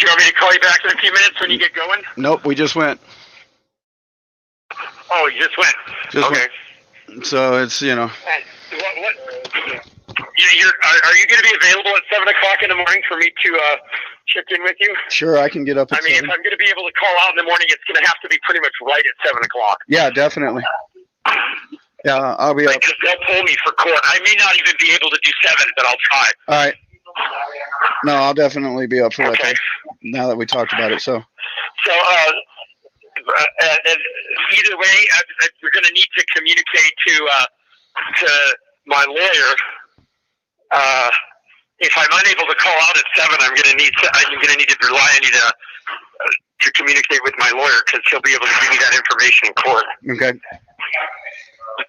Do you want me to call you back in a few minutes when you get going? Nope, we just went. Oh, you just went? Okay. So it's, And what? Are you going to be available at 7 o'clock in the morning for me to check in with you? Sure, I can get up at 7. If I'm going to be able to call out in the morning, it's going to have to be pretty much right at 7 o'clock. Yeah, definitely. Yeah, I'll be up. Because they'll pull me for court. I may not even be able to do 7, but I'll try. All right. No, I'll definitely be up for that. Okay. Now that we talked about it, so. So, either way, we're going to need to communicate to my lawyer. If I'm unable to call out at 7, I'm going to need to rely on you to communicate with my lawyer, because he'll be able to give me that information in court. Okay.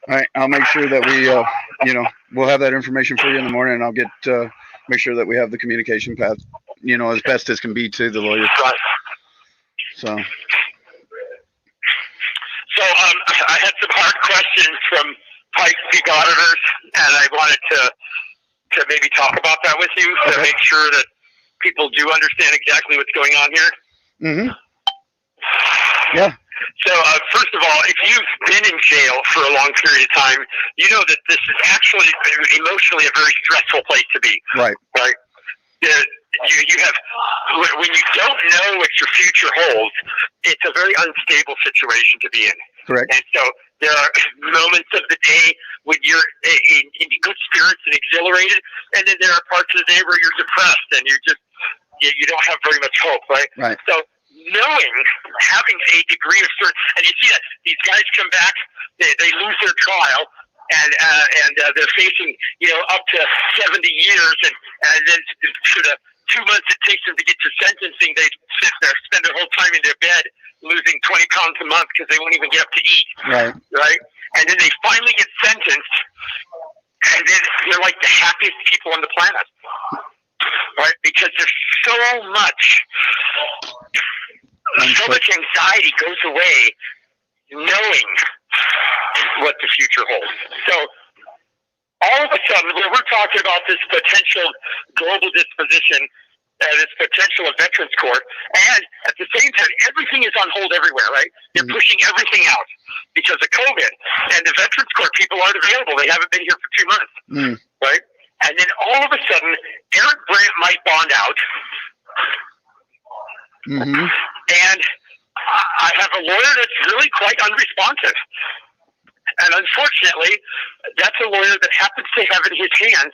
All right. I'll make sure that we, we'll have that information for you in the morning, and I'll make sure that we have the communication path, as best as can be to the lawyer. Right. So I had some hard questions from Pike Peak auditors, and I wanted to maybe talk about that with you to make sure that people do understand exactly what's going on here. Mm-hmm. Yeah. So, first of all, if you've been in jail for a long period of time, you know that this is actually emotionally a very stressful place to be. Right. Right? You have, when you don't know what your future holds, it's a very unstable situation to be in. Correct. And so there are moments of the day when you're in good spirits and exhilarated, and then there are parts of the day where you're depressed and you don't have very much hope, right? Right. So having a degree of certainty, and you see that these guys come back, they lose their trial, and they're facing up to 70 years, and then for the 2 months it takes them to get to sentencing, they sit there, spend their whole time in their bed, losing 20 pounds a month because they won't even get up to eat. Right. Right. And then they finally get sentenced, and then they're like the happiest people on the planet. Right? Because there's so much anxiety goes away knowing what the future holds. So all of a sudden, when we're talking about this potential global disposition, this potential of Veterans Court, and at the same time, everything is on hold everywhere, right? They're pushing everything out because of COVID, and the Veterans Court people aren't available. They haven't been here for 2 months, right? And then all of a sudden, Eric Brandt might bond out, and I have a lawyer that's really quite unresponsive. And unfortunately, that's a lawyer that happens to have in his hands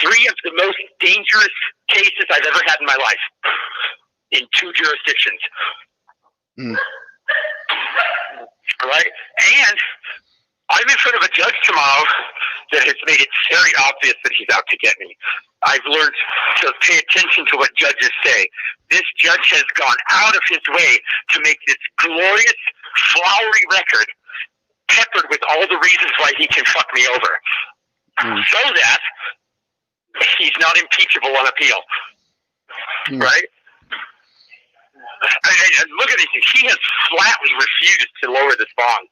3 of the most dangerous cases I've ever had in my life in 2 jurisdictions. Right? And I'm in front of a judge tomorrow that has made it very obvious that he's out to get me. I've learned to pay attention to what judges say. This judge has gone out of his way to make this glorious, flowery record peppered with all the reasons why he can fuck me over, so that he's not impeachable on appeal. Right? And look at this. He has flatly refused to lower this bond.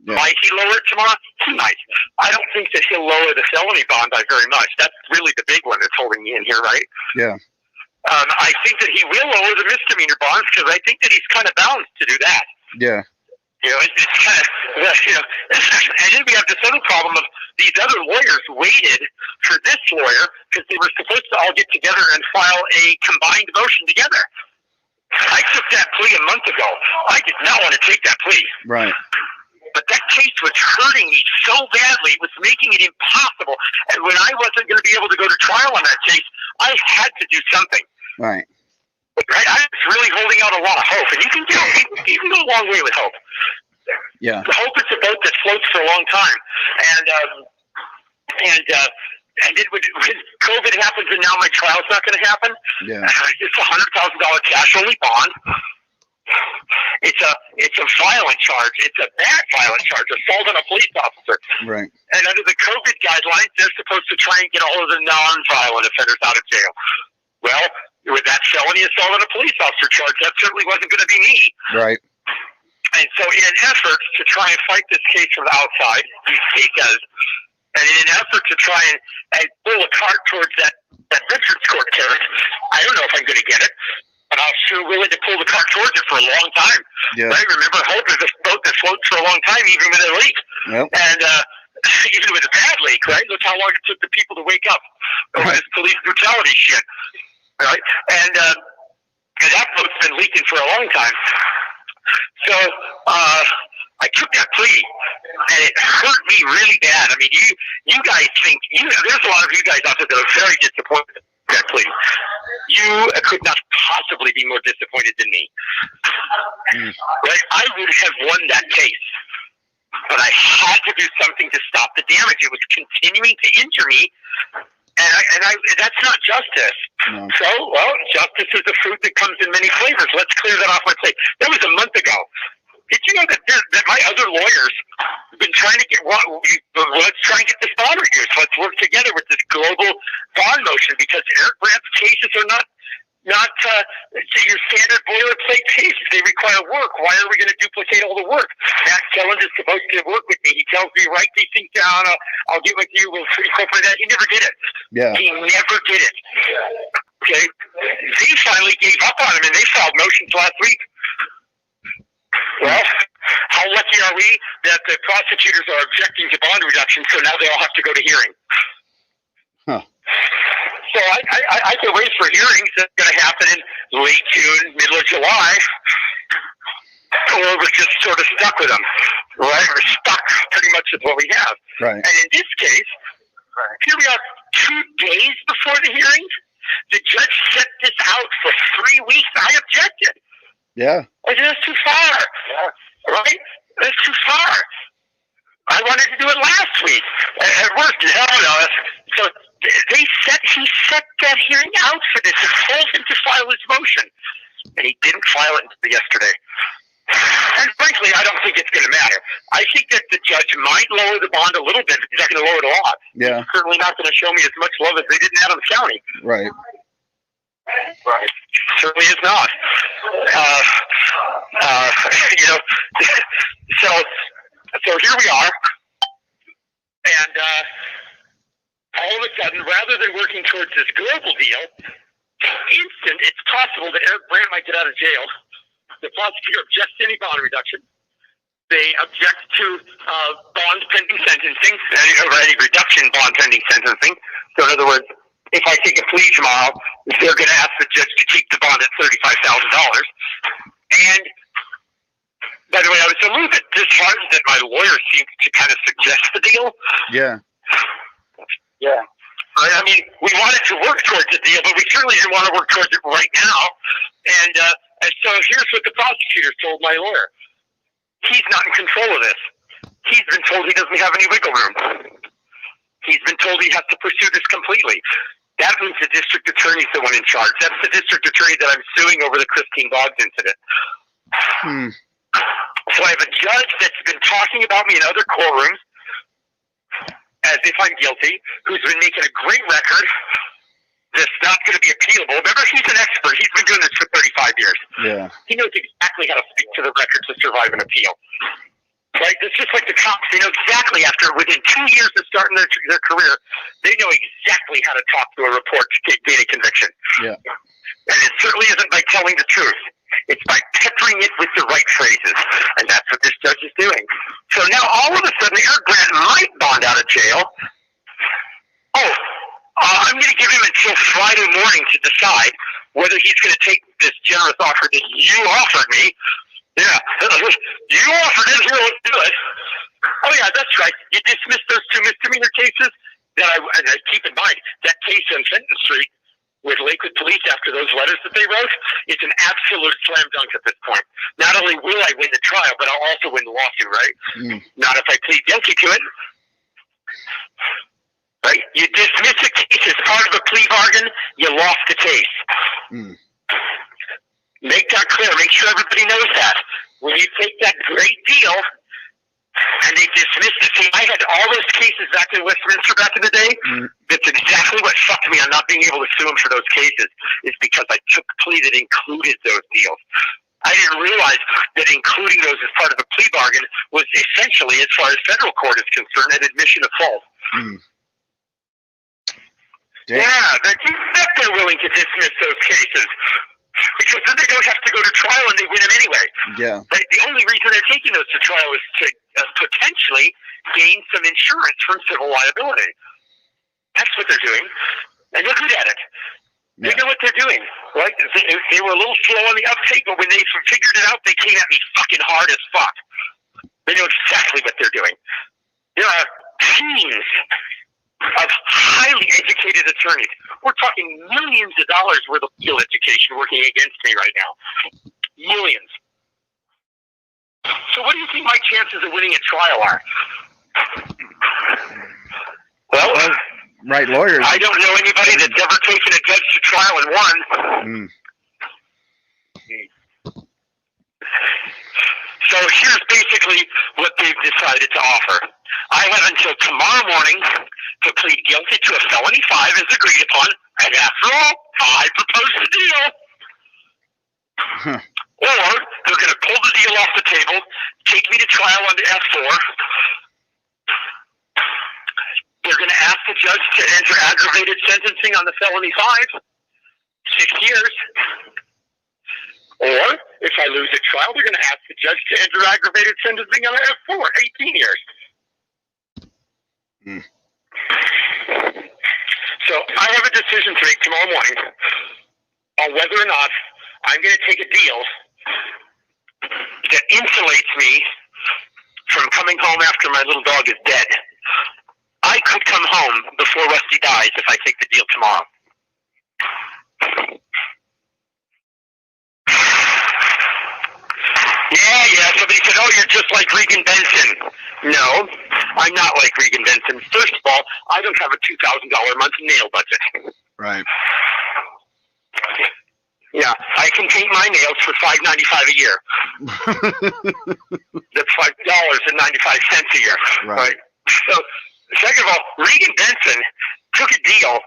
Yeah. Might he lower it tomorrow? He might. I don't think that he'll lower the felony bond by very much. That's really the big one that's holding me in here, right? Yeah. I think that he will lower the misdemeanor bonds because I think that he's kind of bound to do that. Yeah. It's kind of, and then we have this other problem of these other lawyers waited for this lawyer because they were supposed to all get together and file a combined motion together. I took that plea a month ago. I did not want to take that plea. Right. But that case was hurting me so badly, it was making it impossible. And when I wasn't going to be able to go to trial on that case, I had to do something. Right. Right? I was really holding out a lot of hope. And you can go a long way with hope. Yeah. The hope is a boat that floats for a long time. And then when COVID happens and now my trial's not going to happen, it's $100,000 cash only bond. It's a violent charge. It's a bad violent charge, assault on a police officer. Right. And under the COVID guidelines, they're supposed to try and get all of the non-violent offenders out of jail. Well, with that felony assault on a police officer charge, that certainly wasn't going to be me. Right. And so in an effort to try and fight this case from the outside, he does, and in an effort to try and pull a cart towards that Veterans Court case, I don't know if I'm going to get it, but officer willing to pull the car towards it for a long time. Yeah. Right? Remember, Hope is a boat that floats for a long time, even with a leak. Yep. And even with a bad leak, right? Look how long it took the people to wake up over this police brutality shit. Right? And that boat's been leaking for a long time. So I took that plea, and it hurt me really bad. I mean, you guys think there's a lot of you guys out there that are very disappointed with that plea. You could not possibly be more disappointed than me. Right? I would have won that case, but I had to do something to stop the damage. It was continuing to injure me, and that's not justice. No. So, well, justice is a fruit that comes in many flavors. Let's clear that off my plate. That was a month ago. Did you know that my other lawyers have been trying to get, let's try and get this bond reduced. Let's work together with this global bond motion, because Eric Brandt's cases are not your standard boilerplate cases. They require work. Why are we going to duplicate all the work? Matt Kelland is supposed to work with me. He tells me, write these things down. I'll get with you. We'll incorporate that. He never did it. Yeah. He never did it. Okay. They finally gave up on him, and they filed motions last week. Well, how lucky are we that the prosecutors are objecting to bond reduction, so now they all have to go to hearing? Huh. So I can wait for hearings that's going to happen in late June, middle of July, or we're just sort of stuck with them, right? We're stuck pretty much with what we have. Right. And in this case, here we are 2 days before the hearings. The judge set this out for 3 weeks. I objected. Yeah. I said, that's too far. Yeah. Right? That's too far. I wanted to do it last week. At worst, hell no. So he set that hearing out for this and told him to file his motion. And he didn't file it until yesterday. And frankly, I don't think it's going to matter. I think that the judge might lower the bond a little bit, but he's not going to lower it a lot. Yeah. He's certainly not going to show me as much love as they did in Adams County. Right. Right. Certainly is not. So here we are, and all of a sudden, rather than working towards this global deal, it's possible that Eric Brandt might get out of jail. The prosecutor objects to any bond reduction. They object to bond pending sentencing, any reduction bond pending sentencing. So in other words, if I take a plea tomorrow, they're going to ask the judge to keep the bond at $35,000. And by the way, I was a little bit disheartened that my lawyer seemed to kind of suggest the deal. Yeah. Yeah. I mean, we wanted to work towards the deal, but we certainly didn't want to work towards it right now. And so here's what the prosecutor told my lawyer. He's not in control of this. He's been told he doesn't have any wiggle room. He's been told he has to pursue this completely. That means the district attorney's the one in charge. That's the district attorney that I'm suing over the Christine Boggs incident. So I have a judge that's been talking about me in other courtrooms as if I'm guilty, who's been making a great record that's not going to be appealable. Remember, he's an expert. He's been doing this for 35 years. Yeah. He knows exactly how to speak to the record to survive an appeal. Right? It's just like the cops. They know exactly within 2 years of starting their career, they know exactly how to talk to a report to gain a conviction. Yeah. And it certainly isn't by telling the truth. It's by peppering it with the right phrases. And that's what this judge is doing. So now all of a sudden, Eric Brandt might bond out of jail. I'm going to give him until Friday morning to decide whether he's going to take this generous offer that you offered me. Yeah, you offered it. Here, let's do it. Oh yeah, that's right. You dismissed those 2 misdemeanor cases. And I keep in mind that case on Fenton Street with Lakewood Police after those letters that they wrote, it's an absolute slam dunk at this point. Not only will I win the trial, but I'll also win the lawsuit, right? Not if I plead guilty to it. Right? You dismiss a case as part of a plea bargain, you lost the case. Make that clear. Make sure everybody knows that. When you take that great deal and they dismiss it. See, I had all those cases back in Westminster back in the day. That's exactly what fucked me on not being able to sue them for those cases, is because I took a plea that included those deals. I didn't realize that including those as part of a plea bargain was essentially, as far as federal court is concerned, an admission of fault. Yeah, they're willing to dismiss those cases. Because then they to go to trial and they win them anyway. Yeah. The only reason they're taking those to trial is to potentially gain some insurance from civil liability. That's what they're doing. And they're good at it. They know what they're doing, right? They were a little slow on the uptake, but when they figured it out, they came at me fucking hard as fuck. They know exactly what they're doing. There are teams of highly educated attorneys. We're talking millions of dollars worth of legal education working against me right now. Millions. So what do you think my chances of winning a trial are? Well, right lawyers. I don't know anybody that's ever taken a judge to trial and won. So here's basically what they've decided to offer. I have until tomorrow morning to plead guilty to a felony 5 as agreed upon, and after all, I propose the deal. Or they're going to pull the deal off the table, take me to trial under F4. They're going to ask the judge to enter aggravated sentencing on the felony 5, 6 years. Or, if I lose at trial, they're going to ask the judge to enter aggravated sentencing on F4, 18 years. So I have a decision to make tomorrow morning on whether or not I'm going to take a deal that insulates me from coming home after my little dog is dead. I could come home before Rusty dies if I take the deal tomorrow. Yeah, somebody said, oh, you're just like Regan Benson. No, I'm not like Regan Benson. First of all, I don't have a $2,000 a month nail budget. Right. Yeah, I can paint my nails for $5.95 a year. That's $5.95 a year. Right. So, second of all, Regan Benson took a deal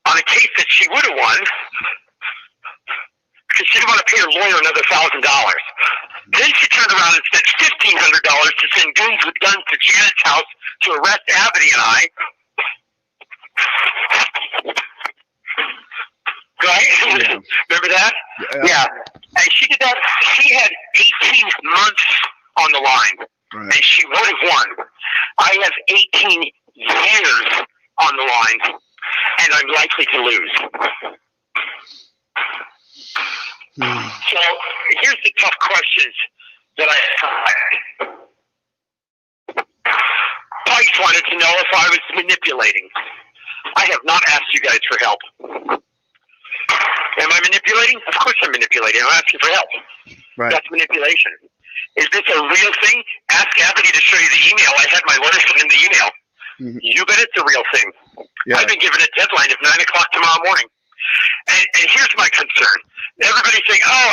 on a case that she would have won because she didn't want to pay her lawyer another $1,000. Then she turned around and spent $1,500 to send goons with guns to Janet's house to arrest Abby and I. Right? Yeah. Remember that? Yeah. And she did that. She had 18 months on the line, and she would have won. I have 18 years on the line, and I'm likely to lose. So here's the tough questions that I Pice wanted to know if I was manipulating. I have not asked you guys for help. Am I manipulating? Of course I'm manipulating. I'm asking for help. Right. That's manipulation. Is this a real thing? Ask Abby to show you the email. I had my lawyer send in the email. You bet it's a real thing. Yeah. I've been given a deadline of 9 o'clock tomorrow morning. And here's my concern. Everybody's saying, oh,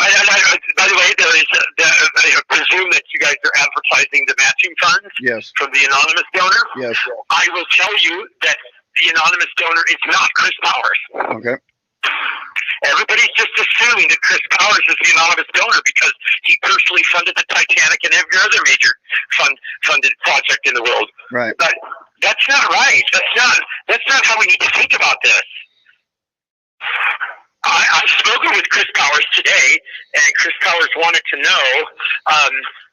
by the way, I presume that you guys are advertising the matching funds from the anonymous donor. Yes. I will tell you that the anonymous donor is not Chris Powers. Okay. Everybody's just assuming that Chris Powers is the anonymous donor because he personally funded the Titanic and every other major funded project in the world. Right. But that's not right. That's not how we need to think about this. I've spoken with Chris Powers today, and Chris Powers wanted to know,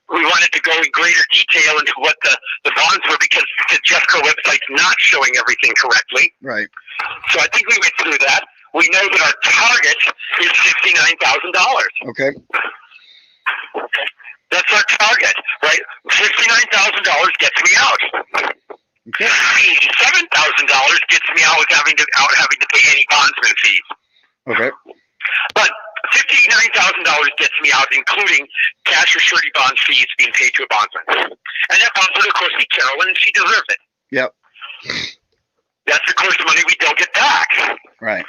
we wanted to go in greater detail into what the bonds were because the Jeffco website's not showing everything correctly. Right. So I think we went through that. We know that our target is $59,000. Okay. That's our target, right? $59,000 gets me out. Okay. $87,000 gets me out without having to pay any bondsman fees. Okay. But $59,000 gets me out, including cash or surety bond fees being paid to a bondsman. And that bondsman, of course, be Carolyn, and she deserves it. Yep. That's, of course, the money we don't get back. Right.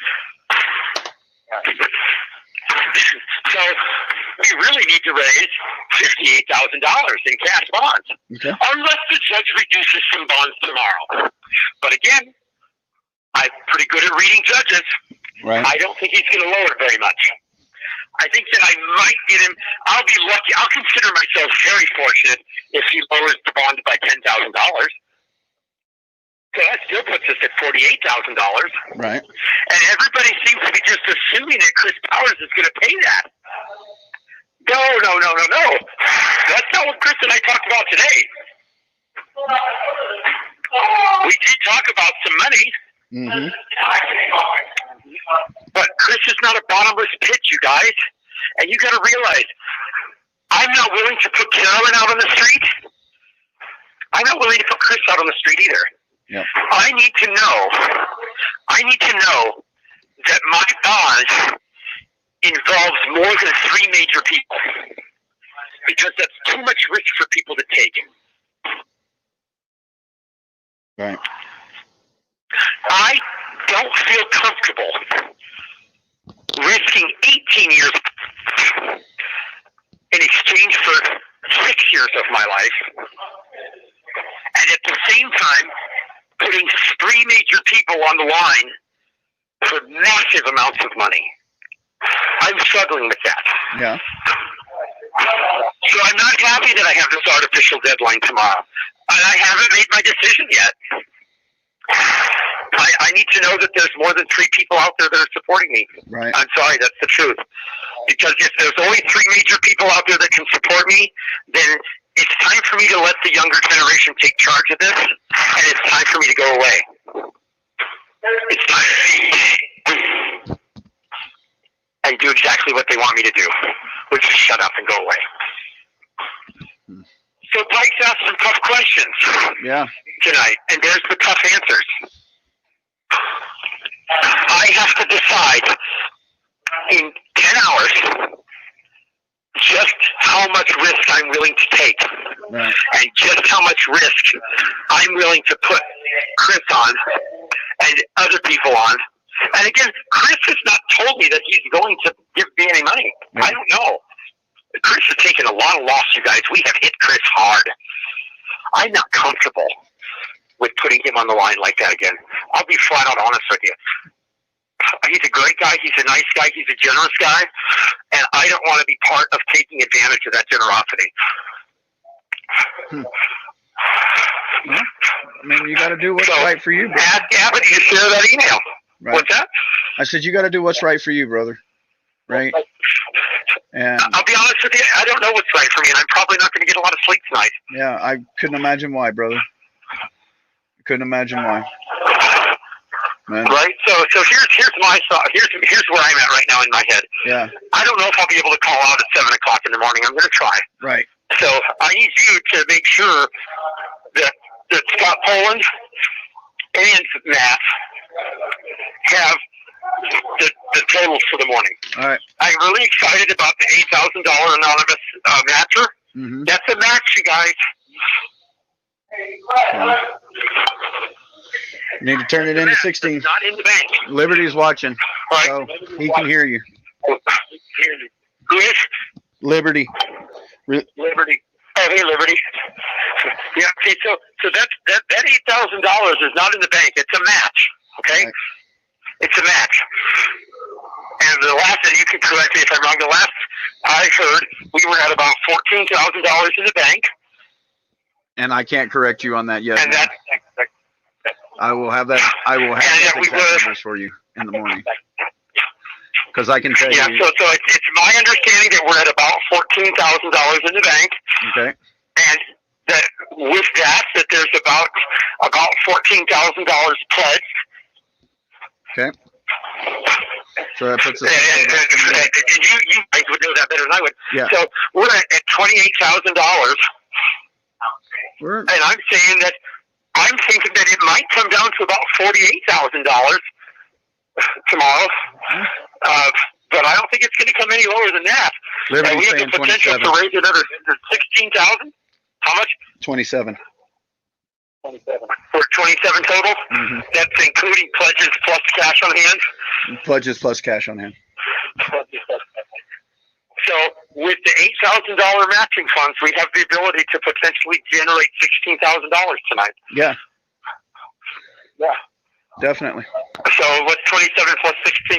So we really need to raise $58,000 in cash bonds, unless the judge reduces some bonds tomorrow. But again, I'm pretty good at reading judges. Right. I don't think he's going to lower it very much. I think that I might get him. I'll be lucky. I'll consider myself very fortunate if he lowers the bond by $10,000. So that still puts us at $48,000. Right. And everybody seems to be just assuming that Chris Powers is going to pay that. No. That's not what Chris and I talked about today. We did talk about some money. Mm-hmm. But Chris is not a bottomless pit, you guys. And you got to realize, I'm not willing to put Carolyn out on the street. I'm not willing to put Chris out on the street either. Yep. I need to know that my bond involves more than 3 major people, because that's too much risk for people to take. Right. I don't feel comfortable risking 18 years in exchange for 6 years of my life, and at the same time putting 3 major people on the line for massive amounts of money. I'm struggling with that. Yeah. So I'm not happy that I have this artificial deadline tomorrow. And I haven't made my decision yet. I need to know that there's more than 3 people out there that are supporting me. Right. I'm sorry, that's the truth. Because if there's only 3 major people out there that can support me, then it's time for me to let the younger generation take charge of this, and it's time for me to go away. It's time for me and do exactly what they want me to do, which is shut up and go away. So Pike's asked some tough questions tonight, and there's the tough answers. I have to decide in 10 hours just how much risk I'm willing to take, and just how much risk I'm willing to put Chris on and other people on. And again, Chris has not told me that he's going to give me any money. I don't know. Chris has taken a lot of loss, you guys. We have hit Chris hard. I'm not comfortable with putting him on the line like that again. I'll be flat out honest with you. He's a great guy. He's a nice guy. He's a generous guy. And I don't want to be part of taking advantage of that generosity. Well, I mean, you got to do what's right for you, brother. Ask Gabby to share that email. Right. What's that? I said you got to do what's right for you, brother. Right? And I'll be honest with you, I don't know what's right for me, and I'm probably not going to get a lot of sleep tonight. Yeah, I couldn't imagine why, brother. Couldn't imagine why. Man. Right? So here's my thought. Here's where I'm at right now in my head. Yeah. I don't know if I'll be able to call out at 7 o'clock in the morning. I'm going to try. Right. So I need you to make sure that Scott Poland and Matt have the totals for the morning. All right. I'm really excited about the $8,000 anonymous matcher. Mm-hmm. That's a match, you guys. Yeah. You need to turn it into 16. It's not in the bank. Liberty's watching, Right. so he can hear you. Who is? Liberty. Liberty. Oh, hey, Liberty. Yeah. Okay. So that $8,000 is not in the bank. It's a match. Okay. Right. It's a match. And the last, and you can correct me if I'm wrong. The last I heard, we were at about $14,000 in the bank. And I can't correct you on that yet. And that. I will have that. I will have And those exact numbers for you in the morning. Because I can tell Yeah. you. So it's my understanding that we're at about $14,000 in the bank. Okay. And that with that there's about $14,000 pledged. Okay. So that puts us. And you guys would know that better than I would. Yeah. So we're at $28,000. And I'm saying that I'm thinking that it might come down to about $48,000 tomorrow. But I don't think it's going to come any lower than that. Liberty's and we have saying the potential 27. to raise another 16,000. How much? 27. 27. For 27 total? Mm-hmm. That's including pledges plus cash on hand? Pledges plus cash on hand. So with the $8,000 matching funds, we have the ability to potentially generate $16,000 tonight. Yeah. Yeah. Definitely. So what's 27 plus 16?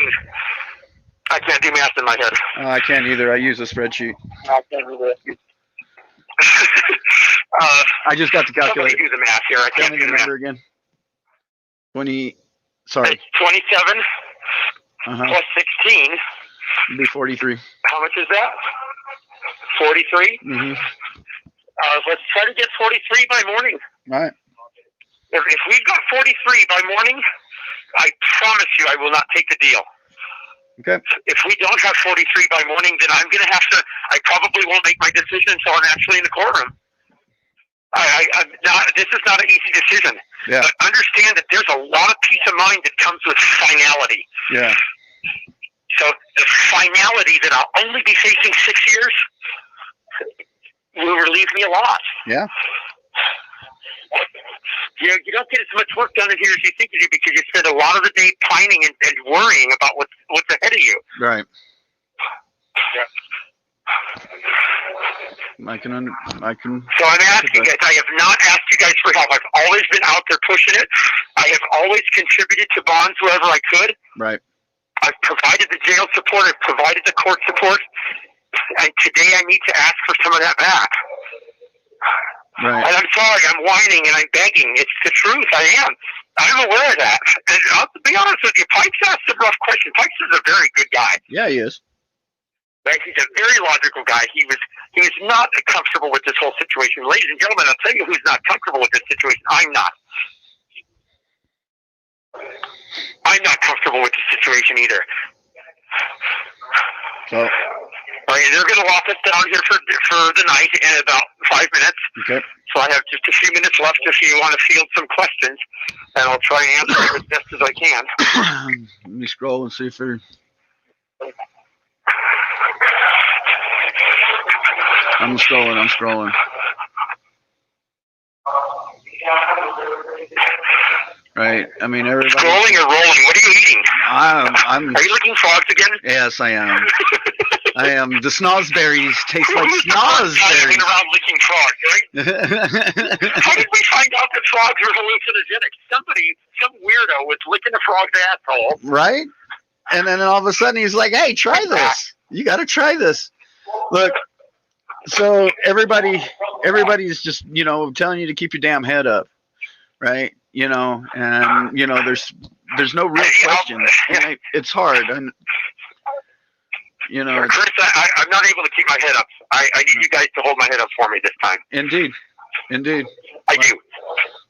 I can't do math in my head. I can't either. I use a spreadsheet. I can't do that. I just got the calculator. Somebody do the math here. I Tell can't me do the the math. number again. 20. Sorry. It's 27 plus 16. It'd be 43. How much is that? 43? Mm-hmm. Let's try to get 43 by morning. All right. If we've got 43 by morning, I promise you I will not take the deal. Okay. If we don't have 43 by morning, then I'm going to have to, I probably won't make my decision until I'm actually in the courtroom. I'm not, this is not an easy decision. Yeah. But understand that there's a lot of peace of mind that comes with finality. Yeah. So the finality that I'll only be facing 6 years will relieve me a lot. Yeah. You don't get as much work done in here as you think you do because you spend a lot of the day pining and worrying about what's ahead of you. Right. Yeah. I can. So I'm asking guys. I have not asked you guys for help. I've always been out there pushing it. I have always contributed to bonds wherever I could. Right. I've provided the jail support. I've provided the court support. And today I need to ask for some of that back. Right. And I'm sorry, I'm whining and I'm begging. It's the truth. I am. I'm aware of that. And I'll be honest with you, Pike's asked a rough question. Pike's is a very good guy. Yeah, he is. Right? He's a very logical guy. He was not comfortable with this whole situation. Ladies and gentlemen, I'll tell you who's not comfortable with this situation. I'm not. I'm not comfortable with the situation either. So. Right, they're going to lock us down here for the night in about 5 minutes. Okay. So I have just a few minutes left if you want to field some questions, and I'll try and answer them as best as I can. Let me scroll and see if they're... I'm scrolling. Right. I mean, everybody... Scrolling or rolling? What are you eating? I'm... Are you licking frogs again? Yes, I am. I am. The snozberries taste like snozberries. Running around licking frogs, right? How did we find out that frogs are hallucinogenic? Some weirdo was licking a frog's asshole. Right? And then all of a sudden he's like, hey, try this. You got to try this. Look, so everybody's just, telling you to keep your damn head up. Right? And, there's no real question. And it's hard. And, Chris, I'm not able to keep my head up. I need you guys to hold my head up for me this time. Indeed. I do.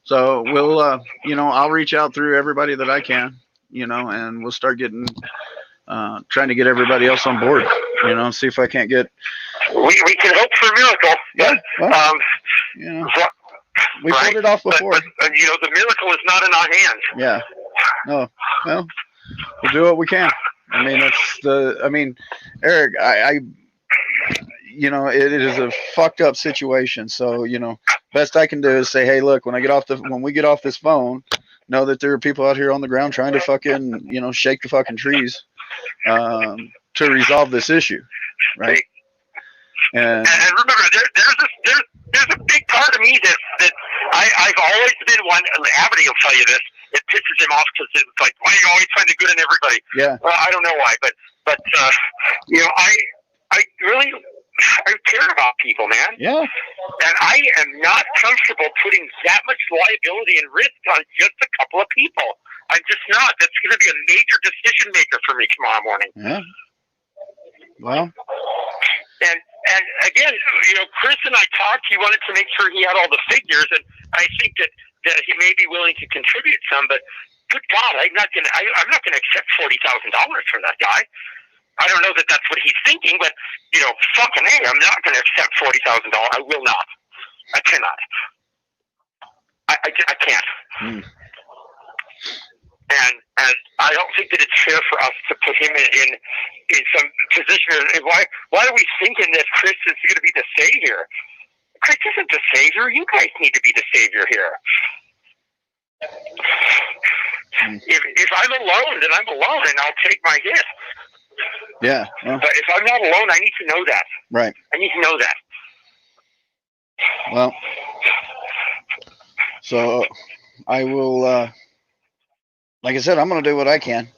So we'll, I'll reach out through everybody that I can, and we'll start getting, trying to get everybody else on board, see if I can't get. We can hope for a miracle. Yeah. Well, we right? pulled it off before. But, the miracle is not in our hands. Yeah. No. Well, we'll do what we can. I mean, Eric, it is a fucked up situation. So, best I can do is say, hey, look, when we get off this phone, know that there are people out here on the ground trying to fucking, shake the fucking trees, to resolve this issue. Right. And remember, there's a big part of me that I've always been one. Abity will tell you this. It pisses him off because it's like, why are you always trying to good in everybody? Yeah. Well, I don't know why, but I really care about people, man. Yeah. And I am not comfortable putting that much liability and risk on just a couple of people. I'm just not. That's going to be a major decision maker for me tomorrow morning. Yeah. Well. And again, Chris and I talked. He wanted to make sure he had all the figures, and I think that he may be willing to contribute some. But good God, I'm not going to accept $40,000 from that guy. I don't know that that's what he's thinking, but fucking A, I'm not going to accept $40,000. I will not. I cannot. I can't. Mm. And I don't think that it's fair for us to put him in some position. Why are we thinking that Chris is going to be the savior? Chris isn't the savior. You guys need to be the savior here. If I'm alone, then I'm alone, and I'll take my hit. Yeah. Well, but if I'm not alone, I need to know that. Right. I need to know that. Well, so I will, like I said, I'm going to do what I can.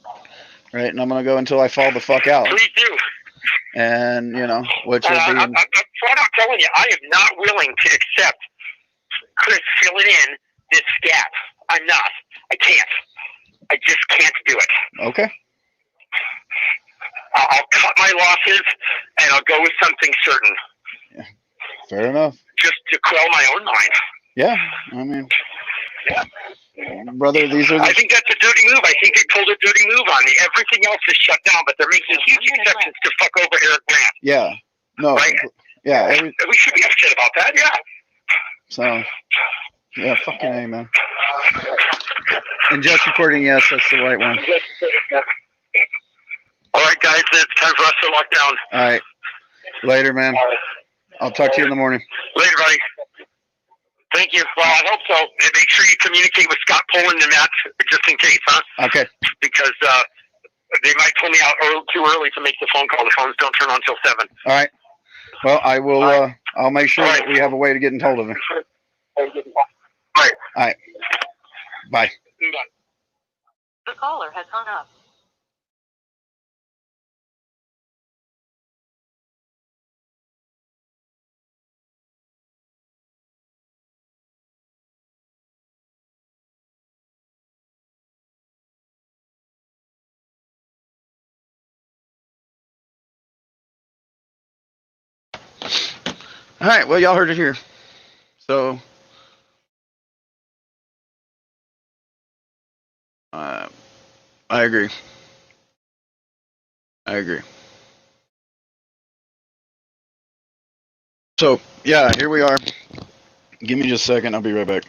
Right. And I'm going to go until I fall the fuck out. Please do. And, which will be. I'm flat out telling you, I am not willing to accept Chris filling in this gap. I'm not. I can't. I just can't do it. Okay. I'll cut my losses, and I'll go with something certain. Fair enough. just to quell my own mind. Yeah, I mean, Yeah. brother, these are. I think that's a dirty move. I think they pulled a dirty move on me. Everything else is shut down, but they're making huge exceptions to fuck over Eric Brandt. Yeah. No. Right? Yeah. We should be upset about that. Yeah. So. Yeah. Fucking A, man. And just reporting, yes, that's the right one. All right, guys, it's time for us to lock down. All right. Later, man. I'll talk to you in the morning. Later, buddy. Thank you. Well, I hope so. And make sure you communicate with Scott Poland and Matt just in case, huh? Okay. Because they might pull me out too early to make the phone call. The phones don't turn on until 7. All right. Well, I will. I'll make sure that we have a way to get in hold of him. All right. All right. Bye. The caller has hung up. All right. Well, y'all heard it here. So, I agree. I agree. So, yeah, here we are. Give me just a second. I'll be right back.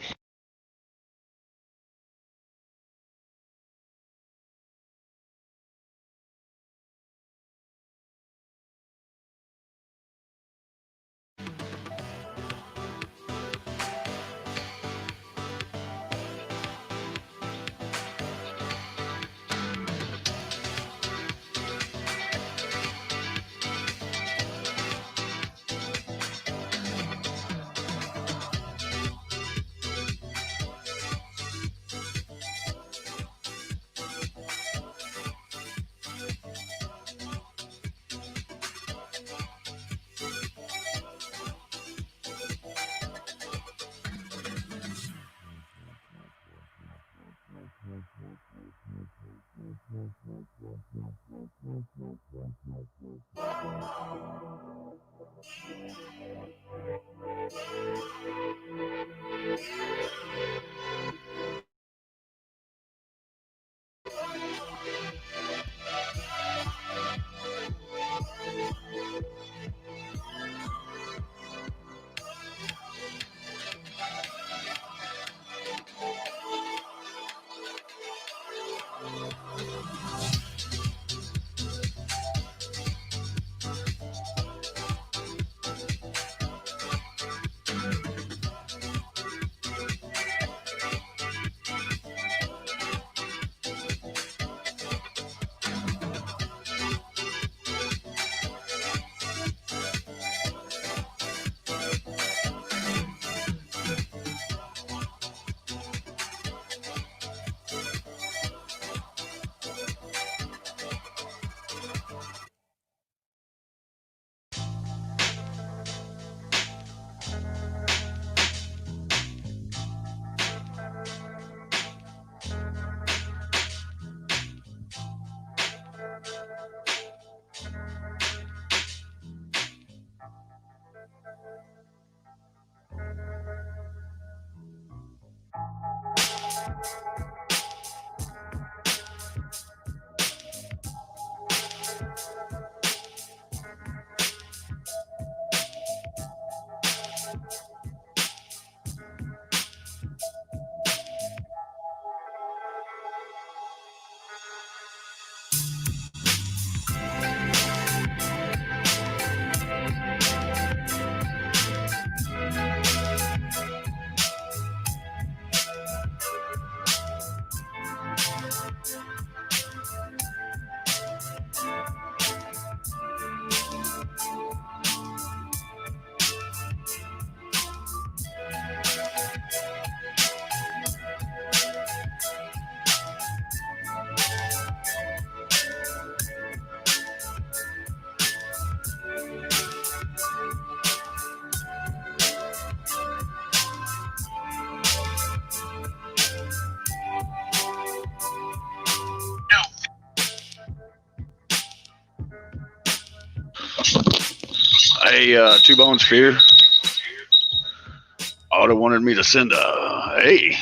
Hey, Two Bones Fear. Otto wanted me to send a hey.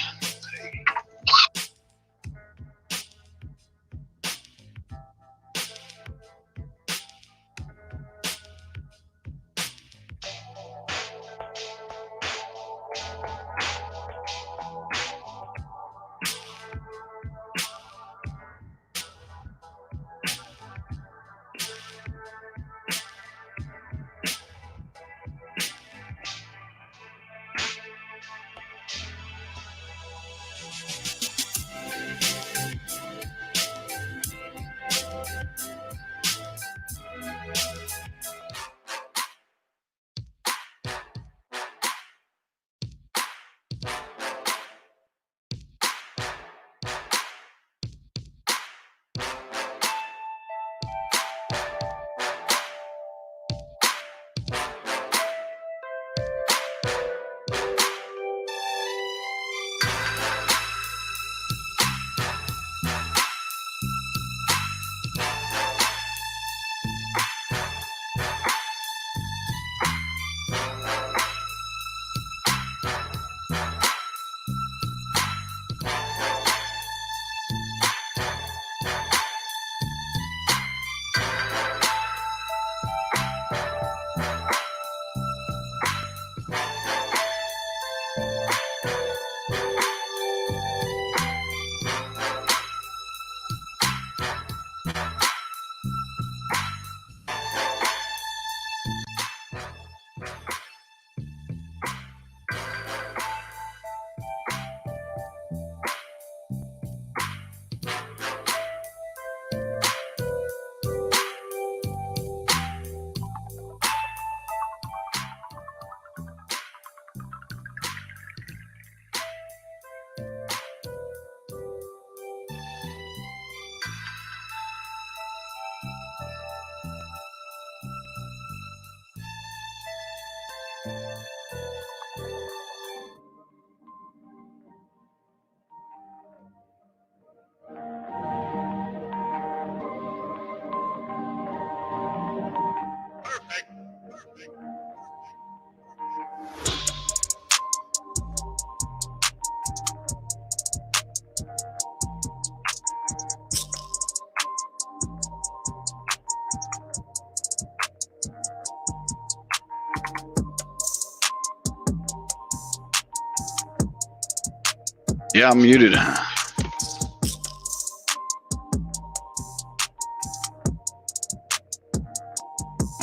Yeah, I'm muted. I'm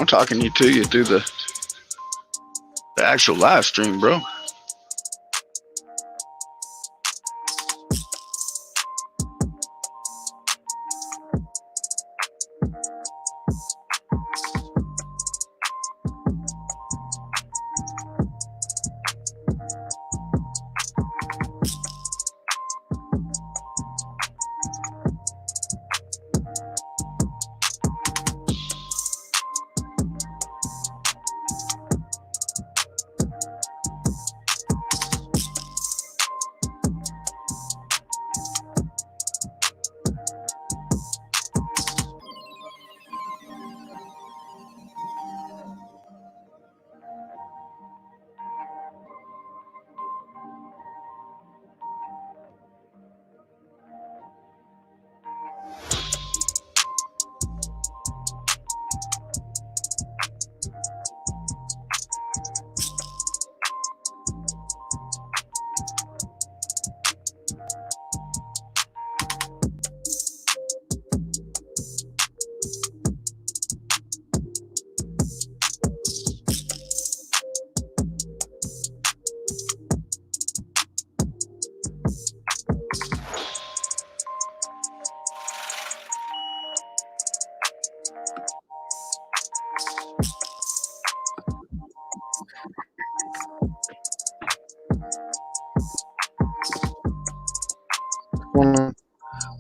talking to you through the actual live stream, bro.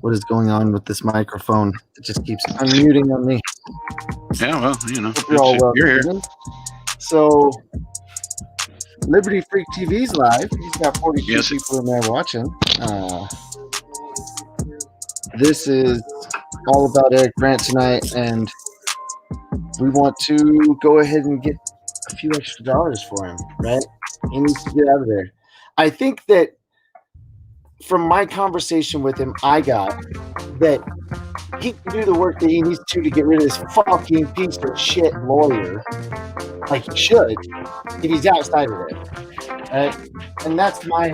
What is going on with this microphone? It just keeps unmuting on me. Yeah, well, you know, Hope you're all well. you're here. So, Liberty Freak TV's live. He's got 42 Yes. people in there watching. This is all about Eric Brandt tonight, and we want to go ahead and get a few extra dollars for him, right? He needs to get out of there. I think that from my conversation with him, I got that he can do the work that he needs to get rid of this fucking piece of shit lawyer, like he should, if he's outside of it. Right? And that's my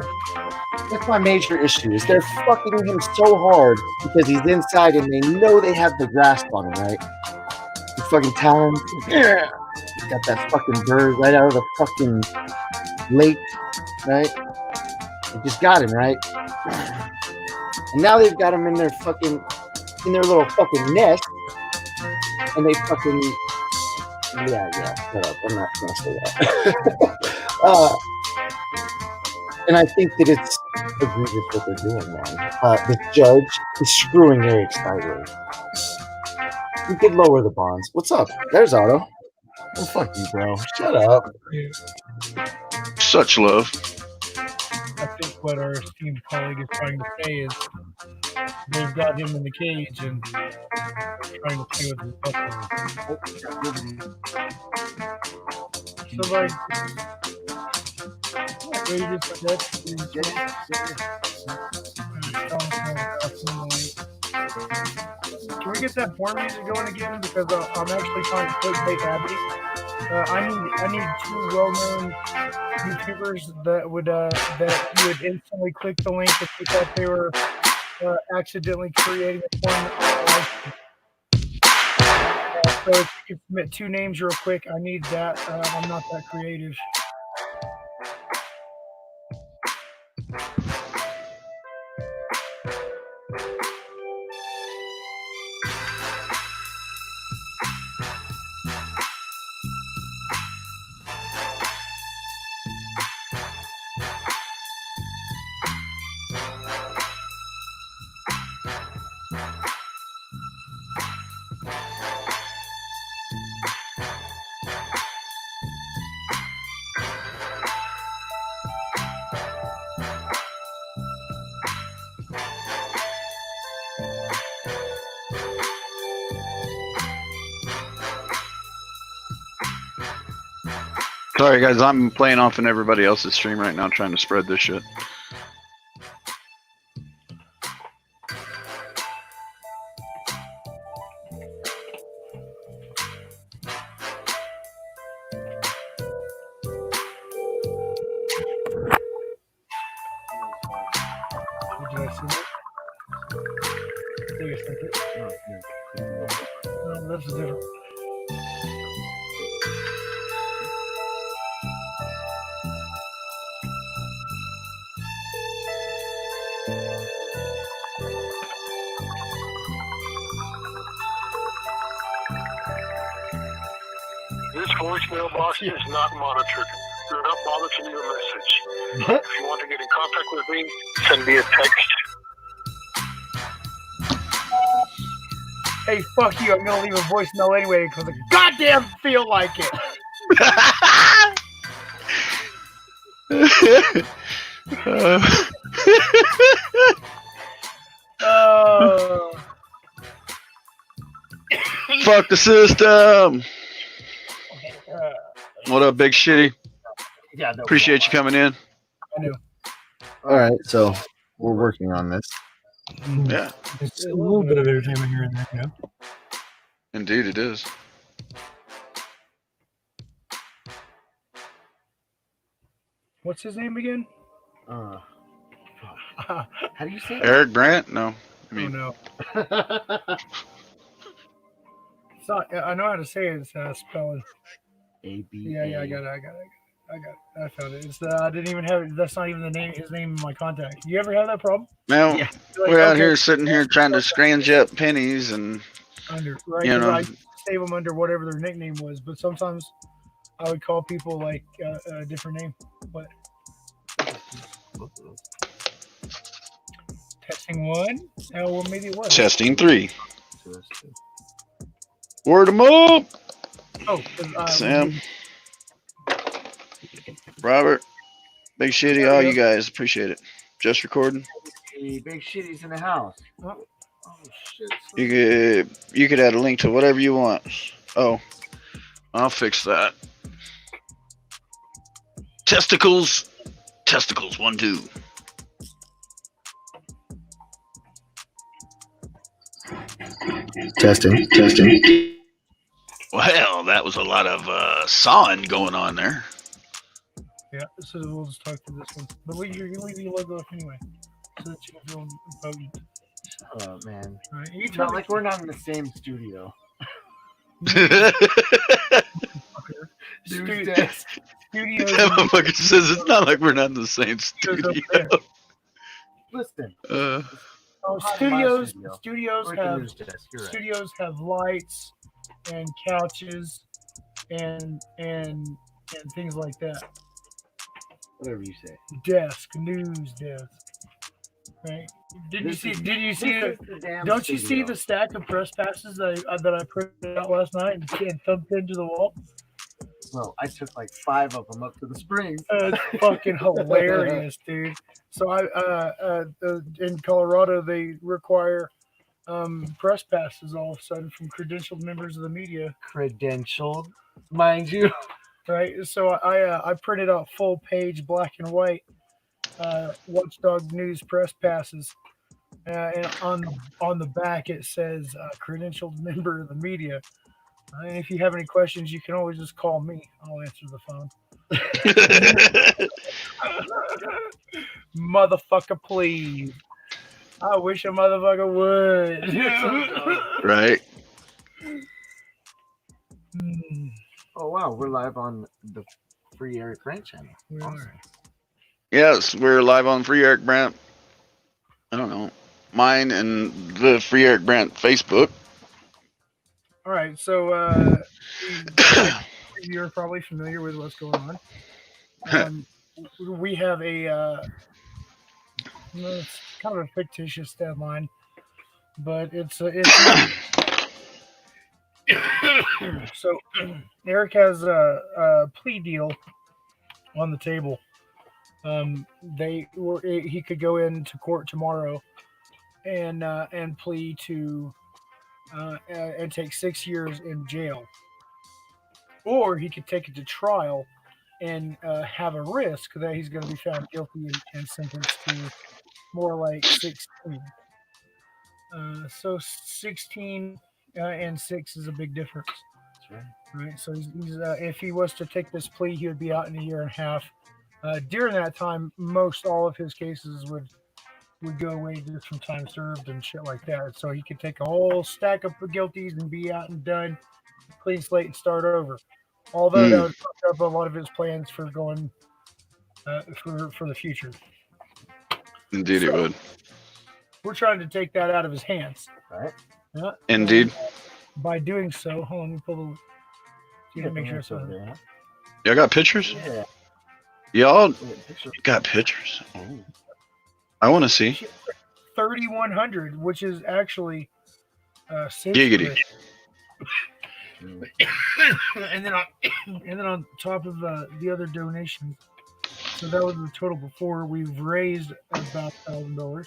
major issue. Is they're fucking him so hard because he's inside and they know they have the grasp on him, right? The fucking talent. Yeah. He's got that fucking bird right out of the fucking lake, right? They just got him, right? And now they've got him in their little fucking nest, and they fucking yeah, shut up. I'm not gonna say that. And I think that it's egregious what they're doing, man. The judge is screwing Eric Stigley. We could lower the bonds. What's up? There's Otto. Oh, fuck you, bro. Shut up. Such love. I think what our esteemed colleague is trying to say is they've got him in the cage and trying to play with his buffalo. So like, can we get that porn music going again? Because I'm actually trying to clickbait Abby. I need two well-known YouTubers that would you would instantly click the link if you thought they were accidentally creating a porn. So if you could submit 2 names real quick, I need that. I'm not that creative. Sorry, guys. I'm playing off in everybody else's stream right now, trying to spread this shit. Did I see that? I think I sent it. No, that's different. This voicemail box is not monitored. Do not bother to leave a message. If you want to get in contact with me, send me a text. Hey, fuck you. I'm gonna leave a voicemail anyway because I goddamn feel like it. Fuck the system. What up, big shitty? Yeah, no Appreciate you coming in. I know. All right, so we're working on this. Yeah, It's a little bit of entertainment here and there, yeah. indeed it is. What's his name again? How do you say Eric Brandt? No. I Oh mean, no. It's not, I know how to say it. It's spelling. A B? Yeah, I got it. I found it. It's I didn't even have it. That's not even his name in my contact. You ever have that problem? now Yeah. You're like, we're out okay, here sitting here trying to scrounge up pennies and under right. you 'Cause know. I used to save them under whatever their nickname was, but sometimes I would call people like a different name. But testing 1. Oh, well, maybe it was. Testing 3. Word 'em up. Oh, Sam, Robert, Big Shitty, all you guys, appreciate it. Just recording. Big Shitty's in the house. Oh. Oh shit. You could add a link to whatever you want. Oh, I'll fix that. Testicles. Testicles. 1, 2. Testing. Well, that was a lot of sawing going on there. Yeah, so we'll just talk through this one. But you're gonna leave your logo up anyway, so that you can feel potent. Oh man, All right, you it's tell not me. like we're not in the same studio. Studios. That motherfucker says it's not like we're not in the same Studios up studio. there. Listen, Uh, Oh, Not in my studios. studio. Studios we're at the have news desk. You're right. studios have lights and couches and things like that. Whatever you say. News desk. Right? Did you see This it? is the damn Don't you see studio. the stack of press passes that I printed out last night and thumped into the wall? Well, I took like 5 of them up to the springs. It's fucking hilarious, dude. So in Colorado they require press passes all of a sudden from credentialed members of the media, Credentialed, mind you. right? So I printed out full page black and white Watchdog News press passes, and on the back it says credentialed member of the media. And if you have any questions, you can always just call me. I'll answer the phone. Motherfucker, please. I wish a motherfucker would. right. Oh wow, we're live on the Free Eric Brandt channel. We Awesome. are. Yes, we're live on Free Eric Brandt. I don't know. Mine and the Free Eric Brandt Facebook. All right, so you're probably familiar with what's going on. We have it's kind of a fictitious deadline, but it's so Eric has a plea deal on the table. He could go into court tomorrow and plea to and take 6 years in jail, or he could take it to trial and have a risk that he's going to be found guilty and sentenced to more like 16. So 16 and 6 is a big difference. That's right. Right. So he's if he was to take this plea, he would be out in 1.5 years. During that time, most all of his cases would go away just from time served and shit like that. So he could take a whole stack of guilties and be out and done, clean slate, and start over. Although that would fuck up a lot of his plans for going for the future. Indeed, it would. We're trying to take that out of his hands. Right. Yeah. Indeed. By doing so, hold on, let me pull the. You make sure it's on. there, huh? Y'all got pictures? Yeah. Y'all Picture. got pictures? Oh. I want to see. 3,100, which is actually Giggity. and then on top of the other donations, so that was the total before. We've raised about $1,000.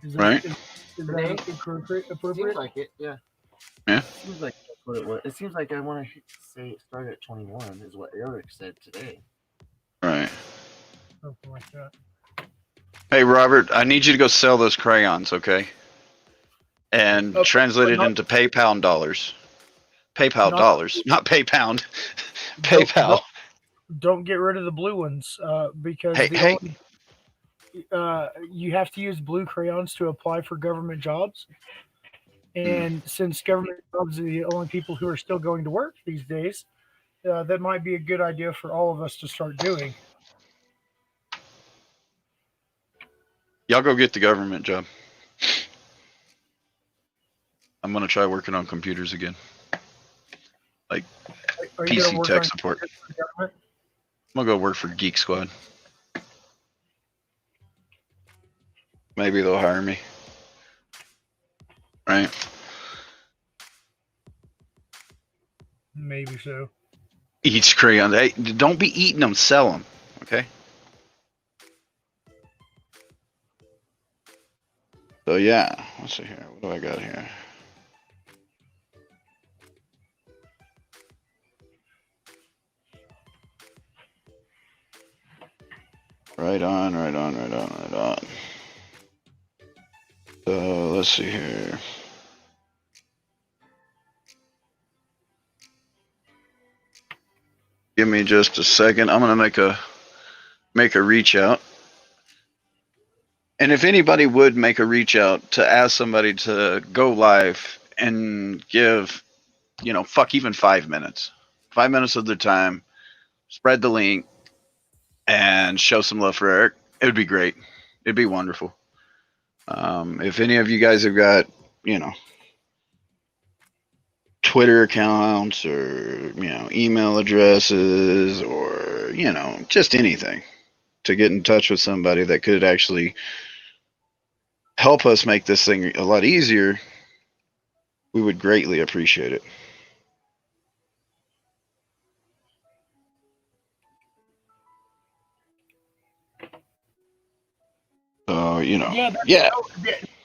Is that, Right. Is that appropriate? Seems like it, yeah. Yeah. Seems like that's what it was. It seems like I want to say it started at 21 is what Eric said today. Right. Something like that. Hey, Robert, I need you to go sell those crayons, okay? And Okay, translate but it not- into PayPal dollars. PayPal Not- dollars, not PayPound. PayPal. Don't get rid of the blue ones because Hey. you have to use blue crayons to apply for government jobs. And since government jobs are the only people who are still going to work these days, that might be a good idea for all of us to start doing. Y'all go get the government job. I'm going to try working on computers again. Like Are you gonna PC work tech on support. computers for the government? I'm going to go work for Geek Squad. Maybe they'll hire me. Right? Maybe so. Eat crayons. Hey, don't be eating them. Sell them. Okay? So, yeah. Let's see here. What do I got here? Right on. So let's see here. Give me just a second. I'm gonna make a reach out. And if anybody would make a reach out to ask somebody to go live and give, fuck, even 5 minutes, 5 minutes of their time, spread the link and show some love for Eric, it would be great. It'd be wonderful. If any of you guys have got, Twitter accounts or, email addresses or, just anything to get in touch with somebody that could actually help us make this thing a lot easier, we would greatly appreciate it. So, Yeah.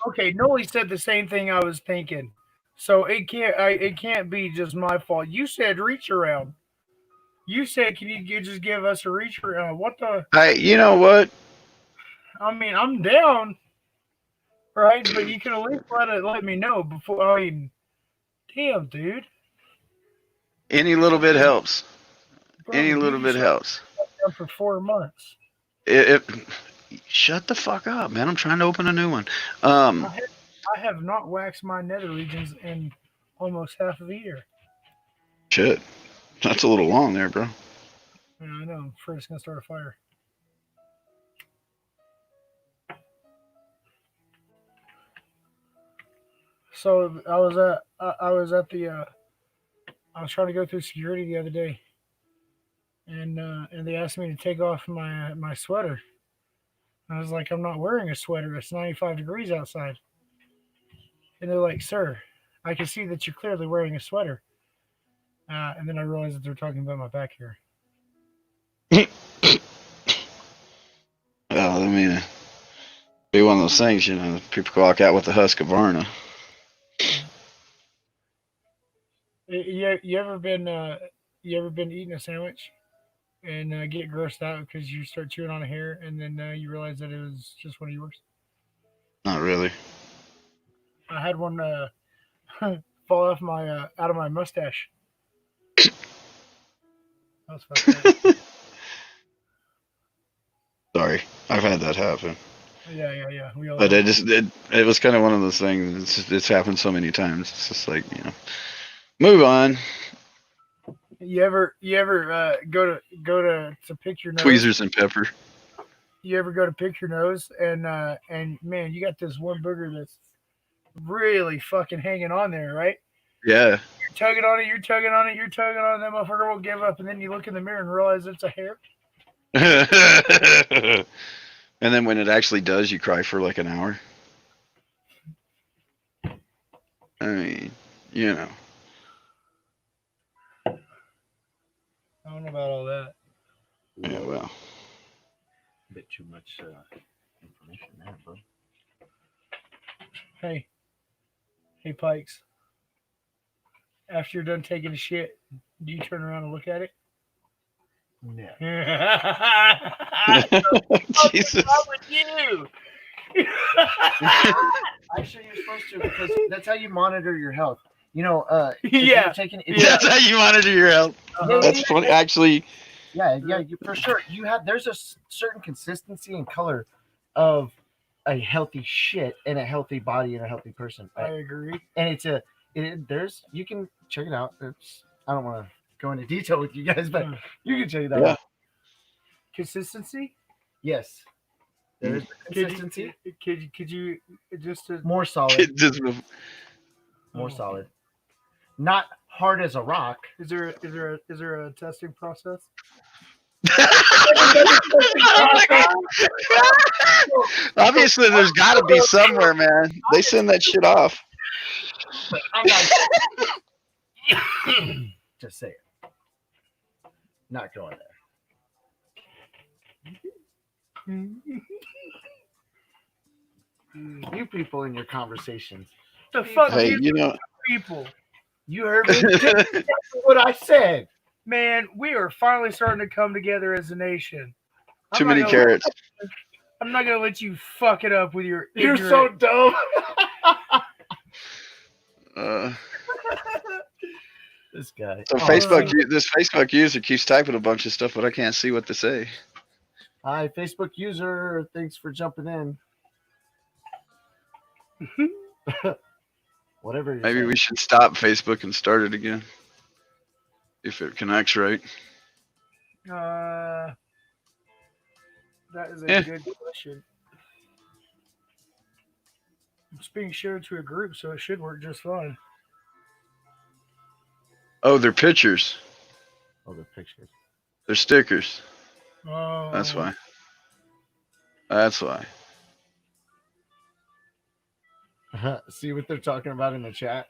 Okay, Noli said the same thing I was thinking. So it can't be just my fault. You said reach around. You said, can you just give us a reach around? What the? You know what? I mean, I'm down, right? But you can at least let me know before. I mean, damn, dude. Any little bit helps. Bro, Any dude, little bit helps. down for 4 months. Shut the fuck up, man. I'm trying to open a new one. I have not waxed my nether regions in almost half of a year. Shit. That's a little long there, bro. Yeah, I know. I'm afraid it's gonna start a fire. So I was at the I was trying to go through security the other day, and they asked me to take off my sweater. I was like, I'm not wearing a sweater. It's 95 degrees outside. And they're like, sir, I can see that you're clearly wearing a sweater. And then I realized that they're talking about my back here. Well, I mean, be one of those things, people walk out with the husk of Varna. You ever been eating a sandwich and get grossed out because you start chewing on a hair and then you realize that it was just one of yours? Not really. I had one fall off out of my mustache. That was fucked up. Sorry, I've had that happen. Yeah. But it was kind of one of those things. It's happened so many times. It's just like, move on. You ever go to pick your nose? Tweezers and pepper. You ever go to pick your nose and man, you got this one booger that's really fucking hanging on there, right? Yeah. You're tugging on it. That motherfucker won't give up, and then you look in the mirror and realize it's a hair. And then when it actually does, you cry for like an hour. I mean, I don't know about all that. Yeah, well. A bit too much information there, bro. Hey, Pikes. After you're done taking a shit, do you turn around and look at it? No. Jesus. What's wrong with you? Actually, you're supposed to, because that's how you monitor your health. Yeah. That's how you monitor your health. That's funny. Actually. Yeah, for sure. There's a certain consistency and color of a healthy shit and a healthy body and a healthy person. I agree. And you can check it out. I don't want to go into detail with you guys, but you can check it out. Yeah. Consistency? Yes. There's consistency. Could you just more solid? More solid. Not hard as a rock. Is there a testing process? Obviously, there's got to be somewhere, man. They send that shit off. I'm not. Just say it. Not going there. You people in your conversations. The fuck, hey, people. You heard me. That's what I said. Man, we are finally starting to come together as a nation. Too many carrots. I'm not gonna let you fuck it up with your. You're ignorant- so dumb. This guy. So this Facebook user keeps typing a bunch of stuff, but I can't see what to say. Hi, Facebook user. Thanks for jumping in. Whatever. Maybe we should stop Facebook and start it again. If it connects right. That is a Yeah. good question. It's being shared to a group, so it should work just fine. Oh, they're pictures. Oh, the pictures. They're stickers. Oh, That's why. That's why. See what they're talking about in the chat.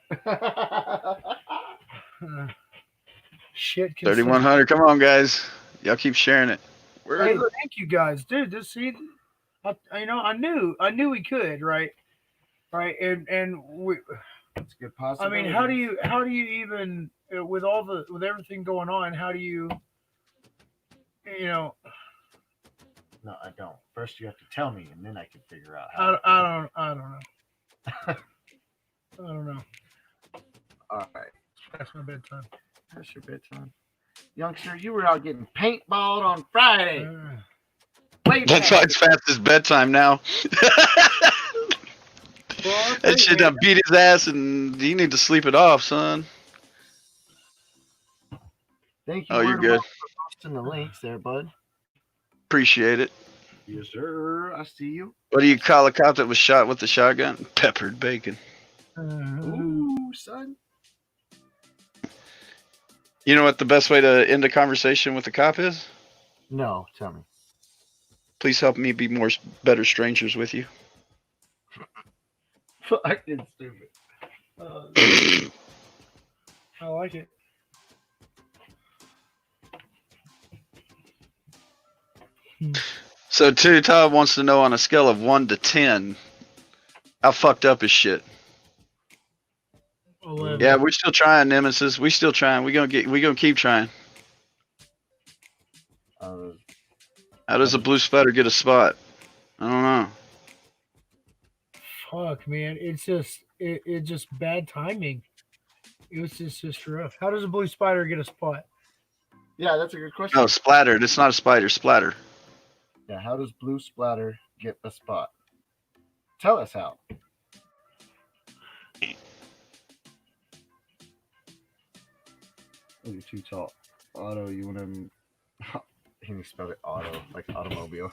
Shit. 3100. Come on, guys. Y'all keep sharing it. Hey, thank you guys, dude. This see, I knew we could, right? Right, and we. That's a good possibility. I mean, how do you even with everything going on? How do you know? No, I don't. First, you have to tell me, and then I can figure out how. I don't know. I don't know. All right, That's my bedtime. that's your bedtime, youngster. You were out getting paintballed on Friday. Way That's back. why it's past his bedtime now. That shit done beat his ass, and you need to sleep it off, son. Thank you. Oh, you're Word good. One, for posting the links there, bud. Appreciate it. Yes, sir. I see you. What do you call a cop that was shot with the shotgun? Peppered bacon. Ooh, son. You know what the best way to end a conversation with a cop is? No, tell me. Please help me be better strangers with you. Fucking stupid. I like it. So, too, Todd wants to know on a scale of 1 to 10, how fucked up is shit? 11. Yeah, we're still trying, Nemesis. We still trying. We gonna keep trying. How does a blue spider get a spot? I don't know. Fuck, man. It's just bad timing. It was just rough. How does a blue spider get a spot? Yeah, that's a good question. No, splattered. It's not a spider. Splatter. Yeah, how does blue splatter get a spot? Tell us how. Oh, you're too tall. Auto, you want to... He spelled it auto, like automobile.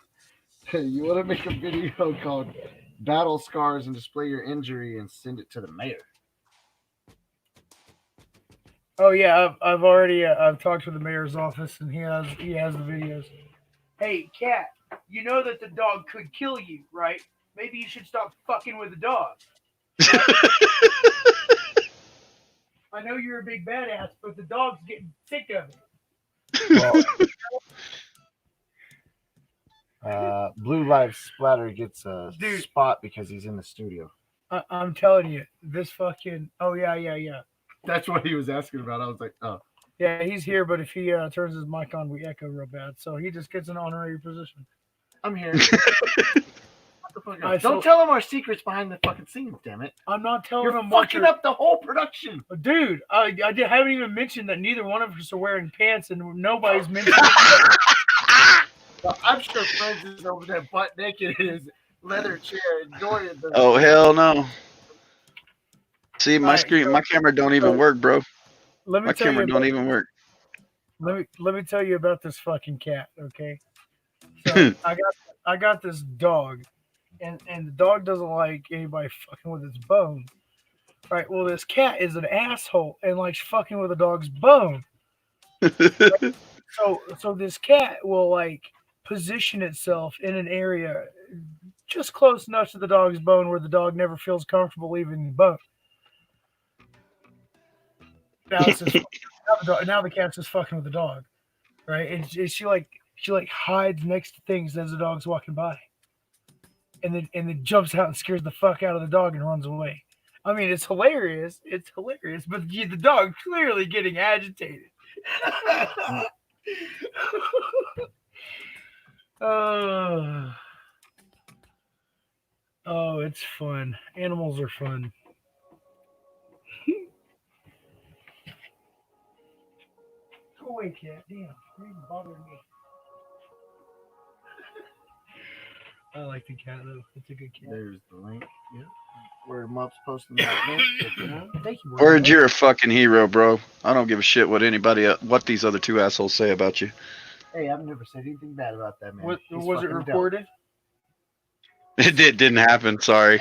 You want to make a video called Battle Scars and display your injury and send it to the mayor. Oh yeah, I've already I've talked to the mayor's office and he has the videos. Hey, cat, you know that the dog could kill you, right? Maybe you should stop fucking with the dog. I know you're a big badass, but the dog's getting sick of it. Blue Live Splatter gets a Dude. spot because he's in the studio. I'm telling you, this fucking. Oh yeah. That's what he was asking about. I was like, oh. Yeah, he's here, but if he turns his mic on, we echo real bad. So he just gets an honorary position. I'm here. Don't tell him our secrets behind the fucking scenes, damn it. I'm not telling You're him fucking up the whole production. Dude, I haven't even mentioned that neither one of us are wearing pants and nobody's mentioned Well, I'm sure Friends is over there butt naked in his leather chair enjoying the... Oh, hell no. See, my camera don't even work, bro. My camera don't even work. Let me tell you about this fucking cat, okay? So I got this dog, and the dog doesn't like anybody fucking with its bone. Right? Well, this cat is an asshole and likes fucking with a dog's bone. So this cat will like position itself in an area just close enough to the dog's bone where the dog never feels comfortable leaving the bone. Now the cat's just fucking with the dog, right? And she hides next to things as the dog's walking by, and then jumps out and scares the fuck out of the dog and runs away. I mean, it's hilarious. It's hilarious, but the dog clearly getting agitated. Oh, it's fun. Animals are fun. Go away, cat. Damn, you're even bothering me. I like the cat though. It's a good cat. There's the link. Yep. Where Mup's posting that link. Thank you. Word, you're a fucking hero, bro. I don't give a shit what what these other two assholes say about you. Hey, I've never said anything bad about that man. Was He's it fucking recorded? It didn't happen. Sorry.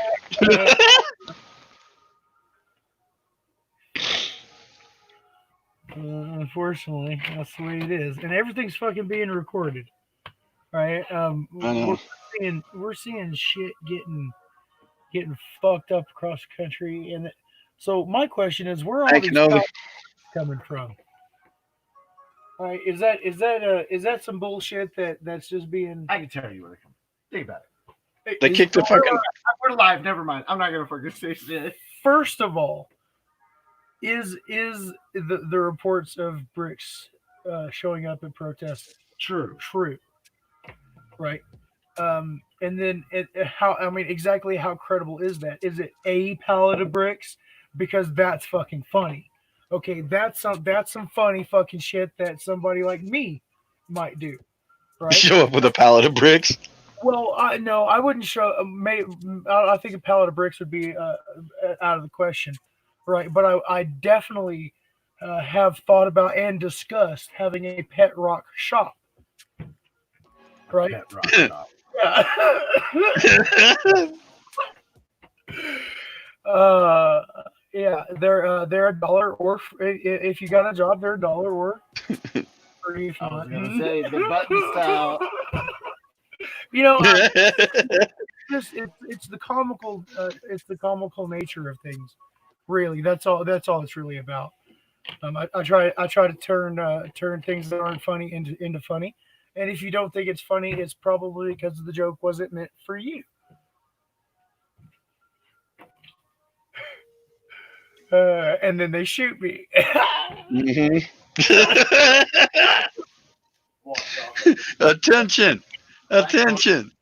Unfortunately, that's the way it is, and everything's fucking being recorded, right? I know. We're seeing shit getting fucked up across the country, and so my question is, where are all these cops coming from? Right? Is that some bullshit that's just being? I can tell you where they come. Think about it. They kicked the fucking. We're live. Never mind. I'm not gonna fucking say shit. First of all, is the reports of bricks showing up at protests true? Right. And then exactly how credible is that? Is it a pallet of bricks? Because that's fucking funny. Okay, that's some funny fucking shit that somebody like me might do. Right? Show up with a pallet of bricks. Well, no, I wouldn't show. I think a pallet of bricks would be out of the question, right? But I definitely have thought about and discussed having a pet rock shop, right? Pet rock shop. Yeah. They're $1, or if you got a job, they're $1 or free. If you I was want. gonna say the button style. You know, it's the comical nature of things. Really, that's all it's really about. I try to turn things that aren't funny into funny, and if you don't think it's funny, it's probably because the joke wasn't meant for you. And then they shoot me. Mm-hmm. Attention.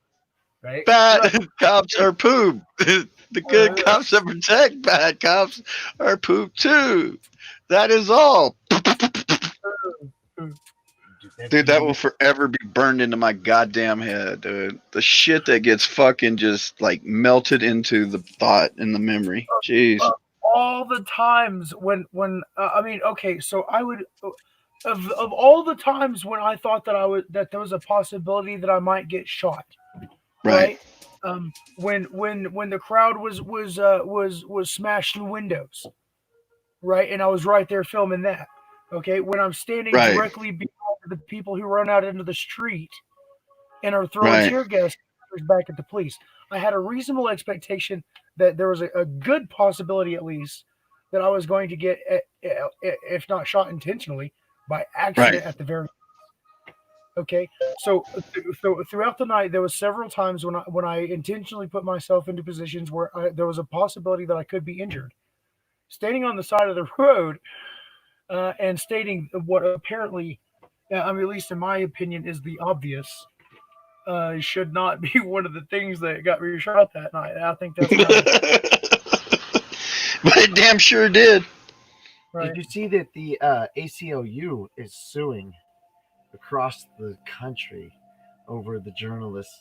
Right? Bad cops are poop. The good cops that protect bad cops are poop too. That is all. Dude, that will forever be burned into my goddamn head, dude. The shit that gets fucking just like melted into the thought and the memory. Jeez. All the times when okay, so I would of all the times when I thought that there was a possibility that I might get shot, right? When the crowd was smashing windows, right, and I was right there filming that. Okay, when I'm standing directly behind the people who run out into the street and are throwing tear gas back at the police, I had a reasonable expectation that there was a good possibility, at least, that I was going to get, if not shot intentionally, by accident at the very least. Okay, so throughout the night, there was several times when I intentionally put myself into positions where there was a possibility that I could be injured. Standing on the side of the road and stating what apparently, at least in my opinion, is the obvious, should not be one of the things that got me shot that night. I think that's but it damn sure did. Right. Did you see that the ACLU is suing across the country over the journalists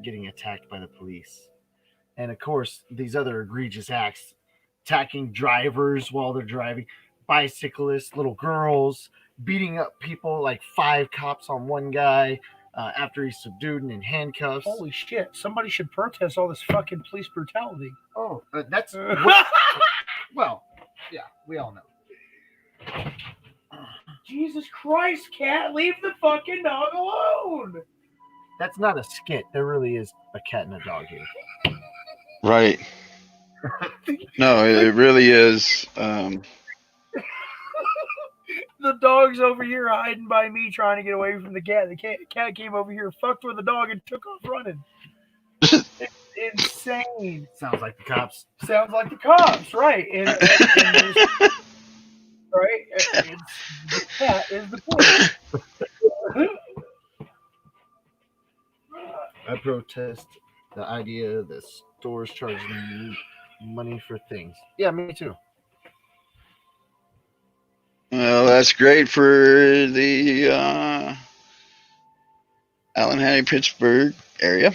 getting attacked by the police? And of course, these other egregious acts, attacking drivers while they're driving, bicyclists, little girls, beating up people, like 5 cops on one guy after he's subdued and in handcuffs. Holy shit. Somebody should protest all this fucking police brutality. Oh, that's... well, yeah, we all know. Jesus Christ, cat, leave the fucking dog alone. That's not a skit. There really is a cat and a dog here. Right. No, it really is. The dog's over here hiding by me trying to get away from the cat. The cat came over here, fucked with the dog, and took off running. It's insane. Sounds like the cops. Sounds like the cops, right. And right? The cat is the police. protest the idea that stores charging you money for things. Yeah, me too. Well, that's great for the Allen Hattie, Pittsburgh area.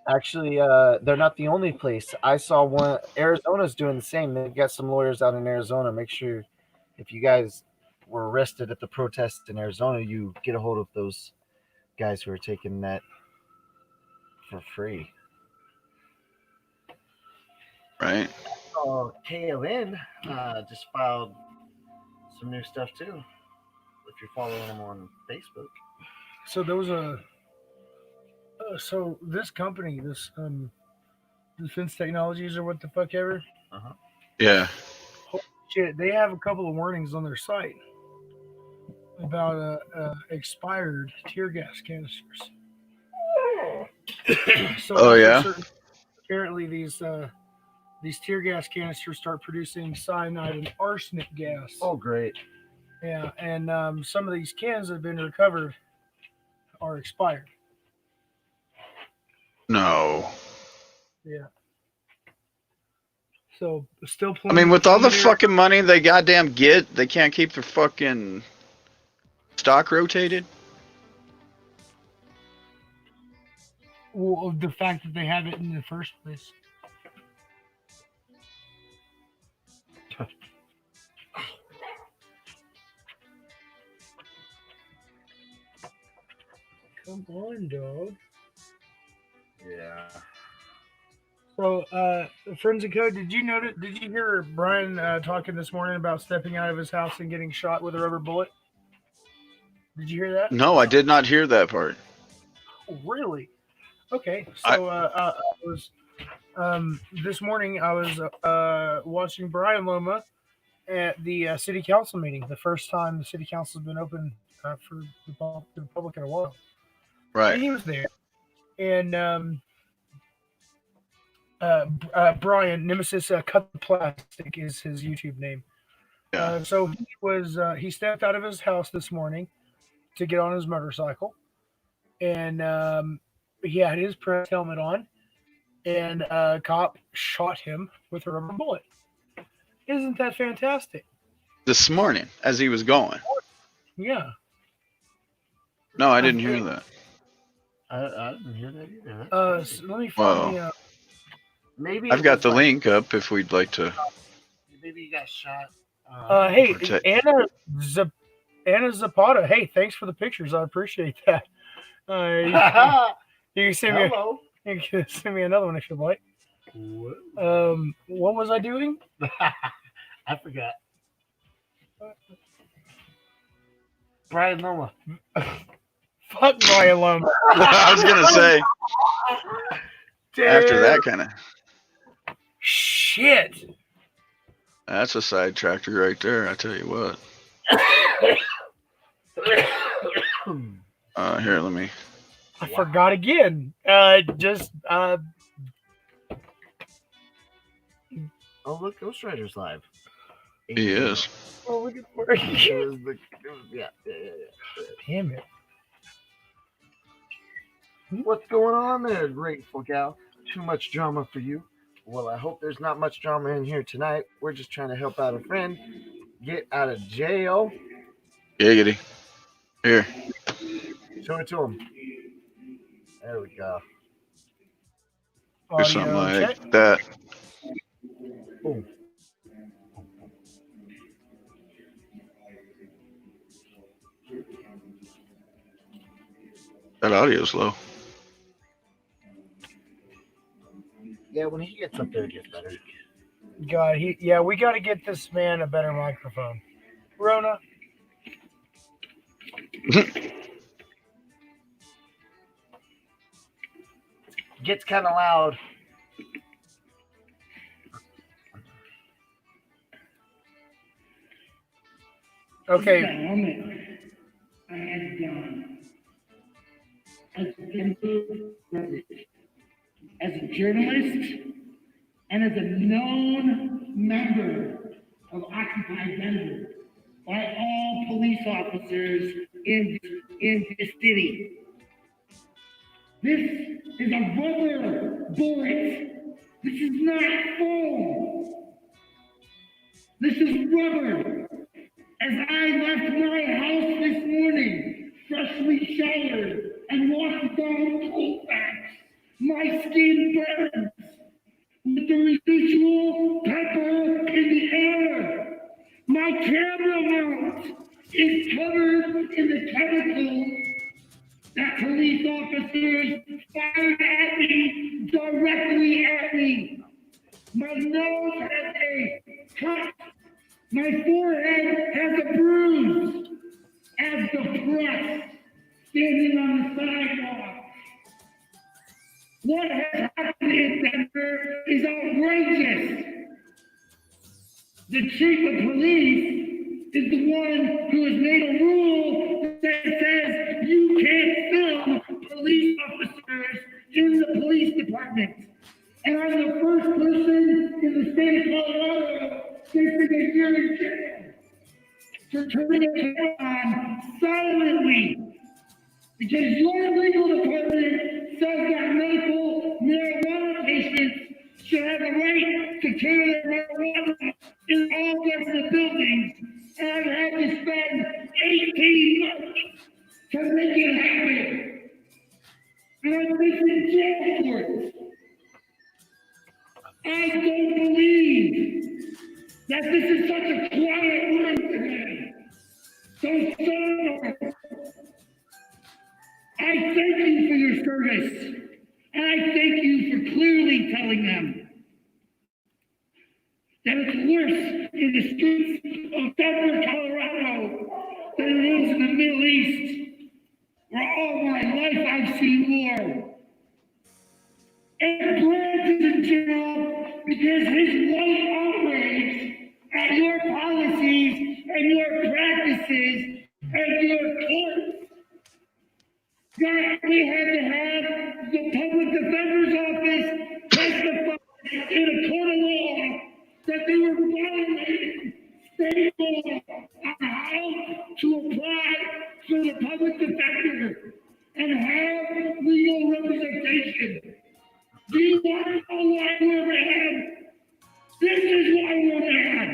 Actually, they're not the only place. I saw one. Arizona's doing the same. They've got some lawyers out in Arizona. Make sure if you guys were arrested at the protest in Arizona, you get a hold of those guys who are taking that for free. Right. KLN just filed some new stuff too. If you're following them on Facebook. So there was a. So this company, this Defense Technologies or what the fuck ever. Yeah. Holy shit, they have a couple of warnings on their site about expired tear gas canisters. So Oh, yeah? Apparently these tear gas canisters start producing cyanide and arsenic gas. Oh, great. Yeah, and some of these cans that have been recovered are expired. No. Yeah. So still I plenty. mean, with all the plenty- fucking money they goddamn get, they can't keep their fucking stock rotated. Well, the fact that they have it in the first place. Come on, dog. Yeah. So, Friends of Code, did you hear Brian talking this morning about stepping out of his house and getting shot with a rubber bullet? Did you hear that? No, I did not hear that part. Oh, really? Okay. So, I was this morning I was watching Brian Loma at the city council meeting, the first time the city council has been open for the public in a while. Right. And he was there, and Brian Nemesis Cut the Plastic is his YouTube name. Yeah. So he stepped out of his house this morning to get on his motorcycle, and he had his press helmet on, and a cop shot him with a rubber bullet. Isn't that fantastic? This morning, as he was going. Yeah. No, I didn't hear that. I didn't hear that either. So let me find the. Maybe I've got the link up if we'd like to. Maybe he got shot. Hey, Anna Zapata. Hey, thanks for the pictures. I appreciate that. You can send me. You can send me another one if you'd like. What was I doing? I forgot. Brian Loma. Fuck Brian Loma. I was gonna say. Dude. After that kind of. Shit. That's a side tractor right there. I tell you what. Here, let me. I forgot again. Oh, look, Ghost Rider's live. He is. Oh, look at where Yeah. Damn it. What's going on there, Grateful Gal? Too much drama for you. Well, I hope there's not much drama in here tonight. We're just trying to help out a friend get out of jail. Giggity. Here. Show it to him. There we go. Do something like check. that. Boom. That audio's low. Yeah, when he gets up there, it gets better. God, we got to get this man a better microphone. Rona. Gets kind of loud. Okay. I had done as a journalist and as a known member of Occupy Denver by all police officers in this city. This is a rubber bullet. This is not foam. This is rubber. As I left my house this morning, freshly showered and walked down Colfax, my skin burns with the residual pepper in the air. My camera mount is covered in the chemicals that police officers fired at me, directly at me. My nose has a cut. My forehead has a bruise. As the press standing on the sidewalk. What has happened in Denver is outrageous. The chief of police is the one who has made a rule that says you can't film police officers in the police department. And I'm the first person in the state of Colorado facing a year in jail for turning a camera on silently. Because your legal department says that medical marijuana patients should have the right to carry their marijuana in all government buildings. And I've had to spend 18 months to make it happen. And I'm facing jail for it. I don't believe that this is such a quiet room today. So sorry. I thank you for your service. And I thank you for clearly telling them that it's worse in the streets of Denver, Colorado than it is in the Middle East, where all my life I've seen war. And Brandt is in jail because his white outrage at your policies and your practices and your courts that we had to have the public defender's office testify in a court of law that they were violating state law on how to apply for the public defender and have legal representation. Do you want to know why we're mad? This is why we're mad.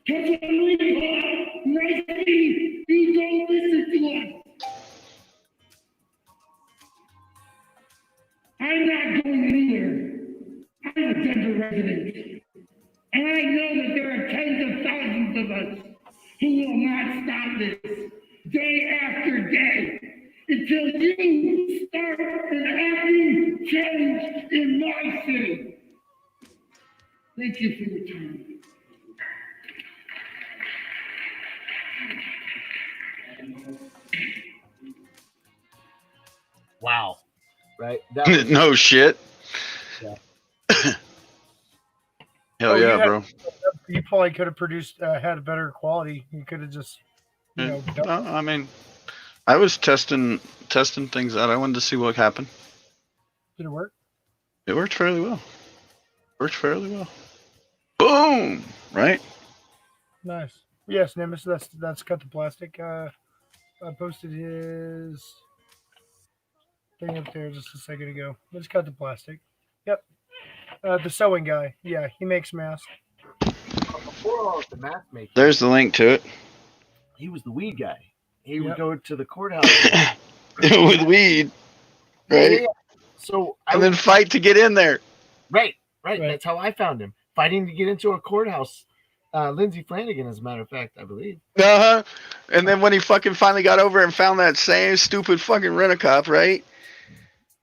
Because when we talk nicely, you don't listen to us. I'm not going anywhere. I'm a Denver resident. And I know that there are tens of thousands of us who will not stop this day after day until you start enacting change in my city. Thank you for your time. Wow. Right? That was, No shit. Yeah. Hell yeah, bro. You probably could have produced, had a better quality. You could have just, No, I mean, I was testing things out. I wanted to see what happened. Did it work? It worked fairly well. Boom! Right? Nice. Yes, Nimbus, that's Cut the Plastic. I posted his thing up there just a second ago. Let's Cut the Plastic. Yep. The sewing guy. Yeah, he makes masks. before all of the mask making, There's the link to it. he was the weed guy. He would Yep. go to the courthouse. With weed, right? Yeah. So And then fight to get in there. Right. Right. That's how I found him. Fighting to get into a courthouse. Lindsay Flanagan, as a matter of fact, I believe. Uh-huh. And then when he fucking finally got over and found that same stupid fucking rent-a-cop, right?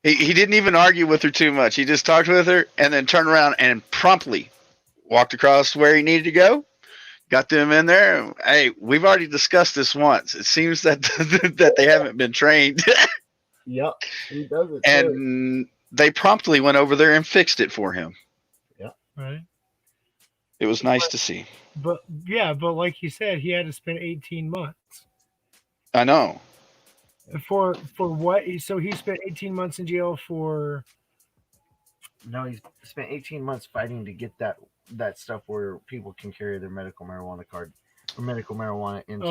He didn't even argue with her too much. He just talked with her and then turned around and promptly walked across where he needed to go. Got them in there. Hey, we've already discussed this once. It seems that that they haven't been trained. Yep, he does it. And they promptly went over there and fixed it for him. Right. It was nice to see. But like you said, he had to spend 18 months. I know. For what? So he spent 18 months in jail for. No, he's spent 18 months fighting to get that stuff where people can carry their medical marijuana card or medical marijuana into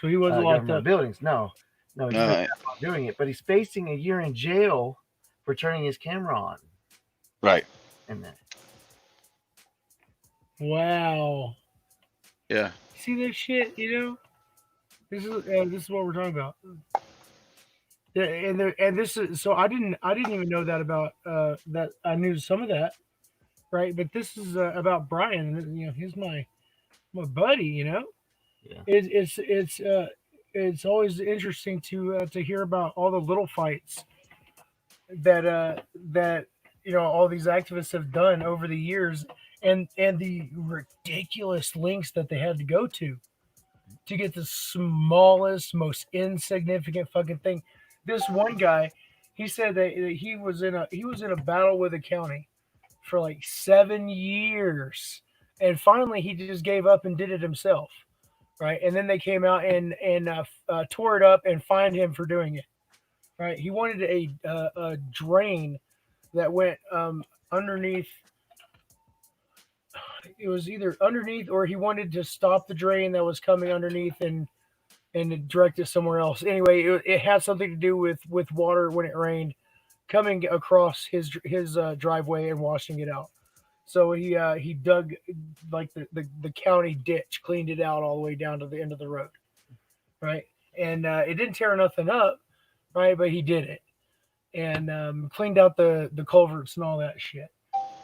So he wasn't locked government up. buildings. No, he's not doing it. But he's facing a year in jail for turning his camera on. Right. And then Wow. Yeah. See that shit? This is what we're talking about. Yeah, and this is so I didn't even know that about that. I knew some of that, right? But this is about Brian. He's my buddy. Yeah. It's always interesting to hear about all the little fights that all these activists have done over the years, and the ridiculous links that they had to go to get the smallest, most insignificant fucking thing. This one guy, he said that he was in a battle with the county for like 7 years, and finally he just gave up and did it himself, right? And then they came out and tore it up and fined him for doing it, right? He wanted a drain that went underneath. It was either underneath, or he wanted to stop the drain that was coming underneath and direct it somewhere else. Anyway, it had something to do with water when it rained coming across his driveway and washing it out. So he dug like the county ditch, cleaned it out all the way down to the end of the road, right? And it didn't tear nothing up, right? But he did it and cleaned out the culverts and all that shit.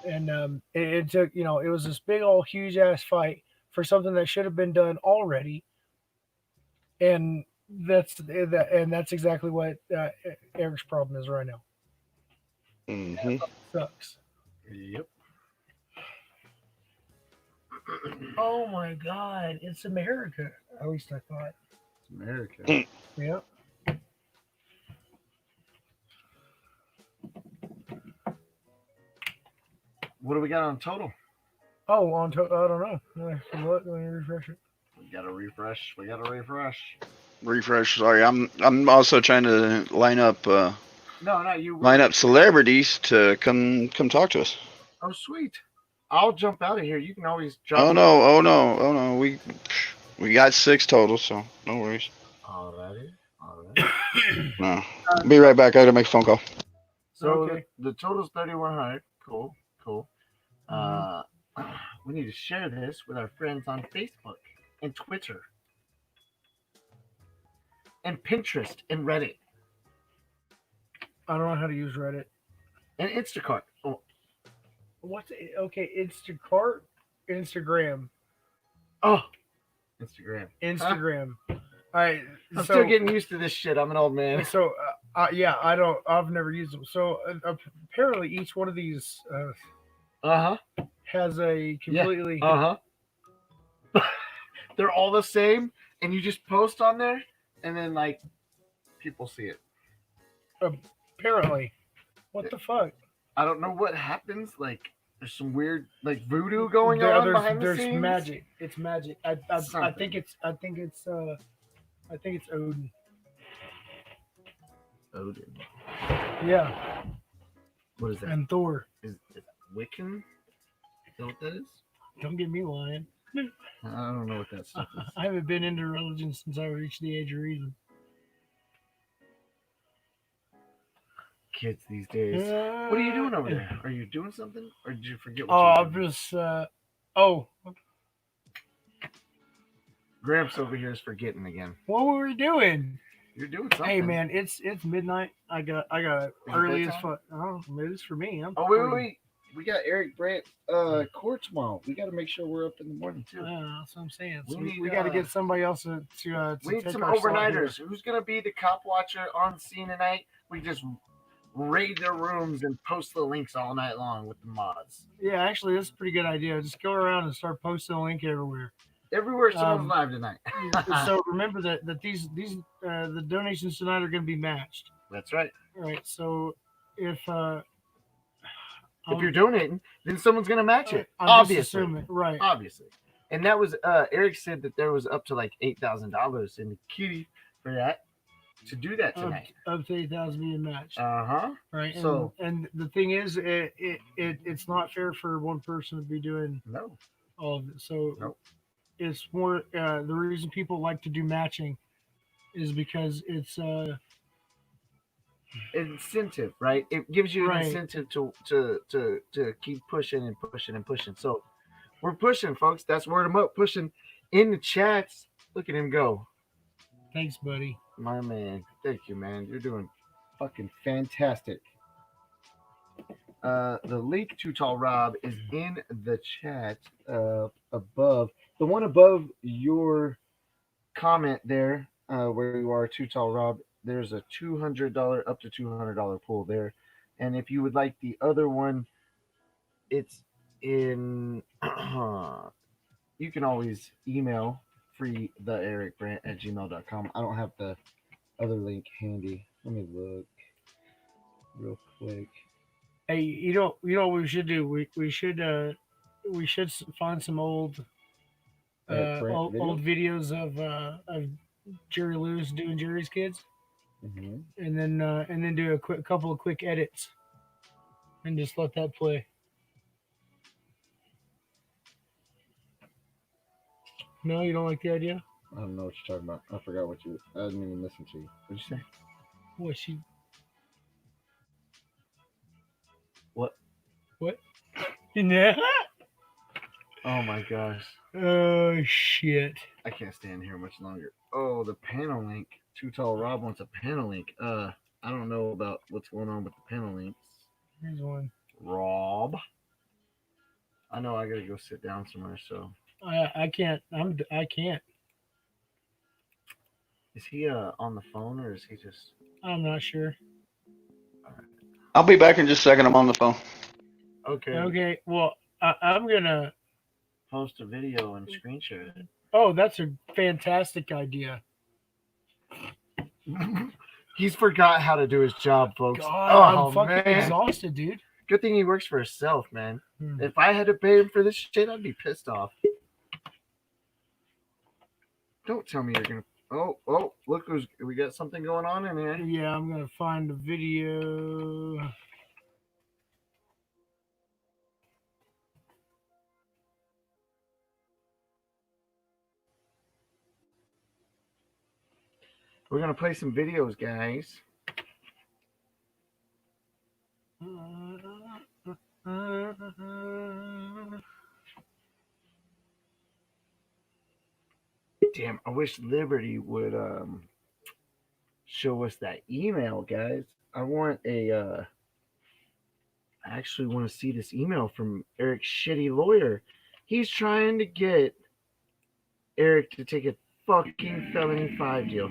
And it took, it was this big old huge ass fight for something that should have been done already. And that's exactly what Eric's problem is right now. Mm-hmm. Sucks. Yep. Oh my God, it's America. At least I thought. It's America. Yep. What do we got on total? Oh, I don't know. Let me refresh it. We gotta refresh. Refresh. Sorry, I'm also trying to line up No, not you. line up celebrities to come talk to us. Oh, sweet. I'll jump out of here. You can always drop. Oh no. We got 6 total, so no worries. Alrighty. No. Be right back. I gotta make a phone call. So Okay. the total's 3,100. Cool. We need to share this with our friends on Facebook and Twitter and Pinterest and Reddit I don't know how to use Reddit. and Instacart. Oh, Okay, Instacart, Instagram. Instagram. All right. I'm still getting used to this shit. I'm an old man. So yeah, I've never used them. So apparently each one of these has a completely. They're all the same, and you just post on there, and then like people see it. Apparently, what the fuck? I don't know what happens. Like there's some weird like voodoo going on behind the scenes. There's magic. It's magic. I think it's Odin. Odin. Yeah. What is that? And Thor. Is it Wiccan? Is that what that is? Don't get me lying. I don't know what that stuff is. I haven't been into religion since I reached the age of reason. Kids these days. What are you doing over there? Are you doing something, or did you forget what I'm you're doing? just. Gramps over here is forgetting again. What were we doing? You're doing something. Hey man, it's midnight. I got early as fuck. Oh, it is for me. Oh wait. We got Eric Brandt court tomorrow. We got to make sure we're up in the morning too. That's what I'm saying. So We we need, got to get somebody else to we need take some our slot overnighters. here. Who's gonna be the cop watcher on scene tonight? We just raid their rooms and post the links all night long with the mods. Yeah, actually, that's a pretty good idea. Just go around and start posting a link everywhere. Everywhere someone's live tonight. So remember that these the donations tonight are going to be matched. That's right. All right. So if you're donating, then someone's gonna match it. I'm Obviously, just assuming, right? Obviously. And that was Eric said that there was up to like $8,000 in the kitty for that to do that tonight. Up to 8,000 being matched. Right. So and the thing is, it's not fair for one person to be doing no all of it. So nope. It's more the reason people like to do matching is because it's incentive, right? It gives you an Right. incentive to keep pushing and pushing and pushing. So we're pushing, folks. That's word of mouth, pushing in the chats. Look at him go. Thanks, buddy. My man. Thank you, man. You're doing fucking fantastic. The link to Tall Rob is in the chat above. The one above your comment there, where you are, Too Tall Rob, there's a $200 up to $200 pool there. And if you would like the other one, it's in. You can always email free the Eric Brandt at gmail.com. I don't have the other link handy. Let me look real quick. Hey, you know what we should do? We should find some old Eric Brandt old videos of Jerry Lewis doing Jerry's Kids, Mm-hmm. and then do a couple of quick edits, and just let that play. No, you don't like the idea? I don't know what you're talking about. I forgot what you. I didn't even listen to you. What'd you say? What she? What? What? Yeah. Oh my gosh. Oh shit. I can't stand here much longer. Oh, the panel link. Too Tall Rob wants a panel link. I don't know about what's going on with the panel links. Here's one. Rob. I know I gotta go sit down somewhere, so. I can't. I can't. Is he on the phone or is he just. I'm not sure. I'll be back in just a second. I'm on the phone. Okay. Okay. Well, I'm gonna. Post a video and screen share it. Oh, that's a fantastic idea. He's forgot how to do his job, folks. God, oh, I'm fucking man. exhausted, dude. Good thing he works for himself, man. Hmm. If I had to pay him for this shit, I'd be pissed off. Don't tell me you're gonna. Oh! Look, we got something going on in here. Yeah, I'm gonna find the video. We're gonna play some videos, guys. Damn, I wish Liberty would show us that email, guys. I want I actually want to see this email from Eric's shitty lawyer. He's trying to get Eric to take a fucking felony 5 deal.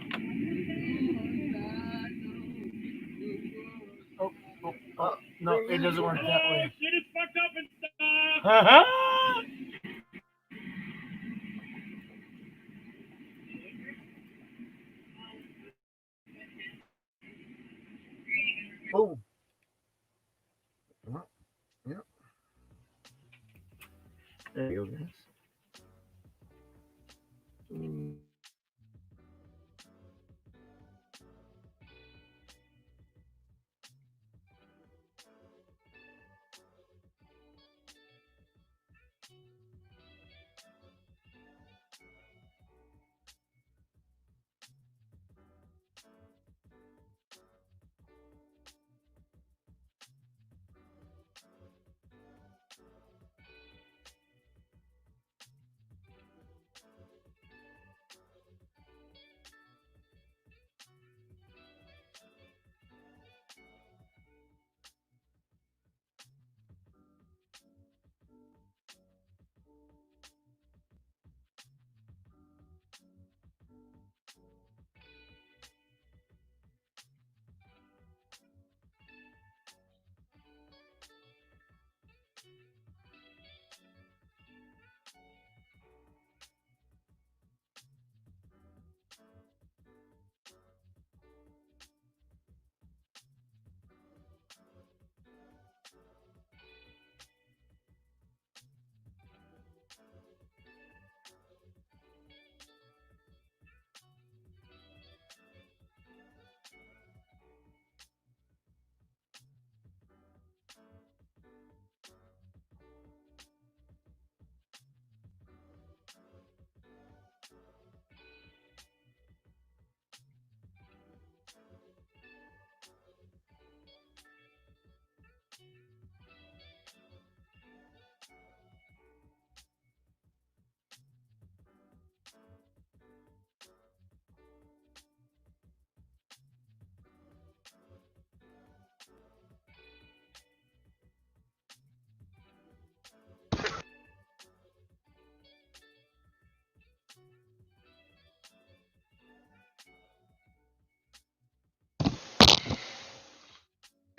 No, it doesn't work that way. Get it fucked up and stuff. Boom. Yep. There you go, guys.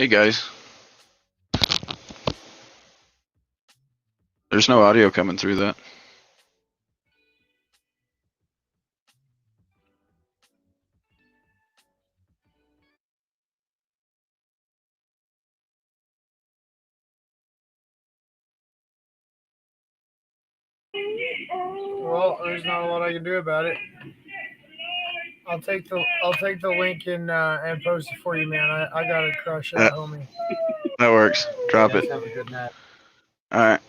Hey guys. There's no audio coming through that. Well, there's not a lot I can do about it. I'll take the link and post it for you, man. I gotta crush that, homie. That works. Drop Guys it. have a good night. All right.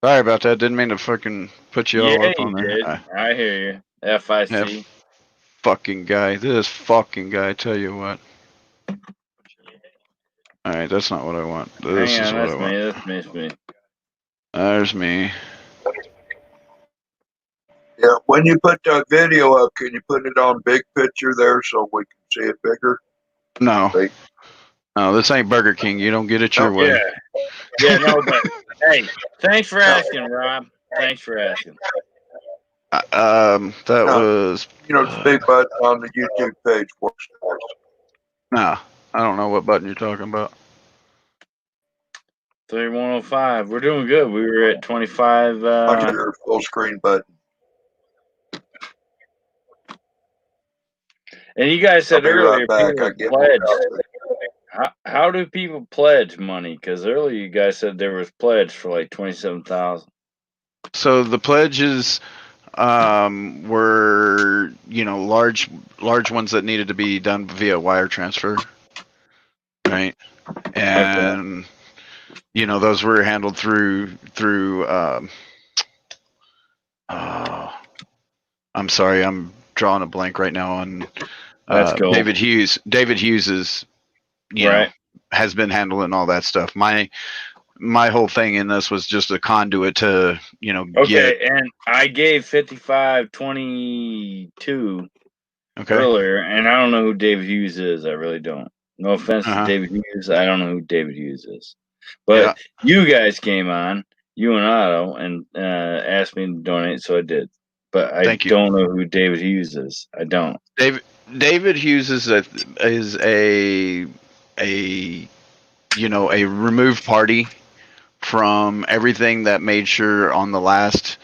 Sorry about that. Didn't mean to fucking put you all Yeah, up you on there. did. I hear you. FIC. Yeah, fucking guy. This fucking guy. Tell you what. All right, that's not what I want. This Hang is on, what I that's want. me. That's me. There's me. Yeah, when you put that video up, can you put it on big picture there so we can see it bigger? No. See? No, this ain't Burger King. You don't get it your way. Yeah, no, but hey, thanks for asking, Rob. Thanks for asking. That No. was. You know, the big button on the YouTube page works. Nah, I don't know what button you're talking about. 3105. We're doing good. We were at 25. On your full screen button. And you guys said I'll be earlier right back. people I get pledged. How do people pledge money? Because earlier you guys said there was pledge for like 27,000. So the pledges were, large ones that needed to be done via wire transfer, right? And those were handled through. I'm sorry, I'm drawing a blank right now on That's cool. David Hughes. David Hughes is, Right. has been handling all that stuff. My whole thing in this was just a conduit to, Okay, and I gave 5522 earlier, and I don't know who David Hughes is. I really don't. No offense to David Hughes. I don't know who David Hughes is. But you guys came on, you and Otto, and asked me to donate, so I did. But I don't know who David Hughes is. I don't. David Hughes is a removed party from everything that made sure on the last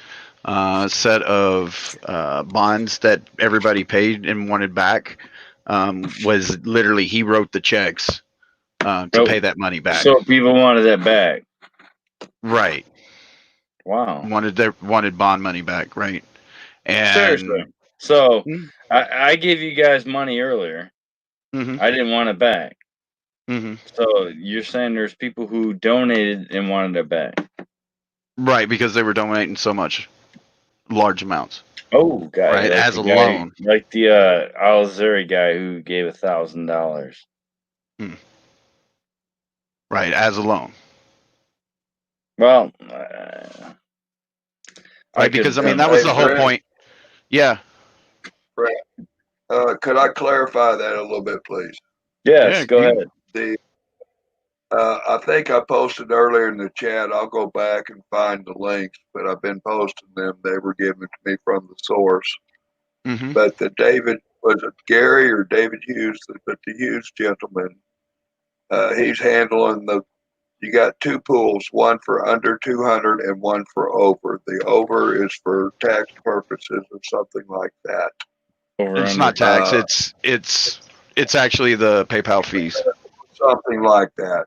set of bonds that everybody paid and wanted back was literally he wrote the checks to pay that money back. So people wanted that back. Right. Wow. Wanted bond money back, right? And seriously. So I gave you guys money earlier. Mm-hmm. I didn't want it back. Mm-hmm. So you're saying there's people who donated and wanted it back? Right, because they were donating so much, large amounts. Oh, God! Right, like as a guy, loan, like the Al-Zuri guy who gave $1,000. Right, as a loan. Well, right, because that was the whole point. Yeah. Right. Could I clarify that a little bit, please? Yes, go ahead. I think I posted earlier in the chat. I'll go back and find the links, but I've been posting them. They were given to me from the source. Mm-hmm. But the David, was it Gary or David Hughes? But the Hughes gentleman, he's handling you got two pools, one for under 200 and one for over. The over is for tax purposes or something like that. It's not tax. It's actually the PayPal fees. Something like that.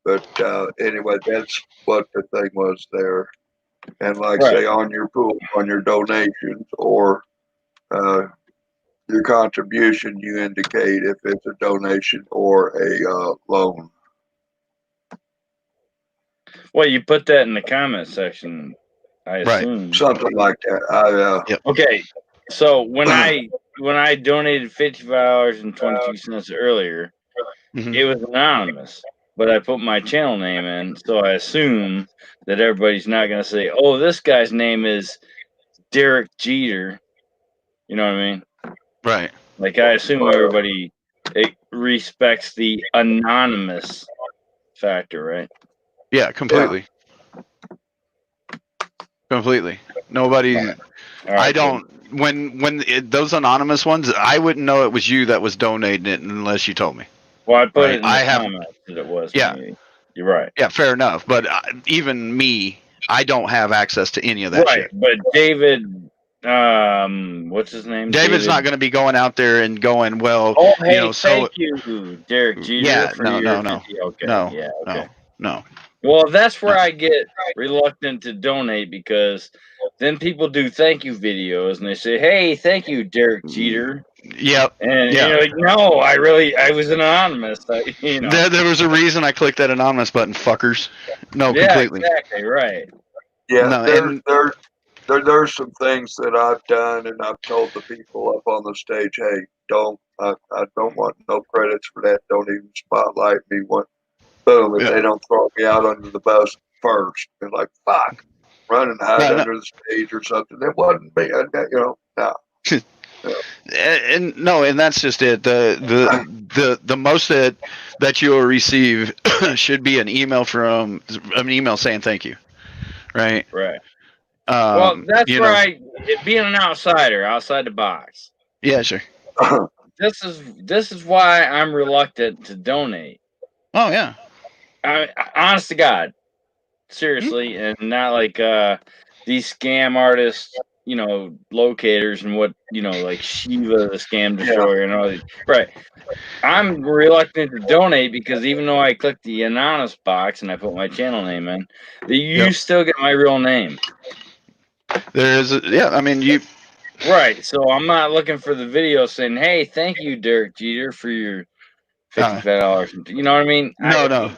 But anyway, that's what the thing was there. And like say on your pool, on your donations or your contribution, you indicate if it's a donation or a loan. Well, you put that in the comment section, I assume. Right. Something like that. Okay, so when I donated $55.22 earlier, it was anonymous, but I put my channel name in, so I assume that everybody's not going to say, "Oh, this guy's name is Derek Jeter." You know what I mean? Right. Like I assume everybody respects the anonymous factor, right? Yeah, completely. Yeah. Completely. Nobody. All right, I don't. When those anonymous ones, I wouldn't know it was you that was donating it unless you told me. Well, I put Right. it in the I have- comments that it was Yeah. me. You're right. Yeah, fair enough. But even me, I don't have access to any of that Right, shit. but David, what's his name? David's not going to be going out there and going, well, Oh, hey, you know, so thank you, Derek Jeter. yeah, for no, your no, 50. Okay, no, yeah, okay. no. Well, that's where No. I get reluctant to donate because then people do thank you videos and they say, "Hey, thank you, Derek Jeter." Yep. And Yeah. you're like, "No, I was anonymous." You know. There was a reason I clicked that anonymous button, fuckers. No, Yeah, completely. exactly right. Yeah, No, there's and there's some things that I've done, and I've told the people up on the stage, hey, I don't want no credits for that. Don't even spotlight me. Boom, if Yeah. they don't throw me out under the bus first, and like fuck, run and hide No. under the stage or something. It wasn't me. No. And that's just it. The most that you'll receive should be an email saying thank you, right? Right. Well, that's you where know, being an outsider, outside the box. Yeah, sure. This is why I'm reluctant to donate. Oh yeah. Honest to God, seriously, and not like these scam artists, locators and what like Shiva, the scam destroyer, and all these. Right. I'm reluctant to donate because even though I click the anonymous box and I put my channel name in, you still get my real name. I mean, you. Right. So I'm not looking for the video saying, "Hey, thank you, Derek Jeter, for your $55." You know what I mean? No.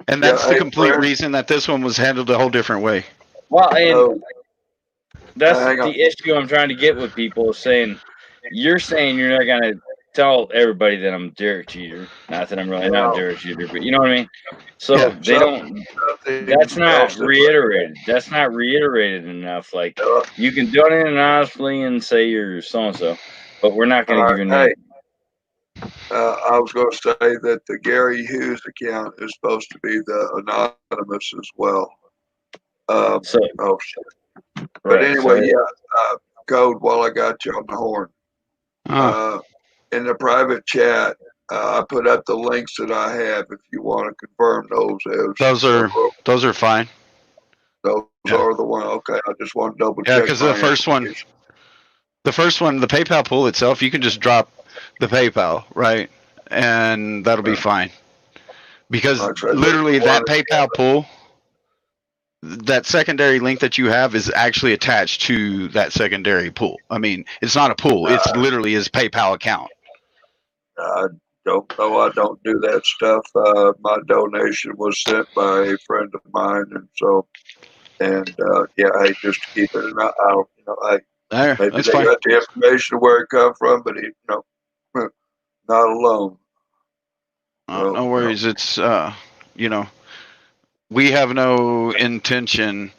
And that's the complete reason that this one was handled a whole different way. Well, and that's the issue I'm trying to get with people is saying, you're saying you're not going to tell everybody that I'm Derek Jeter. Not that I'm really not Derek Jeter, but you know what I mean? So they don't, that's not reiterated. That's not reiterated enough. Like, you can donate anonymously and say you're so-and-so, but we're not going to give your name. I was going to say that the Gary Hughes account is supposed to be the anonymous as well. Oh shit! But anyway, code. While I got you on the horn, in the private chat, I put up the links that I have. If you want to confirm those are fine. Those are the one. Okay, I just want to double check. Yeah, because the first one, the PayPal pool itself, you can just drop the PayPal, right? And that'll be fine. Because literally that PayPal pool, that secondary link that you have is actually attached to that secondary pool. I mean, it's not a pool. It's literally his PayPal account. I don't know. I don't do that stuff. My donation was sent by a friend of mine, and so, hey, just to keep it out, maybe they got the information where it come from, but not alone. No worries. It's we have no intention.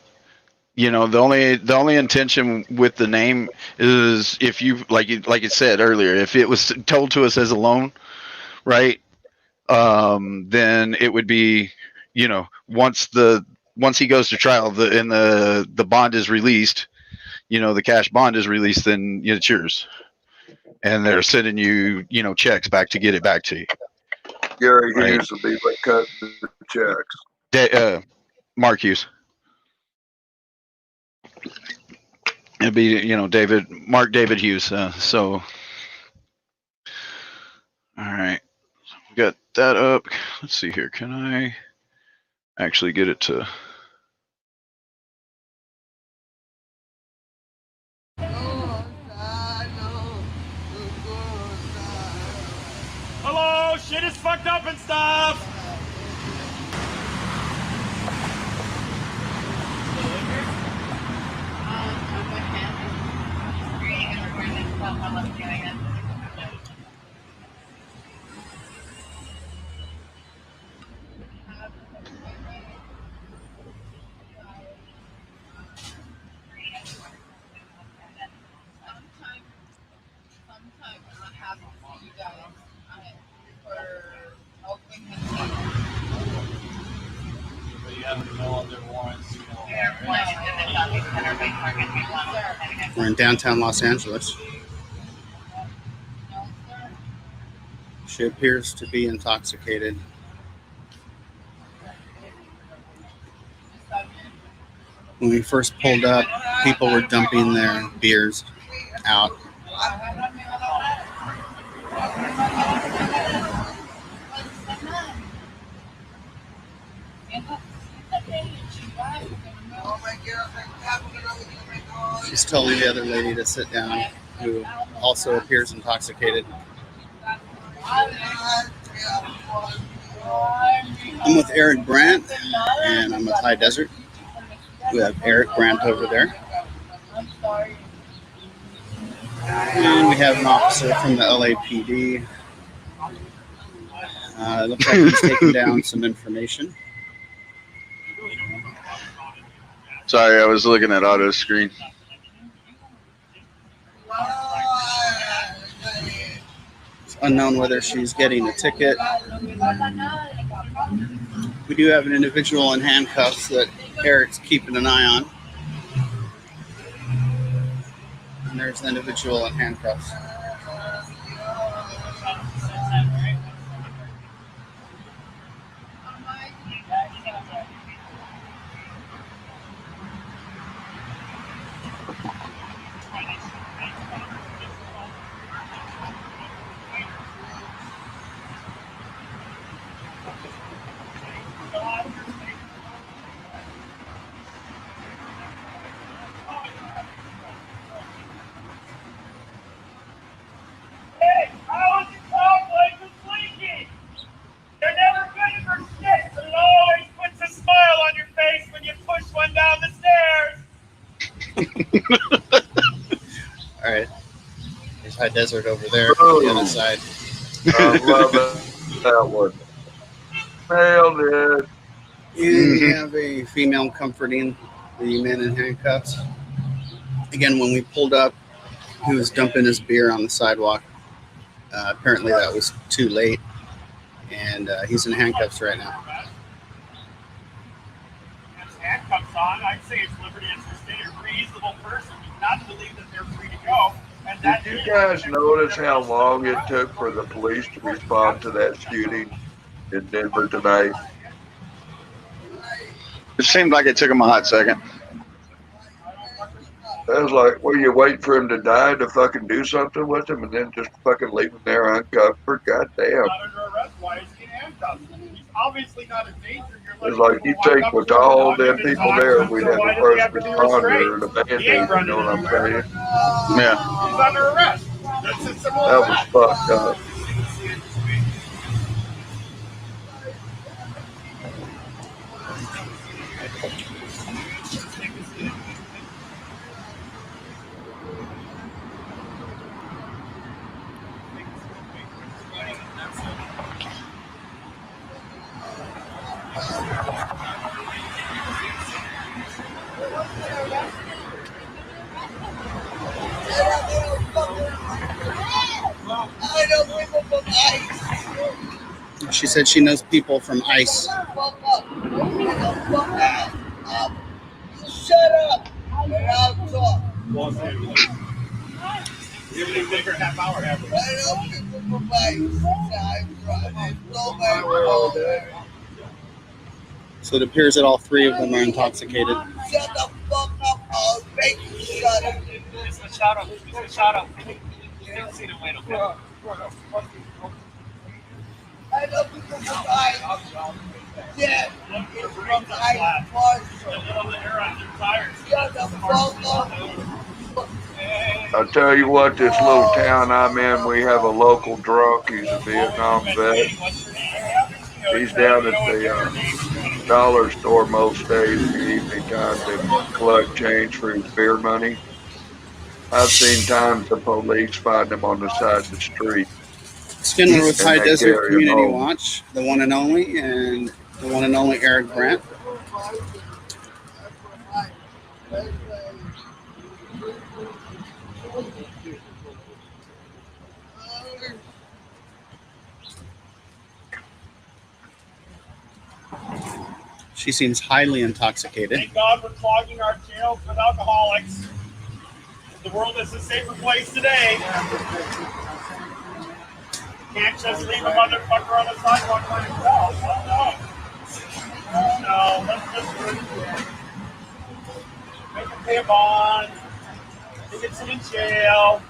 The only intention with the name is if you like you said earlier, if it was told to us as a loan, right? Then it would be, once he goes to trial, the bond is released, the cash bond is released, then it's yours, and they're sending you, checks back to get it back to you. Gary Hughes will be cutting the checks. Mark Hughes. It'd be, Mark David Hughes. So, all right, we got that up. Let's see here. Can I actually get it to? Hello, shit is fucked up and stuff. You have no other warrants, We're in downtown Los Angeles. She appears to be intoxicated. When we first pulled up, people were dumping their beers out. She's telling the other lady to sit down, who also appears intoxicated. I'm with Eric Brandt, and I'm with High Desert. We have Eric Brandt over there. And we have an officer from the LAPD. It looks like he's taking down some information. Sorry, I was looking at Otto's screen. It's unknown whether she's getting a ticket. We do have an individual in handcuffs that Eric's keeping an eye on. And there's an individual in handcuffs. All right. There's High Desert over there on the other side. I love that one. Nailed it. You have a female comforting the man in handcuffs. Again, when we pulled up, he was dumping his beer on the sidewalk. Apparently that was too late, and he's in handcuffs right now. Handcuffs on, I'd say it's liberty interest in a reasonable person not to believe that they're free to go. And that Did you guys notice how long it took for the police to respond to that shooting in Denver tonight? It seemed like it took him a hot second. I was like, well, you wait for him to die to fucking do something with him and then just fucking leave him there uncovered? Goddamn. obviously not a danger. It's like you think with all them people there, we'd have a first responder and a band-aid, you know what I'm saying? Yeah. He's under arrest. That was fucked up. She said she knows people from ICE. Shut up! And I'll talk. You haven't even been here a half hour, have you? I know people from ICE. So it appears that all three of them are intoxicated. Shut the fuck up! I'll make you shut up. Mr. Shadow. Mr. Shadow. Still see the window. I know people from ICE. Yeah, it's from ICE Marshall. Shut the fuck up. I'll tell you what, this little town I'm in, we have a local drunk. He's a Vietnam vet. He's down at the dollar store most days in the evening time to collect change for his beer money. I've seen times the police find him on the side of the street. Skinner with And High they Desert carry him Community home. Watch, the one and only, and the one and only Eric Brandt. She seems highly intoxicated. Thank God we're clogging our jails with alcoholics. The world is a safer place today. Can't just leave a motherfucker on the sidewalk by himself. No, let's just make him pay a bond. He gets him in jail.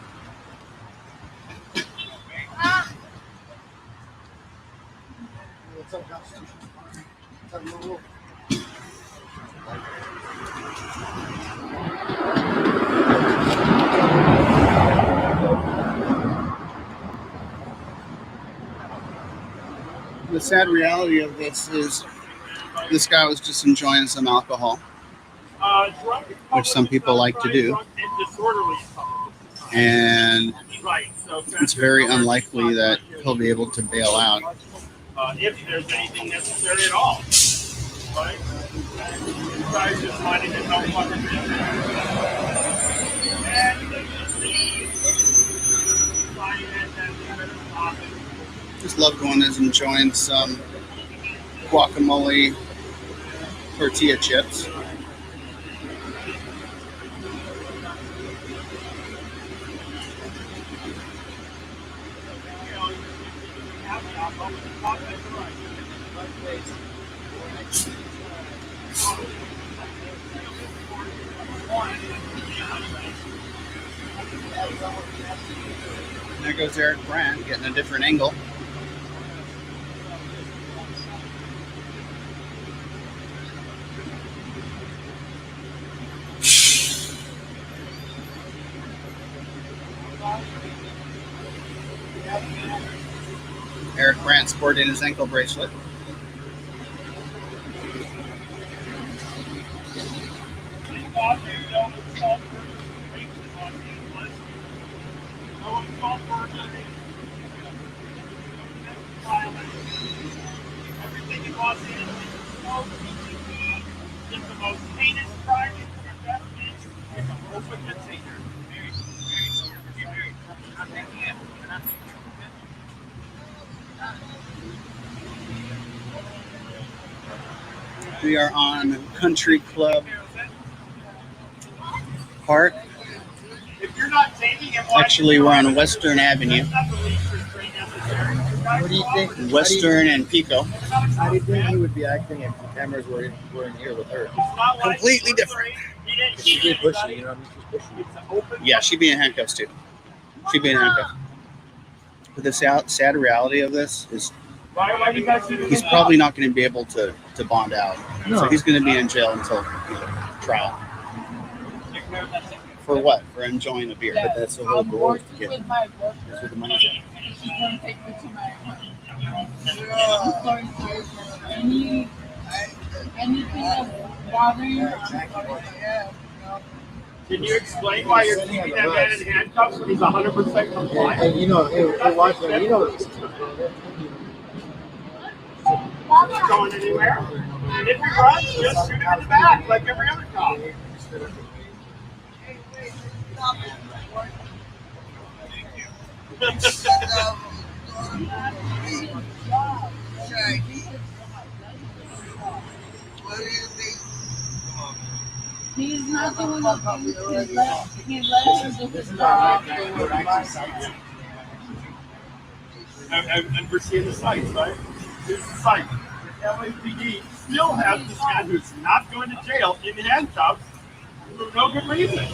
The sad reality of this is this guy was just enjoying some alcohol, which some people like to do. And it's very unlikely that he'll be able to bail out. If there's anything necessary at all. Right? You guys just minding it no fucking This loved one is enjoying some guacamole tortilla chips. There goes Eric Brandt getting a different angle. Eric Brandt sporting his ankle bracelet. Everything in Los Angeles is so PPP. It's the most heinous crime investment. It's an open container. We are on Country Club Park. If you're not taking it, Actually, we're on Western Avenue. What do you think? Western and Pico. How do you think he would be acting if the cameras were in here with her? Completely different. She'd be pushy, you know what I mean? She's pushy. Yeah, she'd be in handcuffs too. She'd be in handcuffs. But the sad reality of this is he's probably not going to be able to bond out. No. So he's going to be in jail until trial. For what? For enjoying a beer. But that's the whole goal is to get my work. that's what the money's in. She's going to take me to my I'm sorry, anything that's bothering you? Can you explain why you're keeping that man in handcuffs when he's 100% compliant? And you know, it watch them, you know. Not going anywhere. And if he runs, just shoot him in the back like every other cop. He's not doing nothing. He's letting him do his job. And we're seeing the sites, right? Here's the site. The LAPD still has this man who's not going to jail in handcuffs for no good reason.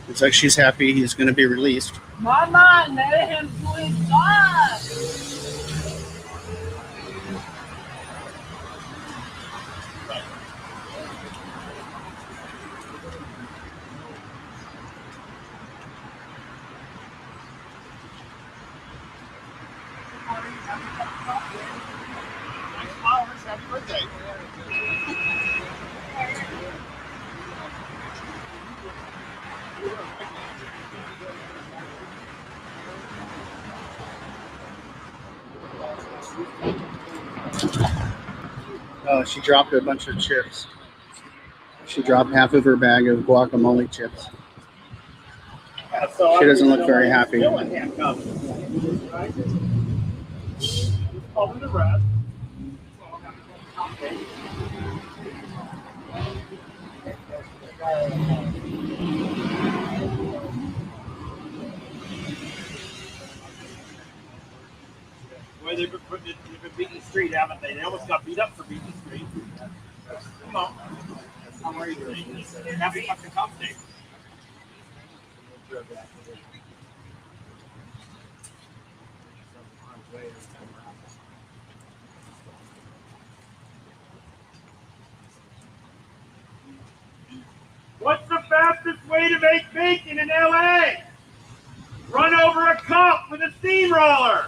It's like she's happy he's going to be released. Mama, let him do his job. Happy birthday. Oh, she dropped a bunch of chips. She dropped half of her bag of guacamole chips. She doesn't look very happy. call them the rest. Well, they've been beating the street, haven't they? They almost got beat up for beating the street. Come on. I'm ready to have a fucking cup day. What's the fastest way to make bacon in LA? Run over a cop with a steamroller.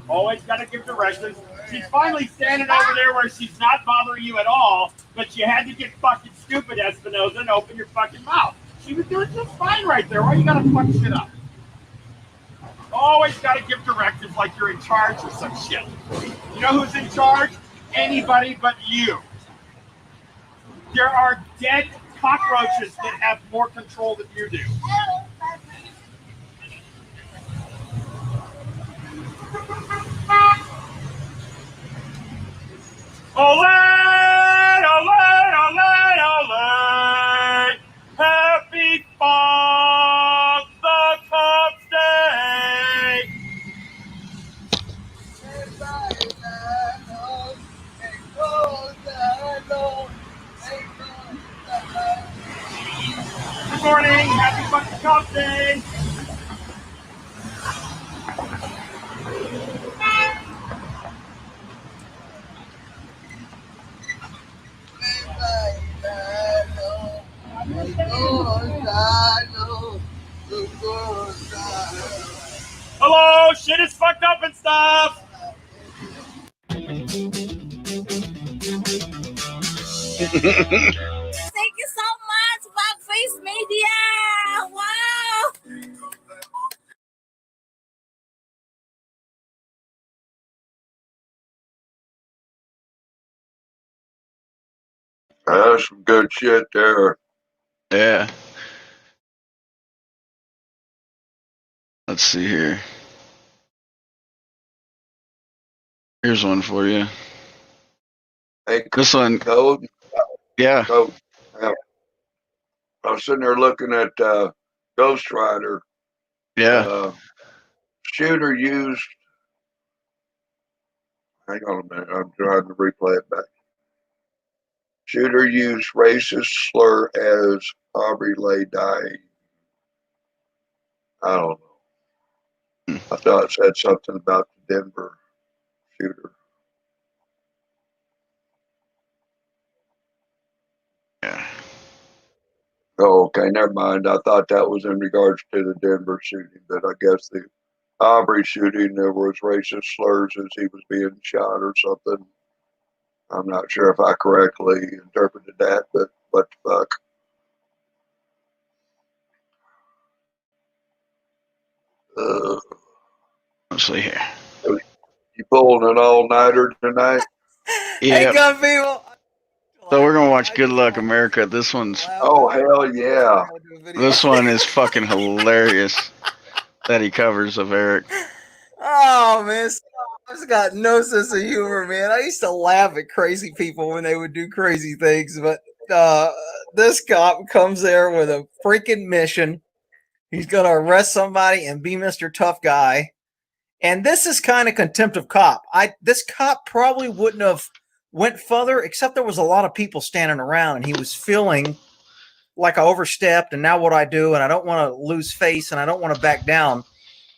Always got to give directions. She's finally standing over there where she's not bothering you at all, but you had to get fucking stupid, Espinosa, and open your fucking mouth. She was doing just fine right there. Why you gotta fuck shit up? Always gotta give directions like you're in charge or some shit. You know who's in charge? Anybody but you. There are dead cockroaches that have more control than you do. Ole, ole, ole, ole. Happy Father Cubs Day. Good morning. Happy fucking Cubs Day. Hello, shit is fucked up and stuff. Thank you so much, Blackface Media. Wow. That's some good shit there. Yeah. Let's see here. Here's one for you. Hey, this one. Code? Yeah. Code. Yeah. I was sitting there looking at Ghost Rider. Yeah. Shooter used. Hang on a minute. I'm trying to replay it back. Shooter used racist slur as Aubrey lay dying. I don't know. I thought it said something about the Denver shooter. Yeah. Oh, okay, never mind. I thought that was in regards to the Denver shooting, but I guess the Aubrey shooting, there was racist slurs as he was being shot or something. I'm not sure if I correctly interpreted that, but what the fuck. Let's see here. You pulling an all-nighter tonight? Yeah. Hey, good people. So we're gonna watch Good Luck America. This one's. Oh hell yeah! This one is fucking hilarious. That he covers of Eric. Oh man, I've got no sense of humor, man. I used to laugh at crazy people when they would do crazy things, but this cop comes there with a freaking mission. He's gonna arrest somebody and be Mr. Tough Guy. And this is kind of contempt of cop. This cop probably wouldn't have went further, except there was a lot of people standing around, and he was feeling like I overstepped, and now what I do, and I don't want to lose face, and I don't want to back down.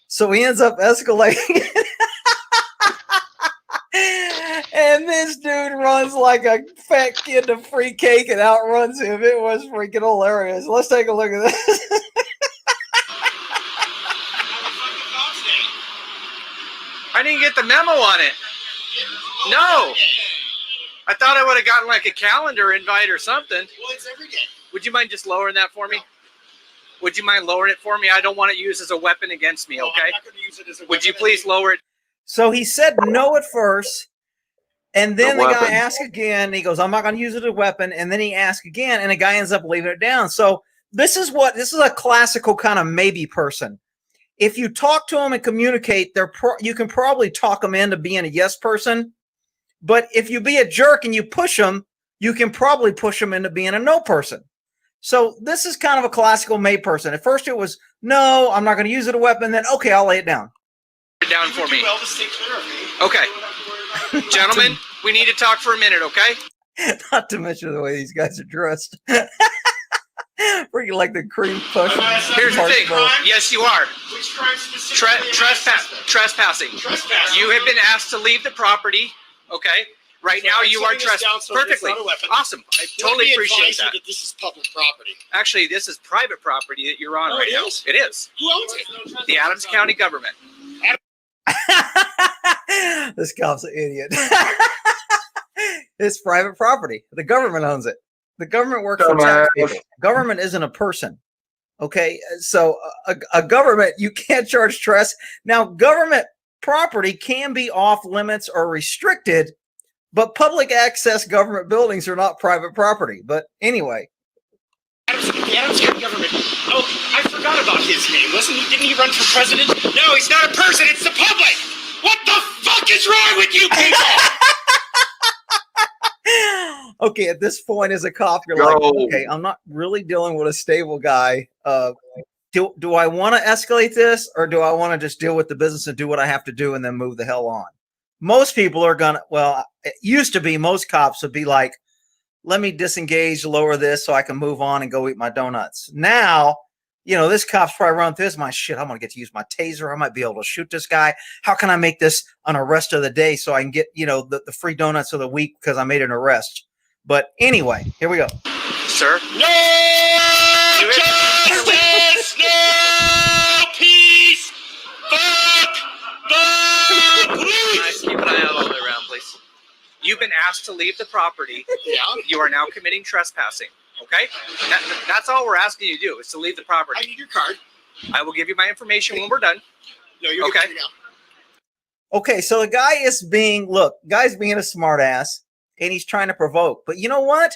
So he ends up escalating. And this dude runs like a fat kid to free cake and outruns him. It was freaking hilarious. Let's take a look at this. I didn't get the memo on it. No. I thought I would have gotten like a calendar invite or something. Well, it's every day. Would you mind just lowering that for me? Would you mind lowering it for me? I don't want it used as a weapon against me, okay? I'm not going to use it as a weapon. Would you please lower it? So he said no at first, and then the guy asked again. He goes, I'm not going to use it as a weapon. And then he asked again, and the guy ends up leaving it down. So this is a classical kind of maybe person. If you talk to them and communicate, you can probably talk them into being a yes person. But if you be a jerk and you push them, you can probably push them into being a no person. So this is kind of a classical may person. At first it was, no, I'm not going to use it a weapon. Then, okay, I'll lay it down. Down for me. Well to stay clear of me. Okay. Gentlemen, we need to talk for a minute, okay? Not to mention the way these guys are dressed. Freaking like the cream push. Here's the thing. Yes, you are. Trespassing. You have been asked to leave the property. Okay. Right now, you are trespassing. Perfectly. Awesome. I totally appreciate that. This is public property. Actually, this is private property that you're on right now. It is. Who owns it? The Adams County government. This cop's an idiot. It's private property. The government owns it. The government works for tax people. Government isn't a person. Okay, so a government, you can't charge trespass. Now, government property can be off limits or restricted, but public access government buildings are not private property. But anyway. The Adams County government. Oh, I forgot about his name. Didn't he run for president? No, he's not a person. It's the public. What the fuck is wrong with you people? Okay, at this point as a cop, you're like, okay, I'm not really dealing with a stable guy. Do I want to escalate this, or do I want to just deal with the business and do what I have to do and then move the hell on? Most people are gonna, well, it used to be most cops would be like, let me disengage, lower this so I can move on and go eat my donuts. Now, you know, this cop's probably run through this. My shit, I'm going to get to use my taser. I might be able to shoot this guy. How can I make this an arrest of the day so I can get, you know, the free donuts of the week because I made an arrest? But anyway, here we go. Sir? No justice, no peace. Fuck the police. Keep an eye out all the way around, please. You've been asked to leave the property. Yeah. You are now committing trespassing. Okay? That's all we're asking you to do is to leave the property. I need your card. I will give you my information when we're done. No, you're okay. Now. Okay, so the guy is guy's being a smart ass and he's trying to provoke. But you know what?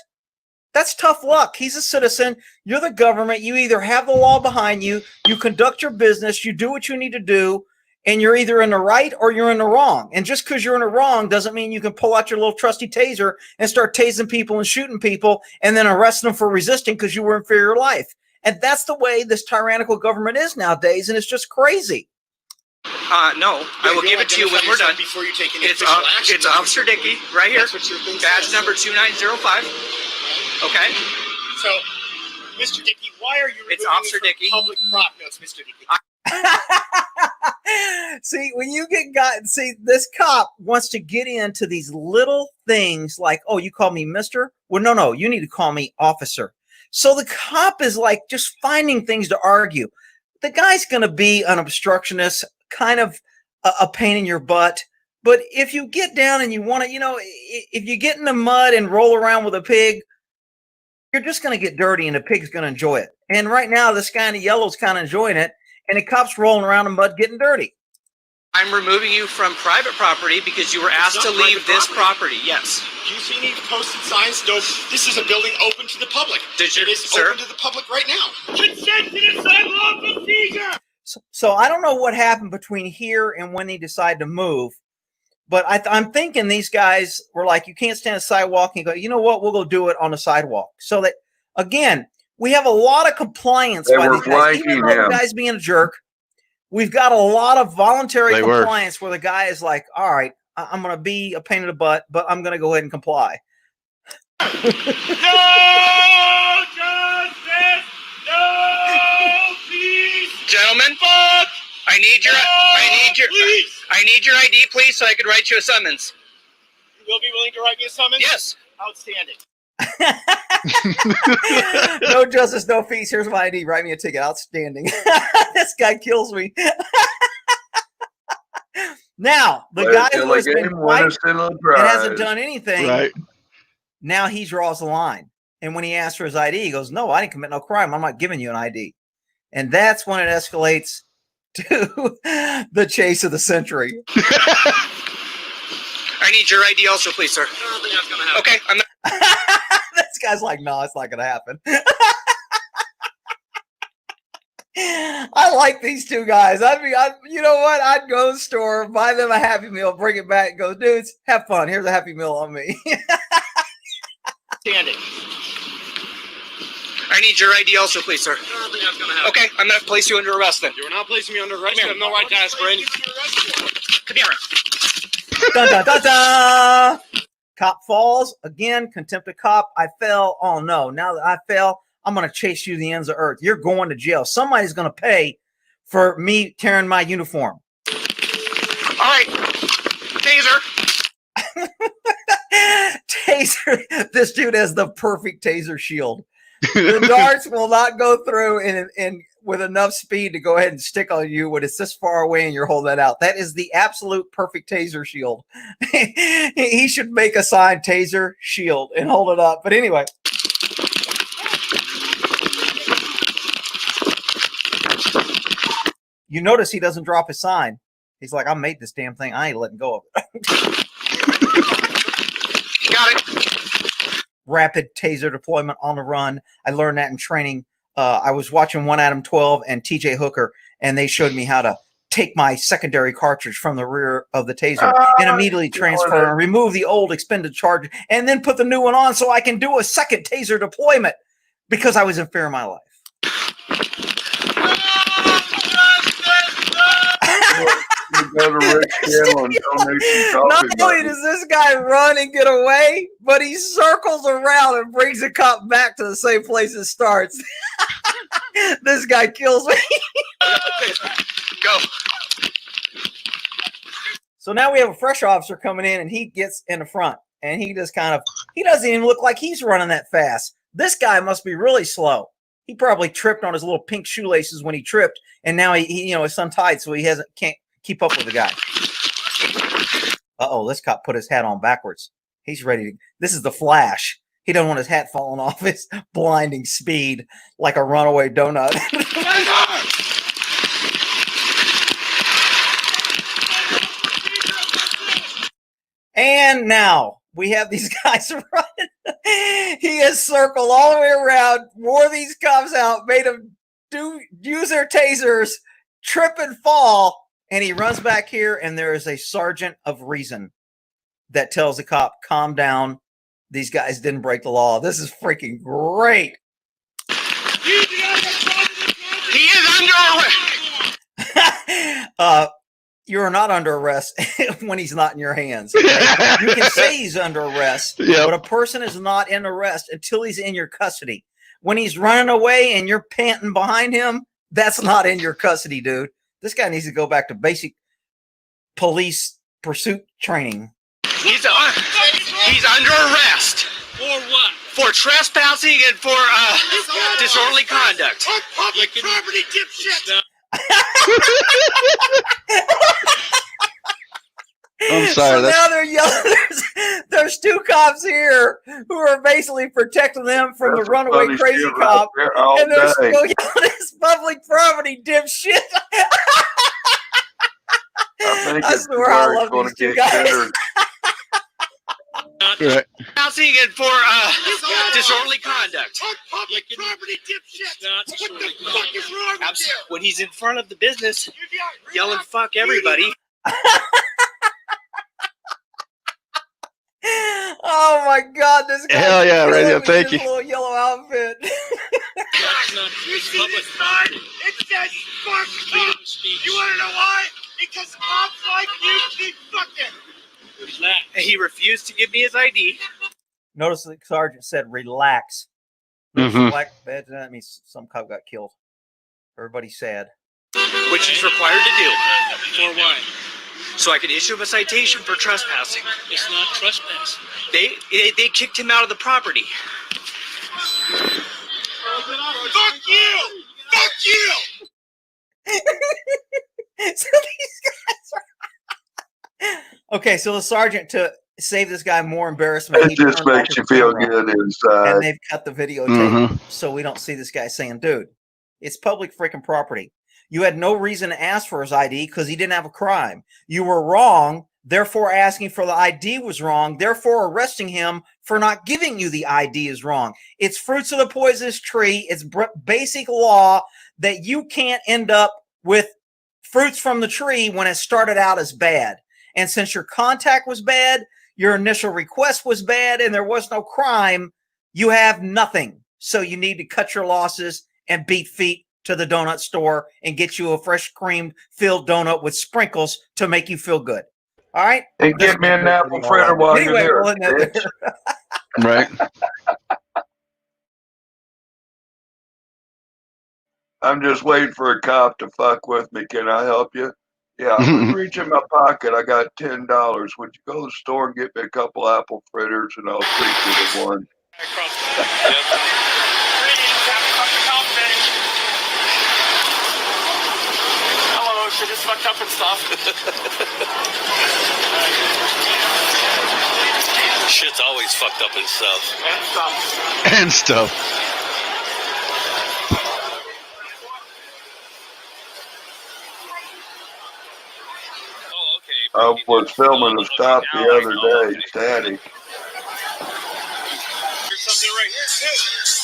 That's tough luck. He's a citizen. You're the government. You either have the law behind you, you conduct your business, you do what you need to do, and you're either in the right or you're in the wrong. And just because you're in the wrong doesn't mean you can pull out your little trusty taser and start tasing people and shooting people and then arrest them for resisting because you were in fear of your life. And that's the way this tyrannical government is nowadays, and it's just crazy. No, I will give it to you when we're done. Before you take any It's Officer Dickey right here. Badge number 2905. Okay. So, Mr. Dickey, why are you It's Officer Dickey. Public prop notes, Mr. Dickey? See, when you this cop wants to get into these little things like, oh, you call me mister? Well, no, you need to call me officer. So the cop is like just finding things to argue. The guy's going to be an obstructionist, kind of a pain in your butt. But if you get down and you want to, you know, if you get in the mud and roll around with a pig, you're just going to get dirty and the pig's going to enjoy it. And right now, this guy in the yellow is kind of enjoying it. And the cop's rolling around in mud getting dirty. I'm removing you from private property because you were asked to leave this property. Yes. Do you see any posted signs? No, this is a building open to the public. Did you, it is sir? Open to the public right now. Consent to the sidewalk procedure. So I don't know what happened between here and when he decided to move, but I'm thinking these guys were like, you can't stand a sidewalk. And go, you know what? We'll go do it on the sidewalk. So that, again, we have a lot of compliance by these guys. Even though the guy's being a jerk, we've got a lot of voluntary compliance where the guy is like, all right, I'm going to be a pain in the butt, but I'm going to go ahead and comply. No justice, no peace. Gentlemen, fuck. I need your ID, please, so I could write you a summons. You will be willing to write me a summons? Yes. Outstanding. No justice, no peace. Here's my ID. Write me a ticket. Outstanding. This guy kills me. Now, the guy who has been quiet and hasn't done anything, now he draws the line. And when he asks for his ID, he goes, no, I didn't commit no crime. I'm not giving you an ID. And that's when it escalates to the chase of the century. I need your ID also, please, sir. I don't think that's going to happen. Okay, I'm not. This guy's like, no, it's not going to happen. I like these two guys. You know what? I'd go to the store, buy them a Happy Meal, bring it back, and go, dudes, have fun. Here's a Happy Meal on me. Standing. I need your ID also, please, sir. Okay, I'm going to place you under arrest then. You are not placing me under arrest. You have no right to ask for any. Come here. Dun, dun, dun, dun. Cop falls. Again, contempt of cop. I fell. Oh, no. Now that I fell, I'm going to chase you to the ends of earth. You're going to jail. Somebody's going to pay for me tearing my uniform. All right. Taser. Taser. This dude has the perfect taser shield. The darts will not go through and with enough speed to go ahead and stick on you when it's this far away and you're holding that out. That is the absolute perfect taser shield. He should make a sign, taser shield, and hold it up. But anyway. You notice he doesn't drop his sign. He's like, I made this damn thing. I ain't letting go of it. Got it. Rapid taser deployment on the run. I learned that in training. I was watching One Adam 12 and TJ Hooker, and they showed me how to take my secondary cartridge from the rear of the taser and immediately transfer and remove the old expended charge and then put the new one on so I can do a second taser deployment because I was in fear of my life. Not only does this guy run and get away, but he circles around and brings the cop back to the same place it starts. This guy kills me. Go. So now we have a fresh officer coming in, and he gets in the front, and he just he doesn't even look like he's running that fast. This guy must be really slow. He probably tripped on his little pink shoelaces when he tripped, and now he is untied, so he can't keep up with the guy. Uh-oh, this cop put his hat on backwards. He's ready to. This is the Flash. He doesn't want his hat falling off his blinding speed like a runaway donut. And now we have these guys running. He has circled all the way around, wore these cops out, made them use their tasers, trip and fall. And he runs back here, and there is a sergeant of reason that tells the cop, calm down. These guys didn't break the law. This is freaking great. He is under arrest. You're not under arrest when he's not in your hands. Okay? You can say he's under arrest, but a person is not in arrest until he's in your custody. When he's running away and you're panting behind him, that's not in your custody, dude. This guy needs to go back to basic police pursuit training. He's under arrest. For what? For trespassing and for disorderly conduct. On public property, dipshit. I'm sorry. So now they're yelling. There's two cops here who are basically protecting them from the runaway crazy cop, and they're still yelling, "It's public property, dipshit." I swear I love these two guys. Right. Housing and for disorderly conduct. On public property, dipshit. What the fuck is wrong with you? When he's in front of the business, yelling "fuck everybody." Oh my God! This guy. Hell yeah, Radio! Thank you. Little yellow outfit. That's not public property. It says "fuck cops." You want to know why? Because cops like you keep fucking. And he refused to give me his ID. Notice the sergeant said, "Relax." Mm-hmm. Black badge. That means some cop got killed. Everybody's sad. Which he's required to do. For what? So I could issue him a citation for trespassing. It's not trespass. They kicked him out of the property. Fuck you! Fuck you! So these guys are. Okay, so the sergeant, to save this guy more embarrassment, It just makes you feel good inside. and they've cut the videotape so we don't see this guy saying, "Dude, it's public freaking property. You had no reason to ask for his ID because he didn't have a crime. You were wrong. Therefore, asking for the ID was wrong. Therefore, arresting him for not giving you the ID is wrong. It's fruits of the poisonous tree. It's basic law that you can't end up with fruits from the tree when it started out as bad. And since your contact was bad, your initial request was bad, and there was no crime, you have nothing. So you need to cut your losses and beat feet to the donut store and get you a fresh cream filled donut with sprinkles to make you feel good. All right? And get me an apple fritter while you're Anyway, there, we'll end that bitch. there. Right. I'm just waiting for a cop to fuck with me. Can I help you? Yeah, reach in my pocket. I got $10. Would you go to the store and get me a couple apple fritters, and I'll treat you to one. Hello, shit is fucked up and stuff. Shit's always fucked up and stuff. And stuff. And stuff. I was filming a stop the other day, static.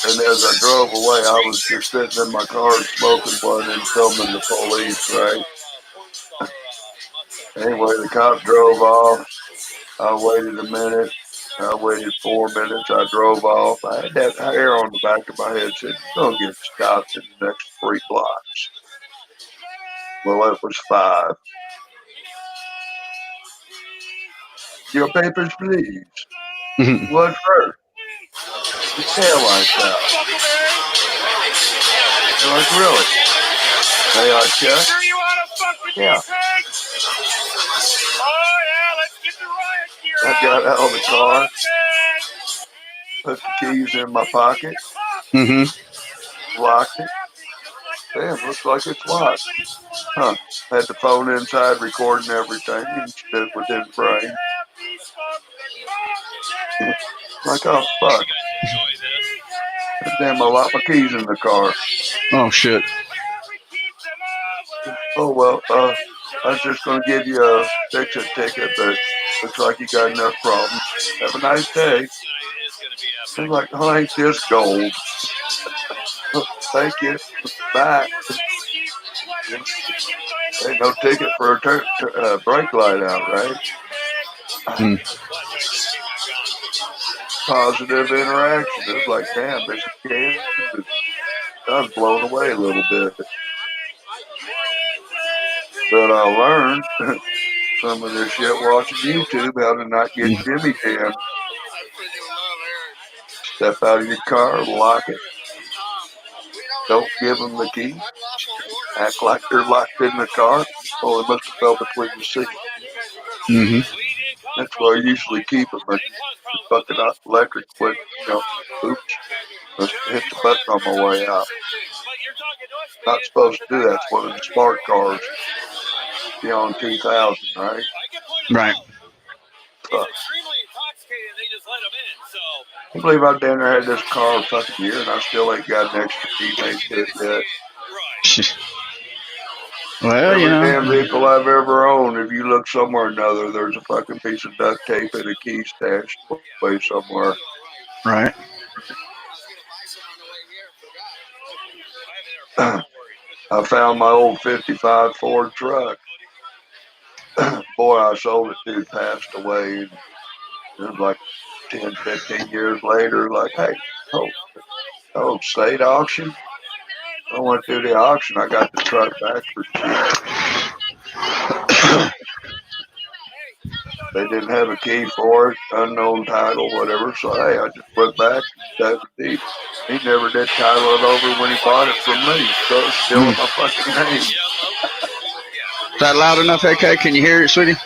And as I drove away, I was just sitting in my car smoking one and filming the police, right? Anyway, the cop drove off. I waited a minute. I waited 4 minutes. I drove off. I had that hair on the back of my head said, "You're going to get stopped in the next 3 blocks." Well, it was 5. Your papers, please. What for? The taillights out. They're like, really? May I check? Yeah. I got out of the car, put the keys in my pocket, locked it. Damn, looks like it's locked. Huh. Had the phone inside recording everything and stood within frame. Like, oh, fuck. Damn, I locked my keys in the car. Oh, shit. Oh, well, I was just going to give you a fix-it ticket, but looks like you got enough problems. Have a nice day. I'm like, oh, ain't this gold? Thank you. Bye. Ain't no ticket for a brake light out, right? Positive interaction. It was like, damn, this game is, I was blown away a little bit. But I learned some of this shit watching YouTube, how to not get jimmy jammed. Step out of your car, lock it. Don't give them the key. Act like they're locked in the car. Oh, they must have fell between the seats. That's where I usually keep them. But fucking electric foot, oops. Must have hit the button on my way out. Not supposed to do that. It's one of the smart cars. Beyond 2000, right? Right. Fuck. I believe I've been there, had this car a fucking year, and I still ain't got an extra key made to it yet. Well, every you know. damn vehicle I've ever owned, if you look somewhere or another, there's a fucking piece of duct tape and a key stashed away somewhere. Right. I found my old 55 Ford truck. Boy, I sold it, dude passed away. And it was like 10, 15 years later, like, hey, state auction? I went through the auction. I got the truck back for cheap. They didn't have a key for it, unknown title, whatever. So, hey, I just went back and he never did title it over when he bought it from me. So it's still in my fucking name. Is that loud enough, AK? Can you hear it, sweetie?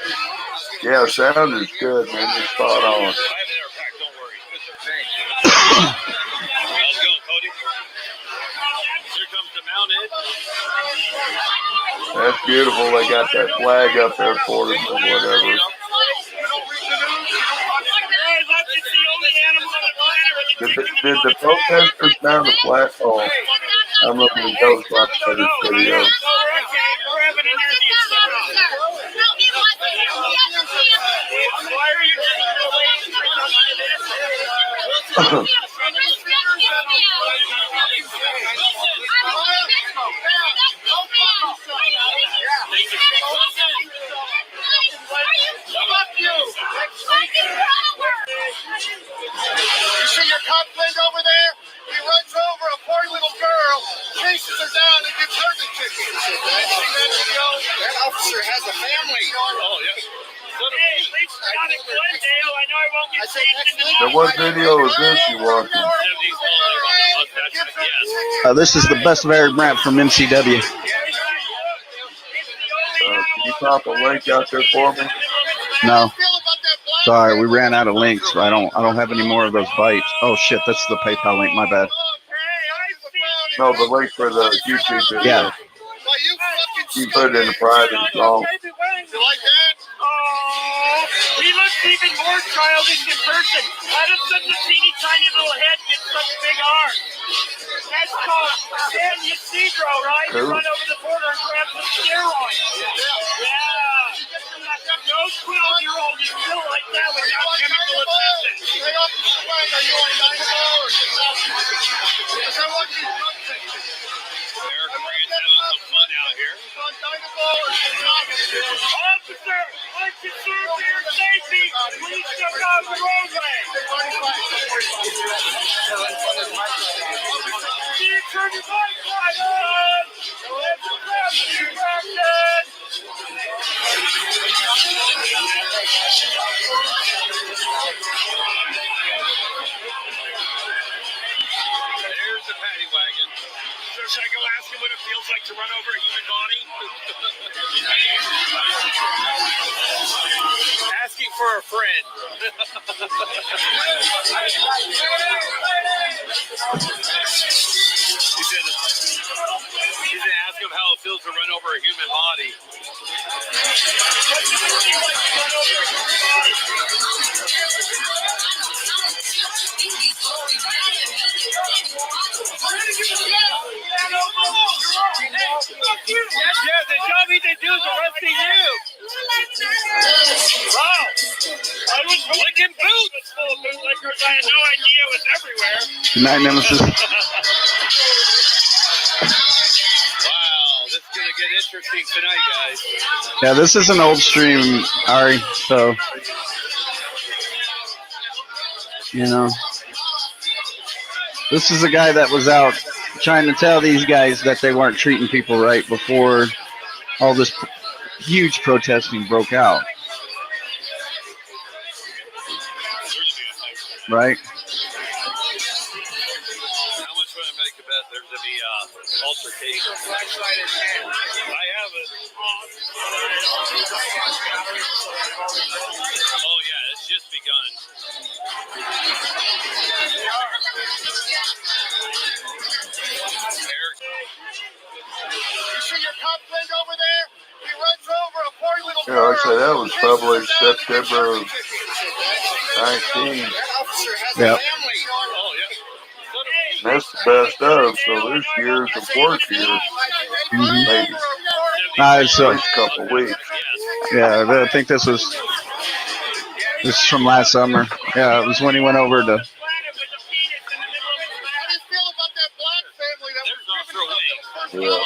Yeah, sound is good, man. You're spot on. That's beautiful. They got that flag up there for them or whatever. Did the protesters down the flag? Oh, I'm looking at those protesters video. officer has a family. Oh, yeah. Hey, at least not in Glendale. I know I won't get saved. Now, what video is this you watching? This is the best of Eric Brandt from MCW. Can you pop a link out there for me? No. Sorry, we ran out of links. I don't have any more of those bites. Oh shit, that's the PayPal link. My bad. No, the link for the YouTube video. Yeah. You put it in the private song. You like that? Oh, he looks even more childish in person. How does such a teeny tiny little head get such big arms? That's called San Ysidro, right? You run over the border and grab some steroids. Yeah. No 12-year-old is still like that without chemical assistance. Stay off the swing. Are you on $9? Is that what you Eric Brandt's having some fun out here. Officer, I'm concerned for your safety. Please step off the roadway. Can you turn your bike light on? Let's grab you back then. There's the paddy wagon. So should I go ask him what it feels like to run over a human body? Asking for a friend. He's gonna ask him how it feels to run over a human body. Yeah, the job he did do is arresting you. Wow. I was licking boots full of bootlickers. I had no idea it was everywhere. Good night, Nemesis. Wow, this is going to get interesting tonight, guys. Yeah, this is an old stream, Ari. So, you know, this is a guy that was out trying to tell these guys that they weren't treating people right before all this huge protesting broke out. Right? How much would I make a bet there's going to be altercation? Flashlight in hand. I have it. Oh, yeah, it's just begun. Eric. You see your cop friend over there? He runs over a poor little Yeah, like I said, that was published September of 19. Yep. And that's the best of, so there's years of work here. Maybe. So, at least a couple weeks. yeah, I think this is from last summer. Yeah, it was when he went over to. Yeah.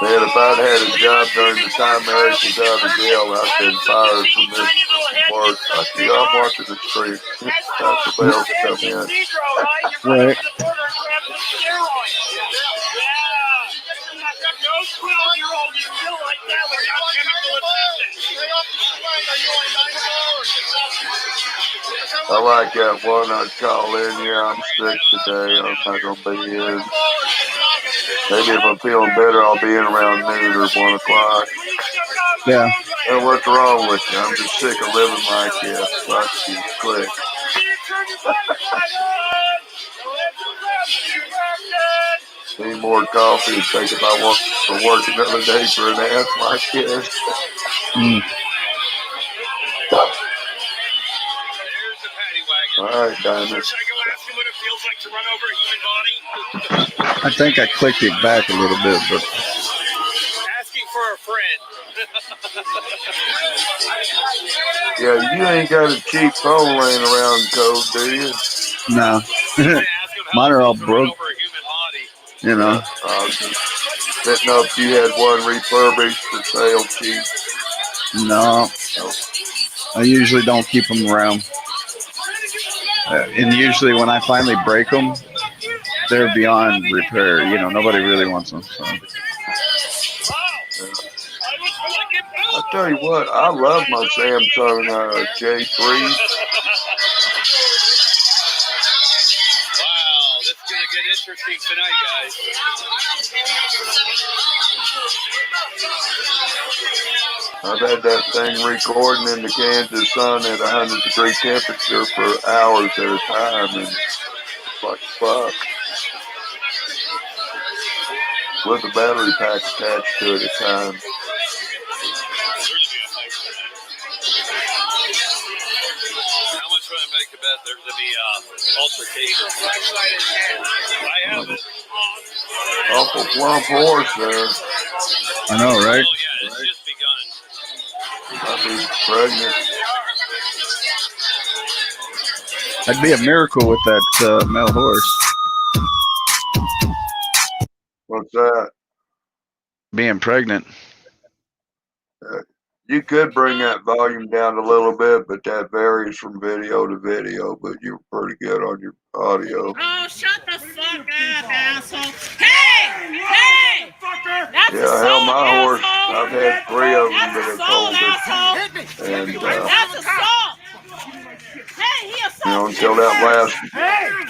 They had about had a job during the time Eric was out of jail. I've been fired from this work. I see, I'm watching the street. Time for bells to come in. Right. No 12-year-old is still like that without chemical assistance. I like that one I'd call in. Yeah, I'm sick today. I'm not going to be in. Maybe if I'm feeling better, I'll be in around noon or 1 o'clock. Yeah. And what's wrong with you? I'm just sick of living like this. Fuck you, quick. Need more coffee and think if I want to work another day for an ass like this. Mm. All right, Diamond. I think I clicked it back a little bit, but Asking for a friend. Yeah, you ain't got a cheap phone laying around, Code, do you? no. Mine are all broke. You know. Didn't know if you had one refurbished for sale cheap. No. I usually don't keep them around. And usually when I finally break them, they're beyond repair. You know, nobody really wants them. So. I tell you what, I love my Samsung J3. Wow, this is gonna get interesting tonight, guys. I've had that thing recording in the Kansas sun at 100-degree temperature for hours at a time, and it's like fuck. With a battery pack attached to it at times. How much would I make a bet there's gonna be altercation? I have it. Awful plump horse there. I know, right? Oh yeah, it's just begun. Might be pregnant. That'd be a miracle with that male horse. What's that? Being pregnant. You could bring that volume down a little bit, but that varies from video to video, but you're pretty good on your audio. Oh, shut the fuck up, asshole. Hey! Hey! That's Yeah, hell, my horse, I've had 3 of them that have told it. And, That's assault! Hey, he you know, until that last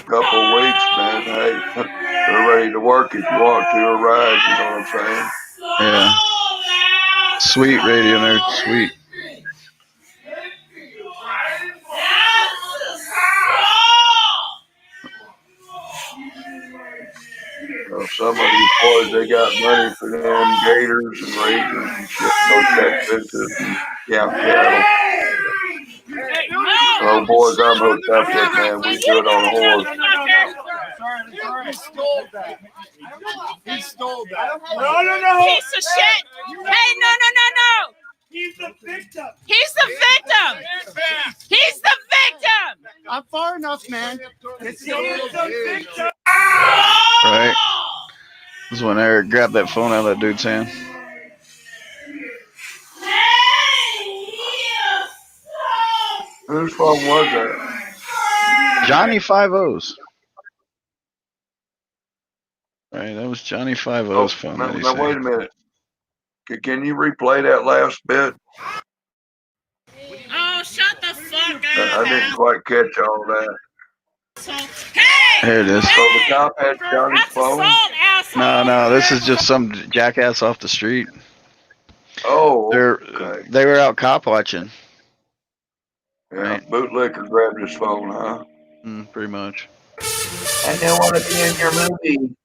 couple of weeks, man, hey, they're ready to work if you want to or ride, you know what I'm saying? Yeah. Sweet radio nerd, sweet. Some of these boys, they got money for them gators and razors and shit, no Texas and cow cattle. Oh, boys, I'm hooked up with, man. We do it on a horse. He stole that. He stole that. No. Piece of shit. Hey, no. He's the victim. He's the victim. He's the victim. I'm far enough, man. He's the victim. Right. This is when Eric grabbed that phone out of that dude's hand. Whose phone was that? Johnny 5-0's. Right, that was Johnny 5-0's phone. Now wait a minute. Can you replay that last bit? Oh, shut the fuck up. I didn't quite catch all that. Hey! Here it is. So the cop had Johnny's phone? No, this is just some jackass off the street. Oh, They were out cop watching. Yeah, right. Bootlicker grabbed his phone, huh? Pretty much. I don't want to be in your movie.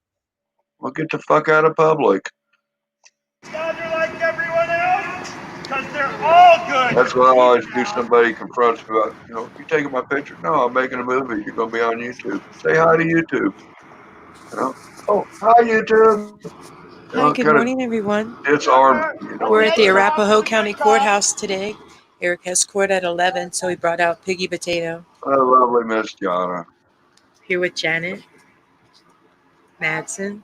Well, get the fuck out of public. They're like everyone else because they're all good. That's what I always do. Somebody confronts me about, you taking my picture? No, I'm making a movie. You're going to be on YouTube. Say hi to YouTube. Oh, hi, YouTube. Hi, good morning, everyone. Disarmed. We're at the Arapahoe County Courthouse today. Eric has court at 11, so he brought out Piggy Potato. Oh, lovely Miss Jonna. Here with Janet, Madsen,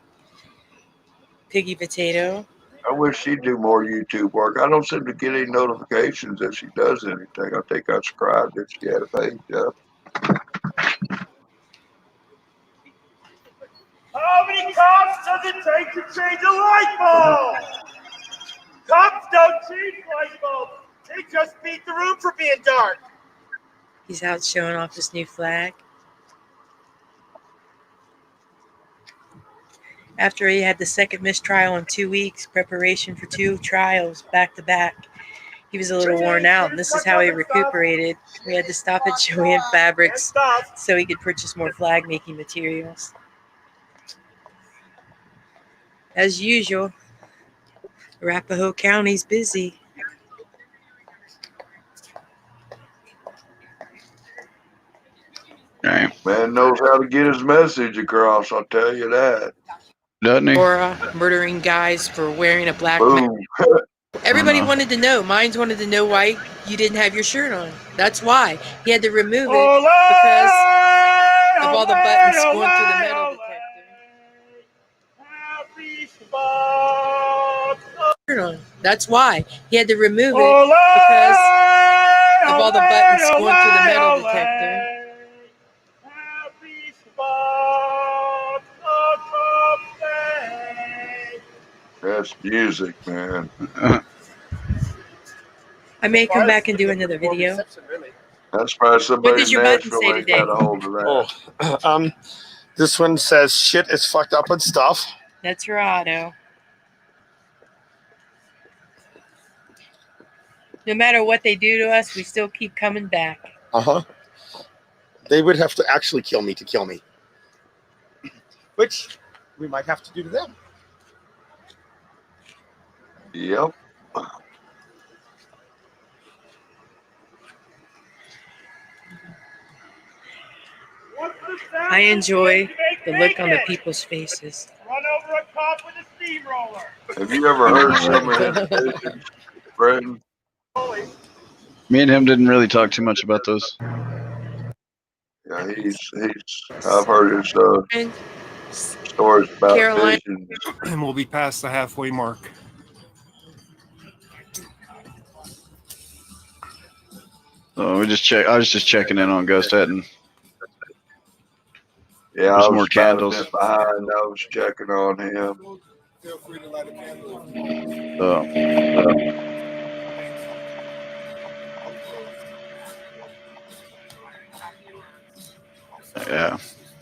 Piggy Potato. I wish she'd do more YouTube work. I don't seem to get any notifications that she does anything. I think I subscribed that she had a page up. How many cops does it take to change a light bulb? Cops don't change light bulbs. They just beat the room for being dark. He's out showing off his new flag. After he had the second mistrial in 2 weeks, preparation for 2 trials back to back, he was a little worn out, and this is how he recuperated. We had to stop at Joanne Fabrics so he could purchase more flag making materials. As usual, Arapahoe County's busy. Right. Man knows how to get his message across, I'll tell you that. Doesn't he? Or murdering guys for wearing a black mask. Everybody wanted to know. Mines wanted to know why you didn't have your shirt on. That's why. He had to remove it because of all the buttons going through the metal detector. That's why. He had to remove it because of all the buttons going through the metal detector. That's music, man. I may come back and do another video. That's why somebody What does in your button Nashville say ain't today? got a hold of that. Oh, this one says shit is fucked up and stuff. That's your auto. No matter what they do to us, we still keep coming back. They would have to actually kill me to kill me, which we might have to do to them. Yep. I enjoy the look on the people's faces. Run over a cop with a steamroller. Have you ever heard some of his visions, Brenton? Me and him didn't really talk too much about those. Yeah, I've heard his stories about Caroline. visions. And we'll be past the halfway mark. So I was just checking in on Ghost Etton. Yeah, There's I was more about candles. a bit behind. I was checking on him. Feel free to light a candle. Yeah,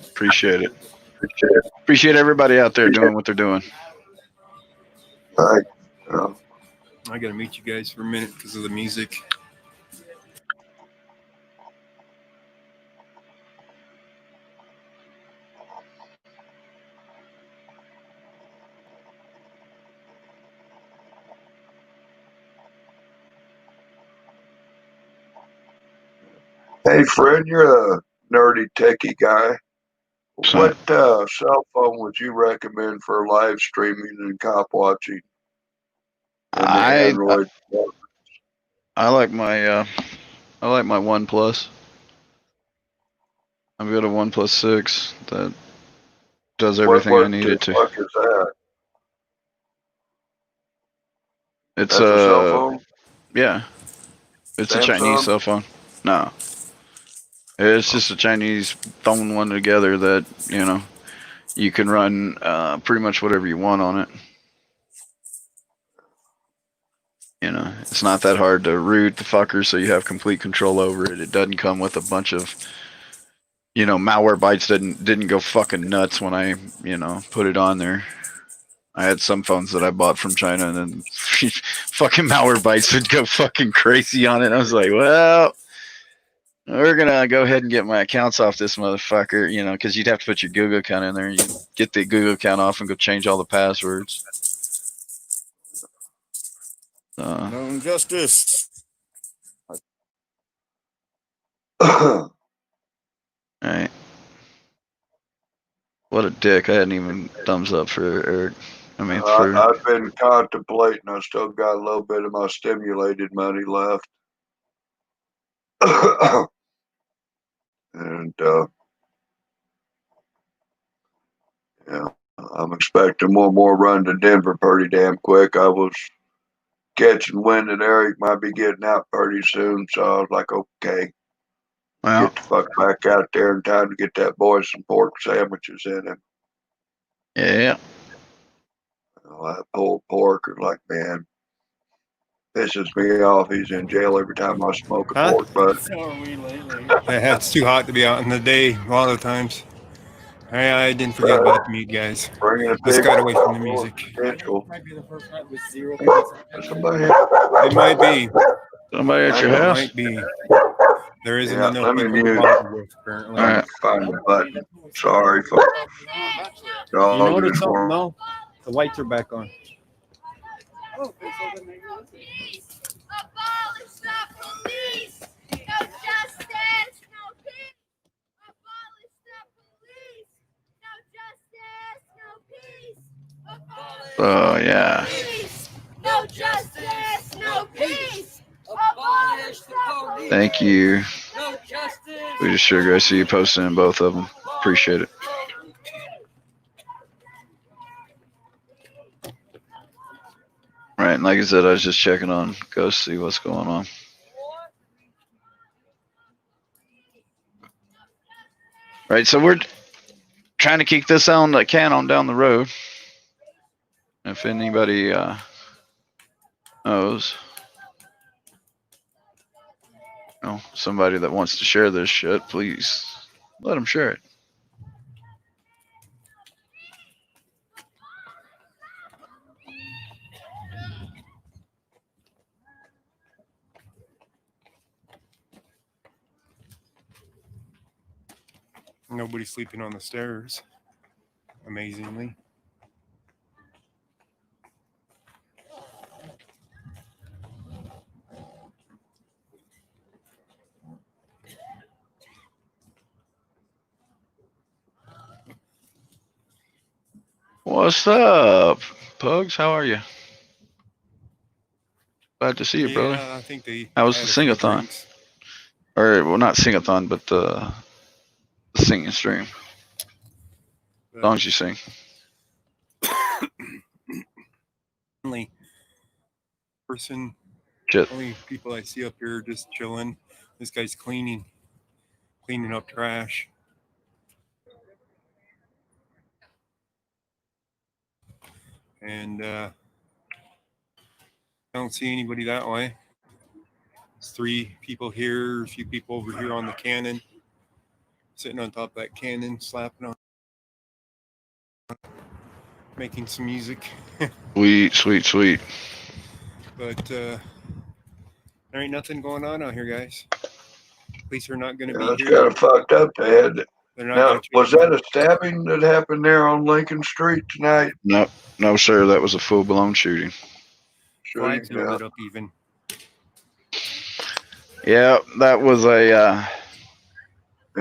appreciate it. Appreciate everybody out there doing what they're doing. I gotta meet you guys for a minute because of the music. Hey, Fred, you're a nerdy techie guy. What cell phone would you recommend for live streaming and cop watching? And the Android. I like my OnePlus. I've got a OnePlus 6 that does everything I need it to. What the fuck is that? It's That's a cell phone? yeah. It's a Samsung? Chinese cell phone. No. It's just a Chinese thrown one together that, you can run pretty much whatever you want on it. It's not that hard to root the fucker, so you have complete control over it. It doesn't come with a bunch of, malware bytes didn't go fucking nuts when I, put it on there. I had some phones that I bought from China, and then fucking malware bytes would go fucking crazy on it. I was like, well, we're gonna go ahead and get my accounts off this motherfucker, because you'd have to put your Google account in there. You get the Google account off and go change all the passwords. No injustice. All right. What a dick! I hadn't even thumbs up for Eric. I've been contemplating. I still got a little bit of my stimulated money left. And yeah, I'm expecting one more run to Denver pretty damn quick. I was catching wind that Eric might be getting out pretty soon, so I was like, okay, get the fuck back out there in time to get that boy some pork sandwiches in him. Yeah. That pulled pork is like, man, pisses me off. He's in jail every time I smoke a pork butt. Yeah, it's too hot to be out in the day a lot of times. I didn't forget about the meat, guys. Just got away from the music. It might be. Somebody at your house? Might be. There isn't enough people to bother with, apparently. All right, find the button. Sorry, folks. You notice something, though? The lights are back on. Oh yeah. No justice, no peace. Thank you. We just sure I see you posting in both of them. Appreciate it. Right, and like I said, I was just checking on Ghost, see what's going on. Right, so we're trying to keep this on the can on down the road. If anybody knows, somebody that wants to share this shit, please let them share it. Nobody's sleeping on the stairs, amazingly. What's up, Pugs? How are you? Glad to see you, brother. Yeah, I think they How was had the a few sing-a-thon? drinks. Or, well, not sing-a-thon, but the singing stream. Songs you sing. Only person, Shit. only people I see up here just chilling. This guy's cleaning up trash. And I don't see anybody that way. There's 3 people here, a few people over here on the cannon, sitting on top of that cannon, slapping on, making some music. Sweet. But there ain't nothing going on out here, guys. Police are not going to be That's here. kind of fucked up. They had. They're not Now, going to was that a stabbing that happened there on Lincoln Street tonight? No, sir. That was a full-blown shooting. Flags are lit up even. Yeah, that was a.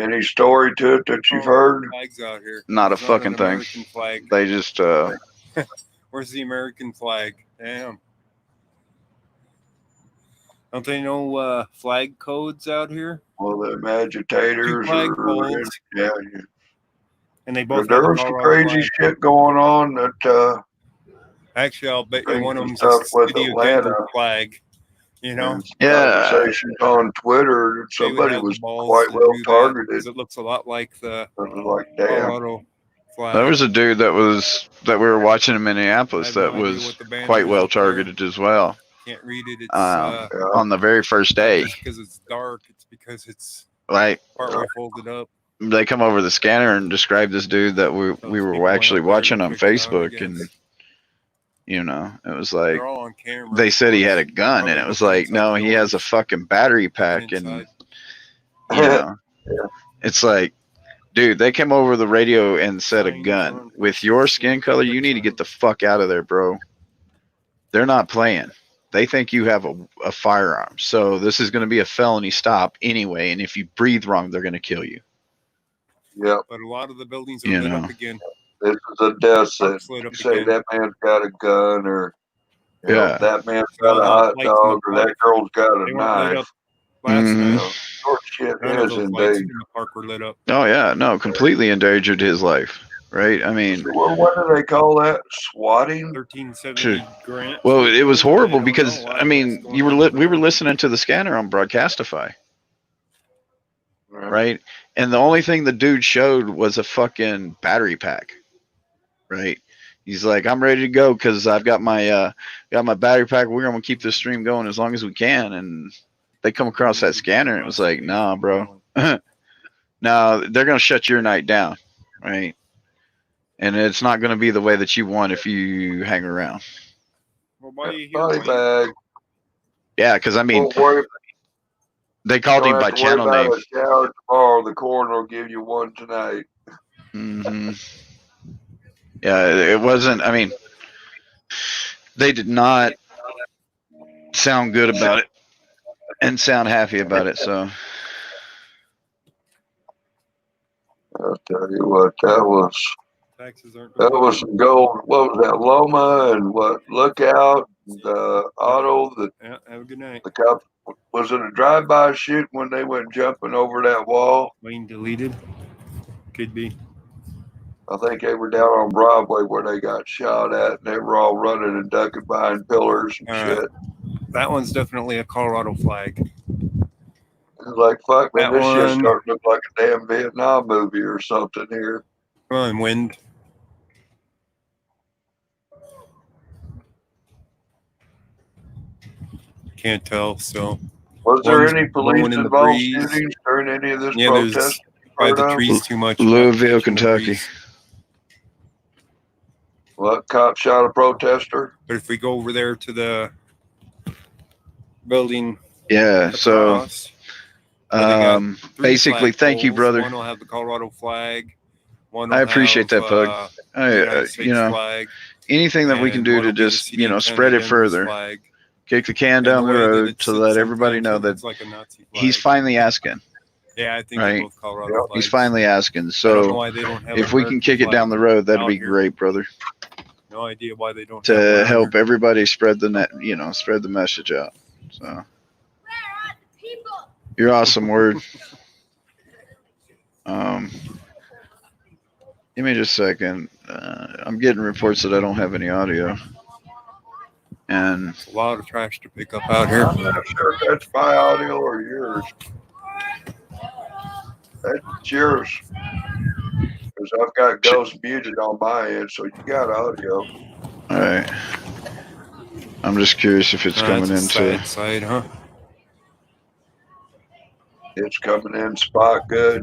Any story to it that you've heard? Flags out here. Not There's a fucking an thing. American flag. They just. Where's the American flag? Damn. Don't they know flag codes out here? Well, them agitators 2 flag poles. yeah. And they both There have was the some Colorado crazy flag. shit going on that. Actually, I'll bet you brings one of some them's stuff a with city of Atlanta. Denver flag. You know? And some conversations on Twitter. They would Somebody have was the balls quite to well do that targeted. because it looks a lot like the Like, damn. Colorado flag. There was a dude that we were watching in Minneapolis I have that no idea was what the banner quite is well up there. targeted as well. Can't read it. It's on the very first not day. just because it's dark. It's because it's Right. partway folded up. They come over the scanner and describe this dude that we were actually watching on Facebook, and it was like They're all on camera. they said he had a gun, Probably and it was looking like, inside no, the he has a doors. fucking battery pack, and inside. it's like, dude, they came over the radio and said a gun. With your skin color, you need to get the fuck out of there, bro. They're not playing. They think you have a firearm, so this is going to be a felony stop anyway, and if you breathe wrong, they're going to kill you. Yeah. But a lot of the buildings are lit up again. This is a death sentence. Lit up You say again. that man's got a gun, or that man's So got a the hot lights in the dog, or that park, girl's got a they weren't lit knife. up last night. Short shit None of is those in lights in danger. the park were lit up. Oh yeah, no, completely endangered his life, right? I mean, Well, what do they call that? Swatting? 1370 Grant. well, it was horrible because I mean, we were listening to the scanner on Broadcastify, right? And the only thing the dude showed was a fucking battery pack, right? He's like, I'm ready to go because I've got my battery pack. We're gonna keep this stream going as long as we can. And they come across that scanner, and it was like, nah, bro, no, they're gonna shut your night down, right? And it's not gonna be the way that you want if you hang around. Well, why are you here? Body bag. Yeah, because I mean, Don't worry. they called You him don't by have to worry channel about name. a shower tomorrow. The coroner will give you one tonight. hmm Yeah, it wasn't. I mean, they did not sound good about it and sound happy about it. So I'll tell you what, that Taxes aren't was some gold. What was that? Loma and what? Lookout, the auto that. Yeah, have a good night. The cop, was it a drive-by shoot when they went jumping over that wall? Lane deleted. Could be. I think they were down on Broadway where they got shot at, and they were all running and ducking behind pillars and shit. That one's definitely a Colorado flag. It's like, fuck, man, That this shit's one- starting to look like a damn Vietnam movie or something here. Come on, wind. Can't tell. So Was there one's any police blowing in the involved breeze. shootings during any of this Yeah, protest? there's probably the trees too much. Louisville, Kentucky. What, cop shot a protester? But if we go over there to the building, Yeah. So, across, where they got three basically, thank you, flagpoles. brother. One will have the Colorado flag. One will I appreciate have, that, Pug. the United States You know, flag. anything that we can And do one to will be the just, city of spread it Denver's further, flag. kick the can And down the the way that road it to sits let everybody sometimes, know it that looks like a Nazi he's flag. finally asking. Yeah, I think they're Right? both Colorado He's flags. finally asking. I don't know So, why they don't have if an we can American kick it down the flag road, that'd out be here. great, brother. No idea why they don't have To one help here. everybody spread the net, spread the message out. So, you're awesome, word. Give me just a second. I'm getting reports that I don't have any audio, and It's a lot of trash to pick up out here. I'm not sure if that's my audio or yours. That's yours. Because I've got Ghost muted on my end, so you got audio. all right. I'm just curious if it's coming That's a into. sad side, huh? It's coming in spot good.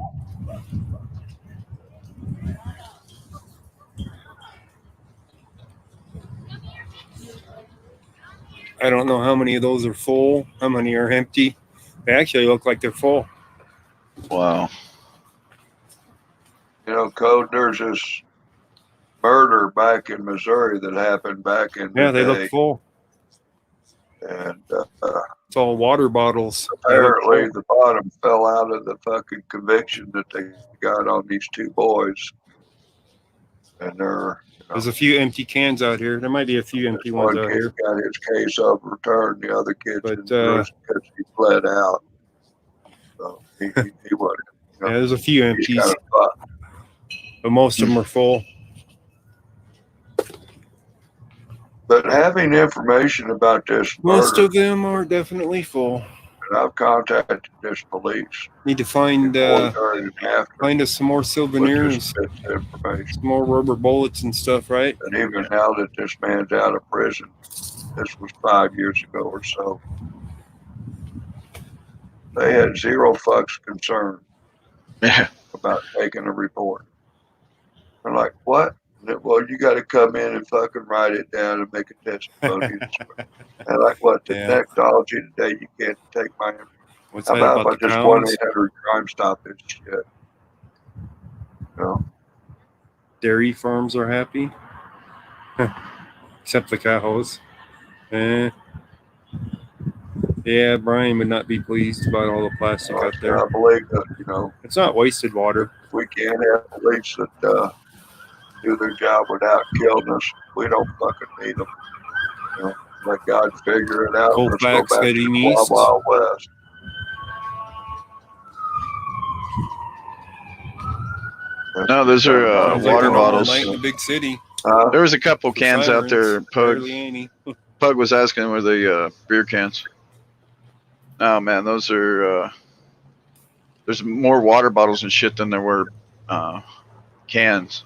I don't know how many of those are full, how many are empty. They actually look like they're full. Wow. Code, there's this murder back in Missouri that happened back in Yeah, the they day. look full. And It's all water bottles. apparently the bottom fell out of the fucking conviction that they got on these two boys. And they're, There's a few empty cans out here. There might be a few empty ones one out kid here. got his case overturned, the other kid's But, in prison because he fled out. So he wasn't. Yeah, there's a few He's empties, kind of fucked. but most of them are full. But having information about this Most murder, of them are definitely full. and I've contacted this police Need to find before, during, and after find us some more with souvenirs, this information. some more rubber bullets and stuff, right? And even now that this man's out of prison, this was 5 years ago or so, they had zero fucks concern about taking a report. They're like, what? Well, you got to come in and fucking write it down and make a testimony. And like, what? The Yeah. technology today, you can't take my information. What's How that about about if the I just cows? 1-800 crime stop this shit? Dairy farms are happy, except the cows. Yeah, Brian would not be pleased about all the plastic out there. I believe that, It's not wasted water. we can't have police that do their job without killing us. We don't fucking need them. Let God figure it out. Let's go Colfax back to heading the Wild east. Wild West. No, those are Sounds like water a normal bottles. night in the big city. There was a couple cans out there. Barely any. Pug was asking where the beer cans. Oh man, those are. There's more water bottles and shit than there were cans.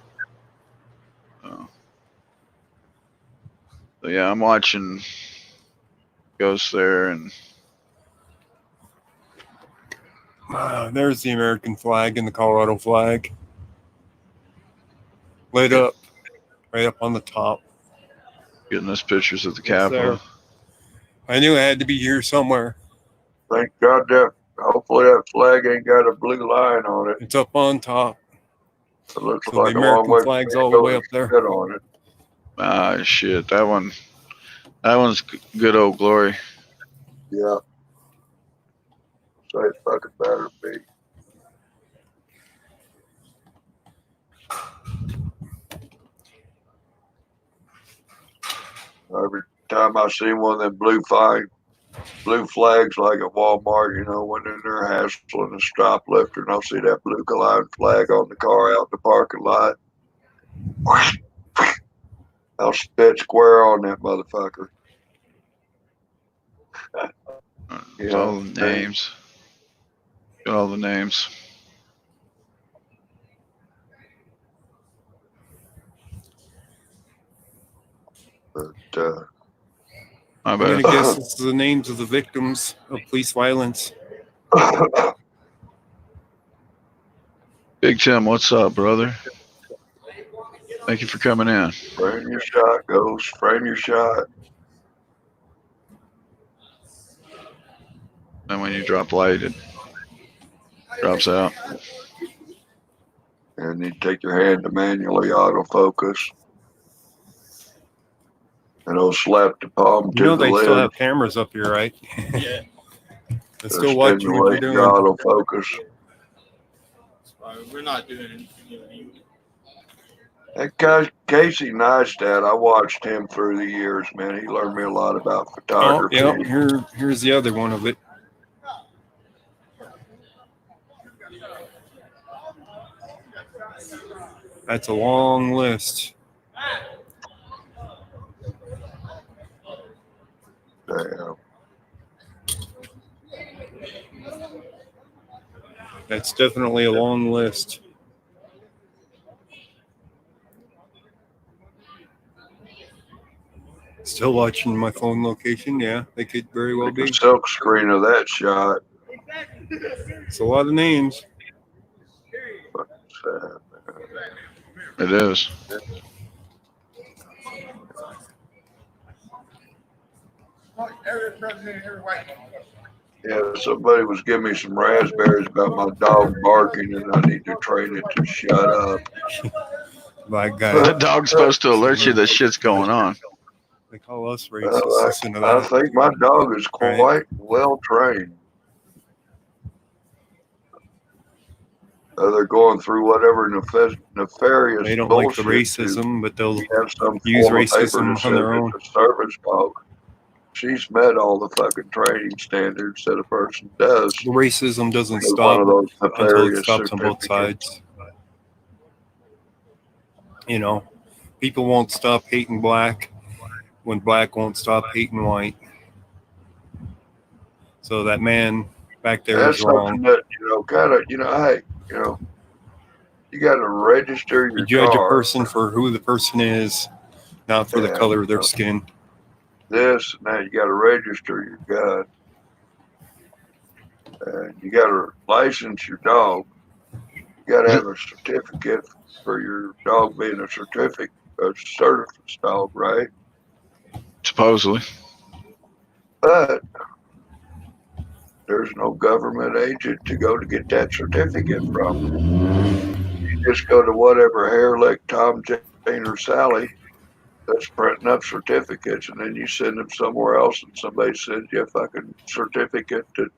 So yeah, I'm watching Ghost there, and There's the American flag and the Colorado flag. Lit up. Right up on the top. getting us pictures of the It's Capitol. there. I knew it had to be here somewhere. Thank God that hopefully that flag ain't got a blue line on it. It's up on top. It looks So like the a long American way flag's from all the way up there. Shit on it. Ah shit, that one's good old glory. Yeah. So it fucking better be. Every time I see one of them blue flags like at Walmart, when they're there hassling a strap lifter, and I'll see that blue line flag on the car out in the parking lot. I'll spit square on that motherfucker. All the names. Got all the names. But I'm going to guess this is the names of the victims of police violence. Big Tim, what's up, brother? Thank you for coming in. Frame your shot, Ghost. Frame your shot. And when you drop light, it drops out. And you take your hand to manually autofocus. And it'll slap the palm You know to the they lid. still have cameras up here, right? Yeah. They're still watching what you're doing. Autofocus. We're not doing anything. That guy, Casey Neistat, I watched him through the years, man. He learned me a lot about photography. Oh, yeah. Here's the other one of it. That's a long list. Damn. That's definitely a long list. Still watching my phone location. Yeah, they could very well be. The silk screen of that shot. It's a lot of names. It is. Yeah, somebody was giving me some raspberries about my dog barking, and I need to train it to shut up. My guy. The dog's supposed to alert you that shit's going on. They call us racist. Listen to that. I think my dog is quite well trained. They're going through whatever nefarious They don't like the bullshit racism, but they'll have some use form of paper racism that on their says own. it's a service dog. She's met all the fucking training standards that a person does. The racism doesn't It's stop one of those until it nefarious stops on both certificates. sides. You know, people won't stop hating black when black won't stop hating white. So that man back there That's is wrong. something that, hey, you got to register your You judge car. a person for who the person is, not for the color of their skin. This and that, you got to register your gun. And you got to license your dog. You got to have a certificate for your dog being a certificate, a service dog, right? Supposedly. But there's no government agent to go to get that certificate from. You just go to whatever hair lick Tom, Jane, or Sally that's printing up certificates, and then you send them somewhere else, and somebody sends you a fucking certificate that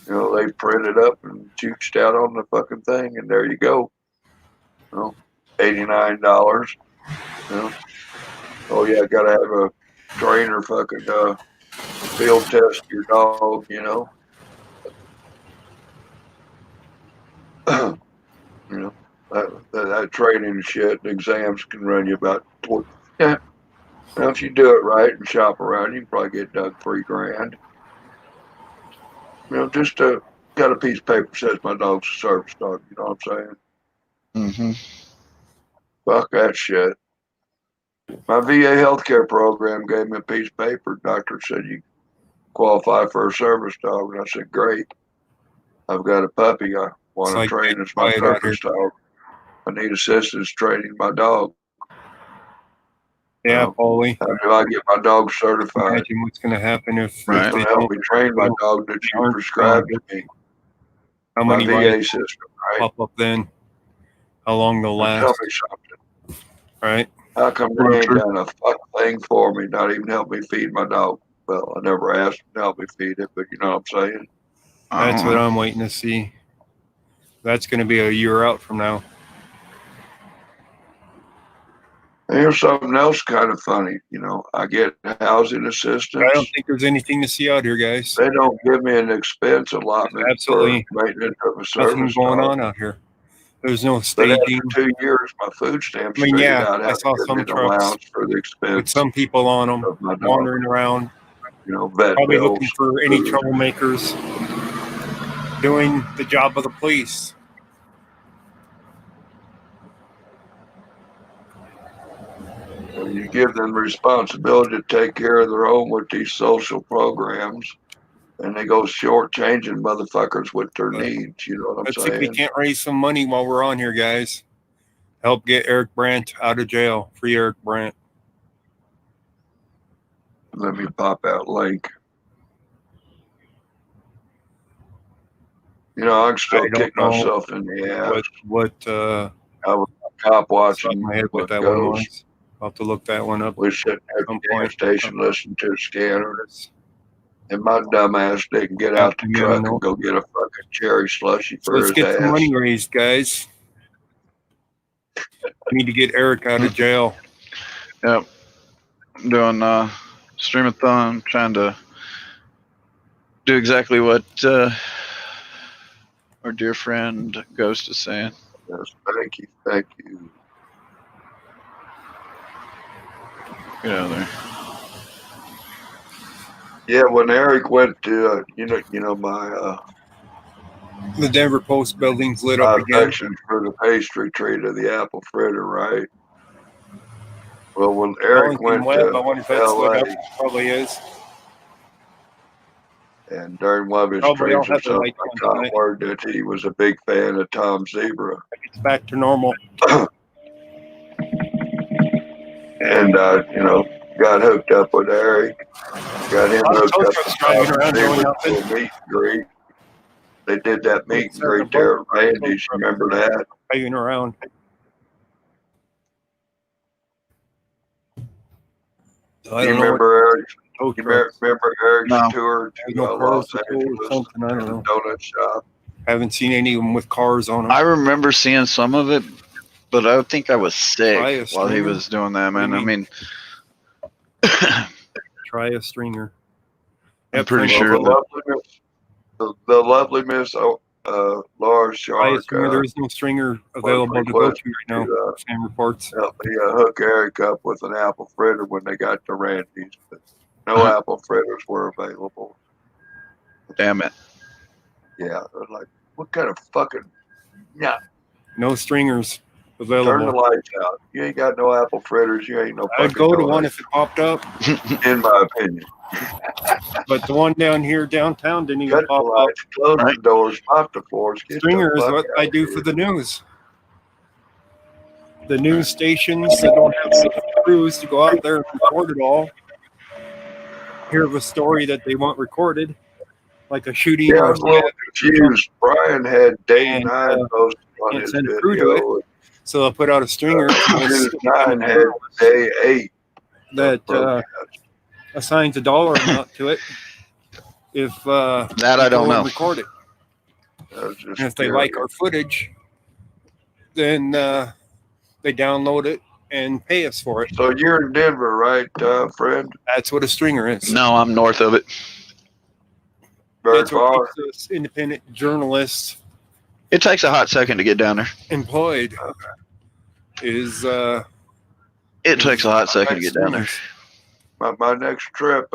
they printed up and juiced out on the fucking thing, and there you go. $89. Oh yeah, gotta have a trainer fucking field test your dog, that training shit and exams can run you about 20. Yeah. Now if you do it right and shop around, you can probably get done $3,000. Just got a piece of paper that says my dog's a service dog. You know what I'm saying? Mm-hmm. Fuck that shit. My VA healthcare program gave me a piece of paper. Doctor said you qualify for a service dog, and I said great. I've got a puppy I want to train as my service dog. I need assistance training my dog. Yeah, Paulie. How do I get my dog certified? Imagine what's going to happen if It's going to help me train my dog that you prescribed to me. How My many VA rights system, right? pop up then? How long they'll last? Tell me something. Right? How come they ain't done a fuck thing for me? Not even help me feed my dog. Well, I never asked them to help me feed it, but you know what I'm saying? That's what I'm waiting to see. That's going to be a year out from now. And here's something else kind of funny. I get housing assistance. I don't think there's anything to see out here, guys. They don't give me an expense allotment Absolutely for maintenance of a nothing service going dog. on out here. There's no But staging. after 2 years, my food stamps I mean, figured yeah, out I how saw to give some me an trucks allowance for the expense with some people on them of my dog. wandering around, Vet probably bills, looking for any food. troublemakers doing the job of the police. And you give them responsibility to take care of their own with these social programs, and they go shortchanging motherfuckers with their needs. You know what I'm Let's see if we saying? can't raise some money while we're on here, guys. Help get Eric Brandt out of jail. Free Eric Brandt. Let me pop out link. You know, I can still I don't kick know myself in the ass. what I was a cop watching my head what what that one goes. was. I'll have to look that one up. We sitting at the gas station listening to the scanner, and my dumb ass didn't get out the truck and go get a fucking cherry slushy So for let's his get ass. some money raised, guys. We need to get Eric out of jail. Yep. Doing streamathon, trying to do exactly what our dear friend Ghost is saying. Yes, thank you, thank you. Get out of there. Yeah, when Eric went to, you know my The Denver Post building's lit my up again. affection for the pastry treat of the apple fritter, right? Well, when Eric Wellington went Webb, I to wonder if that's LA, lit up. Probably is. and during one of his Probably all streams or have the something, lights I on caught tonight. word that he was a big fan of Tom Zebra. It's back to normal. And, you know, got hooked up with Eric, got him hooked up with driving Tom around doing Zebra nothing. to a meet and greet. They did that meet and greet there at Randy's. Remember that? Driving around. Do you remember Eric's? Remember Eric's No. tour to Los Angeles, I don't know. donut shop? Haven't seen any of them with cars on them. I remember seeing some of it, but I think I was Try a sick while he streamer? was doing that, man. What I do you mean, Try a stringer. I'm pretty Well, sure the that lovely Miss, the lovely Miss Laura Try a Shark stringer. There is no stringer was available to go to requested right now. Same reports. help me hook Eric up with an apple fritter when they got to Randy's, but no apple fritters were available. damn it. Yeah, they're like, what kind of fucking No stringers turn the available. lights out? You ain't got no apple fritters. You ain't no fucking I'd go to donut, one if it popped up, in my opinion. but the one down here downtown didn't even Cut the pop up. lights, close the doors, mop the floors. Get Stringer the is fuck what out I do of for here. the news. The news stations that don't have enough crews to go out there and record it all. Hear of a story that they want recorded, like a shooting Yeah, I or was a little confused. Brian had Day 9 posted on can't his send a crew to video. so they'll put out a stringer News 9 had Day 8. that assigns a dollar amount to it if That I we don't go and know. record it. That was just And if they like our footage, then they download it and pay us for it. So you're in Denver, right, friend? That's what a stringer is. No, I'm north of it. Very That's what far. keeps us independent journalists It takes a hot second to get down there. employed. Is It takes a hot second to get down there. My next trip,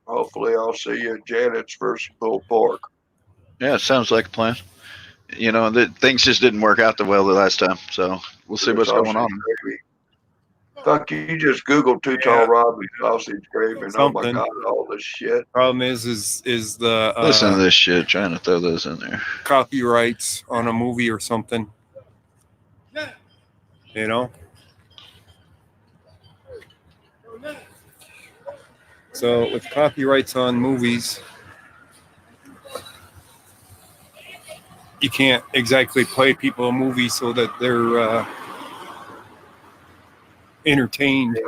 hopefully I'll see you at Janet's for some pulled pork. Yeah, it sounds like a plan. You know, things just didn't work out the well the last time, so we'll see what's going on. Gravy. Fuck, you just Googled Too Tall Rob and sausage gravy, and oh my Something. God, all this shit. problem is the Listen to this shit, trying to throw those in there. copyrights on a movie or something. You know? So with copyrights on movies, you can't exactly play people a movie so that they're entertained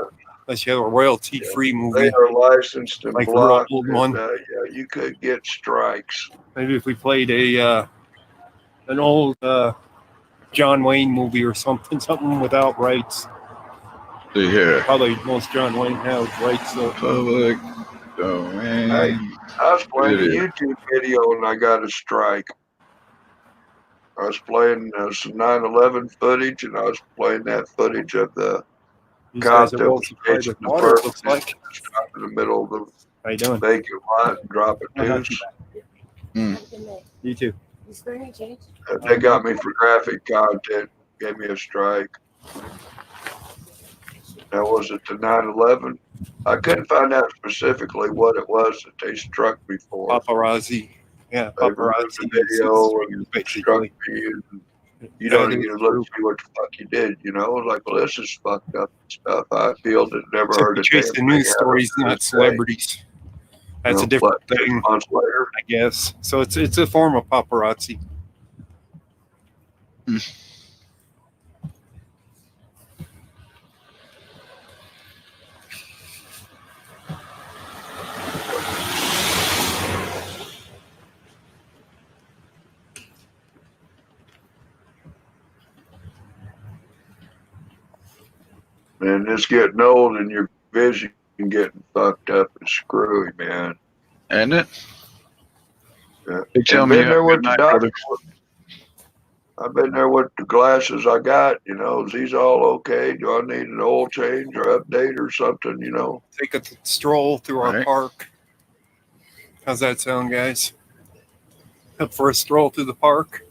unless you have a royalty-free movie. They are licensed and Like the blocked. old And, one. yeah, you could get strikes. Maybe if we played an old John Wayne movie or something without rights. See here. Probably most John Wayne has rights. So. Public domain. Hey, I was playing a Video. YouTube video and I got a strike. I was playing some 9/11 footage, and I was playing that footage of the These cop guys are that well was supplied chasing with the water, it person looks like. stop in the middle of the How you doing? vacant lot and drop a deuce. You too. They got me for graphic content, gave me a strike. Now, was it the 9/11? I couldn't find out specifically what it was that they struck me for. Paparazzi. Yeah, They removed paparazzi the video and struck basically. me, and you That don't is even look true. see what the fuck you did. You know, like, well, this is fucked up stuff. I feel that never Except heard we a chase damn the thing news out of stories, them to not this day. celebrities. That's a different What, 6 thing, months later? I guess. So it's a form of paparazzi. Man, it's getting old and your vision getting fucked up and screwy, man. Isn't it? Yeah. They tell And me been you have there a with good the night, doctor. brother. I've been there with the glasses I got. You know, is these all okay? Do I need an oil change or update or something? You know. Take a stroll through our Right. park. How's that sound, guys? Up for a stroll through the park?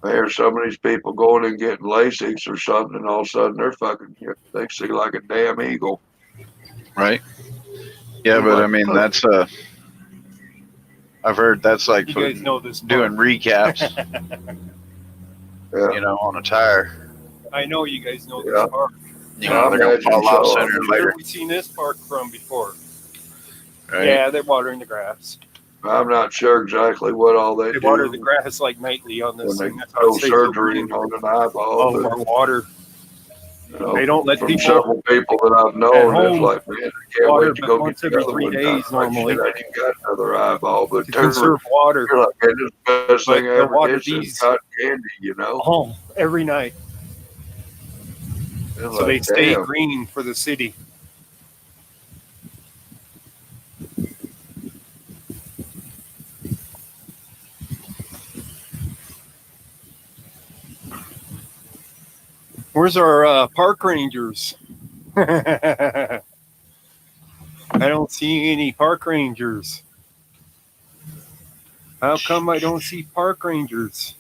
I hear some of these people going and getting LASIKs or something, and all of a sudden they're fucking, they see like a damn eagle. Right. Yeah, I'm but like, I mean, "Huh." that's I've heard that's like You for guys know this doing park. recaps, Yeah. you know, on a tire. I know you guys know Yeah. this park. You know, they're gonna fall off sooner or Where later. have we seen this park from before? Right? Yeah, they're watering the grass. I'm not sure exactly what all they They do. water the grass like nightly on when this they thing. That's how it go stays so surgery green. on an eyeball. All of but, our water. you know, They don't let from people several people that I've at known, it's home like, man, I can't water wait to but go get once the every other 3 one done. days Like, normally shit, I ain't got another eyeball, but to they're, conserve water. you're like, man, this is the best But thing I they'll ever water did since these cotton candy, you know? home every night. They're So they like, stay damn. green for the city. Where's our park rangers? I don't see any park rangers. How come I don't see park rangers?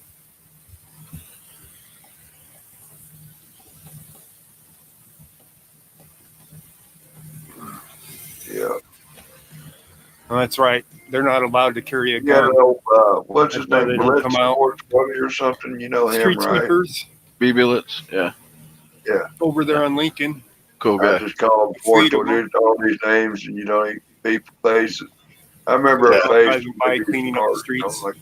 Yeah. Oh, that's right. They're not allowed to carry a You gun. know, what's That's his why name? they don't Blitz come out. 420 or something? You know him, Street right? sweepers B-Billets, yeah, Yeah. over there on Lincoln. cool I guy. just call him Fleet of 420. All these names, and you don't even people faces. I remember Yeah, a face. driving by maybe cleaning up the smart, you know, streets. like,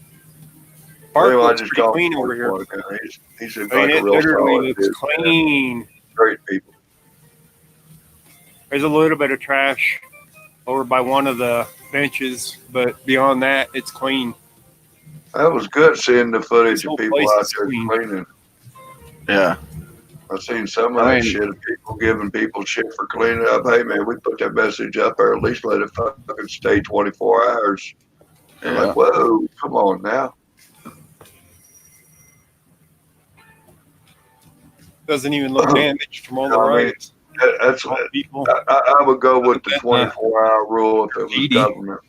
Park anyway, I looks just pretty call him clean over here. 420 guy. He seems I mean, like a it real literally solid looks dude. clean. Great people. There's a little bit of trash over by one of the benches, but beyond that, it's clean. That was good seeing the footage This of whole people place out is there clean. cleaning. Yeah. I've seen some of I that mean- shit of people giving people shit for cleaning up. Hey man, we put that message up there. At least let it fucking stay 24 hours. They're Yeah. like, whoa, come on now. Doesn't even look damaged from all the I mean, riots. that's All the people. I would go with the Other than, 24-hour rule if it was graffiti. government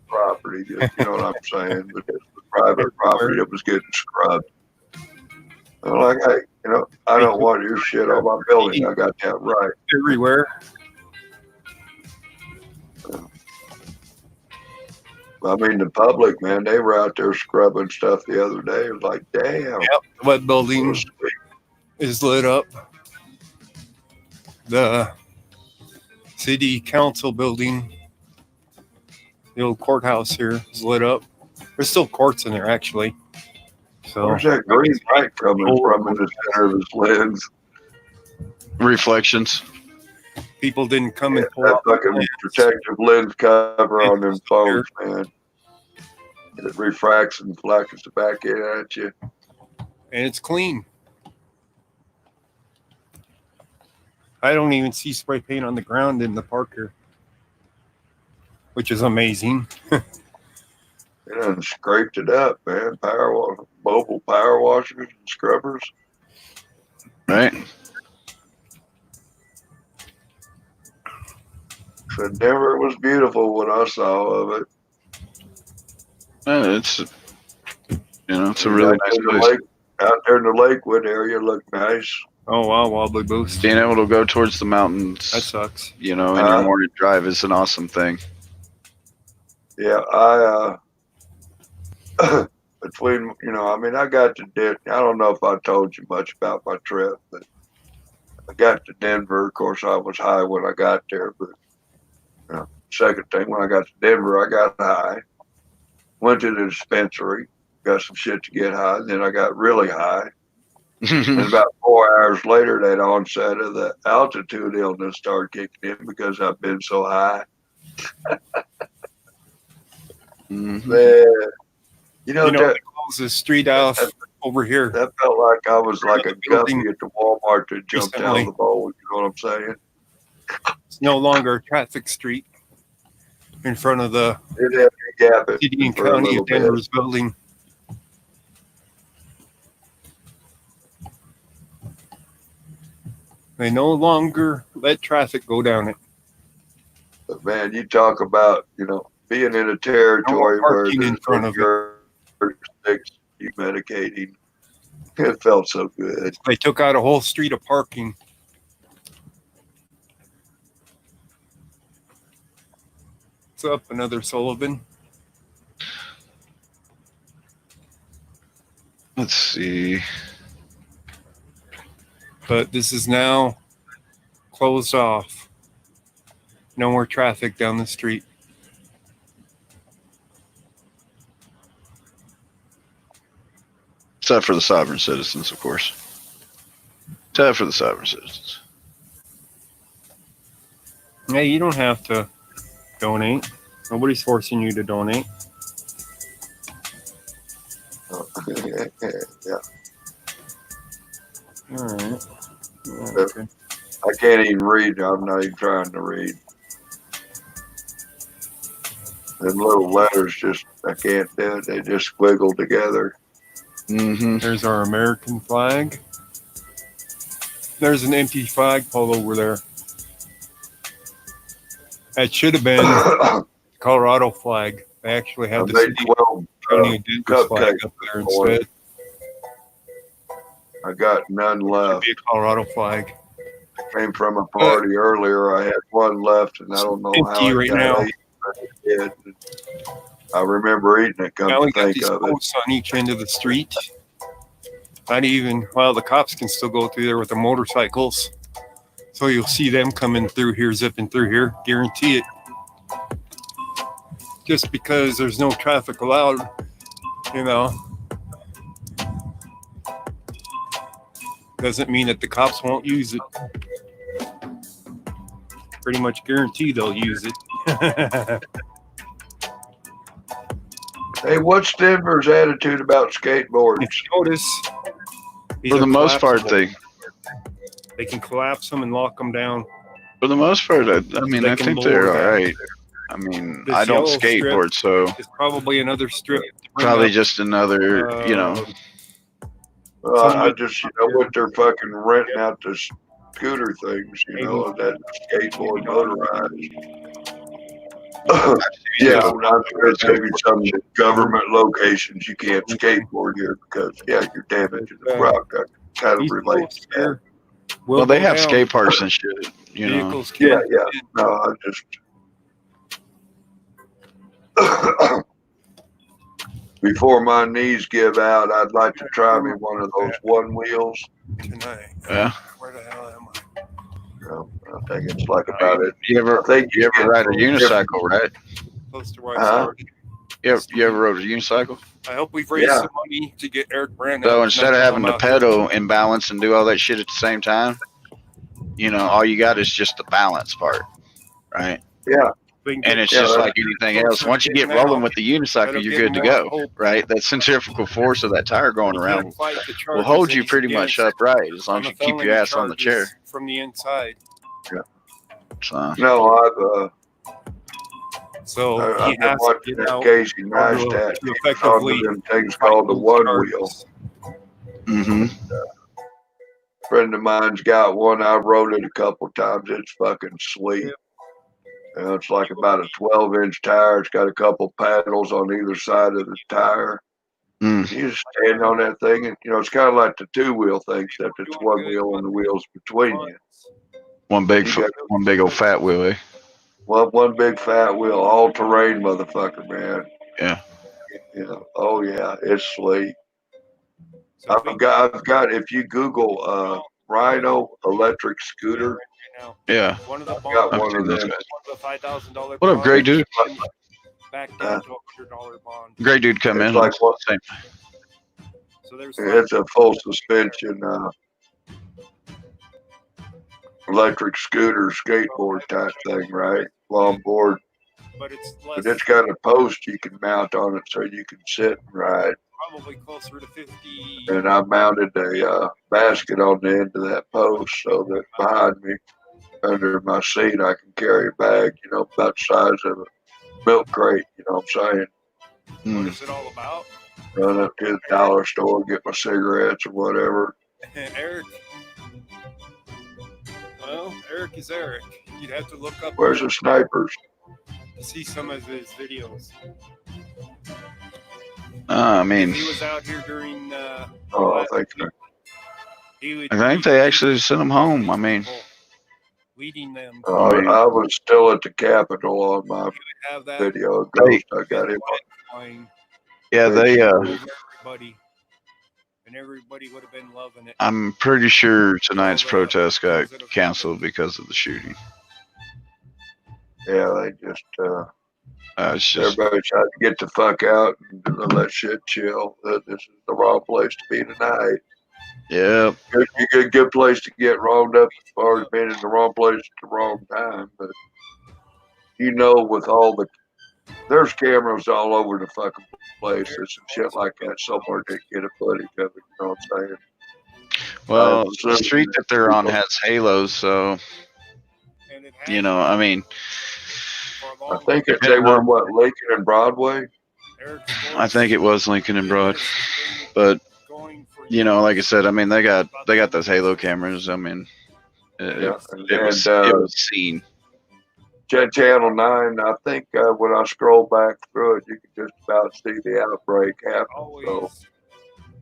property. Just, you know what I'm saying? But if it was private property, it was getting scrubbed. I'm like, hey, you know, I don't want your shit on my building. I got that right. Everywhere. I mean, the public, man, they were out there scrubbing stuff the other day. It was like, damn. Yep. What building is lit up? The city council building, the old courthouse here, is lit up. There's still courts in there, actually. So Where's that green light coming from in the center of his lens? Reflections. People didn't come and pull That out fucking protective lens cover on them phones, man. It refracts and flashes the back end at you. and it's clean. I don't even see spray paint on the ground in the park here, which is amazing. It done scraped it up, man. Mobile power washers and scrubbers. Right. Said never was beautiful what I saw of it. It's it's a really nice place. Out there in the Lakewood area, looked nice. Oh wow, wobbly boost. Being able to go towards the mountains, That sucks. you know, in your morning drive is an awesome thing. Yeah, between, you know, I mean, I got to I don't know if I told you much about my trip, but I got to Denver. Of course, I was high when I got there, but you know, second thing, when I got to Denver, I got high. Went to the dispensary, got some shit to get high. Then I got really high. And about 4 hours later, that onset of the altitude illness started kicking in because I've been so high. Man, you know, they closed the street off over here. That felt like I was like a guppy at the Walmart that jumped out of the bowl. You know what I'm saying? It's no longer a traffic street in front of the city and county of Denver's building. They no longer let traffic go down it. But man, you talk about, you know, being in a territory where there's in front of you medicating. It felt so good. They took out a whole street of parking. What's up, another Sullivan? Let's see. But this is now closed off. No more traffic down the street. Except for the sovereign citizens, of course. Except for the sovereign citizens. Hey, you don't have to donate. Nobody's forcing you to donate. Yeah. All right. Okay. I can't even read. I'm not even trying to read. Them little letters I can't do it. They just squiggle together. Mm-hmm. There's our American flag. There's an empty flagpole over there. That should have been the Colorado flag. They actually had the city county of Denver flag up there instead. I got none left. Should be a Colorado flag. Came from a party earlier. I had one left, and I don't know how it got eaten. I remember eating it. Come to think of it. Posts on each end of the street. Not even, well, the cops can still go through there with the motorcycles. So you'll see them coming through here, zipping through here. Guarantee it. Just because there's no traffic allowed, you know, doesn't mean that the cops won't use it. Pretty much guarantee they'll use it. Hey, what's Denver's attitude about skateboards? If you notice, for the most part, they can collapse them and lock them down. For the most part, I mean, I think they're all right. I mean, I don't skateboard, so it's probably another strip. Probably just another, you know. I just, you know, what they're fucking renting out the scooter things, you know, that skateboard motorized. Yeah, I'm sure it's maybe some government locations you can't skateboard here because, yeah, you're damaging the rock. I kind of relate to that. Well, they have skate parks and shit, you know. Yeah. No, I just. Before my knees give out, I'd like to try me one of those one wheels. Tonight. Yeah. Where the hell am I? No, I think it's like about it. You ever ride a unicycle, right? Close to where I started. You ever rode a unicycle? I hope we've raised some money to get Eric Brandt. So instead of having to pedal and balance and do all that shit at the same time, you know, all you got is just the balance part, right? Yeah. And it's just like anything else. Once you get rolling with the unicycle, you're good to go, right? That centrifugal force of that tire going around will hold you pretty much upright as long as you keep your ass on the chair. From the inside. Yeah. So. No, So I've he been has to watching get that out Casey Neistat. to effectively them things called the one wheel. Mm-hmm. Friend of mine's got one. I rode it a couple times. It's fucking sweet. You know, it's like about a 12-inch tire. It's got a couple paddles on either side of the tire. Mm. You just stand on that thing, and it's kind of like the two-wheel thing, except it's one wheel and the wheels between you. One big old fat wheel, eh? One big fat wheel, all-terrain motherfucker, man. Yeah. Oh yeah, it's sweet. I've got. If you Google Rhino electric scooter, Yeah. One of the I've got bonds, one of them. $5,000 What up, great dude? back down to $100 bond. Great dude come It's in. like what? Same. So there's It's a full suspension electric scooter skateboard type thing, right? Longboard. But It's got a post you can mount on it so you can sit and ride. probably closer to 50. And I mounted a basket on the end of that post so that behind me, under my seat, I can carry a bag, about the size of a milk crate. You know what I'm saying? What is it all about? Run up to the dollar store, get my cigarettes or whatever. Eric. Well, Eric is Eric. You'd have to look up. Where's the snipers? To see some of his videos. I mean, He was out here during. I think so. I think they actually sent him home. I mean, leading them. I was still at the Capitol on my video of Ghost. I got him. Yeah, they. Everybody, and everybody would have been loving it. I'm pretty sure tonight's protest got canceled because of the shooting. Yeah, they just. It's just Everybody tried to get the fuck out and let shit chill. This is the wrong place to be tonight. Yeah. Good place to get rolled up as far as being in the wrong place at the wrong time. But with all there's cameras all over the fucking place. There's some shit like that somewhere to get a footage of it. You know what I'm saying? Well, the street that they're on has halos, so I mean. I think they were Lincoln and Broadway. I think it was Lincoln and Broad, but like I said, I mean they got those halo cameras. I mean, it was seen. Channel 9. I think when I scroll back through it, you can just about see the outbreak happen. So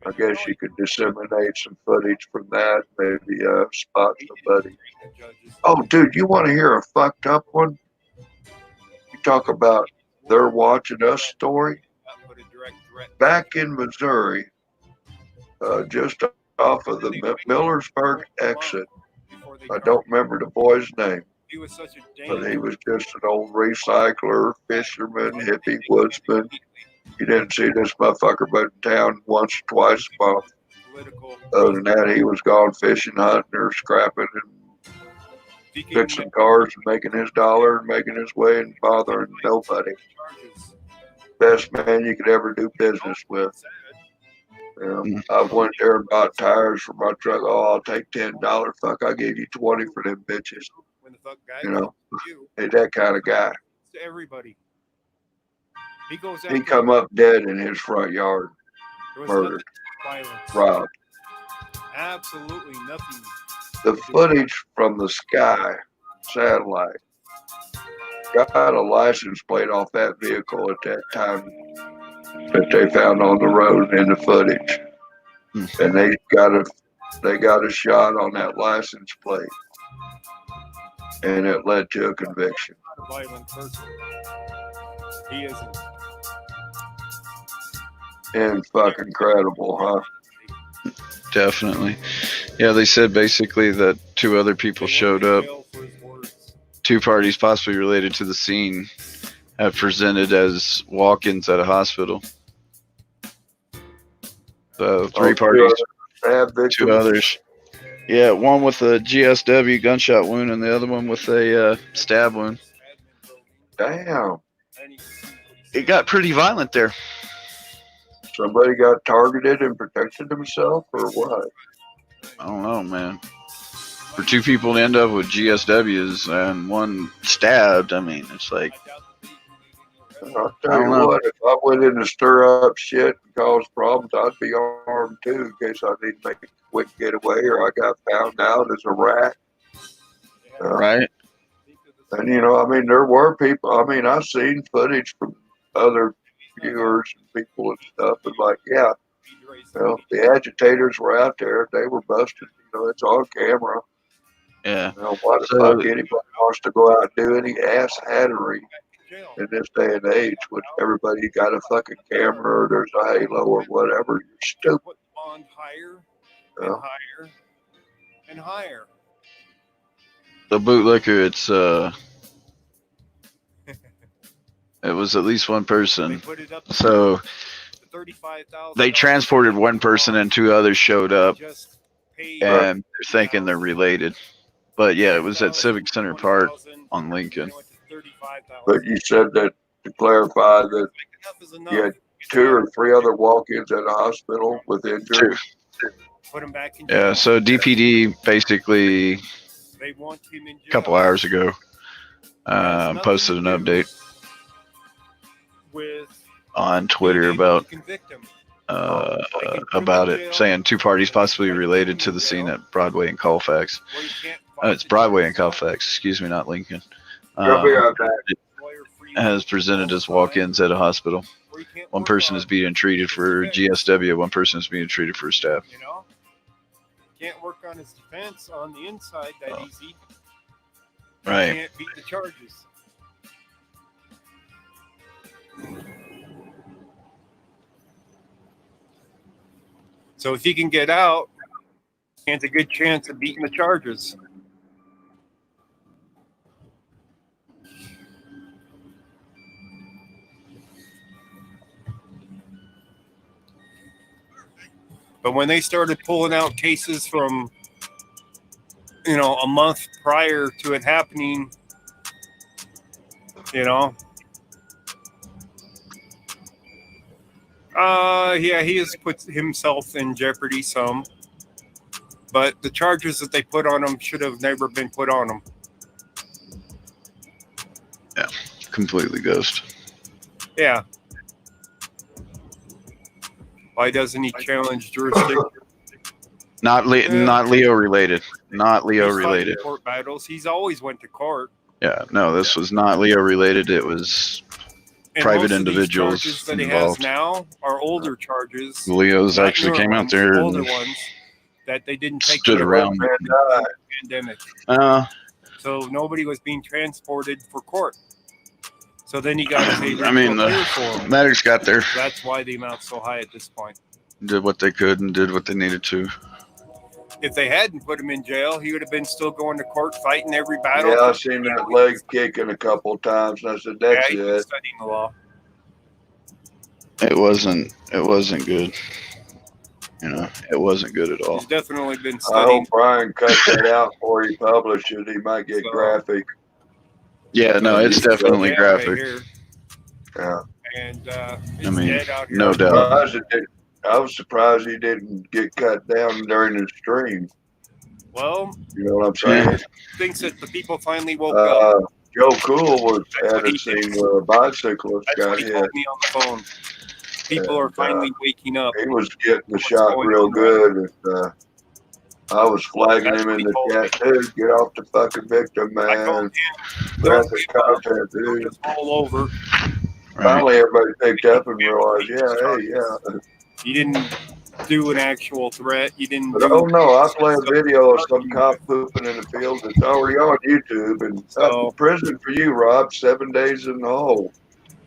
I guess you could disseminate some footage from that. Maybe spot somebody. Oh, dude, you want to hear a fucked up one? Talk about they're watching us story. Back in Missouri, just off of the Millersburg exit. I don't remember the boy's name, but he was just an old recycler, fisherman, hippie, woodsman. You didn't see this motherfucker but in town once or twice a month. Other than that, he was gone fishing, hunting, or scrapping and fixing cars and making his dollar and making his way and bothering nobody. Best man you could ever do business with. I went there and bought tires for my truck. Oh, I'll take $10. Fuck, I gave you 20 for them bitches. Hey, that kind of guy. To everybody. He come up dead in his front yard. Murdered. Robbed. Absolutely nothing. The footage from the sky satellite got a license plate off that vehicle at that time that they found on the road in the footage, and they got a shot on that license plate, and it led to a conviction. Not a violent person. He isn't. And fucking incredible, huh? Definitely. Yeah, they said basically that 2 other people showed up. 2 parties possibly related to the scene have presented as walk-ins at a hospital. So 3 parties, 2 others. Yeah, one with a GSW gunshot wound and the other one with a stab wound. Damn. It got pretty violent there. Somebody got targeted and protected himself, or what? I don't know, man. For 2 people to end up with GSWs and 1 stabbed, I mean, it's like. I'll tell you what, if I went in to stir up shit and cause problems, I'd be armed too in case I need to make a quick getaway or I got found out as a rat. Right. And, I mean, there were people, I've seen footage from other viewers and people and stuff. And like, yeah, the agitators were out there. They were busted. It's on camera. Yeah. Why the fuck anybody wants to go out and do any ass hattery in this day and age when everybody got a fucking camera or there's a halo or whatever? You're stupid. Bond higher and higher and higher. The bootlicker, it was at least one person. So they transported one person and two others showed up, and they're thinking they're related. But yeah, it was at Civic Center Park on Lincoln. But you said that to clarify that you had 2 or 3 other walk-ins at a hospital with injuries. Yeah, so DPD basically a couple hours ago posted an update on Twitter about it, saying 2 parties possibly related to the scene at Broadway and Colfax. It's Broadway and Colfax, excuse me, not Lincoln. Has presented as walk-ins at a hospital. One person is being treated for GSW. One person is being treated for staff. Can't work on his defense on the inside that easy. Right. Can't beat the charges. So if he can get out, he has a good chance of beating the charges. But when they started pulling out cases from, a month prior to it happening, yeah, he has put himself in jeopardy some. But the charges that they put on him should have never been put on him. Yeah, completely ghost. Yeah. Why doesn't he challenge jurisdiction? Not Leo related. Not Leo related. Court battles. He's always went to court. Yeah, no, this was not Leo related. It was private individuals charges that he involved. has now are older charges. Leo's not actually newer came out ones, there older and ones that they didn't take stood care around. of during the pandemic. So nobody was being transported for court. So then you got to pay. I mean, the medics got there. That's why the amount's so high at this point. Did what they could and did what they needed to. If they hadn't put him in jail, he would have been still going to court, fighting every battle. Yeah, I seen that leg kicking a couple of times, and I said, "That's he's it." studying the law. It wasn't good. It wasn't good at all. He's definitely been I studying. hope Brian cuts that out before he publishes it. He might get graphic. Yeah, no, it's definitely graphic. Yeah. And I mean, dead out here. no doubt. I was surprised he didn't get cut down during the stream. Well, you know what I'm saying? He thinks that the people finally woke up. Joe Cool was at a scene where a bicyclist That's got what he hit. told me on the phone. People are finally waking up. He was getting the shot real good. And, I was flagging him in the chat, dude. Get off the fucking victim, man. Graphic content, dude. All over. Finally, everybody picked up and realized, yeah. You didn't do an actual threat. You didn't. But oh no, I play a video of some cop pooping in the field. It's already on YouTube. And prison for you, Rob. 7 days in the hole.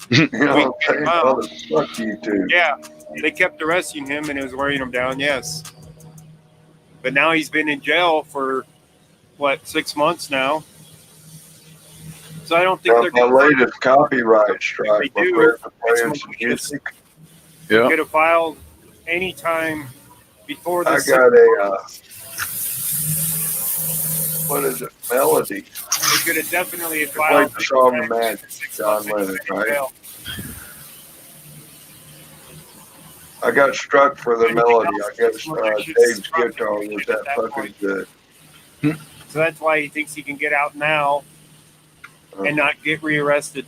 You know what I'm saying? Oh, fuck YouTube. Yeah, they kept arresting him and it was wearing him down. Yes, but now he's been in jail for 6 months now. So I don't think they're my latest copyright strike. They do. They could have filed any time before the. I got a what is it? Melody. They could have definitely They filed. played the song "The Magic," John Lennon, right? I got struck for the melody. I guess Dave's guitar was that fucking good. So that's why he thinks he can get out now and not get rearrested.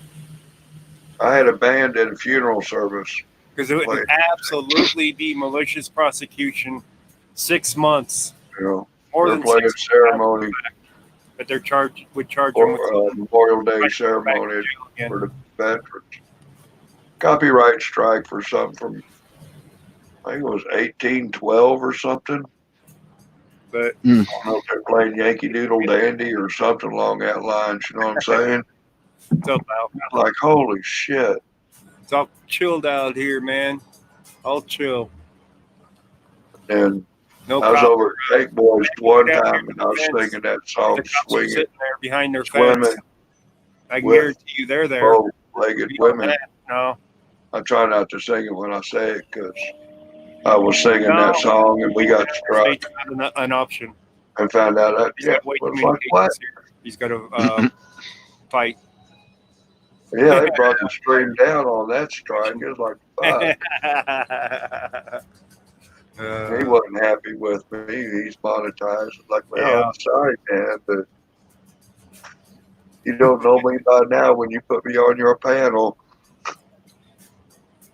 I had a band at a funeral service. Because it would absolutely be malicious prosecution. 6 months. You More know, than playing a 6 ceremony. But they're would charge Or him with Memorial Day ceremony for the veterans. copyright strike for something from, I think it was 1812 or something. But I don't know if they're playing Yankee Doodle Dandy or something along that line. You know what I'm saying? it's all out. Like, holy shit. It's all chilled out here, man. All chill. And No I was problem. over at Lake Boys one Down time here and I was fence. singing that song, The cops are Swinging, sitting there behind their Swimming fence. I can with guarantee you they're there. bow-legged women. No. I try not to sing it when I say it because I was singing No. that song and we got struck It's not an option. and found out that, He's yeah, got white was like, what? communications here. He's got to fight. Yeah, they brought the stream down on that strike. It was like, fuck. He wasn't happy with me. He's monetized. Like, well, Yeah. I'm sorry, man, but you don't know me by now when you put me on your panel.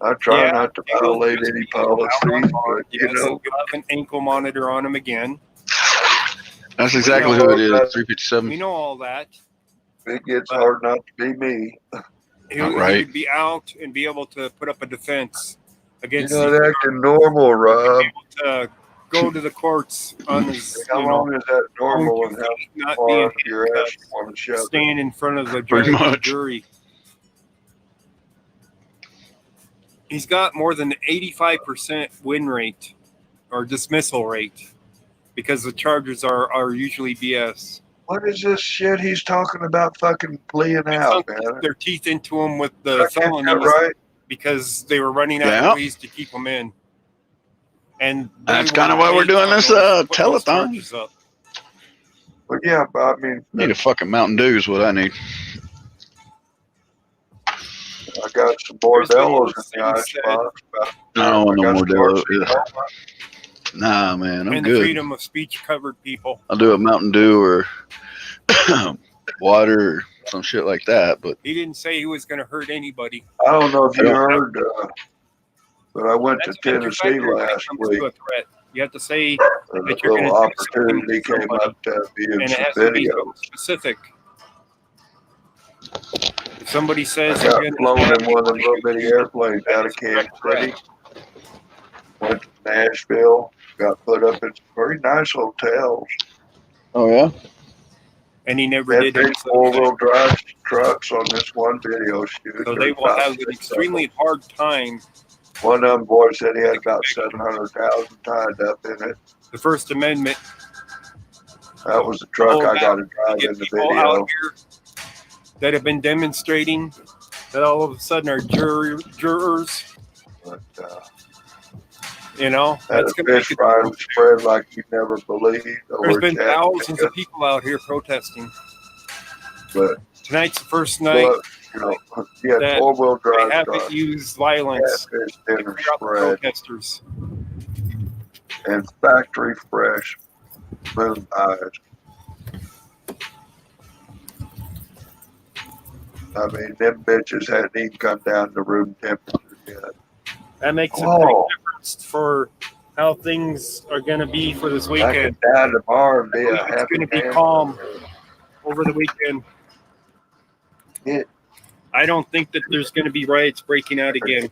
I try not to violate any policies, but you know. You'll have an ankle monitor on him again. That's exactly who it is. 357. We know all that. It gets hard not to be me. He would be out and be able to put up a defense against. You're not acting normal, Rob. To go to the courts on his. How long is that normal and how not far being up your ass you want to shove it? stand in front of the Pretty judge and much. jury. He's got more than 85% win rate or dismissal rate because the charges are usually BS. What is this shit he's talking about fucking pleading out, man? Their teeth into him with the felonies right? because they were running out Yeah. of ways to keep him in. And That's kind of why we're doing this telethon. But yeah, but I mean, Need a fucking Mountain Dew is what I need. I got some bordellos in the icebox. I don't want no more Modelo. Marshmallow. Nah, man, I'm and the good. freedom of speech covered people. I'll do a Mountain Dew or water or some shit like that. But He didn't say he was going to hurt anybody. I don't know if you heard, but I went to Tennessee last week. You have to say And that a you're going little to opportunity came up to be in and it some has to be videos. specific. If somebody says I you're got going flown in one of them little bitty airplanes out of Kansas City. Went to Nashville. Got put up in some very nice hotels. oh yeah, and he never Had did big it. four-wheel drive trucks on this one video shoot. So they will have an extremely hard time. One of them boys said he had about 700,000 tied up in it. The First Amendment. That was the truck I got to drive in the People video. out here that have been demonstrating that all of a sudden are jurors. But, you know, that's going to fish fry was spread like you never believed. There's been thousands of people out here protesting. But tonight's the first night you know, yeah, that four-wheel drive they haven't truck. used violence Catfish to dinner clear out the spread protesters. and factory fresh moon pies. I mean, them bitches hadn't even come down to room temperature yet. That makes a big Oh. difference for how things are going to be for this I weekend. could die tomorrow and be a It's happy going to be man. calm over the weekend. Yeah. I don't think that there's going to be riots breaking out again.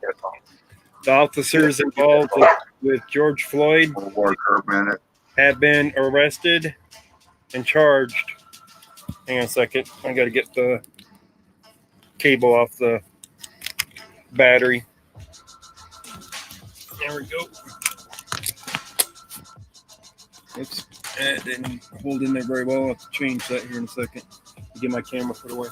The officers involved with George Floyd have been arrested and charged. Hang on a second. I got to get the cable off the battery. There we go. Oops. That didn't hold in there very well. I'll have to change that here in a second. Get my camera put away.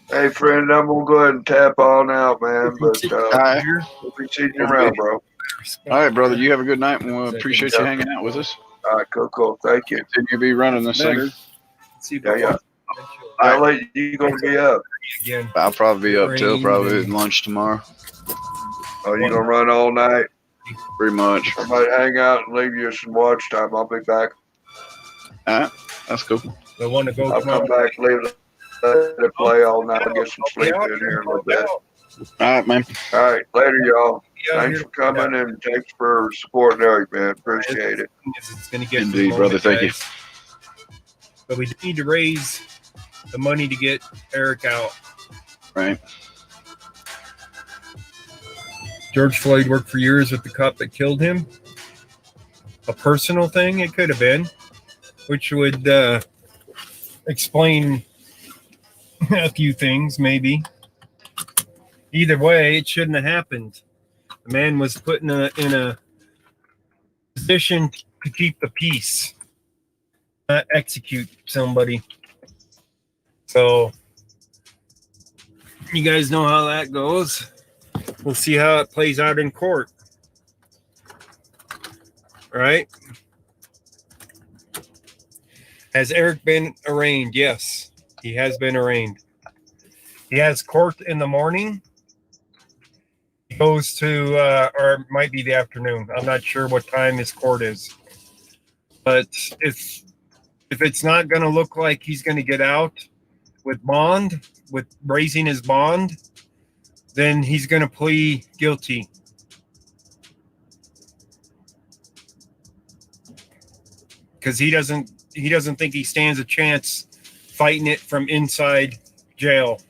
Hey, friend, I'm going to go ahead and tap on out, man. But right. we'll be seeing you around, bro. All right, brother. You have a good night, and we appreciate you hanging out with us. All right, cool. Thank you. Continue to be running this thing. Yeah. How late you going to be up? I'll probably be up till probably lunch tomorrow. Oh, you going to run all night? Pretty much. I might hang out and leave you some watch time. I'll be back. All right, that's cool. I want to go. I'll come back, leave it play all night. I'll get some sleep in here a little bit. All right, man. All right, later, y'all. Yeah, Thanks for coming and thanks for supporting Eric, man. Appreciate it. It's going to get Indeed, brother. Thank you. But we need to raise the money to get Eric out. Right. George Floyd worked for years with the cop that killed him. A personal thing, it could have been, which would explain a few things, maybe. Either way, it shouldn't have happened. The man was put in a position to keep the peace, not execute somebody. So you guys know how that goes. We'll see how it plays out in court. All right. Has Eric been arraigned? Yes, he has been arraigned. He has court in the morning. He goes to, or it might be the afternoon. I'm not sure what time his court is. But if it's not going to look like he's going to get out with bond, with raising his bond, then he's going to plead guilty. Because he doesn't think he stands a chance fighting it from inside jail.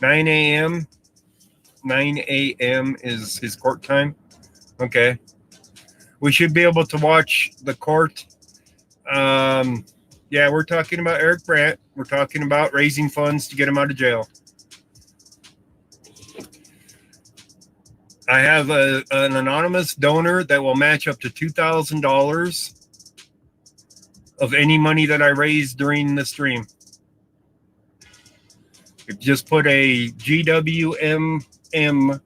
(9 a.m.) 9 a.m. is his court time. Okay. We should be able to watch the court. Yeah, we're talking about Eric Brandt. We're talking about raising funds to get him out of jail. I have an anonymous donor that will match up to $2,000 of any money that I raise during the stream. Just put a GWMM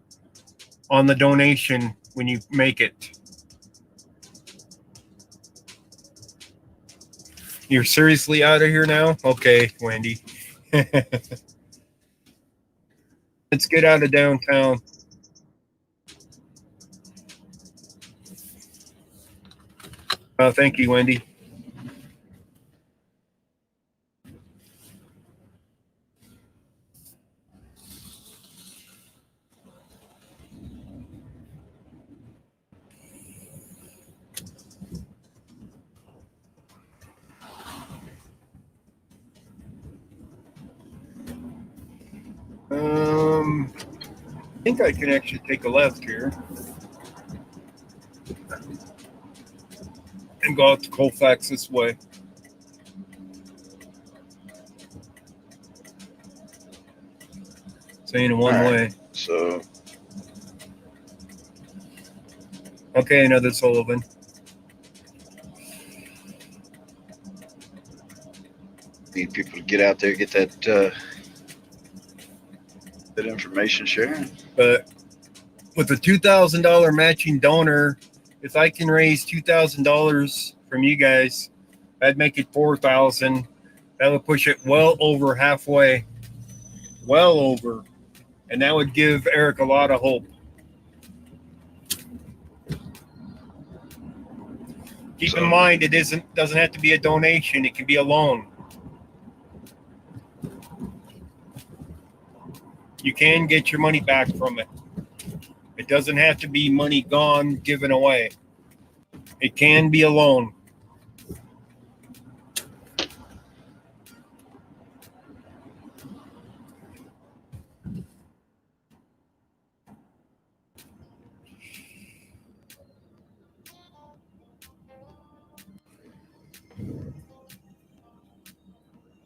on the donation when you make it. You're seriously out of here now? Okay, Wendy. Let's get out of downtown. Thank you, Wendy. I think I can actually take a left here and go out to Colfax this way. Saying in one way. So. Okay, another Sullivan. Need people to get out there, get that information sharing. But with a $2,000 matching donor, if I can raise $2,000 from you guys, that'd make it $4,000. That would push it well over halfway. Well over. And that would give Eric a lot of hope. Keep in mind, it doesn't have to be a donation. It can be a loan. You can get your money back from it. It doesn't have to be money gone, given away. It can be a loan.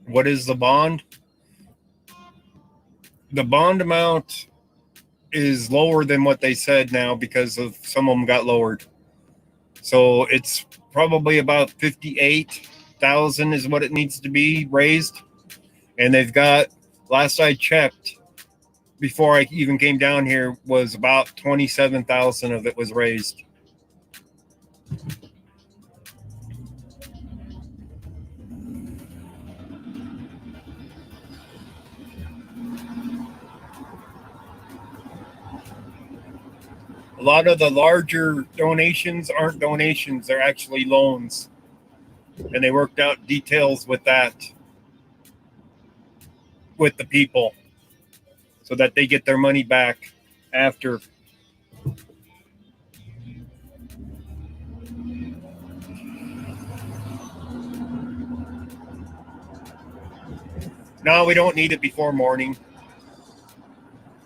What is the bond? The bond amount is lower than what they said now because of some of them got lowered. So it's probably about 58,000 is what it needs to be raised. And they've got, last I checked, before I even came down here was about 27,000 of it was raised. A lot of the larger donations aren't donations, they're actually loans. And they worked out details with that, with the people, so that they get their money back after. No, we don't need it before morning,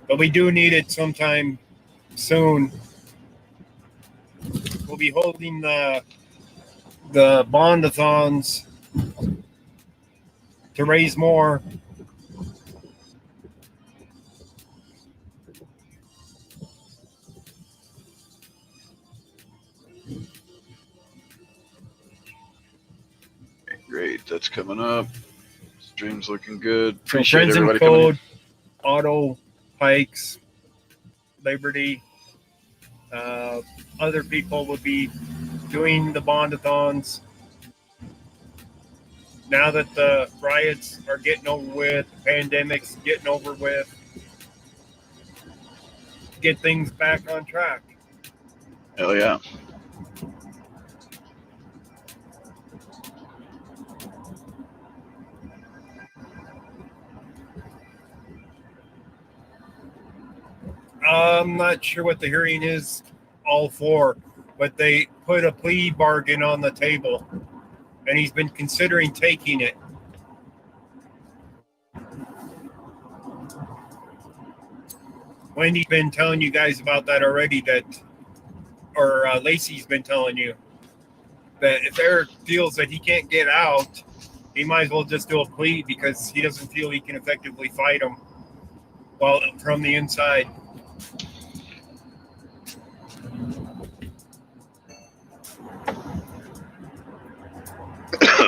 but we do need it sometime soon. We'll be holding the bondathons to raise more. Great, that's coming up. Stream's looking good. So Appreciate Friends and everybody coming in. Code, Auto, Pikes, Liberty, other people will be doing the bondathons. Now that the riots are getting over with, the pandemic's getting over with, get things back on track. Hell yeah. I'm not sure what the hearing is all for, but they put a plea bargain on the table, and he's been considering taking it. Wendy's been telling you guys about that already, or Lacey's been telling you that if Eric feels that he can't get out, he might as well just do a plea because he doesn't feel he can effectively fight him from the inside.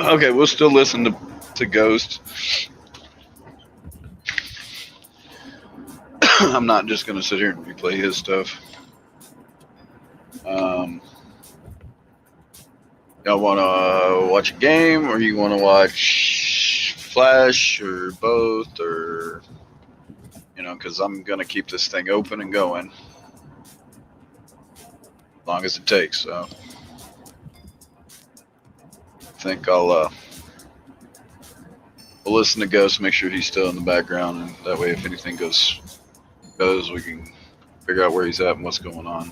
Okay, we'll still listen to Ghost. I'm not just going to sit here and replay his stuff. Y'all want to watch a game, or you want to watch Flash, or both, or, because I'm going to keep this thing open and going as long as it takes. So I think we'll listen to Ghost, make sure he's still in the background, and that way if anything goes, we can figure out where he's at and what's going on.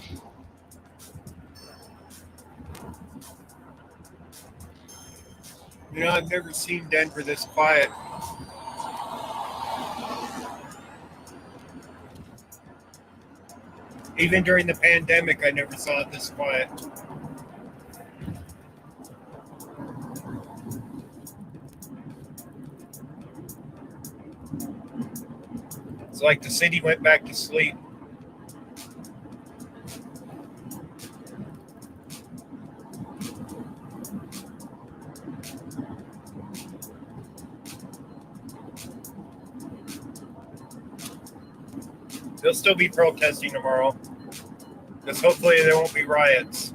I've never seen Denver this quiet. Even during the pandemic, I never saw it this quiet. It's like the city went back to sleep. They'll still be protesting tomorrow, because hopefully there won't be riots.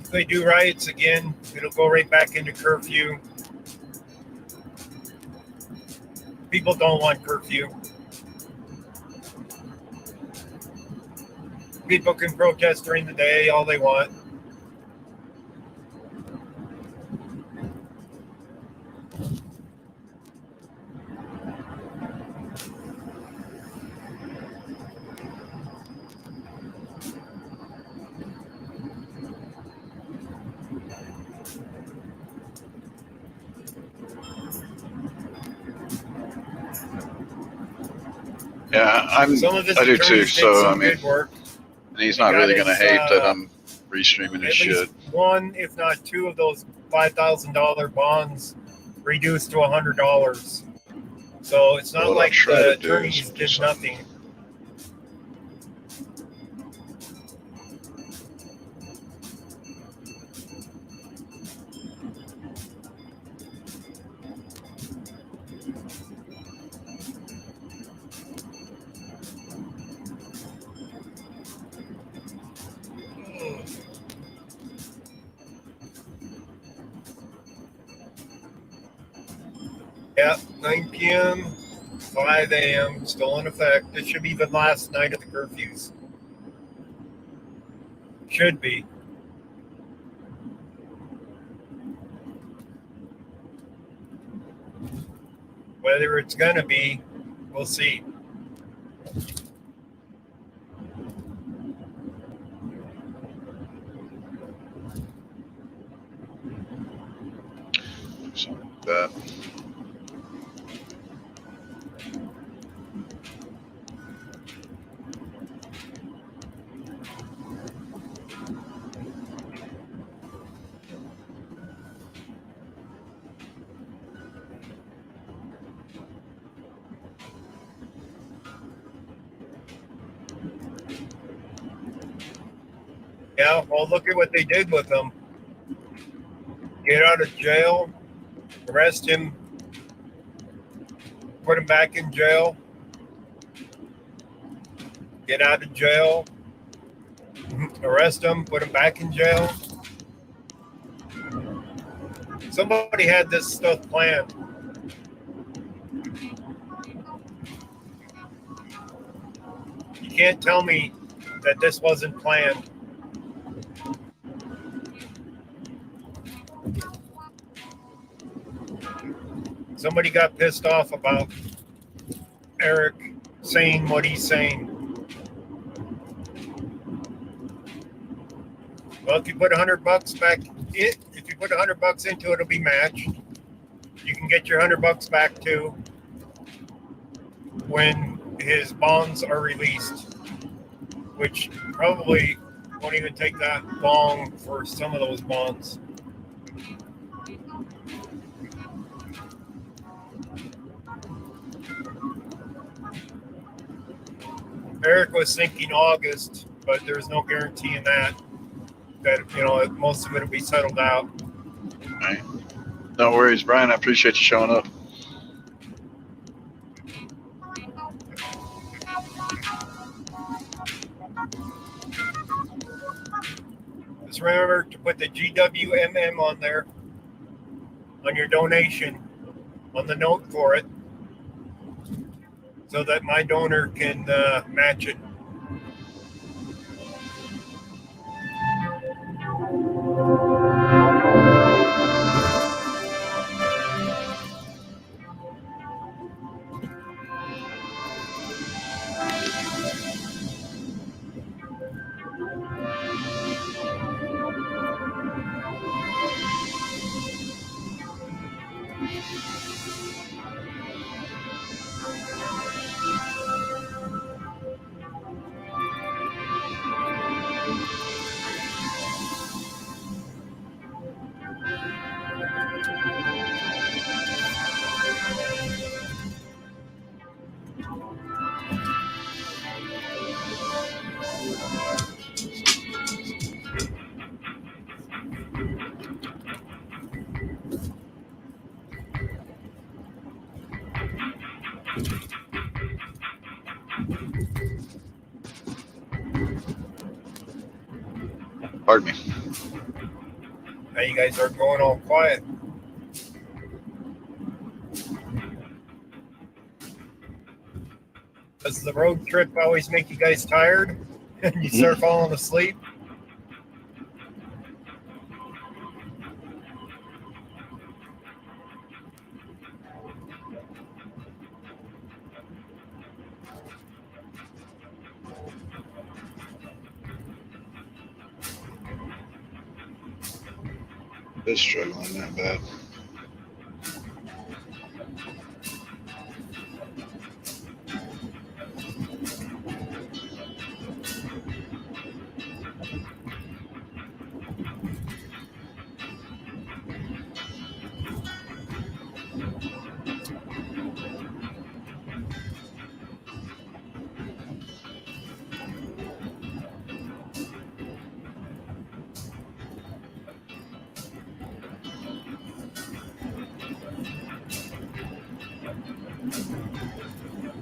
If they do riots again, it'll go right back into curfew. People don't want curfew. People can protest during the day all they want. Yeah, I do too. So and he's not really going to hate that I'm restreaming his shit. One, if not two, of those $5,000 bonds reduced to $100. So it's not like the attorneys did nothing. Yeah, 9 p.m., 5 a.m. still in effect. It should be the last night of the curfews. Should be. Whether it's going to be, we'll see. Something like that. Yeah, well, look at what they did with him. Get out of jail, arrest him, put him back in jail, get out of jail, arrest him, put him back in jail. Somebody had this stuff planned. You can't tell me that this wasn't planned. Somebody got pissed off about Eric saying what he's saying. Well, if you put $100 back in, if you put $100 into it, it'll be matched. You can get your $100 back too when his bonds are released, which probably won't even take that long for some of those bonds. Eric was thinking August, but there's no guarantee in that most of it will be settled out. Right. No worries, Brian. I appreciate you showing up. Just remember to put the GWMM on there, on your donation, on the note for it, so that my donor can match it. Pardon me. Now you guys are going all quiet. Does the road trip always make you guys tired and you start falling asleep? It's struggling that bad.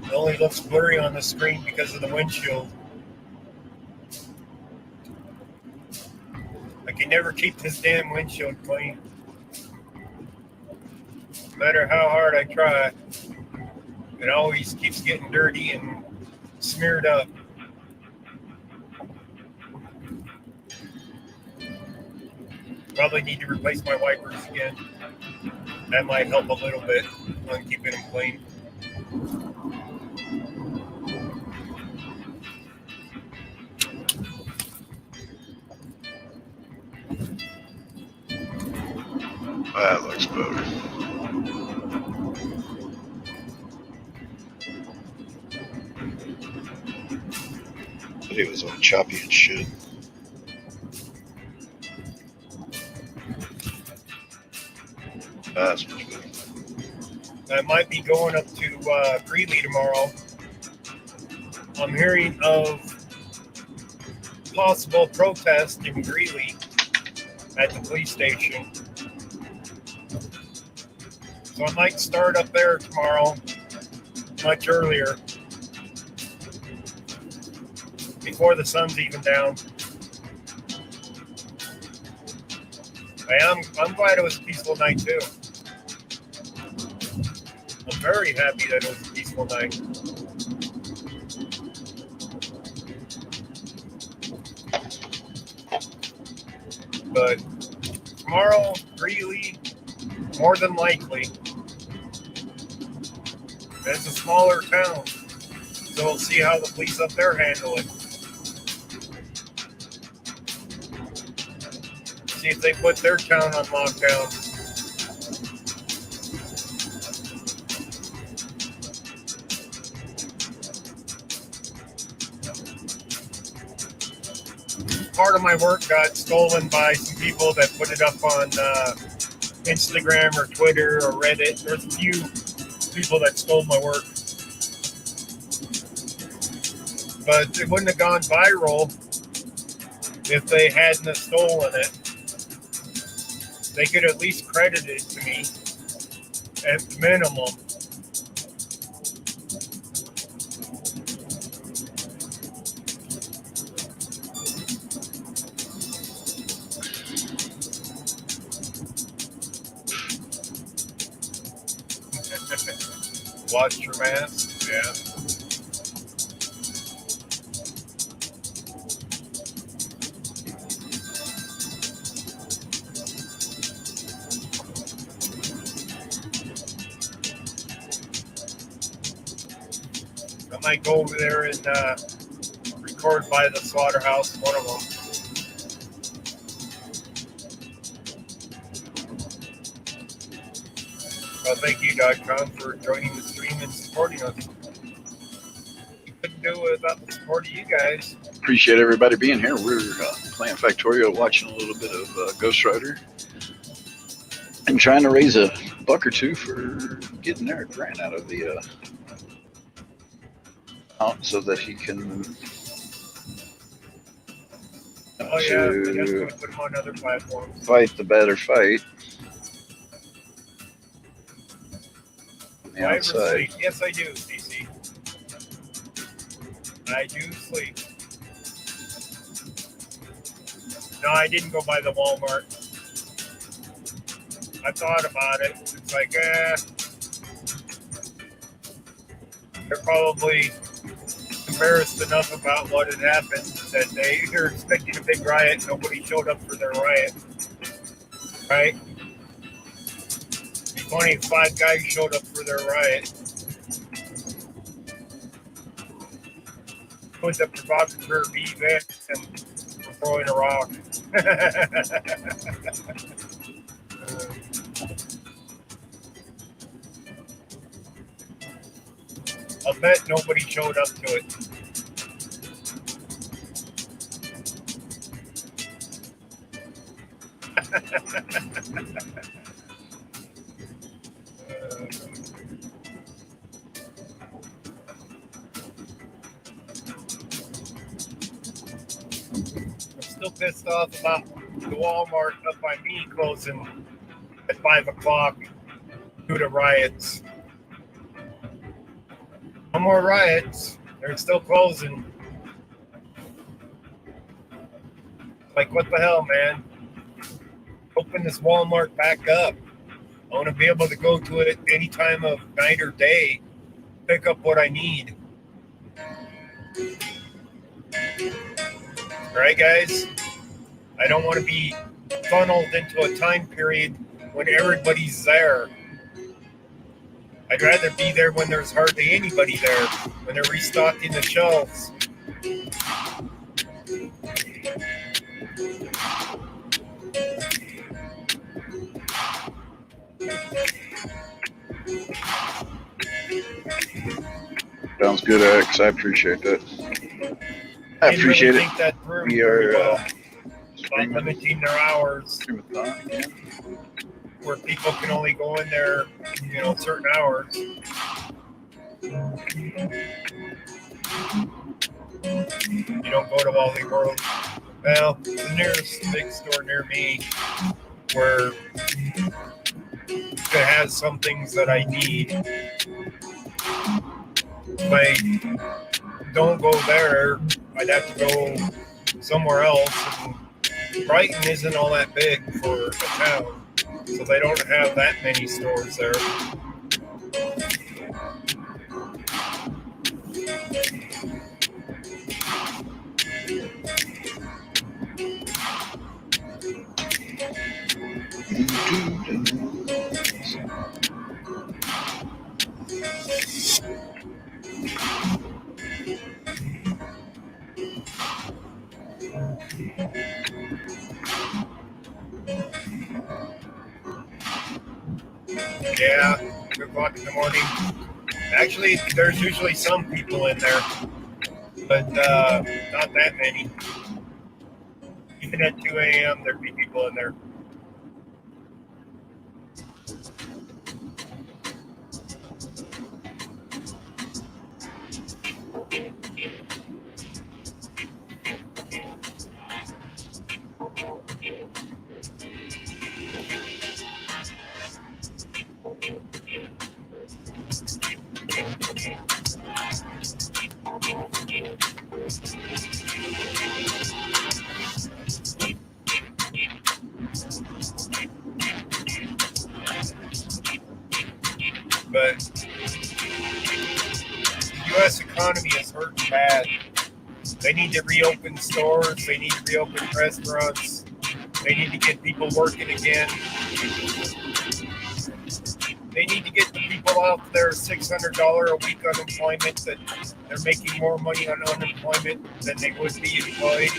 It only looks blurry on the screen because of the windshield. I can never keep this damn windshield clean. No matter how hard I try, it always keeps getting dirty and smeared up. Probably need to replace my wipers again. That might help a little bit on keeping them clean. That looks better. But it was all choppy and shit. That's much better. I might be going up to Greeley tomorrow. I'm hearing of possible protest in Greeley at the police station. So I might start up there tomorrow, much earlier, before the sun's even down. I'm glad it was a peaceful night too. I'm very happy that it was a peaceful night. But tomorrow, Greeley, more than likely. It's a smaller town, so we'll see how the police up there handle it. See if they put their town on lockdown. Part of my work got stolen by some people that put it up on Instagram or Twitter or Reddit. There's a few people that stole my work. But it wouldn't have gone viral if they hadn't have stolen it. They could at least credit it to me at the minimum. Watch your mask, yeah. I might go over there and record by the slaughterhouse, one of them. Well, thank you, .com, for joining the stream and supporting us. We couldn't do it without the support of you guys. Appreciate everybody being here. We're playing Factorio, watching a little bit of Ghost Rider, and trying to raise a buck or two for getting Eric Brandt out of the out so that he can. Oh yeah, I guess we'll put him on other platforms. Fight the better fight. Do I ever sleep? Yes, I do, CC. I do sleep. No, I didn't go by the Walmart. I thought about it. It's like, they're probably embarrassed enough about what had happened that they were expecting a big riot. Nobody showed up for their riot. Right? 25 guys showed up for their riot. With the provocateur be there and throwing a rock. I'll bet nobody showed up to it. I'm still pissed off about the Walmart up by me closing at 5 o'clock due to riots. No more riots. They're still closing. Like, what the hell, man? Open this Walmart back up. I want to be able to go to it any time of night or day, pick up what I need. Right, guys? I don't want to be funneled into a time period when everybody's there. I'd rather be there when there's hardly anybody there, when they're restocking the shelves. Sounds good, X. I appreciate that. I Didn't appreciate really it. think that through We very are well. About limiting their hours, again. where people can only go in there, certain hours. You don't go to Wally World. Well, the nearest big store near me, where it has some things that I need. If I don't go there, I'd have to go somewhere else. And Brighton isn't all that big for a town, so they don't have that many stores there. Yeah, 2 o'clock in the morning. Actually, there's usually some people in there, but not that many. Even at 2 a.m., there'd be people in there. But the U.S. economy is hurting bad. They need to reopen stores. They need to reopen restaurants. They need to get people working again. They need to get the people off their $600 a week unemployment, that they're making more money on unemployment than they would be employed.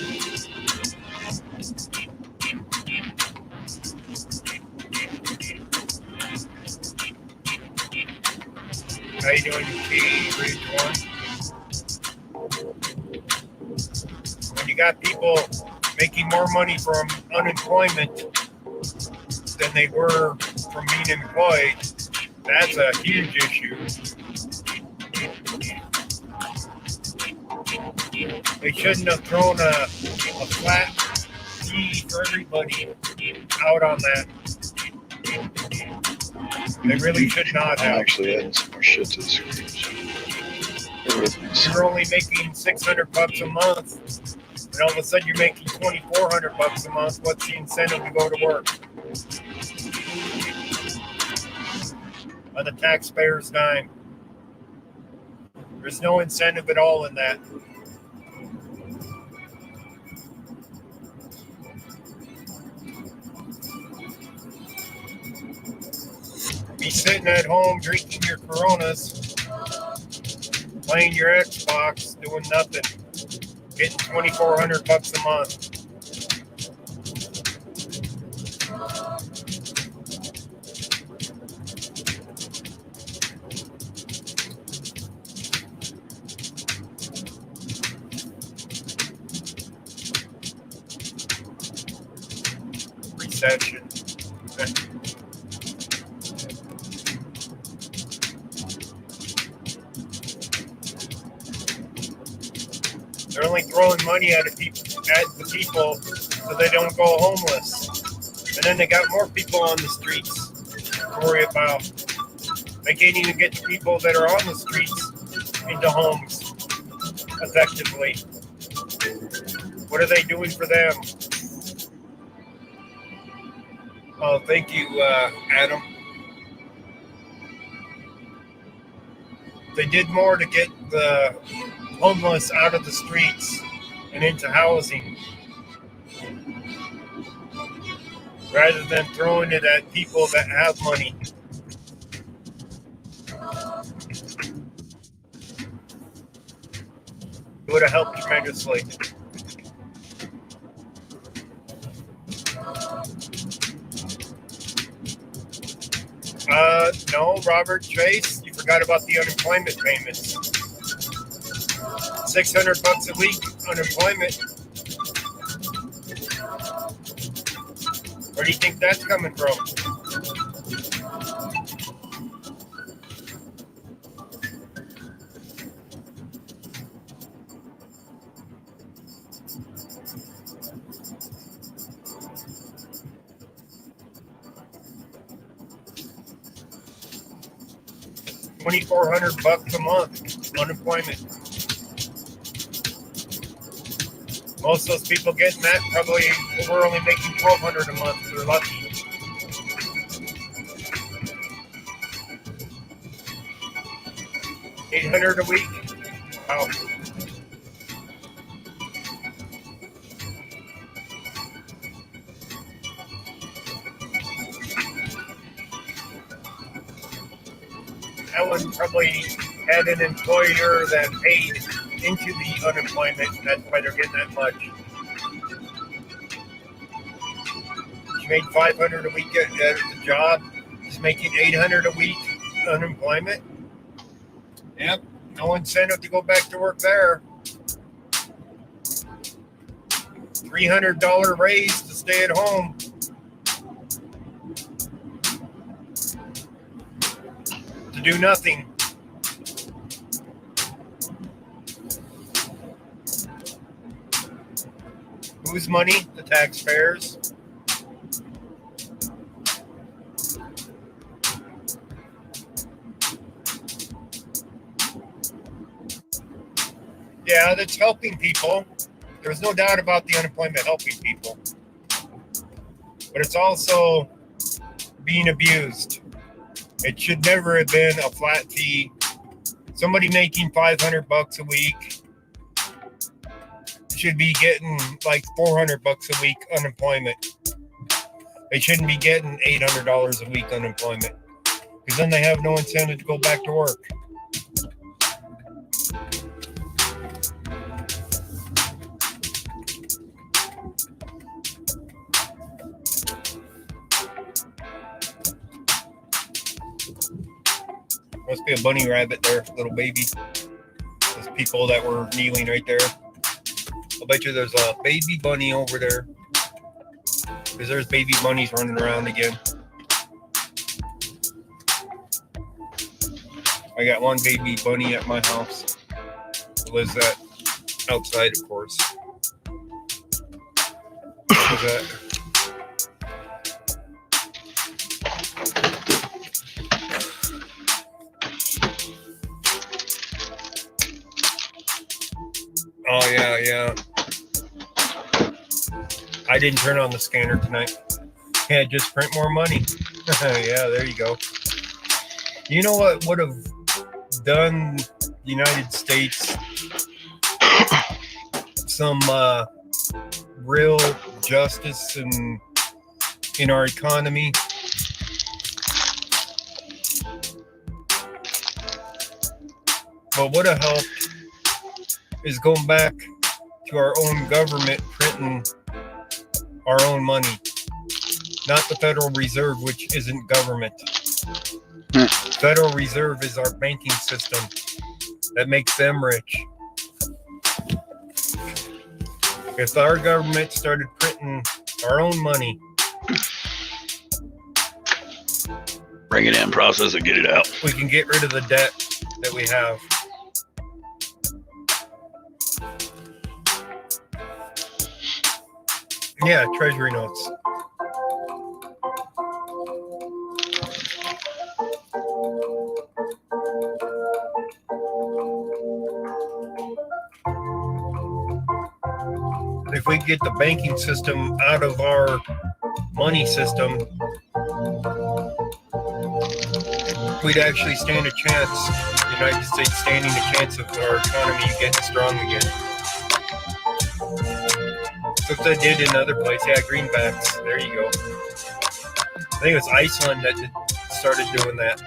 How you doing, Ridge One? When you got people making more money from unemployment than they were from being employed, that's a huge issue. They shouldn't have thrown a flat fee for everybody out on that. They really should not have. Actually adding some more shit to the screen. You're only making $600 a month, and all of a sudden you're making $2,400 a month. What's the incentive to go to work? On the taxpayer's dime. There's no incentive at all in that. Be sitting at home drinking your Coronas, playing your Xbox, doing nothing, getting $2,400 a month. Recession. They're only throwing money at the people so they don't go homeless. And then they got more people on the streets to worry about. They can't even get the people that are on the streets into homes effectively. What are they doing for them? Oh, thank you, Adam. they did more to get the homeless out of the streets and into housing, rather than throwing it at people that have money. It would have helped tremendously. No, Robert Chase, you forgot about the unemployment payments. $600 a week unemployment. Where do you think that's coming from? $2,400 a month unemployment. Most of those people getting that probably we're only making $1,200 a month. They're lucky. $800 a week. Wow. That one probably had an employer that paid into the unemployment. That's why they're getting that much. She made $500 a week at the job. She's making $800 a week unemployment. Yep, no incentive to go back to work there. $300 raise to stay at home. To do nothing. Whose money? The taxpayers. Yeah, that's helping people. There's no doubt about the unemployment helping people. But it's also being abused. It should never have been a flat fee. Somebody making $500 a week should be getting like $400 a week unemployment. They shouldn't be getting $800 a week unemployment, because then they have no incentive to go back to work. Must be a bunny rabbit there, little baby. Those people that were kneeling right there. I'll bet you there's a baby bunny over there. Because there's baby bunnies running around again. I got one baby bunny at my house. It lives outside, of course. What was that? Oh, yeah. I didn't turn on the scanner tonight. Yeah, just print more money. Yeah, there you go. You know what would have done the United States some real justice in our economy? What would have helped is going back to our own government printing our own money, not the Federal Reserve, which isn't government. Federal Reserve is our banking system that makes them rich. If our government started printing our own money, bring it in, process it, get it out. We can get rid of the debt that we have. Yeah, treasury notes. If we get the banking system out of our money system, we'd actually stand a chance United States standing a chance of our economy getting strong again. That's what they did in other places. Yeah, greenbacks. There you go. I think it was Iceland that started doing that.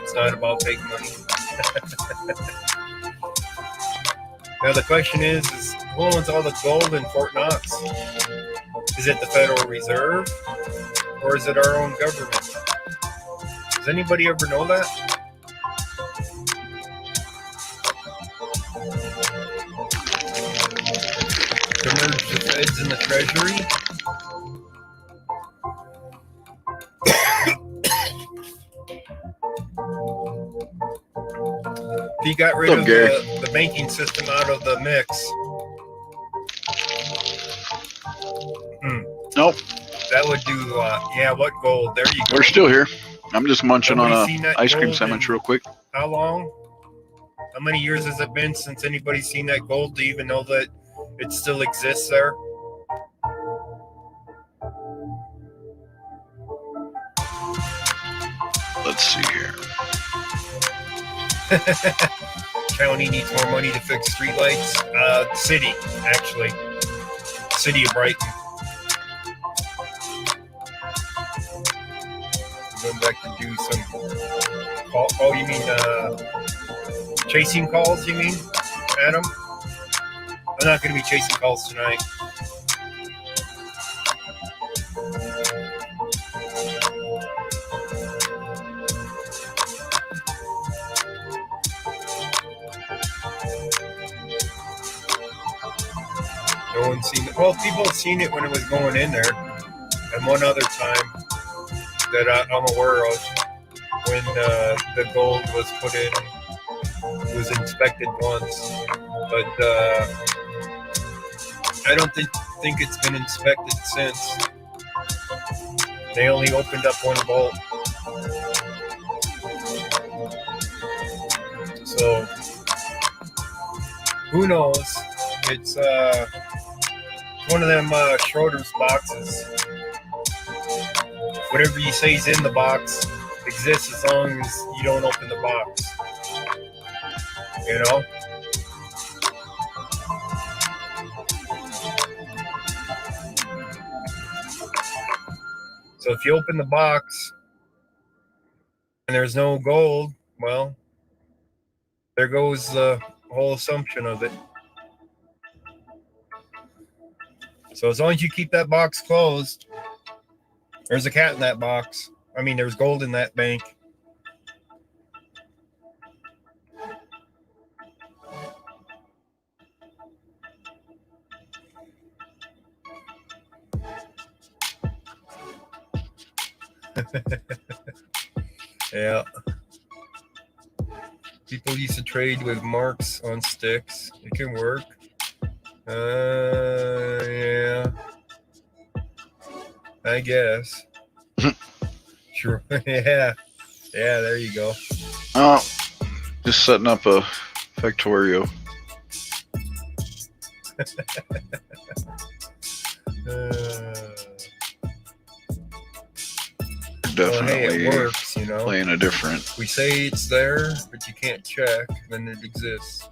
It's not about fake money. Now the question is who owns all the gold in Fort Knox? Is it the Federal Reserve or is it our own government? Does anybody ever know that? To merge the feds and the treasury? If you got rid of the banking system out of the mix, Nope. That would do, yeah, what gold? There you go. We're still here. I'm just munching Nobody's on seen a that ice cream gold sandwich in real quick. How long? How many years has it been since anybody's seen that gold to even know that it still exists there? Let's see here. County needs more money to fix streetlights. City, actually. City of Brighton. Going back to do some call. Oh, you mean chasing calls, you mean, Adam? I'm not going to be chasing calls tonight. No one's seen it. Well, people have seen it when it was going in there. And one other time that I'm aware of, when the gold was put in, it was inspected once. But I don't think it's been inspected since. They only opened up one vault. So, who knows? It's one of them Schroeder's boxes. Whatever you say is in the box exists as long as you don't open the box. You know? So if you open the box and there's no gold, well, there goes the whole assumption of it. So as long as you keep that box closed, there's a cat in that box. I mean, there's gold in that bank. Yeah. People used to trade with marks on sticks. It can work. Yeah. I guess. Sure. Yeah. Yeah, there you go. Oh, just setting up a Factorio. Definitely well, hey, it works, you know. Playing a different. We say it's there, but you can't check, then it exists.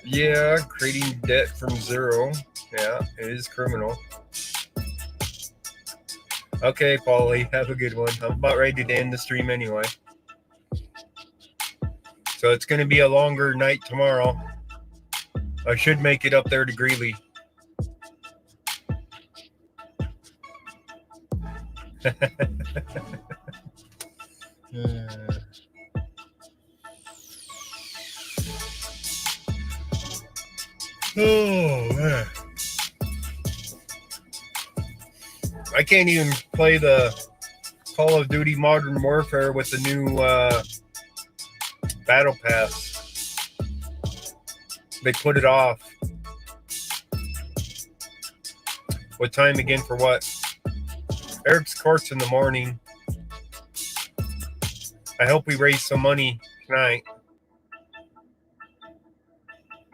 Yeah, creating debt from zero. Yeah, it is criminal. Okay, Paulie, have a good one. I'm about ready to end the stream anyway. So it's going to be a longer night tomorrow. I should make it up there to Greeley. Oh, man. I can't even play the Call of Duty Modern Warfare with the new Battle Pass. They put it off. What time again for what? Eric's court's in the morning. I hope we raise some money tonight.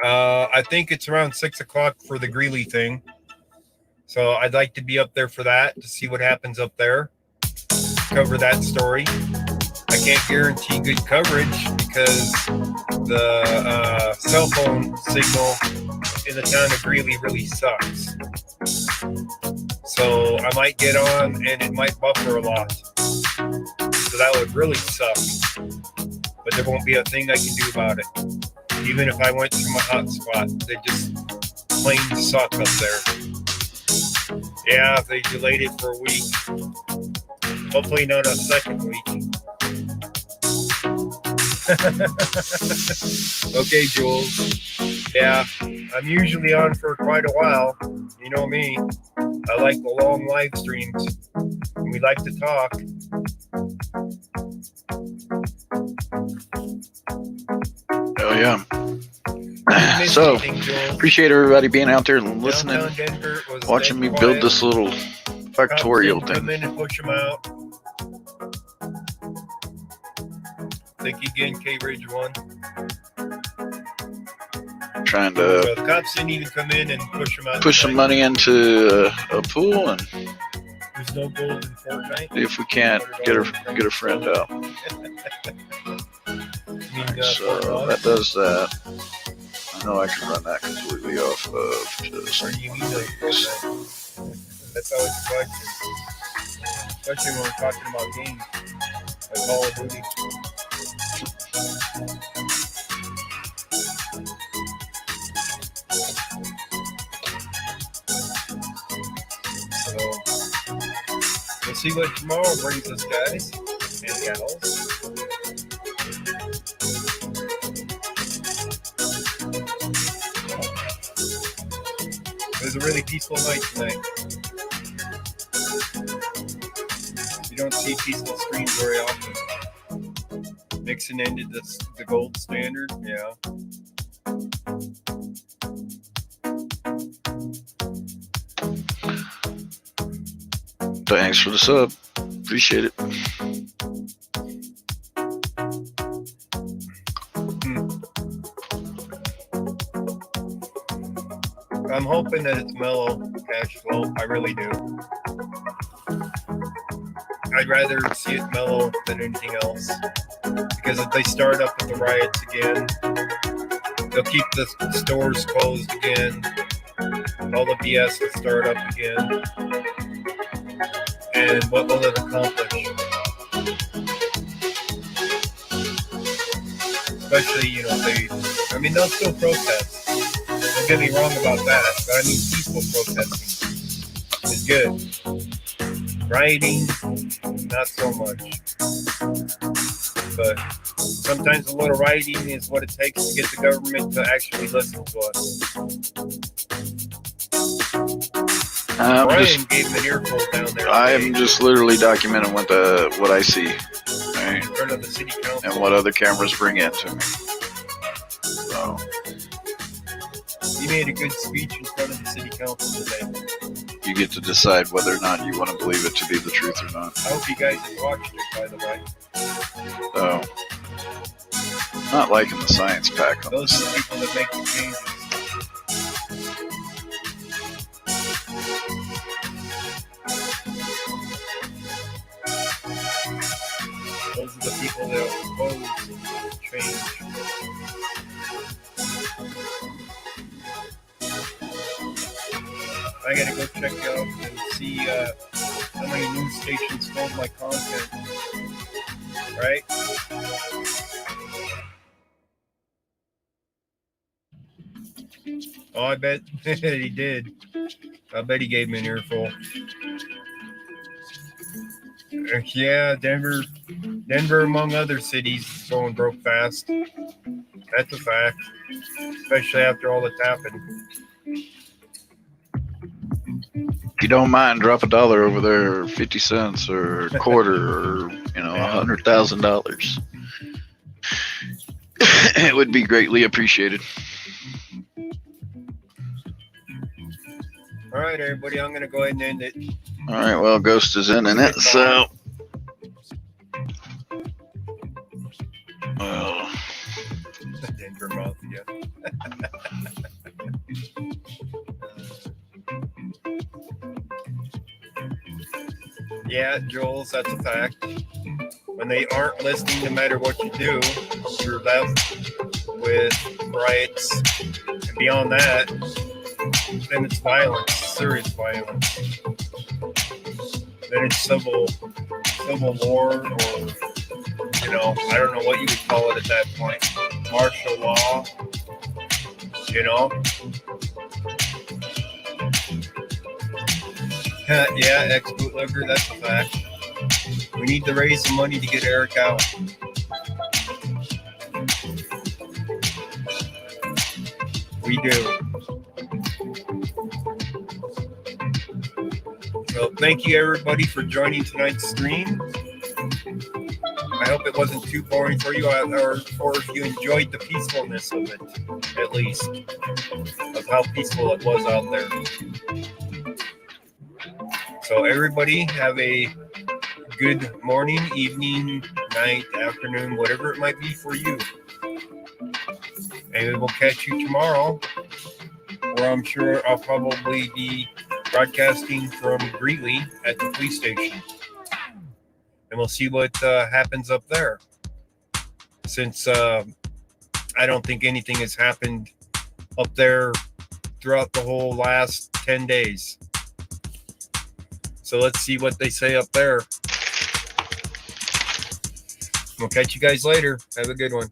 I think it's around 6 o'clock for the Greeley thing. So I'd like to be up there for that, to see what happens up there, cover that story. I can't guarantee good coverage because the cell phone signal in the town of Greeley really sucks. So I might get on and it might buffer a lot. So that would really suck. But there won't be a thing I can do about it. Even if I went through my hotspot, they just plain suck up there. Yeah, they delayed it for a week. Hopefully not a second week. Okay, Jules. Yeah, I'm usually on for quite a while. You know me. I like the long live streams. We like to talk. Oh, yeah. So, appreciate everybody being out there and listening, watching me build this little factorial Come thing. in and push them out. Thank you again, K Ridge 1. Trying So to the cops didn't even come in and push them out. push some money into a pool and There's no gold in Fortnite. see if we can't get a friend out. So that does that. I know I can run that completely off of just. That's always a question. Especially when we're talking about games like Call of Duty. So we'll see what tomorrow brings us, guys and gals. It was a really peaceful night tonight. You don't see peaceful streams very often. Nixon ended the gold standard, yeah. Thanks for the sub. Appreciate it. I'm hoping that it's mellow cash flow. I really do. I'd rather see it mellow than anything else. Because if they start up with the riots again, they'll keep the stores closed again. All the BS will start up again. And what will it accomplish? Especially, they'll still protest. Don't get me wrong about that, but I mean peaceful protesting is good. Rioting, not so much. But sometimes a little rioting is what it takes to get the government to actually listen to us. Brian gave him an earful down there. I am just literally documenting what I see, right? In front of the city council. And what other cameras bring into me. So. He made a good speech in front of the city council today. You get to decide whether or not you want to believe it to be the truth or not. I hope you guys have watched it, by the way. So, not liking the science pack on Those this. are the people that make the changes. Those are the people that oppose change. I gotta go check out and see how many news stations stole my content. Right? Oh, I bet he did. I bet he gave me an earful. Yeah, Denver, among other cities, is going broke fast. That's a fact, especially after all that's happened. If you don't mind, drop $1 over there, or 50 cents, or a quarter, or $100,000. It would be greatly appreciated. All right, everybody, I'm gonna go ahead and end it. All right, well, Ghost is in it, so. Well. Denver Mafia. Yeah, Jules, that's a fact. When they aren't listening, no matter what you do, you're left with riots. And beyond that, then it's violence, serious violence. Then it's civil war, or, you know, I don't know what you would call it at that point. Martial law, you know? Yeah, ex-bootlegger, that's a fact. We need to raise some money to get Eric out. We do. So thank you everybody for joining tonight's stream. I hope it wasn't too boring for you, or if you enjoyed the peacefulness of it, at least, of how peaceful it was out there. So everybody have a good morning, evening, night, afternoon, whatever it might be for you. Maybe we'll catch you tomorrow, where I'm sure I'll probably be broadcasting from Greeley at the police station. And we'll see what happens up there. Since I don't think anything has happened up there throughout the whole last 10 days. So let's see what they say up there. We'll catch you guys later. Have a good one.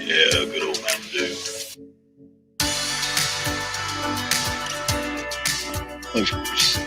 Yeah, good old Mountain Dew. Looks pretty sick.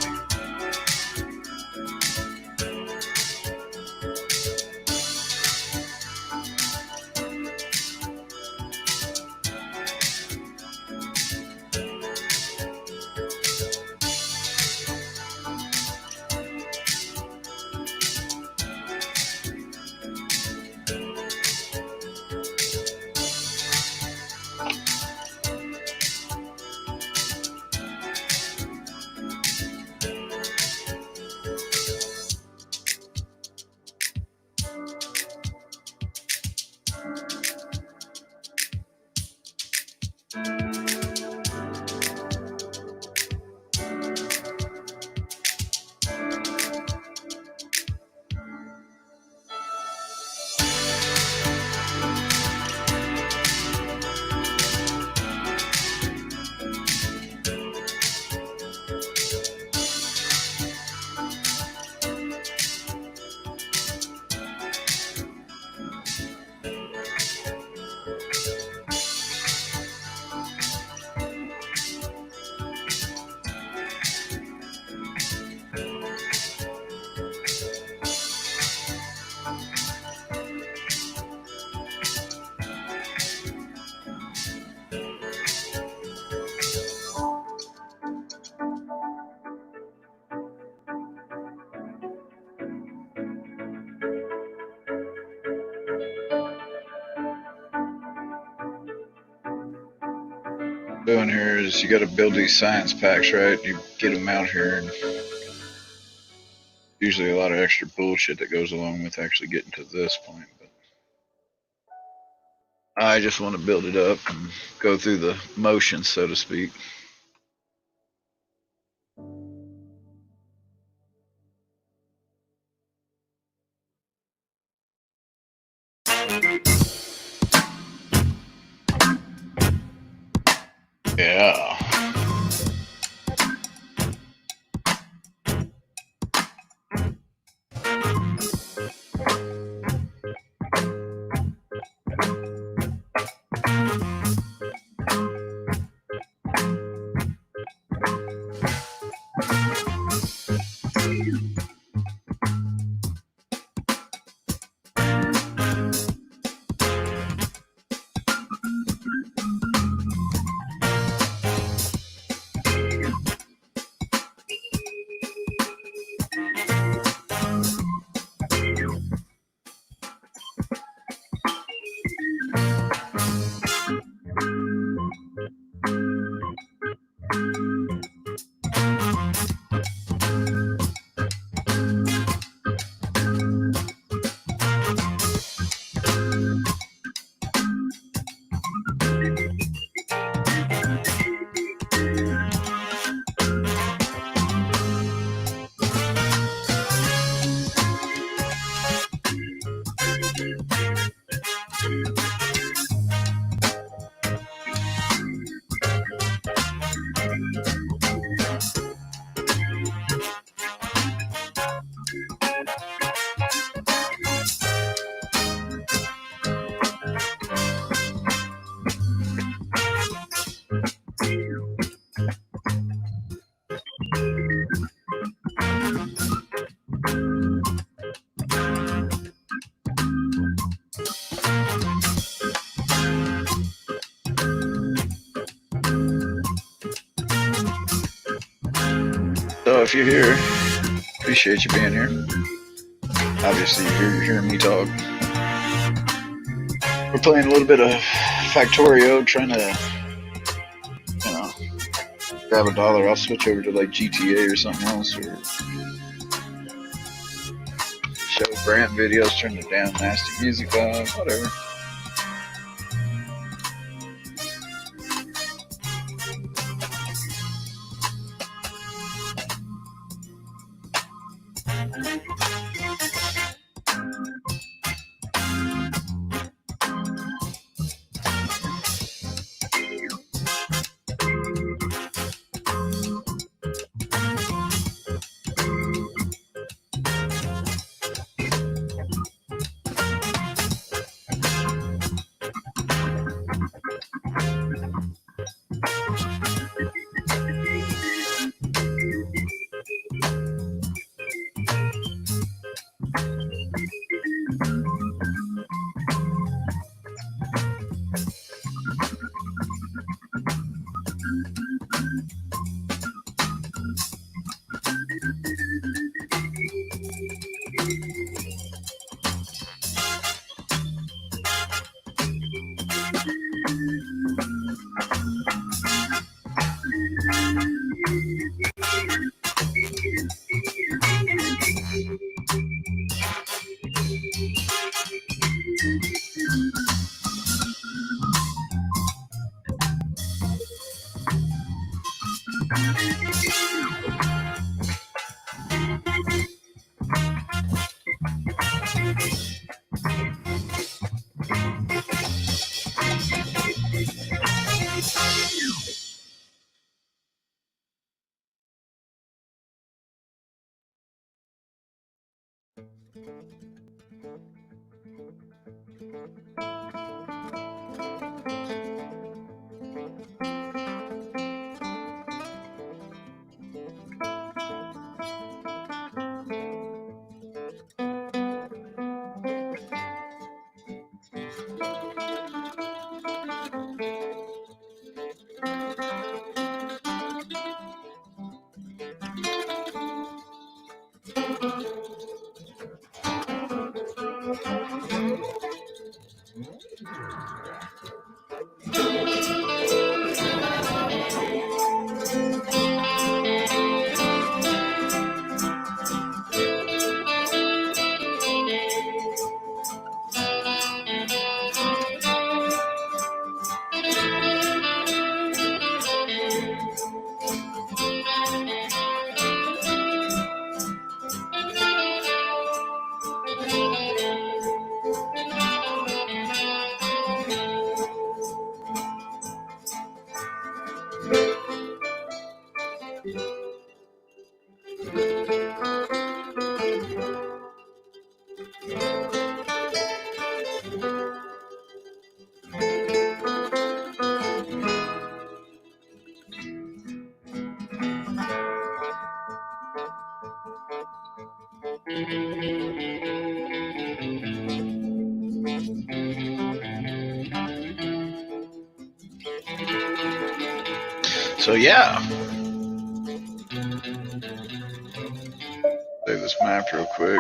Doing here is you got to build these science packs, right? You get them out here, and usually a lot of extra bullshit that goes along with actually getting to this point. But I just want to build it up and go through the motions, so to speak. Yeah. So if you're here, appreciate you being here. Obviously, you're hearing me talk. We're playing a little bit of Factorio, trying to, grab $1. I'll switch over to like GTA or something else, or show Brandt videos, turn the damn nasty music off, whatever. So yeah, save this map real quick.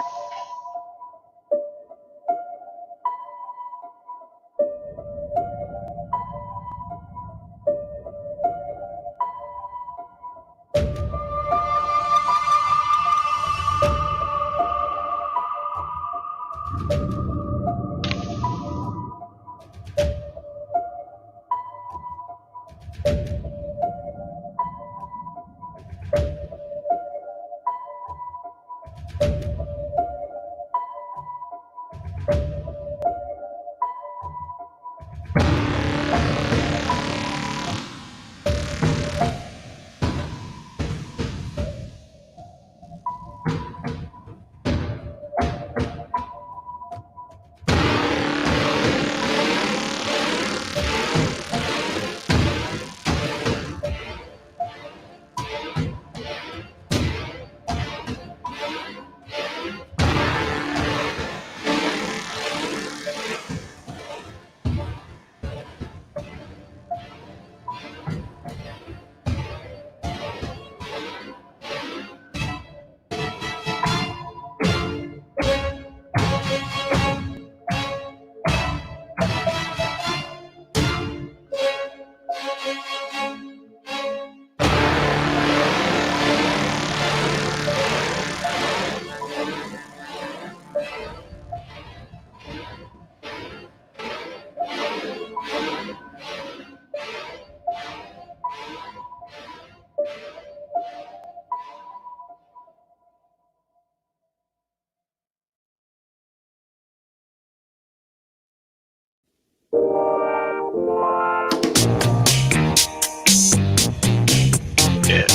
Yeah.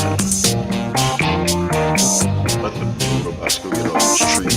Let the robots go get all those trees.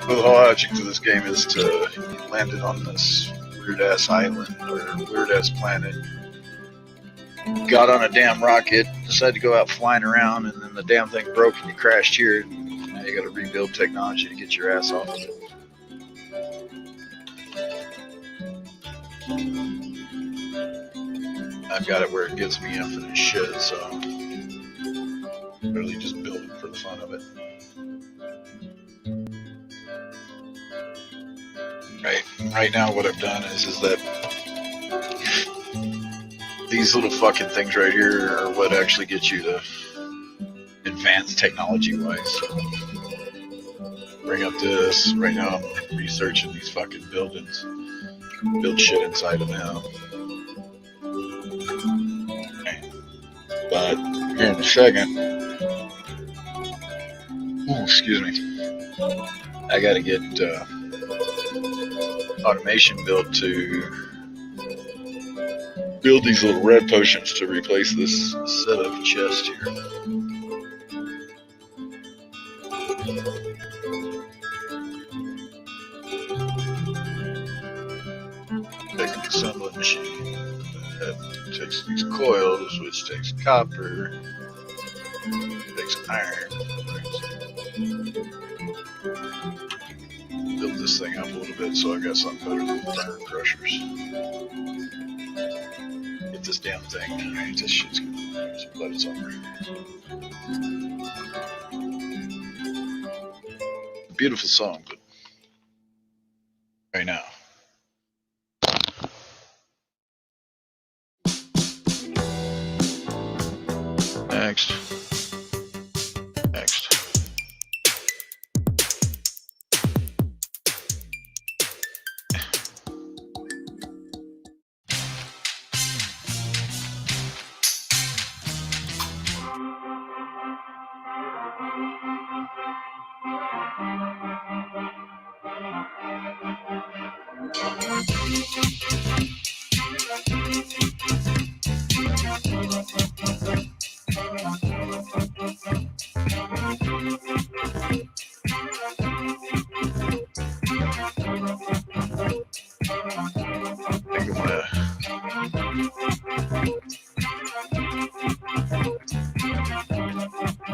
The whole logic to this game is to land it on this weird ass island or weird ass planet. Got on a damn rocket, decided to go out flying around, and then the damn thing broke and you crashed here. And now you got to rebuild technology to get your ass off of it. I've got it where it gives me infinite shit, so literally just build it for the fun of it. right now what I've done is that these little fucking things right here are what actually get you to advanced technology-wise. Bring up this. Right now I'm researching these fucking buildings. Build shit inside of them. But here in a second, excuse me, I gotta get automation built to build these little red potions to replace this set of chest here. Take an assembling machine that takes these coils, which takes copper, takes iron. Build this thing up a little bit so I got something better than burn crushers. Get this damn thing. Right, this shit's good. But it's over. Beautiful song, but right now. Next.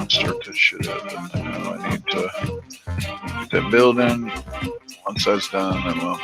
Start this shit up, and I know I need to get that building. Once that's done, then we'll.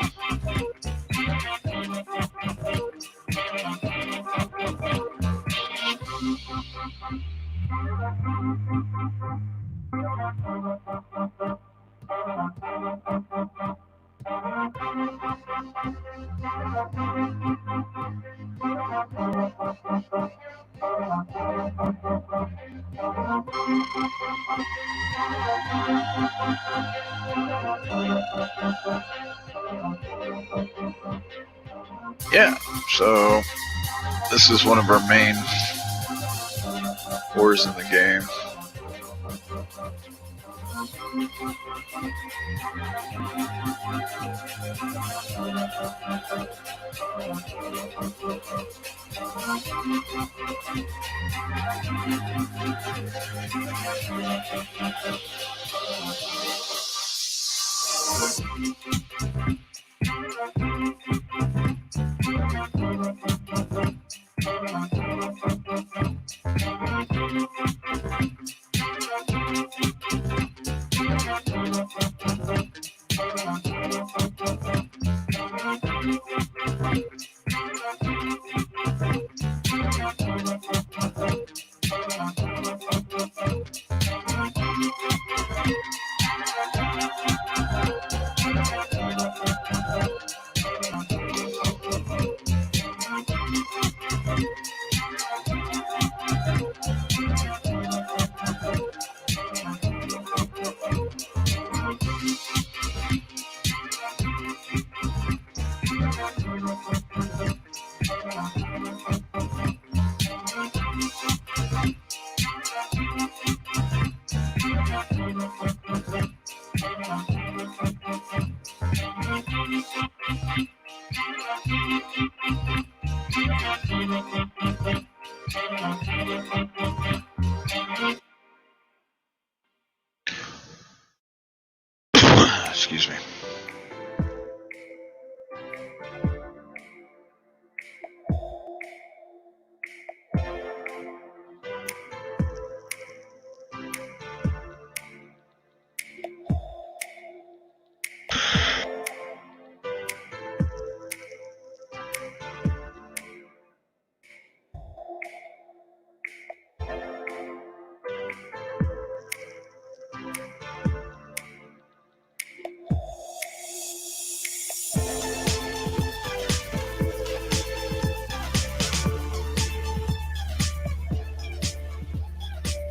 Yeah, so this is one of our main ores in the game.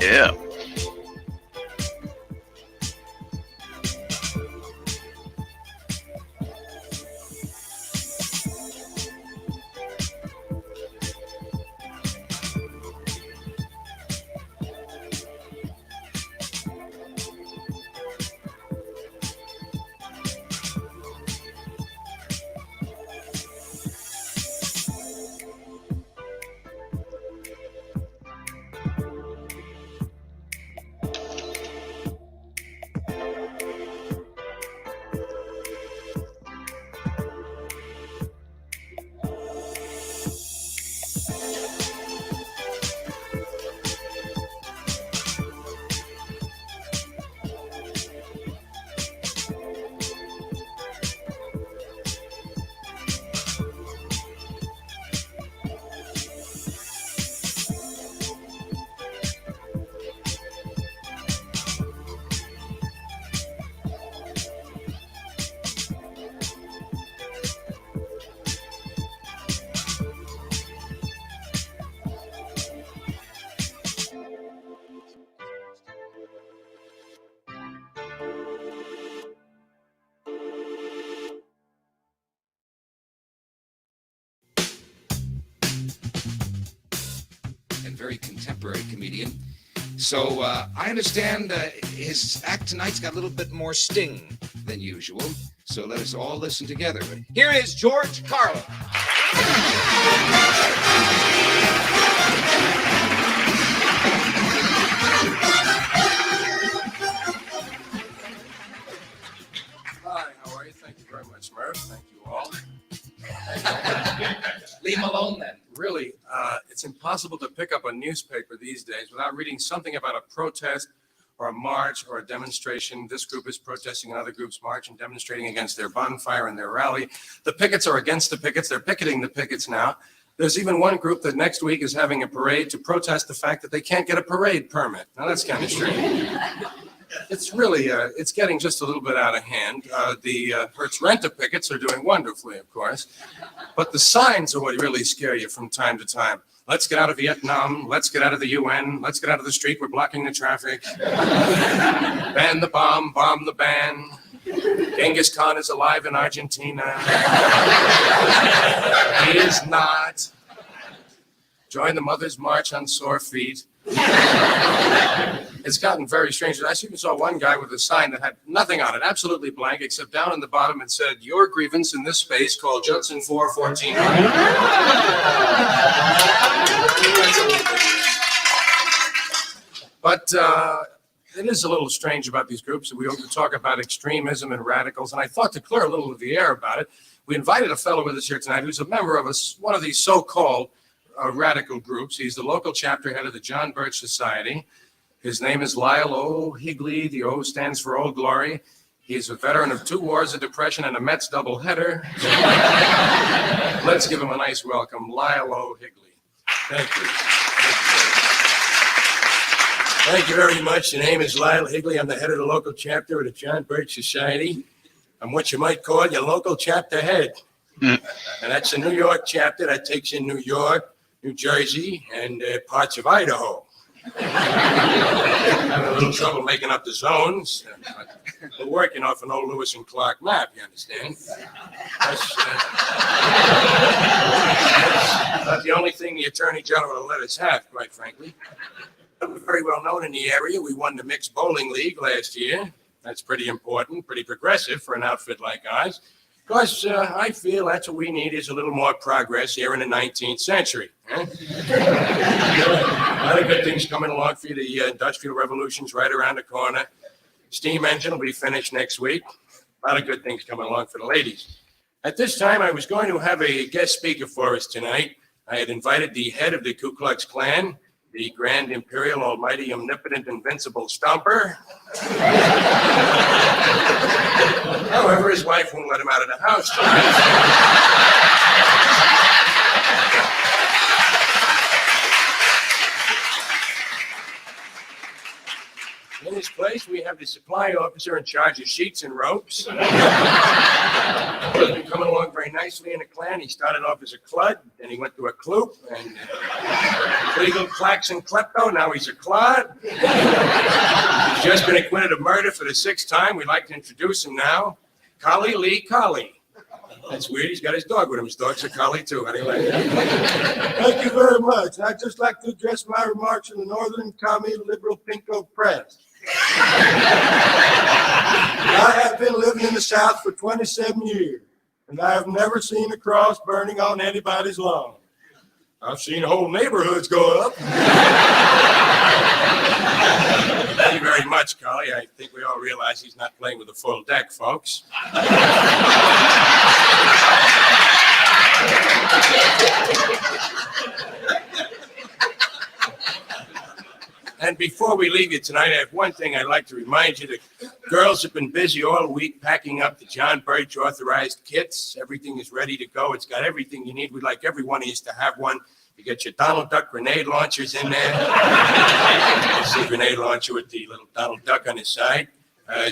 Yeah. And very contemporary comedian. So I understand his act tonight's got a little bit more sting than usual. So let us all listen together. Here is George Carlin. Hi, how are you? Thank you very much, Murph. Thank you all. Leave him alone then. Really, it's impossible to pick up a newspaper these days without reading something about a protest or a march or a demonstration. This group is protesting another group's march and demonstrating against their bonfire and their rally. The pickets are against the pickets. They're picketing the pickets now. There's even one group that next week is having a parade to protest the fact that they can't get a parade permit. Now, that's kind of strange. It's really, it's getting just a little bit out of hand. The Hertz Renter pickets are doing wonderfully, of course. But the signs are what really scare you from time to time. Let's get out of Vietnam. Let's get out of the UN. Let's get out of the street. We're blocking the traffic. Ban the bomb the ban. Genghis Khan is alive in Argentina. He is not. Join the Mother's March on sore feet. It's gotten very strange. I even saw one guy with a sign that had nothing on it, absolutely blank, except down in the bottom it said, "Your grievance in this space, called Judson 414." But it is a little strange about these groups. We often talk about extremism and radicals, and I thought to clear a little of the air about it, we invited a fellow with us here tonight who's a member of one of these so-called radical groups. He's the local chapter head of the John Birch Society. His name is Lyle O. Higley. The O stands for Old Glory. He's a veteran of 2 wars of depression and a Mets doubleheader. Let's give him a nice welcome, Lyle O. Higley. Thank you. Thank you very much. The name is Lyle Higley. I'm the head of the local chapter of the John Birch Society. I'm what you might call your local chapter head. And that's a New York chapter that takes in New York, New Jersey, and parts of Idaho. Having a little trouble making up the zones. We're working off an old Lewis and Clark map, you understand? That's not the only thing the Attorney General will let us have, quite frankly. We're very well known in the area. We won the Mixed Bowling League last year. That's pretty important, pretty progressive for an outfit like ours. Because I feel that's what we need is a little more progress here in the 19th century. A lot of good things coming along for you. The Industrial Revolution's right around the corner. Steam engine will be finished next week. A lot of good things coming along for the ladies. At this time, I was going to have a guest speaker for us tonight. I had invited the head of the Ku Klux Klan, the Grand Imperial Almighty Omnipotent Invincible Stomper. However, his wife won't let him out of the house tonight. In his place, we have the supply officer in charge of sheets and ropes. He's been coming along very nicely in the clan. He started off as a clud, then he went to a kloop, and legal klaxon klepto. Now he's a clod. He's just been acquitted of murder for the 6th time. We'd like to introduce him now, Collie Lee Collie. That's weird. He's got his dog with him. His dog's a collie too. Anyway. Thank you very much. I'd just like to address my remarks in the Northern Commie Liberal Pinko Press. I have been living in the South for 27 years, and I have never seen a cross burning on anybody's lawn. I've seen whole neighborhoods go up. Thank you very much, Collie. I think we all realize he's not playing with a full deck, folks. And before we leave you tonight, I have one thing I'd like to remind you. The girls have been busy all week packing up the John Birch authorized kits. Everything is ready to go. It's got everything you need. We'd like every one of you to have one. You get your Donald Duck grenade launchers in there. You see a grenade launcher with the little Donald Duck on his side.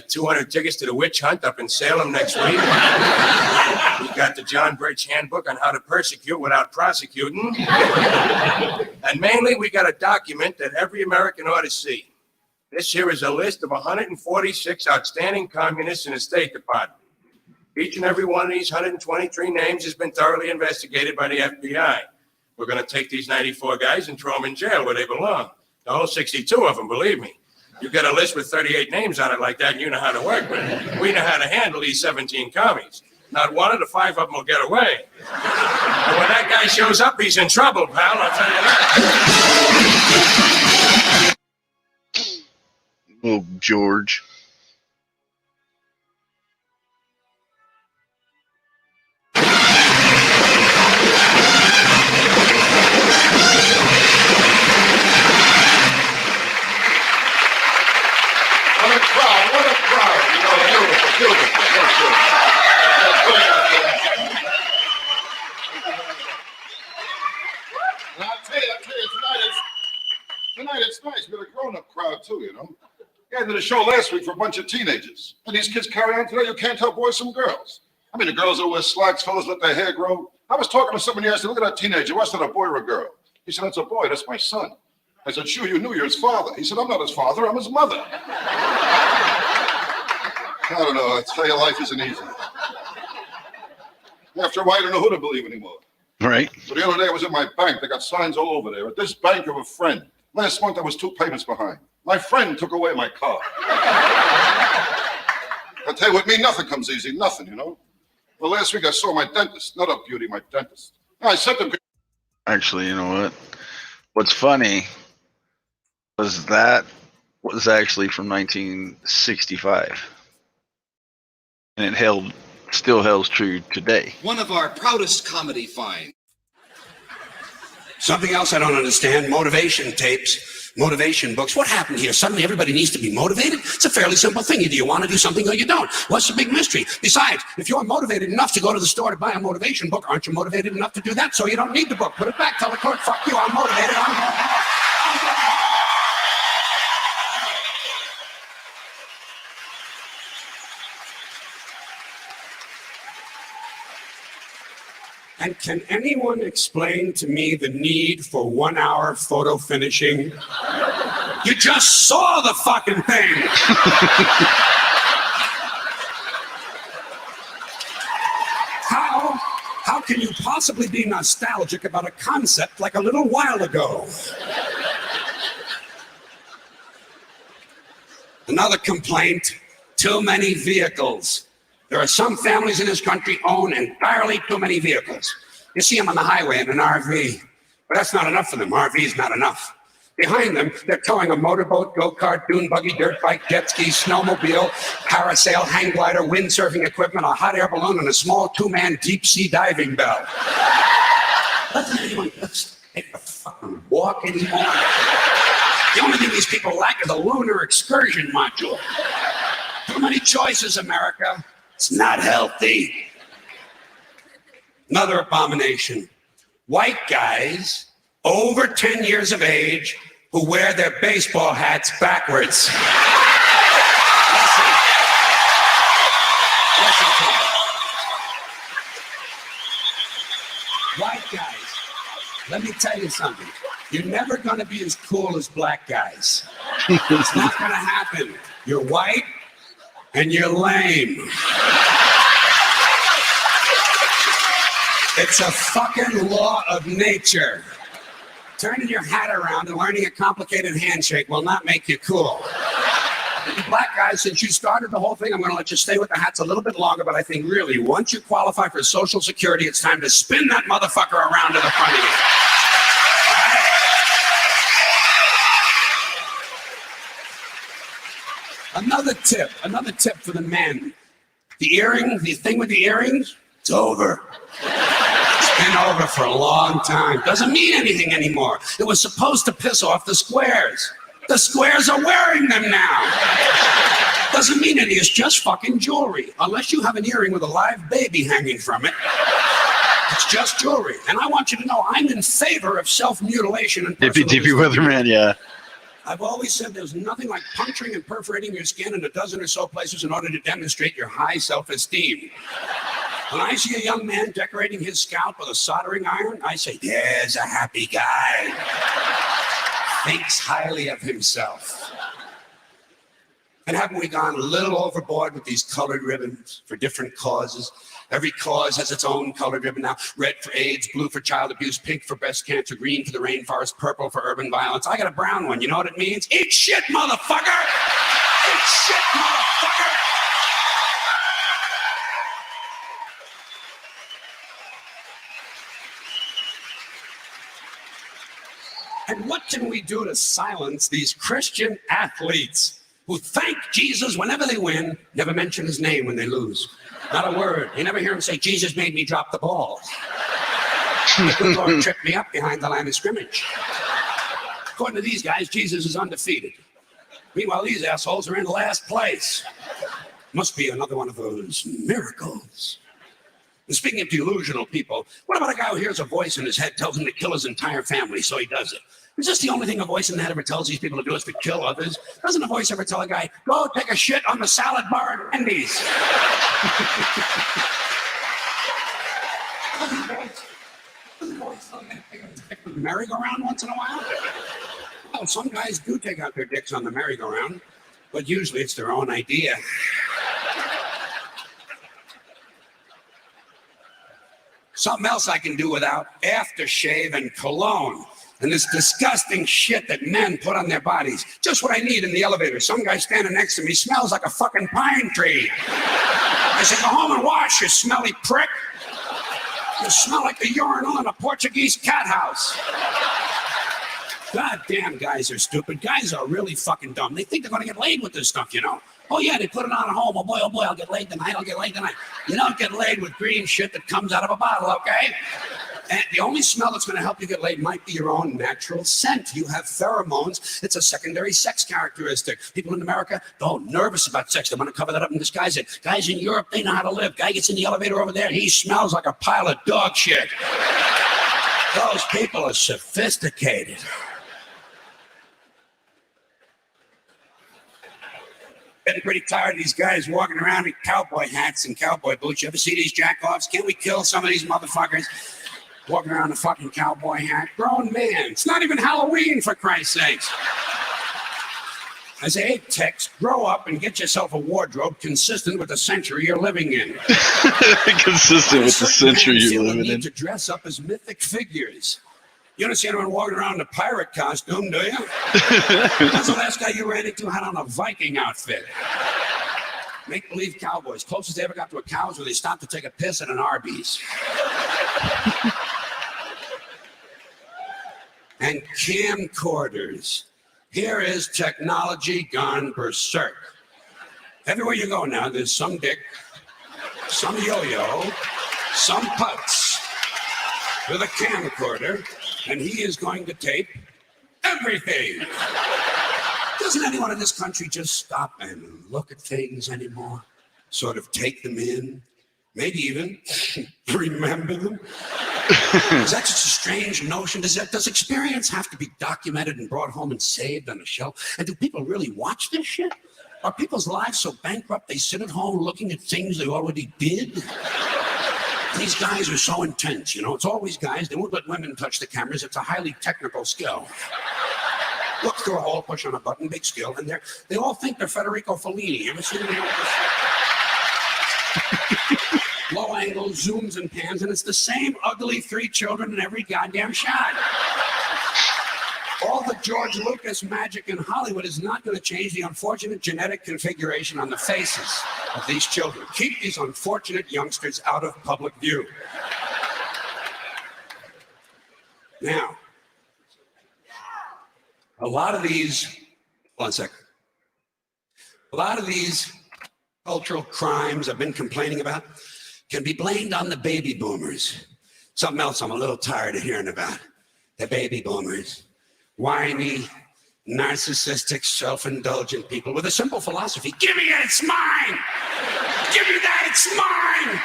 200 tickets to the witch hunt up in Salem next week. We got the John Birch handbook on how to persecute without prosecuting. And mainly, we got a document that every American ought to see. This here is a list of 146 outstanding communists in the State Department. Each and every one of these 123 names has been thoroughly investigated by the FBI. We're going to take these 94 guys and throw them in jail where they belong. The whole 62 of them, believe me. You get a list with 38 names on it like that, and you know how to work with it. We know how to handle these 17 commies. Not one of the 5 of them will get away. And when that guy shows up, he's in trouble, pal, I'll tell you that. Oh, George. What a crowd. You know, beautiful. And I'll tell you, tonight it's nice. We got a grown-up crowd too, you know. Yeah, I did a show last week for a bunch of teenagers. And these kids carry on today, you can't tell boys from girls. I mean, the girls that wear slacks, fellas let their hair grow. I was talking to someone yesterday, look at that teenager, what's that, a boy or a girl? He said, that's a boy, that's my son. I said, sure, you knew you're his father. He said, I'm not his father, I'm his mother. I don't know, I tell you, life isn't easy. After a while, I don't know who to believe anymore. Right. So the other day I was at my bank. They got signs all over there. At this bank of a friend. Last month I was 2 payments behind. My friend took away my car. I tell you, with me, nothing comes easy. Nothing, you know. Well, last week I saw my dentist. Not a beauty, my dentist. I said to him. Actually, you know what? What's funny was that was actually from 1965. And it still holds true today. One of our proudest comedy finds. Something else I don't understand, motivation tapes, motivation books. What happened here? Suddenly everybody needs to be motivated? It's a fairly simple thing. Either you want to do something or you don't. What's the big mystery? Besides, if you're motivated enough to go to the store to buy a motivation book, aren't you motivated enough to do that? So you don't need the book. Put it back. Tell the court, fuck you, I'm motivated. And can anyone explain to me the need for 1 hour photo finishing? You just saw the fucking thing! How can you possibly be nostalgic about a concept like a little while ago? Another complaint, too many vehicles. There are some families in this country own entirely too many vehicles. You see them on the highway in an RV, but that's not enough for them. RV is not enough. Behind them, they're towing a motorboat, go-kart, dune buggy, dirt bike, jet ski, snowmobile, parasail, hang glider, windsurfing equipment, a hot air balloon, and a small 2-man deep-sea diving bell. Doesn't anyone just take a fucking walk anymore? The only thing these people lack is a lunar excursion module. Too many choices, America. It's not healthy. Another abomination. White guys over 10 years of age who wear their baseball hats backwards. Let me tell you something. You're never going to be as cool as black guys. It's not going to happen. You're white and you're lame. It's a fucking law of nature. Turning your hat around and learning a complicated handshake will not make you cool. Black guys, since you started the whole thing, I'm going to let you stay with the hats a little bit longer, but I think really, once you qualify for Social Security, it's time to spin that motherfucker around to the front of you. Another tip for the men. The thing with the earrings, it's over. It's been over for a long time. Doesn't mean anything anymore. It was supposed to piss off the squares. The squares are wearing them now. Doesn't mean anything. It's just fucking jewelry. Unless you have an earring with a live baby hanging from it. It's just jewelry. And I want you to know I'm in favor of self-mutilation and Dippy Weatherman, yeah. I've always said there's nothing like puncturing and perforating your skin in a dozen or so places in order to demonstrate your high self-esteem. When I see a young man decorating his scalp with a soldering iron, I say, there's a happy guy. Thinks highly of himself. And haven't we gone a little overboard with these colored ribbons for different causes? Every cause has its own colored ribbon now. Red for AIDS, blue for child abuse, pink for breast cancer, green for the rainforest, purple for urban violence. I got a brown one. You know what it means? Eat shit, motherfucker! Eat shit, motherfucker! And what can we do to silence these Christian athletes who thank Jesus whenever they win, never mention his name when they lose? Not a word. You never hear him say, Jesus made me drop the ball. The Lord tripped me up behind the line of scrimmage. According to these guys, Jesus is undefeated. Meanwhile, these assholes are in last place. Must be another one of those miracles. And speaking of delusional people, what about a guy who hears a voice in his head tells him to kill his entire family, so he does it? Is this the only thing a voice in the head ever tells these people to do is to kill others? Doesn't a voice ever tell a guy, go take a shit on the salad bar at Wendy's? Merry-go-round once in a while? Well, some guys do take out their dicks on the merry-go-round, but usually it's their own idea. Something else I can do without: aftershave and cologne. And this disgusting shit that men put on their bodies. Just what I need in the elevator. Some guy standing next to me smells like a fucking pine tree. I said, go home and wash, you smelly prick. You smell like the urinal in a Portuguese cat house. God damn, guys are stupid. Guys are really fucking dumb. They think they're going to get laid with this stuff, you know. Oh, yeah, they put it on at home. Oh, boy, I'll get laid tonight. I'll get laid tonight. You don't get laid with green shit that comes out of a bottle, okay? And the only smell that's going to help you get laid might be your own natural scent. You have pheromones. It's a secondary sex characteristic. People in America, they're nervous about sex. They want to cover that up and disguise it. Guys in Europe, they know how to live. Guy gets in the elevator over there, he smells like a pile of dog shit. Those people are sophisticated. Getting pretty tired of these guys walking around in cowboy hats and cowboy boots. You ever see these jack-offs? Can't we kill some of these motherfuckers? Walking around in a fucking cowboy hat. Grown man. It's not even Halloween, for Christ's sakes. I say, hey, Tex, grow up and get yourself a wardrobe consistent with the century you're living in. Consistent with the century you're living in. To dress up as mythic figures. You don't see anyone walking around in a pirate costume, do you? That's the last guy you ran into had on a Viking outfit. Make-believe cowboys. Closest they ever got to a cow is where they stopped to take a piss at an Arby's. And camcorders. Here is technology gone berserk. Everywhere you go now, there's some dick, some yo-yo, some putz with a camcorder, and he is going to tape everything. Doesn't anyone in this country just stop and look at things anymore? Sort of take them in? Maybe even remember them? Is that just a strange notion? Does experience have to be documented and brought home and saved on a shelf? And do people really watch this shit? Are people's lives so bankrupt they sit at home looking at things they already did? These guys are so intense, you know. It's always guys. They won't let women touch the cameras. It's a highly technical skill. Look through a hole, push on a button, big skill, and they all think they're Federico Fellini. You ever seen them? Low angle, zooms and pans, and it's the same ugly 3 children in every goddamn shot. All the George Lucas magic in Hollywood is not going to change the unfortunate genetic configuration on the faces of these children. Keep these unfortunate youngsters out of public view. Now, a lot of these cultural crimes I've been complaining about can be blamed on the baby boomers. Something else I'm a little tired of hearing about. The baby boomers. Whiny, narcissistic, self-indulgent people with a simple philosophy. Give me it, it's mine! Give me that, it's mine!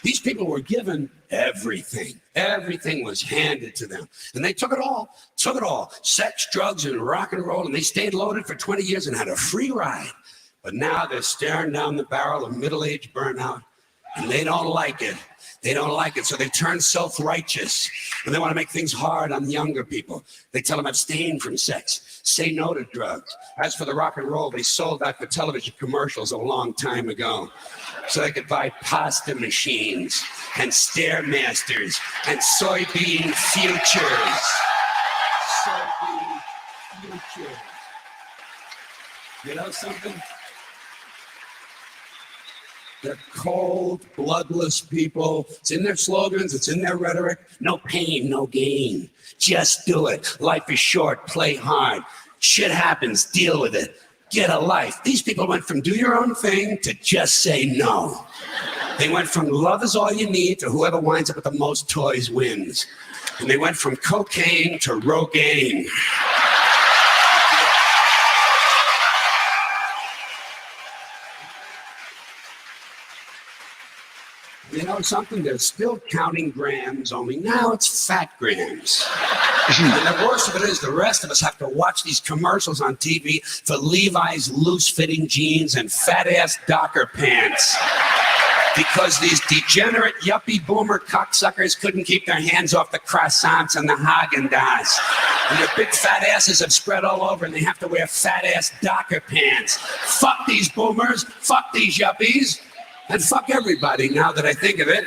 These people were given everything. Everything was handed to them. And they took it all. Sex, drugs, and rock and roll, and they stayed loaded for 20 years and had a free ride. But now they're staring down the barrel of middle-age burnout, and they don't like it. They don't like it, so they turn self-righteous. And they want to make things hard on younger people. They tell them abstain from sex, say no to drugs. As for the rock and roll, they sold that for television commercials a long time ago. So they could buy pasta machines and Stairmasters and soybean futures. Soybean futures. You know something? They're cold, bloodless people. It's in their slogans. It's in their rhetoric. No pain, no gain. Just do it. Life is short. Play hard. Shit happens. Deal with it. Get a life. These people went from do your own thing to just say no. They went from love is all you need to whoever winds up with the most toys wins. And they went from cocaine to Rogaine. You know something? They're still counting grams, only now it's fat grams. And the worst of it is the rest of us have to watch these commercials on TV for Levi's loose-fitting jeans and fat-ass Docker pants. Because these degenerate yuppie boomer cocksuckers couldn't keep their hands off the croissants and the Haagen-Dazs. And their big fat asses have spread all over and they have to wear fat-ass Docker pants. Fuck these boomers, fuck these yuppies. And fuck everybody, now that I think of it.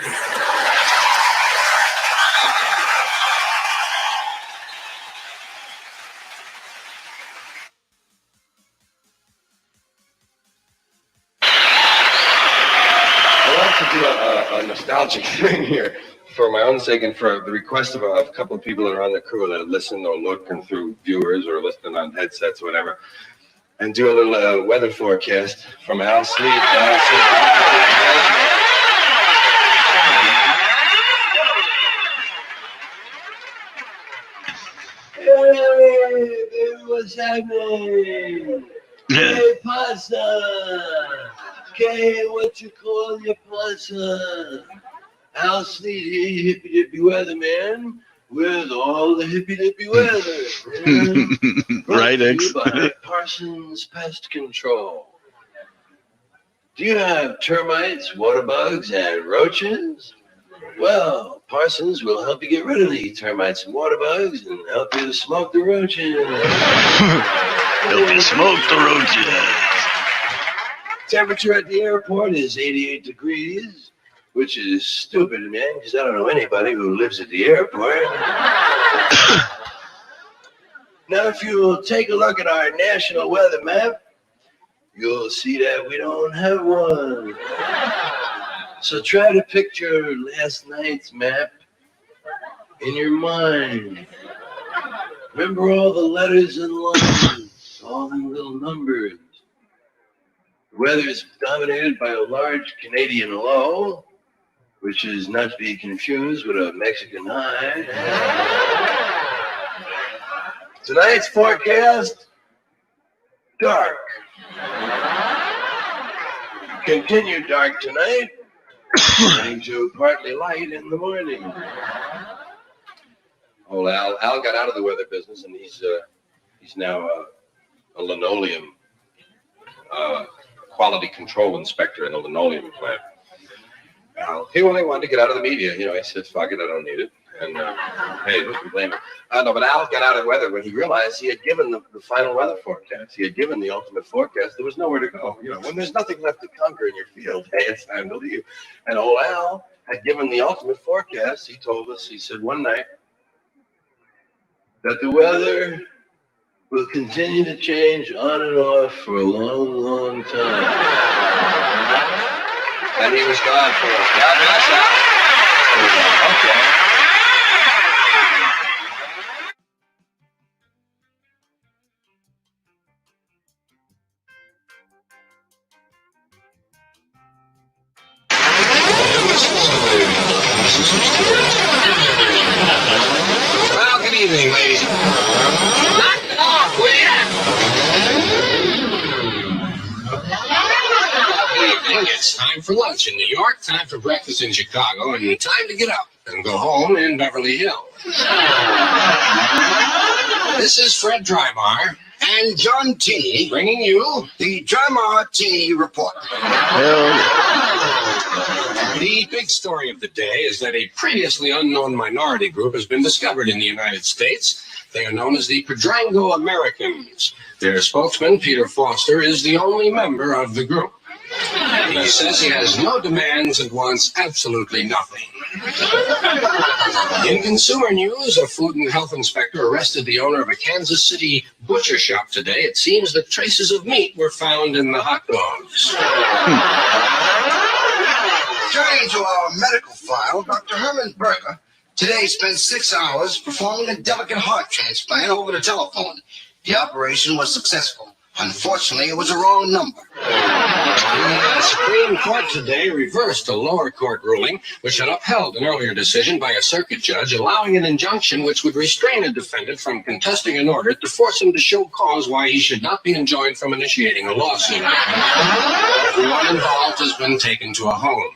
I like to do a nostalgic thing here for my own sake and for the request of a couple of people that are on the crew that have listened or looked and through viewers or listening on headsets or whatever. And do a little weather forecast from Al Sleep. Hey, baby, what's happening? Hey, pasta. Okay, what you call your pasta? Al Sleet here, hippy dippy weather, man, with all the hippy dippy weather. Man. Right, Brought to X. you by Parsons Pest Control. Do you have termites, water bugs, and roaches? Well, Parsons will help you get rid of the termites and water bugs and help you smoke the roaches. Help you smoke the roaches. Temperature at the airport is 88 degrees, which is stupid, man, because I don't know anybody who lives at the airport. Now, if you'll take a look at our national weather map, you'll see that we don't have one. So try to picture last night's map in your mind. Remember all the letters and lines, all the little numbers. The weather is dominated by a large Canadian low, which is not to be confused with a Mexican high. Tonight's forecast, dark. Continue dark tonight, turning to partly light in the morning. Oh, Al got out of the weather business, and he's now a linoleum quality control inspector in a linoleum plant. Al. He only wanted to get out of the media. You know, he said, fuck it, I don't need it. And hey, who can blame him? No, but Al got out of weather when he realized he had given the final weather forecast. He had given the ultimate forecast. There was nowhere to go. You know, when there's nothing left to conquer in your field, hey, it's time to leave. And old Al had given the ultimate forecast. He told us, he said one night that the weather will continue to change on and off for a long, long time. And he was gone for us. God bless Al. Okay. Well, good evening, ladies. Knock it off, will ya? Good evening. It's time for lunch in New York, time for breakfast in Chicago, and time to get up and go home in Beverly Hills. This is Fred Drymar and John T. bringing you the Drymar T. Report. The big story of the day is that a previously unknown minority group has been discovered in the United States. They are known as the Quadrango Americans. Their spokesman, Peter Foster, is the only member of the group. He says he has no demands and wants absolutely nothing. In consumer news, a food and health inspector arrested the owner of a Kansas City butcher shop today. It seems that traces of meat were found in the hot dogs. Turning to our medical file, Dr. Herman Berger today spent 6 hours performing a delicate heart transplant over the telephone. The operation was successful. Unfortunately, it was a wrong number. The Supreme Court today reversed a lower court ruling which had upheld an earlier decision by a circuit judge allowing an injunction which would restrain a defendant from contesting an order to force him to show cause why he should not be enjoined from initiating a lawsuit. Everyone involved has been taken to a home.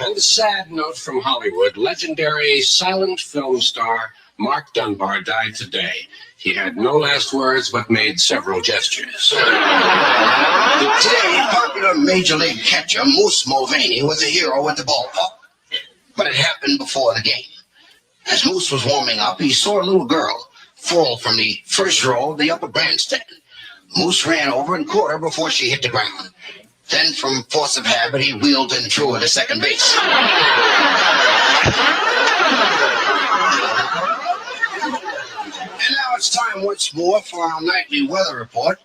And a sad note from Hollywood, legendary silent film star Mark Dunbar died today. He had no last words but made several gestures. Today, popular Major League catcher Moose Mulvaney was a hero at the ballpark. But it happened before the game. As Moose was warming up, he saw a little girl fall from the first row of the upper grandstand. Moose ran over and caught her before she hit the ground. Then, from force of habit, he wheeled and threw her to second base. And now it's time once more for our nightly weather report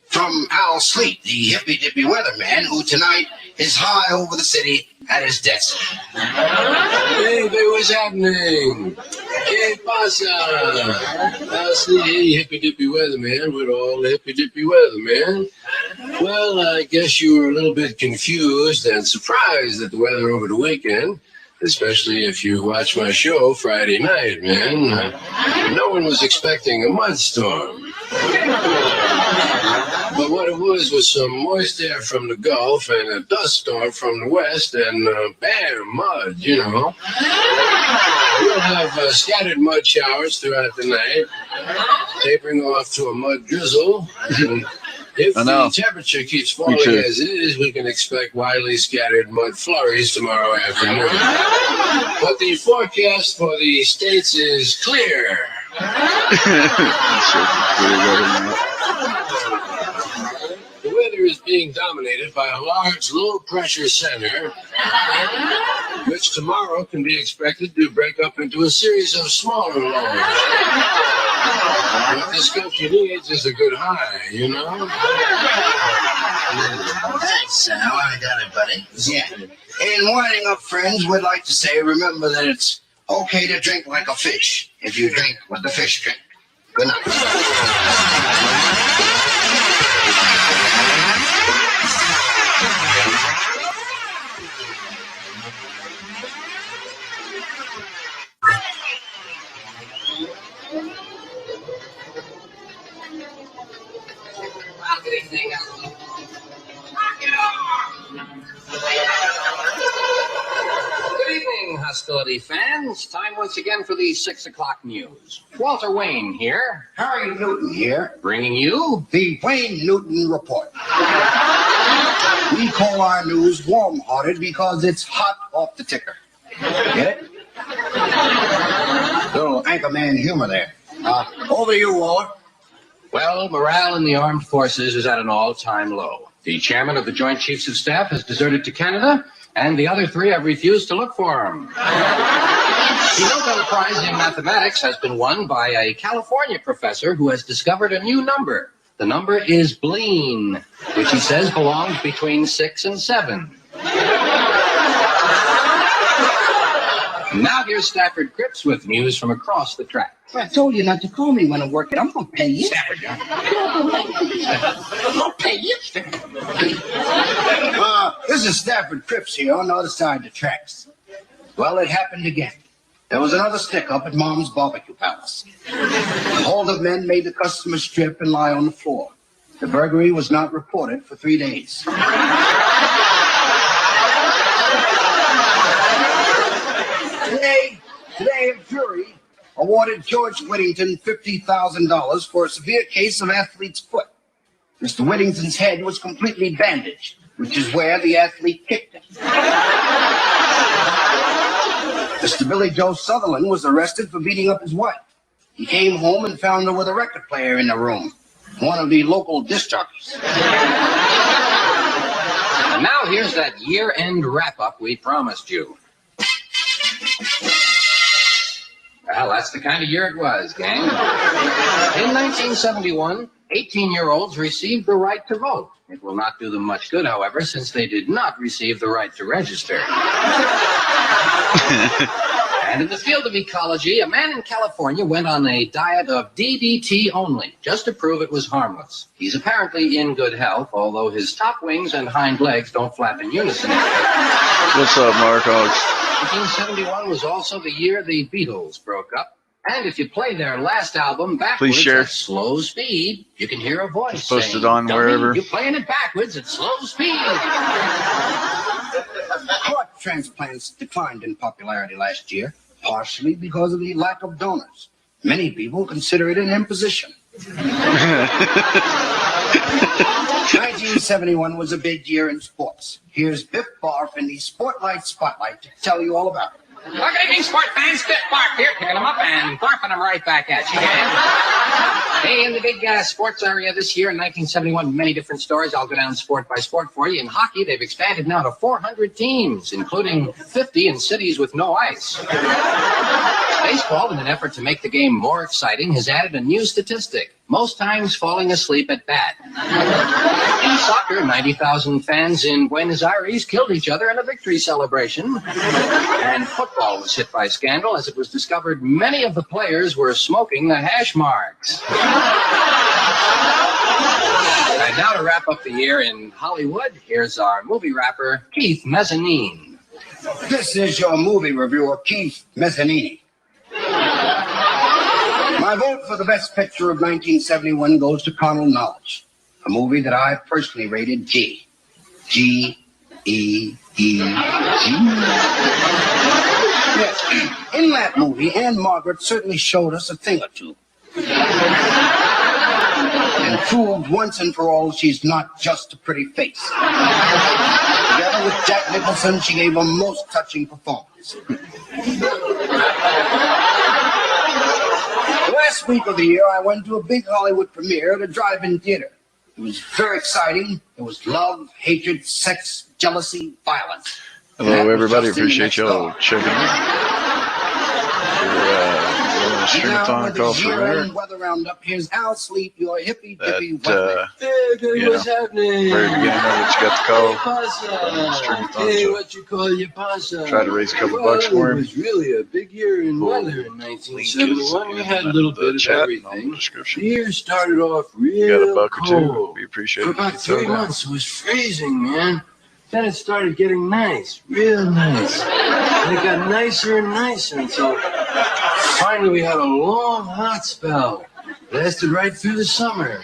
from Al Sleet, the hippy-dippy weatherman, who tonight is high over the city at his desk. Hey, what's happening? ¿Qué pasa? Al Sleet, hey, hippy-dippy weatherman with all the hippy-dippy weatherman. Well, I guess you were a little bit confused and surprised at the weather over the weekend. Especially if you watch my show Friday night, man. No one was expecting a mudstorm. But what it was some moist air from the Gulf and a dust storm from the west and bam, mud, you know. We'll have scattered mud showers throughout the night, tapering off to a mud drizzle. If the temperature keeps falling as it is, we can expect widely scattered mud flurries tomorrow afternoon. But the forecast for the states is clear. The weather is being dominated by a large low-pressure center, which tomorrow can be expected to break up into a series of smaller lows. What this country needs is a good high, you know? Thanks, Al. I got it, buddy. Yeah. In winding up, friends, we'd like to say, remember that it's okay to drink like a fish if you drink what the fish drink. Good night. Good evening. Good evening, hostility fans. Time once again for the 6 o'clock news. Walter Wayne here. Harry Newton here. Bringing you the Wayne Newton Report. We call our news warm-hearted because it's hot off the ticker. Get it? Little anchorman humor there. Over to you, Waller. Well, morale in the armed forces is at an all-time low. The chairman of the Joint Chiefs of Staff has deserted to Canada, and the other three have refused to look for him. The Nobel Prize in Mathematics has been won by a California professor who has discovered a new number. The number is Bleen, which he says belongs between 6 and 7. Now here's Stafford Cripps with news from across the track. I told you not to call me when I'm working. I'm going to pay you. Stafford, I'm going to pay you. This is Stafford Cripps here on the other side of the tracks. Well, it happened again. There was another stick-up at Mom's Barbecue Palace. The hold-up men made the customer strip and lie on the floor. The burglary was not reported for 3 days. Today, a jury awarded George Whittington $50,000 for a severe case of athlete's foot. Mr. Whittington's head was completely bandaged, which is where the athlete kicked him. Mr. Billy Joe Sutherland was arrested for beating up his wife. He came home and found her with a record player in the room, one of the local disc jockeys. And now here's that year-end wrap-up we promised you. Well, that's the kind of year it was, gang. In 1971, 18-year-olds received the right to vote. It will not do them much good, however, since they did not receive the right to register. And in the field of ecology, a man in California went on a diet of DDT only, just to prove it was harmless. He's apparently in good health, although his top wings and hind legs don't flap in unison. What's up, Marcos? 1971 was also the year the Beatles broke up. And if you play their last album backwards Please share. at slow speed, you can hear a voice Just post saying, it on "Dummy, wherever." you're playing it backwards at slow speed." Heart transplants declined in popularity last year, partially because of the lack of donors. Many people consider it an imposition. 1971 was a big year in sports. Here's Biff Barf in the Sportlight Spotlight to tell you all about it. Well, good evening, sport fans. Biff Barf here, picking them up and barfing them right back at you. Hey, in the big sports area this year in 1971, many different stories. I'll go down sport by sport for you. In hockey, they've expanded now to 400 teams, including 50 in cities with no ice. Baseball, in an effort to make the game more exciting, has added a new statistic: most times falling asleep at bat. In soccer, 90,000 fans in Buenos Aires killed each other in a victory celebration. And football was hit by scandal as it was discovered many of the players were smoking the hash marks. And now to wrap up the year in Hollywood, here's our movie rapper, Keith Mezzanine. This is your movie reviewer, Keith Mezzanini. My vote for the best picture of 1971 goes to Carnal Knowledge, a movie that I personally rated G. G-E-E-G. Yes, in that movie, Anne Margaret certainly showed us a thing or two. And proved once and for all she's not just a pretty face. Together with Jack Nicholson, she gave a most touching performance. Last week of the year, I went to a big Hollywood premiere at a drive-in theater. It was very exciting. There was love, hatred, sex, jealousy, violence. Hello, everybody. Appreciate y'all checking in. Stream it on call for there. Weather roundup. Here's Al Sleep, your hippie dippy weather. What's happening? Very beginning of it, you got the call. Hey, what you call your pasa? Try to raise a couple bucks for him. It was really a big year in weather in 1971. We had a little bit of everything. The year started off real got a buck or two. cold. We appreciate For it. about 3 months, it was freezing, man. Then it started getting nice, real nice. And it got nicer and nicer until finally we had a long hot spell. Lasted right through the summer.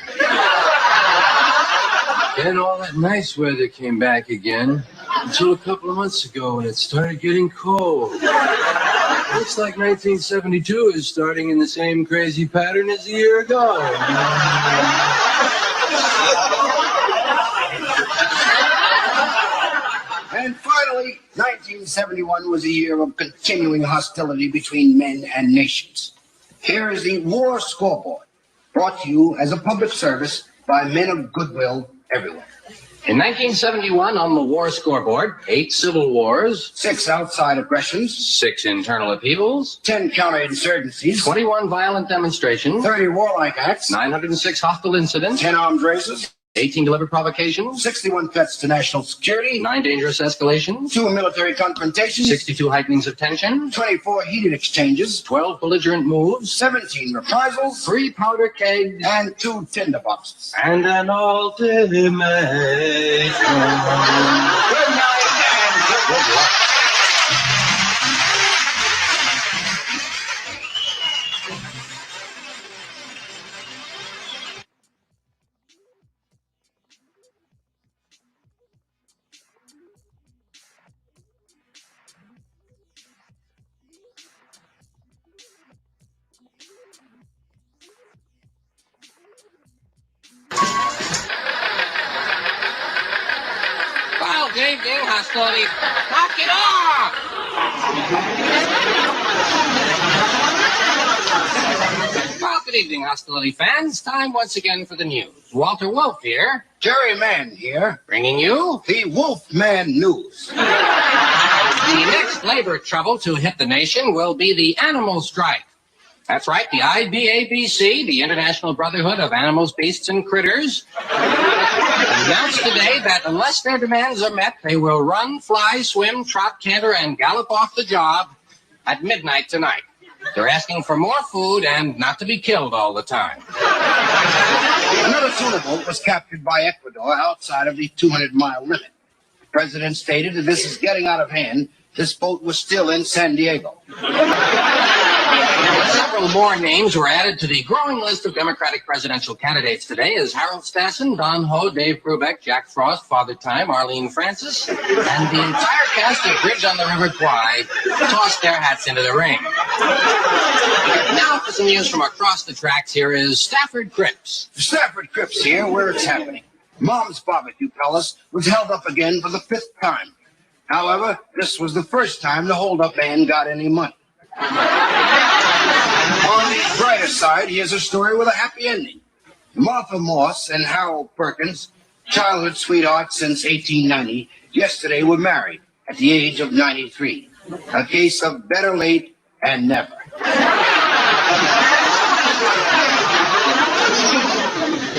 Then all that nice weather came back again until a couple of months ago when it started getting cold. Looks like 1972 is starting in the same crazy pattern as a year ago. And finally, 1971 was a year of continuing hostility between men and nations. Here is the War Scoreboard, brought to you as a public service by men of goodwill everywhere. In 1971, on the war scoreboard, 8 civil wars, 6 outside aggressions, 6 internal upheavals, 10 counterinsurgencies, 21 violent demonstrations, 30 warlike acts, 906 hostile incidents, 10 armed races, 18 deliberate provocations, 61 threats to national security, 9 dangerous escalations, 2 military confrontations, 62 heightenings of tension, 24 heated exchanges, 12 belligerent moves, 17 reprisals, 3 powder kegs, and 2 tinderboxes. and an ultimatum. Good night and good luck. Well, good evening, hostility. Knock it off! Well, good evening, hostility fans. Time once again for the news. Walter Wolf here. Jerry Mann here, Bringing you the Wolfman News. the next labor trouble to hit the nation will be the animal strike. That's right, the IBABC, the International Brotherhood of Animals, Beasts, and Critters, announced today that unless their demands are met, they will run, fly, swim, trot, canter, and gallop off the job at midnight tonight. They're asking for more food and not to be killed all the time. Another tuna boat was captured by Ecuador outside of the 200-mile limit. The president stated that this is getting out of hand. This boat was still in San Diego. Several more names were added to the growing list of Democratic presidential candidates today as Harold Stassen, Don Ho, Dave Brubeck, Jack Frost, Father Time, Arlene Francis, and the entire cast of Bridge on the River Kwai tossed their hats into the ring. Now for some news from across the tracks, here is Stafford Cripps. Stafford Cripps here, where it's happening. Mom's Barbecue Palace was held up again for the 5th time. However, this was the first time the hold-up man got any money. On the brighter side, here's a story with a happy ending. Martha Moss and Harold Perkins, childhood sweethearts since 1890, yesterday were married at the age of 93. A case of better late and never.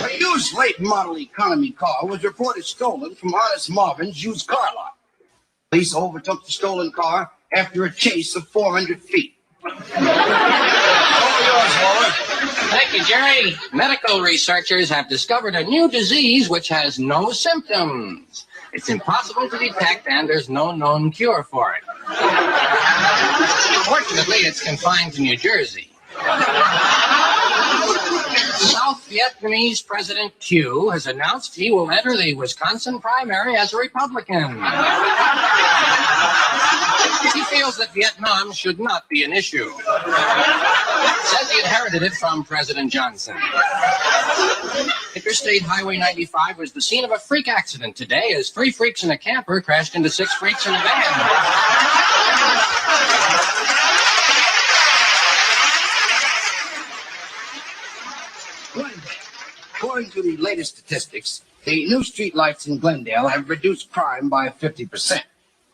A used late model economy car was reported stolen from Honest Marvin's used car lot. Police overtook the stolen car after a chase of 400 feet. Thank you, Jerry. Medical researchers have discovered a new disease which has no symptoms. It's impossible to detect, and there's no known cure for it. Fortunately, it's confined to New Jersey. South Vietnamese President Q has announced he will enter the Wisconsin primary as a Republican. He feels that Vietnam should not be an issue. Says he inherited it from President Johnson. Interstate Highway 95 was the scene of a freak accident today as 3 freaks in a camper crashed into 6 freaks in a van. According to the latest statistics, the new street lights in Glendale have reduced crime by 50%.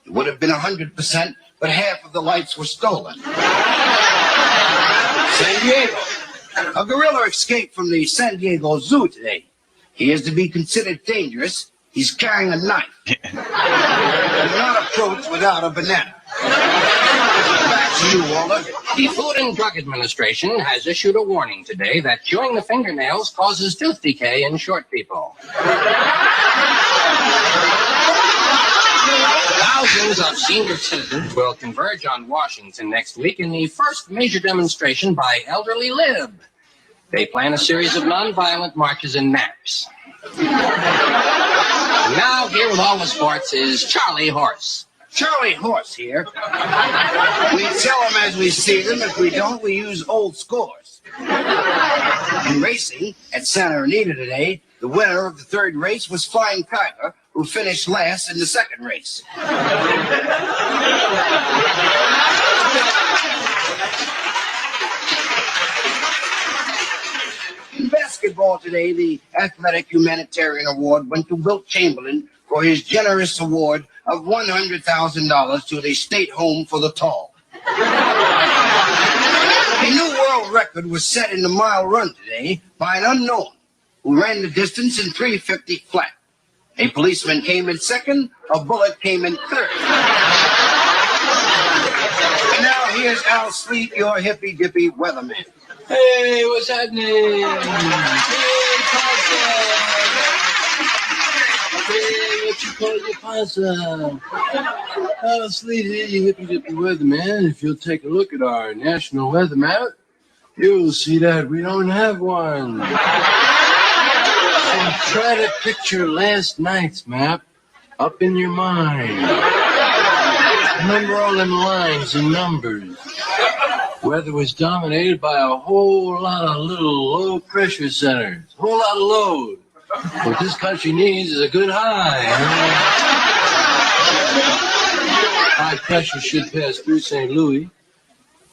It would have been 100%, but half of the lights were stolen. San Diego. A gorilla escaped from the San Diego Zoo today. He is to be considered dangerous. He's carrying a knife. Do not approach without a banana. Back to you, Walter. The Food and Drug Administration has issued a warning today that chewing the fingernails causes tooth decay in short people. Thousands of senior citizens will converge on Washington next week in the first major demonstration by Elderly Lib. They plan a series of nonviolent marches and naps. Now, here with all the sports is Charlie Horse. Charlie Horse here. We tell them as we see them. If we don't, we use old scores. In racing at Santa Anita today, the winner of the 3rd race was Flying Tiger, who finished last in the second race. In basketball today, the Athletic Humanitarian Award went to Wilt Chamberlain for his generous award of $100,000 to the State Home for the Tall. A new world record was set in the mile run today by an unknown who ran the distance in 3:50 flat. A policeman came in second, a bullet came in third. And now here's Al Sleet, your hippy-dippy weatherman. Hey, what's happening? Hey, what you call your possum? Oh, Sleet here, you hippy-dippy weatherman. If you'll take a look at our national weather map, you'll see that we don't have one. So try to picture last night's map up in your mind. Remember all them lines and numbers. Weather was dominated by a whole lot of little low-pressure centers. A whole lot of load. What this country needs is a good high. High pressure should pass through St. Louis.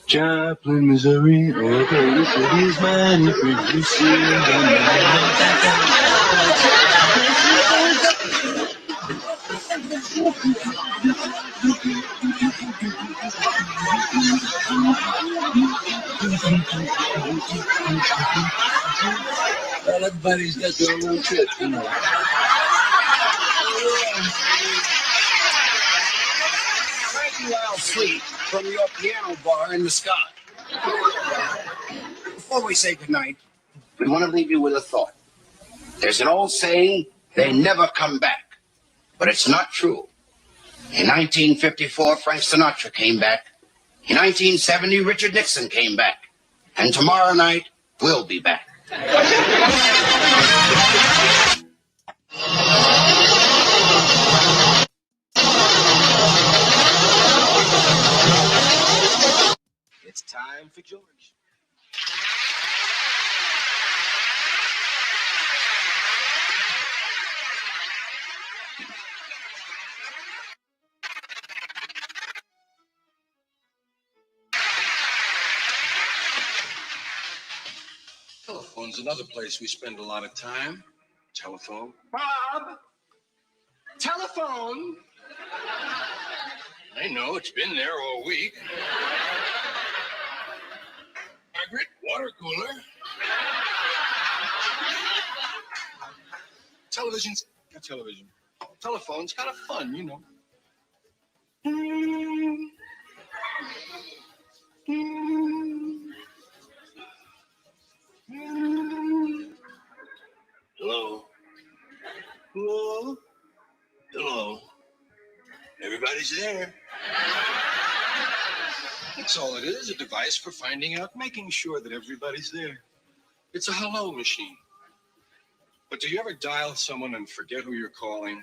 Joplin, Missouri. Okay, this city's mine. Producing well, everybody's got their own trip, you know. Thank you, Al Sleet, from your piano bar in the sky. Before we say goodnight, we want to leave you with a thought. There's an old saying, they never come back. But it's not true. In 1954, Frank Sinatra came back. In 1970, Richard Nixon came back. And tomorrow night, we'll be back. It's time for George. Telephone's another place we spend a lot of time. Telephone. Bob! Telephone! I know, it's been there all week. Margaret, water cooler. Television's not television. Telephone's kind of fun, you know. Hello. Hello. Hello. Everybody's there. That's all it is, a device for finding out, making sure that everybody's there. It's a hello machine. But do you ever dial someone and forget who you're calling?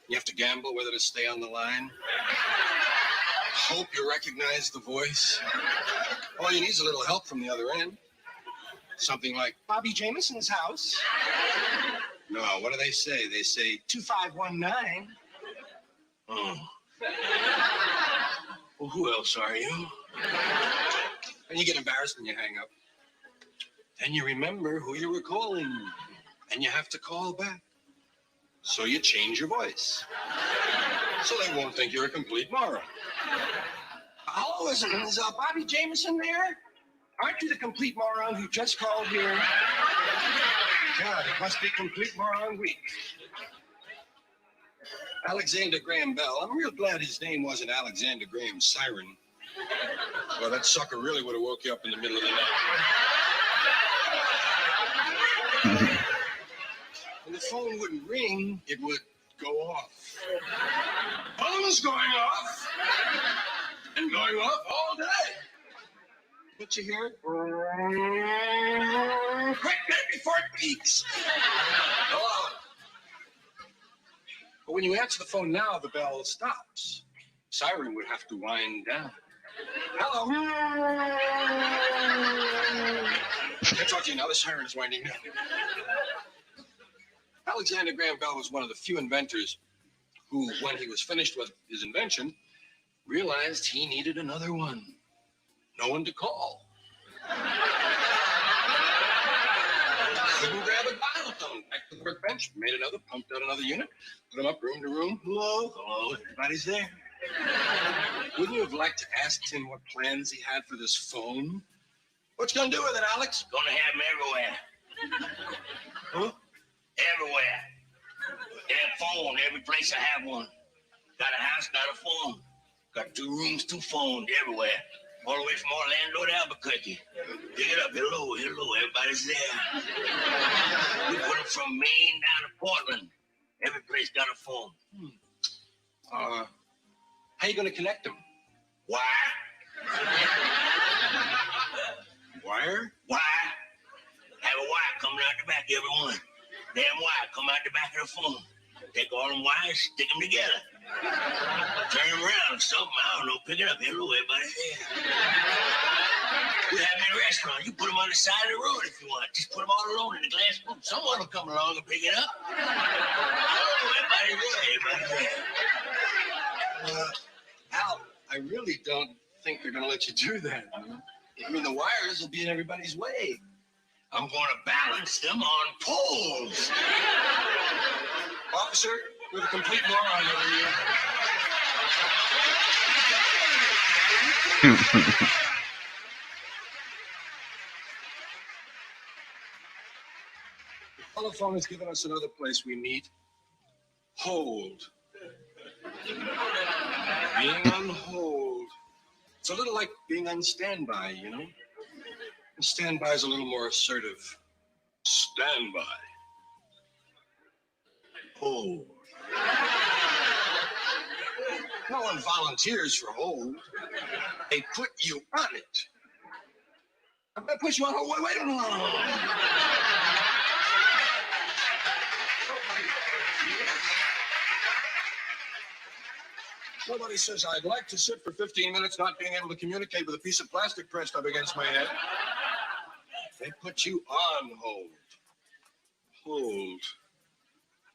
You have to gamble whether to stay on the line. Hope you recognize the voice. All you need is a little help from the other end. Something like, Bobby Jameson's house. No, what do they say? They say 2519. Oh. Well, who else are you? And you get embarrassed and you hang up. Then you remember who you were calling, and you have to call back. So you change your voice. So they won't think you're a complete moron. Hello, is Bobby Jameson there? Aren't you the complete moron who just called here? God, it must be complete moron week. Alexander Graham Bell. I'm real glad his name wasn't Alexander Graham Siren. Well, that sucker really would have woke you up in the middle of the night. When the phone wouldn't ring, it would go off. Phone was going off and going off all day. Don't you hear it? Quick, before it peaks. Hello. But when you answer the phone now, the bell stops. Siren would have to wind down. Hello. Can't talk to you now. The siren is winding down. Alexander Graham Bell was one of the few inventors who, when he was finished with his invention, realized he needed another one. No one to call. Couldn't grab a dial tone. Back to the workbench, made another, pumped out another unit, put them up room to room. Hello, hello, everybody's there. Wouldn't you have liked to ask him what plans he had for this phone? What you gonna do with it, Alex? Gonna have them everywhere. Huh? Everywhere. That phone, every place I have one. Got a house, got a phone. Got 2 rooms, 2 phones everywhere. All the way from Orlando to Albuquerque. Pick it up. Hello, hello, everybody's there. We put them from Maine down to Portland. Every place got a phone. How you gonna connect them? Wire. Wire? Wire. Have a wire coming out the back of every one. Damn wire come out the back of the phone. Take all them wires, stick them together. Turn them around, something, I don't know, pick it up. Hello, everybody. We have them in a restaurant. You put them on the side of the road if you want. Just put them all alone in the glass boot. Someone will come along and pick it up. Oh, everybody's there, everybody's there. Al, I really don't think they're gonna let you do that. I mean, the wires will be in everybody's way. I'm gonna balance them on poles. Officer, with a complete moron over here. The telephone has given us another place we meet. Hold. Being on hold. It's a little like being on standby, you know? And standby is a little more assertive. Standby. Hold. No one volunteers for hold. They put you on it. I'm gonna put you on hold. Wait, no. Nobody says I'd like to sit for 15 minutes not being able to communicate with a piece of plastic pressed up against my head. They put you on hold. Hold.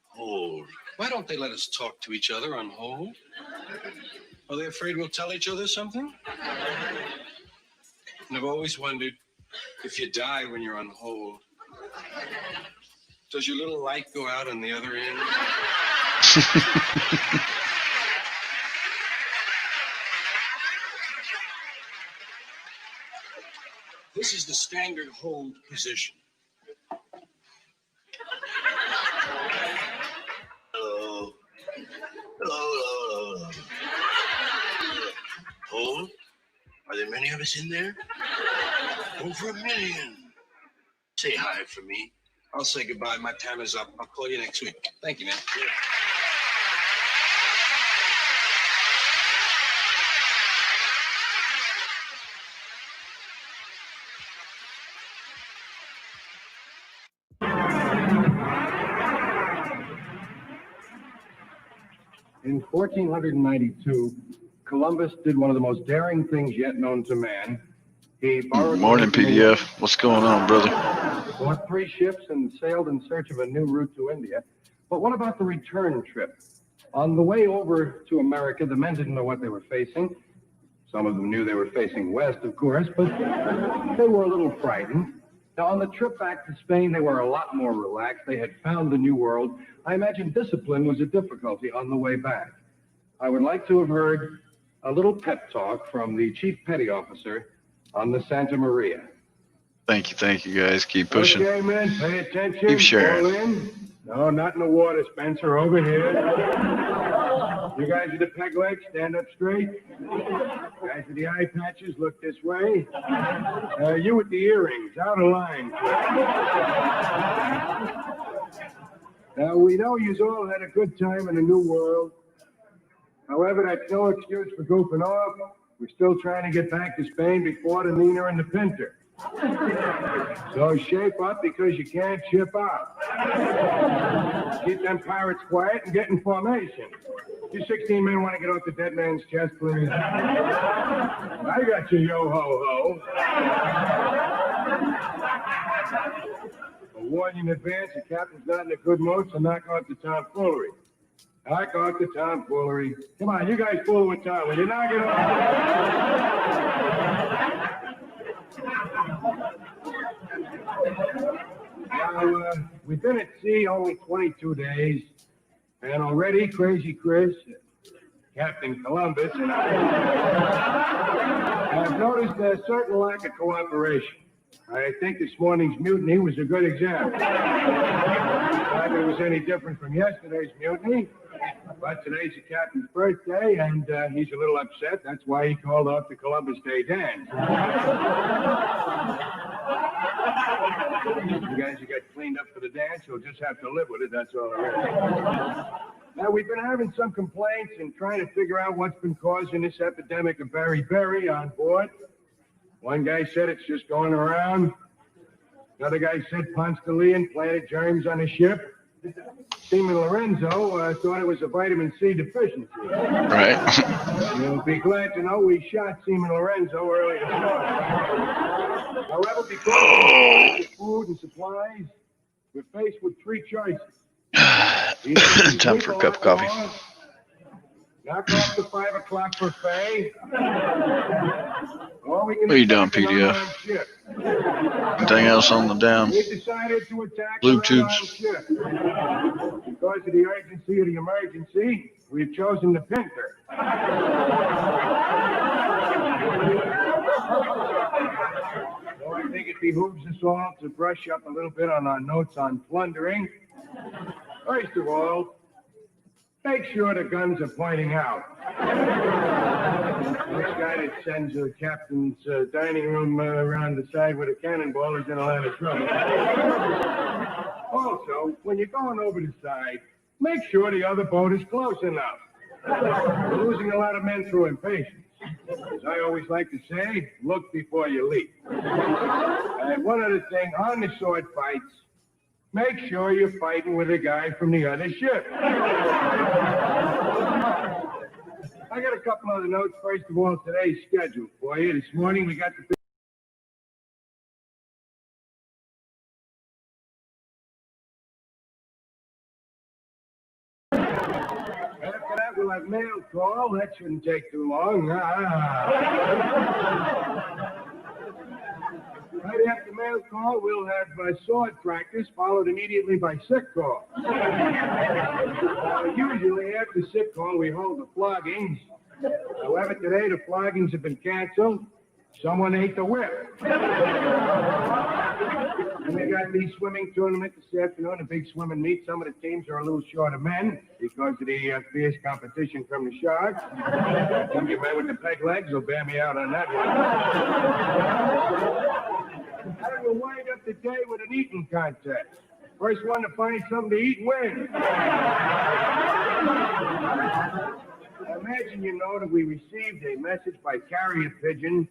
Hold. Why don't they let us talk to each other on hold? Are they afraid we'll tell each other something? And I've always wondered if you die when you're on hold, does your little light go out on the other end? This is the standard hold position. Hello. Hello. Hold. Are there many of us in there? Over 1 million. Say hi for me. I'll say goodbye. My time is up. I'll call you next week. Thank you, man. Yeah. In 1492, Columbus did one of the most daring things yet known to man. He borrowed Morning, PDF. What's going on, brother? bought 3 ships and sailed in search of a new route to India. But what about the return trip? On the way over to America, the men didn't know what they were facing. Some of them knew they were facing west, of course, but they were a little frightened. Now, on the trip back to Spain, they were a lot more relaxed. They had found the New World. I imagine discipline was a difficulty on the way back. I would like to have heard a little pep talk from the chief petty officer on the Santa Maria. Thank you, guys. Keep pushing. Okay, men, pay attention. Keep sharing. All in. No, not in the water, Spencer. Over here. You guys are the peg legs. Stand up straight. Guys with the eye patches, look this way. You with the earrings, out of line. Now, we know you all had a good time in the New World. However, that's no excuse for goofing off. We're still trying to get back to Spain before the Nina and the Pinter. So shape up because you can't ship out. Keep them pirates quiet and get in formation. You 16 men want to get off the dead man's chest, please? I got you, yo-ho-ho. warn you in advance, the captain's not in a good mood, so knock off the tomfoolery. Knock off the tomfoolery. Come on, you guys fool with Tom. Will you knock it off? Now, we've been at sea only 22 days, and already Crazy Chris, Captain Columbus, and I have noticed a certain lack of cooperation. I think this morning's mutiny was a good example. Not that it was any different from yesterday's mutiny, but today's the captain's birthday, and he's a little upset. That's why he called off the Columbus Day dance. You guys who got cleaned up for the dance, you'll just have to live with it. That's all there is. Now, we've been having some complaints and trying to figure out what's been causing this epidemic of beriberi on board. One guy said it's just going around. Another guy said Ponce de Leon planted germs on a ship. Seaman Lorenzo thought it was a vitamin C deficiency. Right. You'll be glad to know we shot Seaman Lorenzo early this morning. However, because of food and supplies, we're faced with three choices. Time for a cup of coffee. Knock off the 5 o'clock buffet. What are you doing, PDF? Anything else on the down? We decided to attack Blue the tubes. ship. Because of the urgency of the emergency, we've chosen the Pinter. So I think it behooves us all to brush up a little bit on our notes on plundering. First of all, make sure the guns are pointing out. This guy that sends the captain's dining room around the side with a cannonball is in a lot of trouble. Also, when you're going over the side, make sure the other boat is close enough. We're losing a lot of men through impatience. As I always like to say, look before you leap. And one other thing, on the sword fights, make sure you're fighting with a guy from the other ship. I got a couple other notes. First of all, today's schedule for you. This morning we got the... After that, we'll have mail call. That shouldn't take too long. Right after mail call, we'll have sword practice, followed immediately by sick call. Usually after sick call, we hold the floggings. However, today the floggings have been canceled. Someone ate the whip. And we got the swimming tournament this afternoon, a big swimming meet. Some of the teams are a little short of men because of the fierce competition from the Sharks. I think your man with the peg legs will bear me out on that one. I will wind up the day with an eating contest. First one to find something to eat wins. I imagine you know that we received a message by carrier pigeon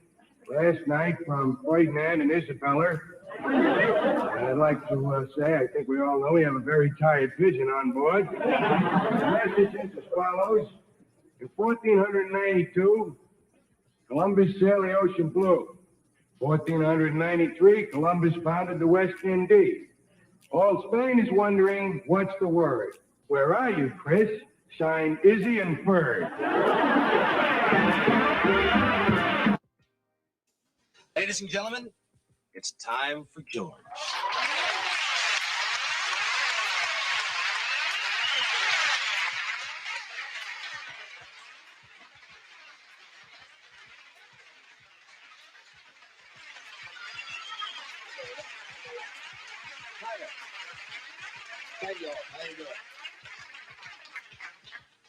last night from Ferdinand and Isabella. And I'd like to say, I think we all know we have a very tired pigeon on board. The message is as follows. In 1492, Columbus sailed the ocean blue. 1493, Columbus founded the West Indies. All Spain is wondering, what's the word? Where are you, Chris? Signed, Izzy and Ferd. Ladies and gentlemen, it's time for George.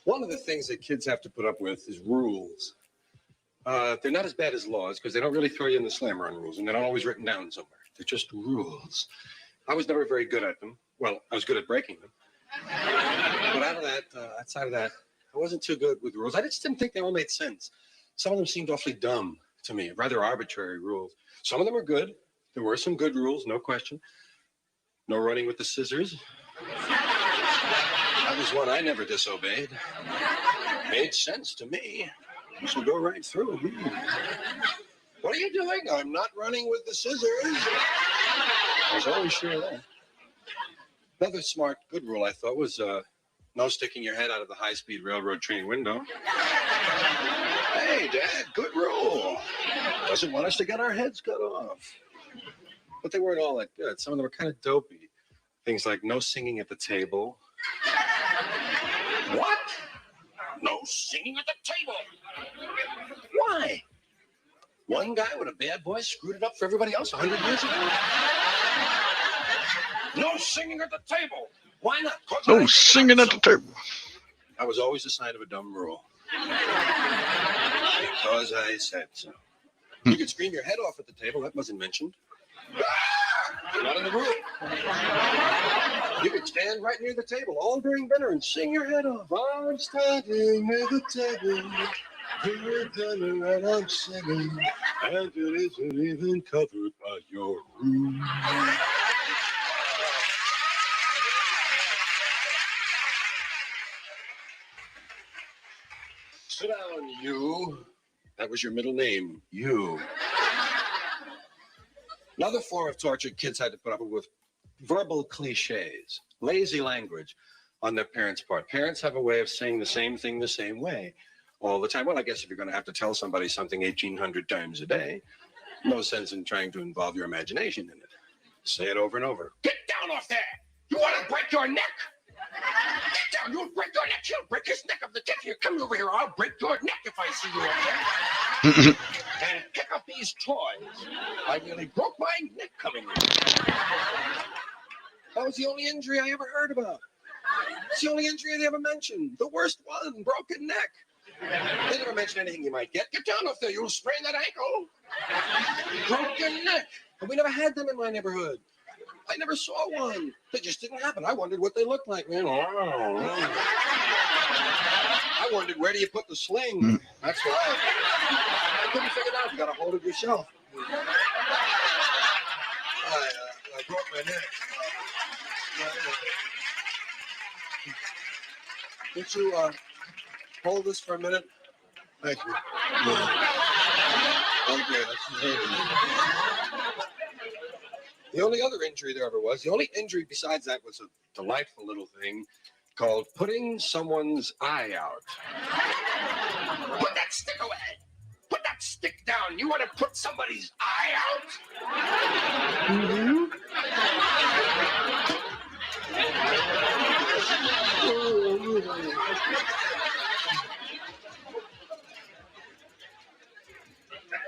One of the things that kids have to put up with is rules. They're not as bad as laws because they don't really throw you in the slammer on rules, and they're not always written down somewhere. They're just rules. I was never very good at them. Well, I was good at breaking them. But outside of that, I wasn't too good with rules. I just didn't think they all made sense. Some of them seemed awfully dumb to me, rather arbitrary rules. Some of them were good. There were some good rules, no question. No running with the scissors. That was one I never disobeyed. Made sense to me. This will go right through. What are you doing? I'm not running with the scissors. I was always sure of that. Another smart, good rule I thought was no sticking your head out of the high-speed railroad train window. Hey, Dad, good rule. Doesn't want us to get our heads cut off. But they weren't all that good. Some of them were kind of dopey. Things like no singing at the table. What? No singing at the table. Why? One guy with a bad voice screwed it up for everybody else 100 years ago. No singing at the table. Why not? No singing at the table. That was always a sign of a dumb rule. Because I said so. You could scream your head off at the table. That wasn't mentioned. Not in the rule. You could stand right near the table all during dinner and sing your head off. I'm standing near the table. You're coming and I'm singing. And it isn't even covered by your room. Sit down, you. That was your middle name, you. Another form of torture kids had to put up with verbal cliches, lazy language on their parents' part. Parents have a way of saying the same thing the same way all the time. Well, I guess if you're going to have to tell somebody something 1,800 times a day, no sense in trying to involve your imagination in it. Say it over and over. Get down off there. You want to break your neck? Get down. You'll break your neck. You'll break his neck up the tip. Here, come over here. I'll break your neck if I see you up there. And pick up these toys. I nearly broke my neck coming in. That was the only injury I ever heard about. It's the only injury they ever mentioned. The worst one, broken neck. They never mentioned anything you might get. Get down off there. You'll sprain that ankle. Broken neck. And we never had them in my neighborhood. I never saw one. They just didn't happen. I wondered what they looked like, man. I wondered, where do you put the sling? That's why. I couldn't figure it out. You got to hold it yourself. I broke my neck. Could you hold this for a minute? Thank you. Okay, the only other injury there ever was, the only injury besides that was a delightful little thing called putting someone's eye out. Put that stick away. Put that stick down. You want to put somebody's eye out?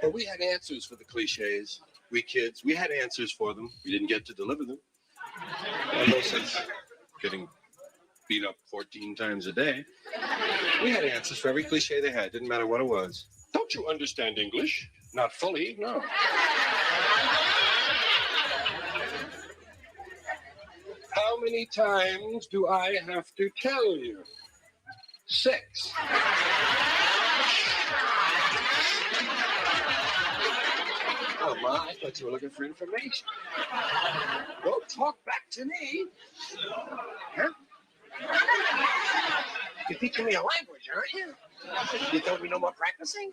But we had answers for the cliches. We kids, we had answers for them. We didn't get to deliver them. No sense getting beat up 14 times a day. We had answers for every cliche they had. Didn't matter what it was. Don't you understand English? Not fully, no. How many times do I have to tell you? 6. Oh, Ma, I thought you were looking for information. Don't talk back to me. Huh? You're teaching me a language, aren't you? You told me no more practicing?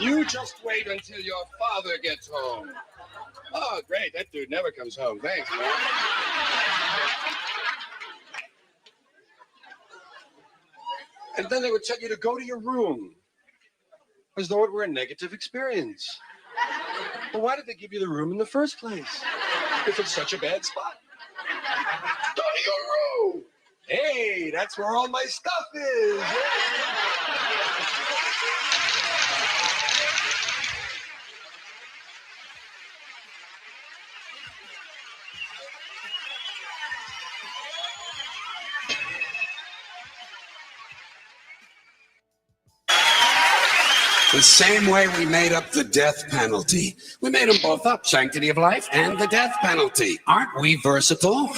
You just wait until your father gets home. Oh, great. That dude never comes home. Thanks, man. And then they would tell you to go to your room, as though it were a negative experience. Well, why did they give you the room in the first place, if it's such a bad spot? Go to your room! Hey, that's where all my stuff is! The same way we made up the death penalty. We made them both up, sanctity of life and the death penalty. Aren't we versatile?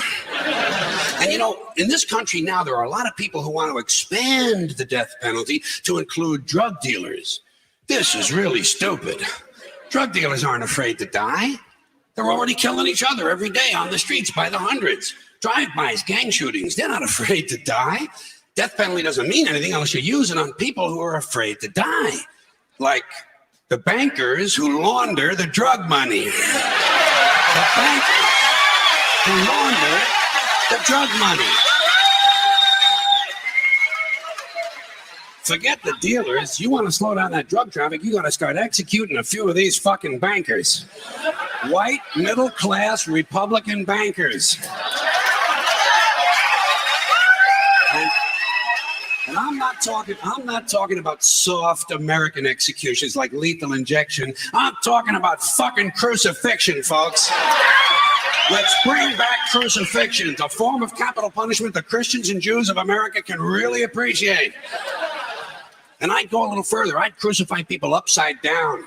And you know, in this country now, there are a lot of people who want to expand the death penalty to include drug dealers. This is really stupid. Drug dealers aren't afraid to die. They're already killing each other every day on the streets by the hundreds. Drive-bys, gang shootings, they're not afraid to die. Death penalty doesn't mean anything unless you use it on people who are afraid to die. Like the bankers who launder the drug money. The bankers who launder the drug money. Forget the dealers. You want to slow down that drug traffic, you got to start executing a few of these fucking bankers. White, middle-class Republican bankers. And I'm not talking about soft American executions like lethal injection. I'm talking about fucking crucifixion, folks. Let's bring back crucifixion, a form of capital punishment the Christians and Jews of America can really appreciate. And I'd go a little further. I'd crucify people upside down.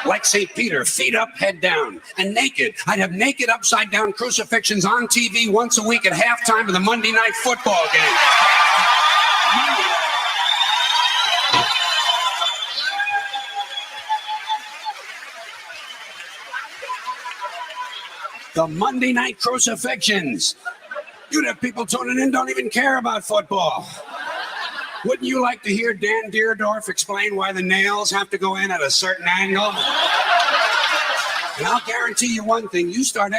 Like St. Peter, feet up, head down, and naked. I'd have naked upside down crucifixions on TV once a week at halftime of the Monday Night Football game. The Monday Night Crucifixions. You'd have people tuning in, don't even care about football. Wouldn't you like to hear Dan Deerdorf explain why the nails have to go in at a certain angle? And I'll guarantee you one thing, you start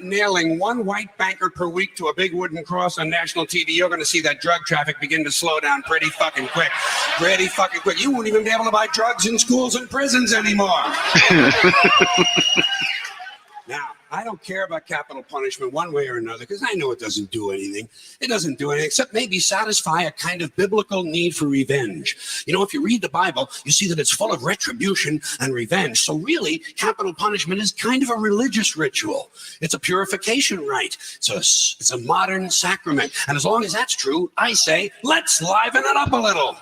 nailing one white banker per week to a big wooden cross on national TV, you're going to see that drug traffic begin to slow down pretty fucking quick. Pretty fucking quick. You won't even be able to buy drugs in schools and prisons anymore. Now, I don't care about capital punishment one way or another because I know it doesn't do anything. It doesn't do anything except maybe satisfy a kind of biblical need for revenge. You know, if you read the Bible, you see that it's full of retribution and revenge. So really, capital punishment is kind of a religious ritual. It's a purification rite. It's a modern sacrament. And as long as that's true, I say, let's liven it up a little.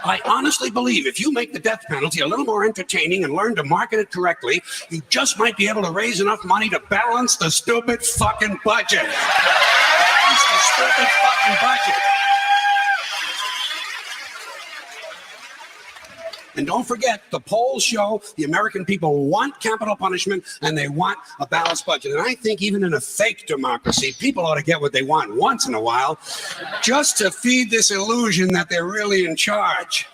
I honestly believe if you make the death penalty a little more entertaining and learn to market it correctly, you just might be able to raise enough money to balance the stupid fucking budget. Balance the stupid fucking budget. And don't forget, the polls show the American people want capital punishment and they want a balanced budget. And I think even in a fake democracy, people ought to get what they want once in a while just to feed this illusion that they're really in charge.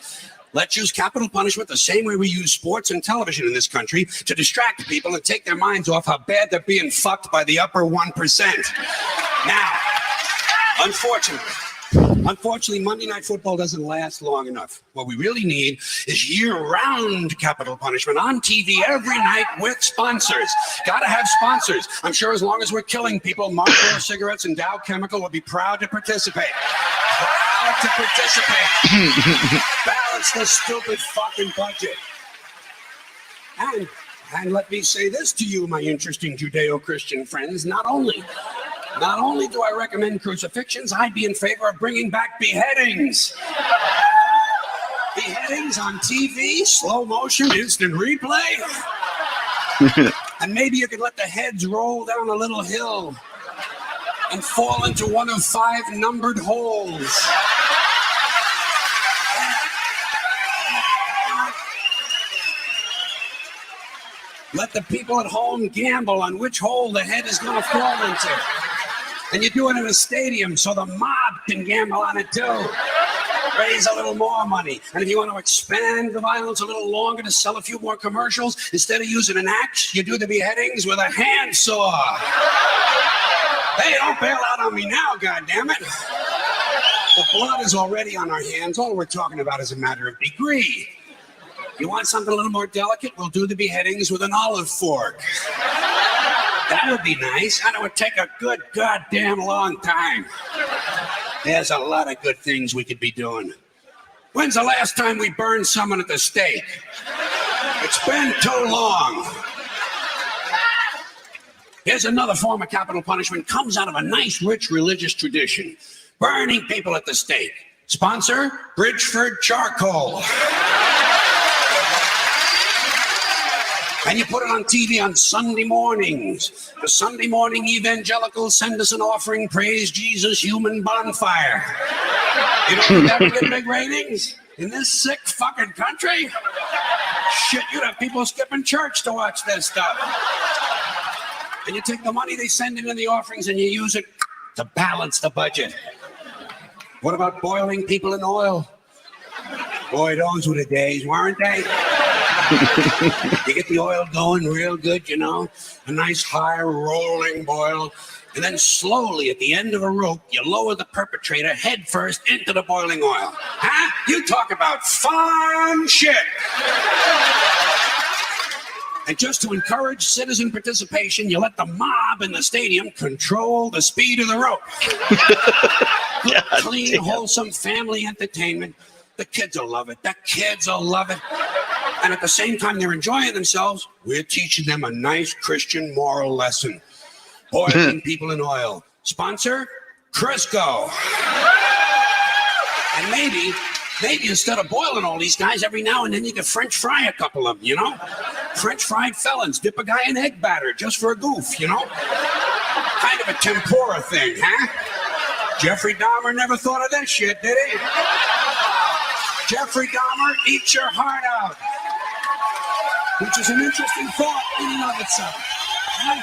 Let's use capital punishment the same way we use sports and television in this country to distract people and take their minds off how bad they're being fucked by the upper 1%. Now, Unfortunately, Monday Night Football doesn't last long enough. What we really need is year-round capital punishment on TV every night with sponsors. Gotta have sponsors. I'm sure as long as we're killing people, Marlboro Cigarettes and Dow Chemical will be proud to participate. Proud to participate. Balance the stupid fucking budget. And let me say this to you, my interesting Judeo-Christian friends, not only do I recommend crucifixions, I'd be in favor of bringing back beheadings. Beheadings on TV, slow motion, instant replay. And maybe you could let the heads roll down a little hill and fall into one of 5 numbered holes. Let the people at home gamble on which hole the head is going to fall into. And you do it in a stadium so the mob can gamble on it too. Raise a little more money. And if you want to expand the violence a little longer to sell a few more commercials, instead of using an axe, you do the beheadings with a handsaw. Hey, don't bail out on me now, goddammit. The blood is already on our hands. All we're talking about is a matter of degree. You want something a little more delicate? We'll do the beheadings with an olive fork. That would be nice, and it would take a good goddamn long time. There's a lot of good things we could be doing. When's the last time we burned someone at the stake? It's been too long. Here's another form of capital punishment. Comes out of a nice, rich religious tradition. Burning people at the stake. Sponsor, Bridgeford Charcoal. And you put it on TV on Sunday mornings. The Sunday morning evangelicals send us an offering, praise Jesus, human bonfire. You don't think that would get big ratings in this sick fucking country? Shit, you'd have people skipping church to watch this stuff. And you take the money they send in the offerings and you use it to balance the budget. What about boiling people in oil? Boy, those were the days, weren't they? You get the oil going real good, you know, a nice high rolling boil, and then slowly at the end of a rope, you lower the perpetrator head first into the boiling oil. Huh? You talk about fun shit. And just to encourage citizen participation, you let the mob in the stadium control the speed of the rope. Good, clean, wholesome family entertainment. The kids will love it. The kids will love it. And at the same time they're enjoying themselves, we're teaching them a nice Christian moral lesson. Boiling people in oil. Sponsor, Crisco. And maybe instead of boiling all these guys, every now and then you could French fry a couple of them, you know? French fried felons, dip a guy in egg batter just for a goof, you know? Kind of a tempura thing, huh? Jeffrey Dahmer never thought of that shit, did he? Jeffrey Dahmer, eat your heart out. Which is an interesting thought in and of itself. Huh?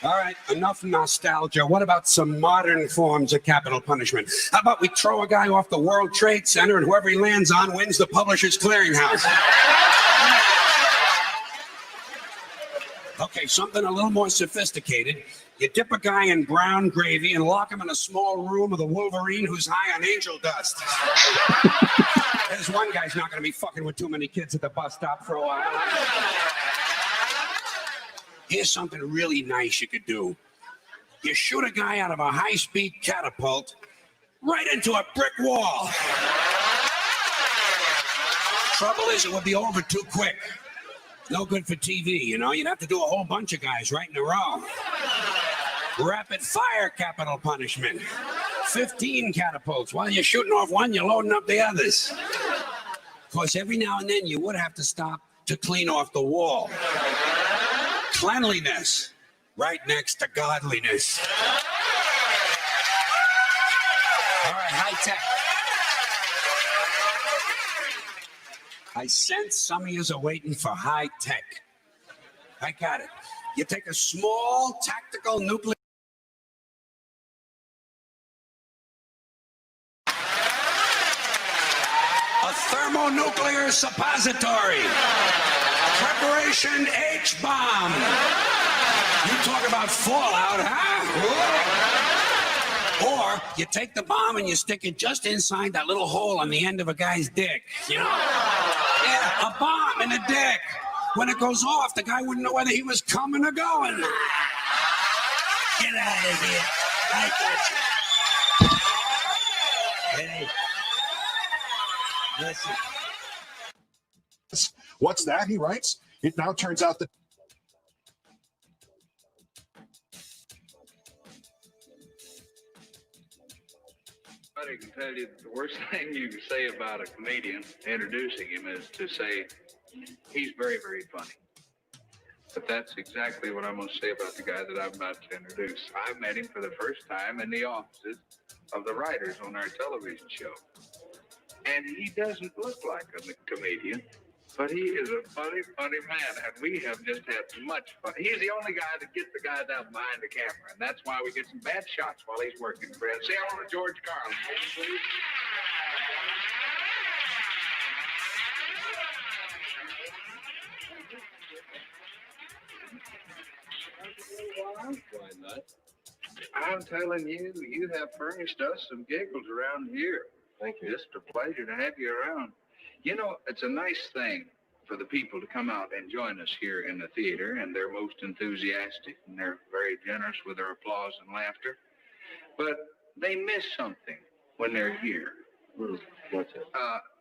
All right, enough nostalgia. What about some modern forms of capital punishment? How about we throw a guy off the World Trade Center and whoever he lands on wins the Publishers Clearinghouse? Okay, something a little more sophisticated. You dip a guy in brown gravy and lock him in a small room with a Wolverine who's high on angel dust. There's one guy's not going to be fucking with too many kids at the bus stop for a while. Here's something really nice you could do. You shoot a guy out of a high-speed catapult right into a brick wall. Trouble is, it would be over too quick. No good for TV, you know? You'd have to do a whole bunch of guys right in a row. Rapid fire capital punishment. 15 catapults. While you're shooting off one, you're loading up the others. Of course, every now and then you would have to stop to clean off the wall. Cleanliness, right next to godliness. All right, high tech. I sense some of yous are waiting for high tech. I got it. You take a small tactical nuclear. A thermonuclear suppository. Preparation H-bomb. You talk about fallout, huh? Or you take the bomb and you stick it just inside that little hole on the end of a guy's dick, you know? Yeah, a bomb in the dick. When it goes off, the guy wouldn't know whether he was coming or going. Get out of here. I got you. Hey. Listen. What's that? He writes. It now turns out that I can tell you the worst thing you can say about a comedian introducing him is to say he's very, very funny. But that's exactly what I'm going to say about the guy that I'm about to introduce. I met him for the first time in the offices of the writers on our television show. And he doesn't look like a comedian, but he is a funny, funny man. And we have just had much fun. He's the only guy that gets the guys out behind the camera. And that's why we get some bad shots while he's working. Brad, say hello to George Carlin, please. Why not? I'm telling you, you have furnished us some giggles around here. Thank you. Just a pleasure to have you around. You know, it's a nice thing for the people to come out and join us here in the theater, and they're most enthusiastic, and they're very generous with their applause and laughter. But they miss something when they're here. What's it?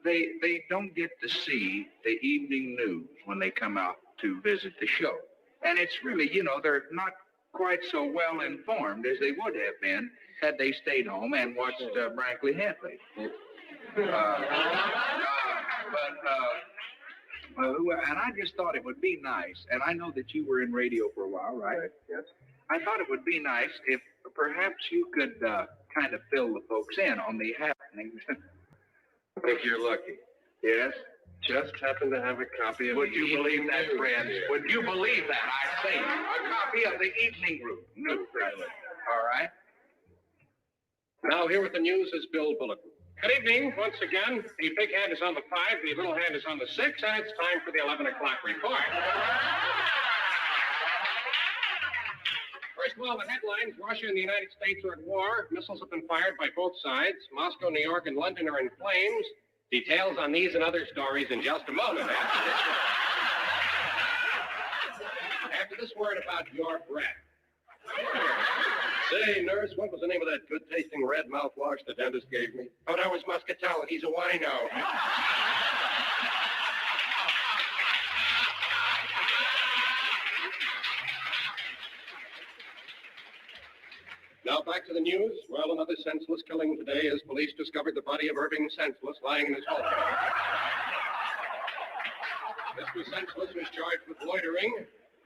They don't get to see the evening news when they come out to visit the show. And it's really, you know, they're not quite so well informed as they would have been had they stayed home and watched Brinkley Hentley. And I just thought it would be nice, and I know that you were in radio for a while, right? Yes. I thought it would be nice if perhaps you could kind of fill the folks in on the happenings. I think you're lucky. Yes? Just happen to have a copy of Would you believe that, friends? Would you believe that? I say, a copy of the Evening News. All right. Now here with the news is Bill Bulletin. Good evening. Once again, the big hand is on the 5, the little hand is on the 6, and it's time for the 11 o'clock report. First of all, the headlines: Russia and the United States are at war. Missiles have been fired by both sides. Moscow, New York, and London are in flames. Details on these and other stories in just a moment. After this word about your breath. Say, nurse, what was the name of that good-tasting red mouthwash the dentist gave me? Oh, that was Muscatel, and he's a wino. Now back to the news. Well, another senseless killing today as police discovered the body of Irving Senseless lying in his home. Mr. Senseless was charged with loitering,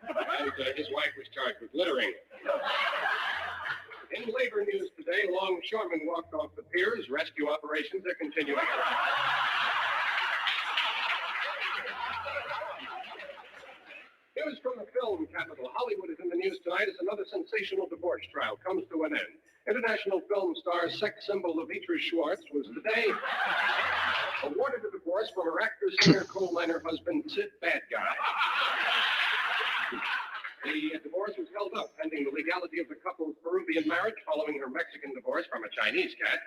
and his wife was charged with littering. In labor news today, longshoremen walked off the piers. Rescue operations are continuing. News from the film capital. Hollywood is in the news tonight as another sensational divorce trial comes to an end. International film star, sex symbol Levitra Schwartz, was today awarded a divorce from her actor, singer, coal miner husband, Sid Bad Guy. The divorce was held up pending the legality of the couple's Peruvian marriage following her Mexican divorce from a Chinese cat.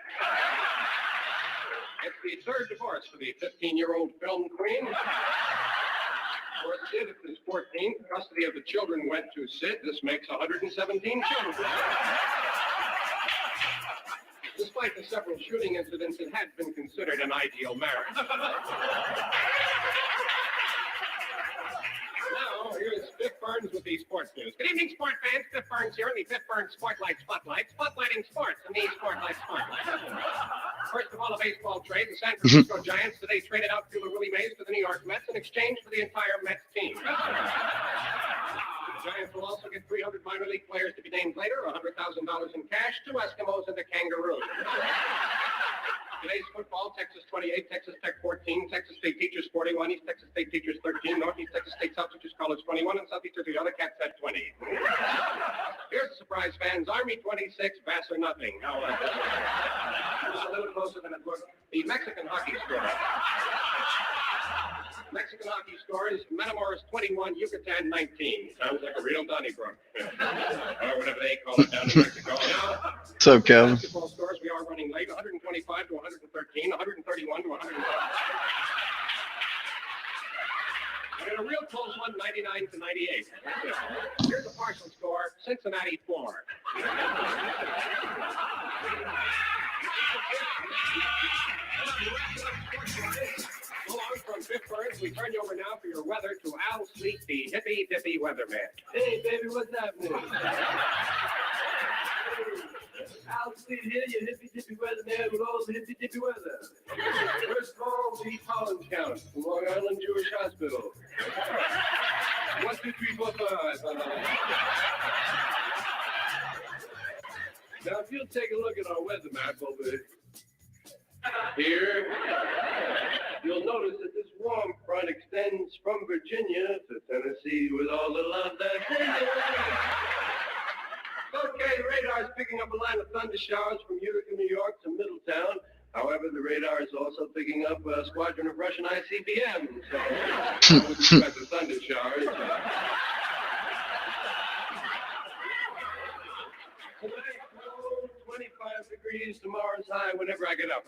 It's the third divorce for the 15-year-old film queen. For Sid, it's his 14th. Custody of the children went to Sid. This makes 117 children. Despite the several shooting incidents, it had been considered an ideal marriage. Now, here's Biff Burns with the sports news. Good evening, sport fans. Biff Burns here in the Biff Burns Sportlight Spotlight, spotlighting sports in the Sportlight Spotlight. First of all, a baseball trade. The San Francisco Giants today traded outfielder Willie Mays to the New York Mets in exchange for the entire Mets team. The Giants will also get 300 minor league players to be named later, $100,000 in cash, 2 Eskimos and a kangaroo. Today's football: Texas 28, Texas Tech 14, Texas State Teachers 41, East Texas State Teachers 13, Northeast Texas State South Teachers College 21, and Southeast Toyota Cats at 20. Here's the surprise, fans: Army 26, Vassar nothing. Now, just a little closer than it looked. The Mexican hockey score. Mexican hockey scores: Matamoros 21, Yucatan 19. Sounds like a real Donnybrook. Or whatever they call it down in Mexico. Now, what's up, Kevin? Basketball scores: we are running late. 125 to 113, 131 to 100. And in a real close one, 99 to 98. Here's a partial score: Cincinnati 4. So long from Biff Burns. We turn you over now for your weather to Al Sleet, the hippy dippy weatherman. Hey, baby, what's happening? Al Sleet here, your hippy dippy weatherman with all the hippy dippy weather. First of all, the Collins count from Long Island Jewish Hospital. 1, 2, 3, 4, 5. Now, if you'll take a look at our weather map over here, you'll notice that this warm front extends from Virginia to Tennessee with all the love that's in it. Okay, the radar's picking up a line of thunder showers from Utica, New York to Middletown. However, the radar is also picking up a squadron of Russian ICBMs. So, I would expect the thunder showers. Tonight, 25 degrees, tomorrow's high whenever I get up.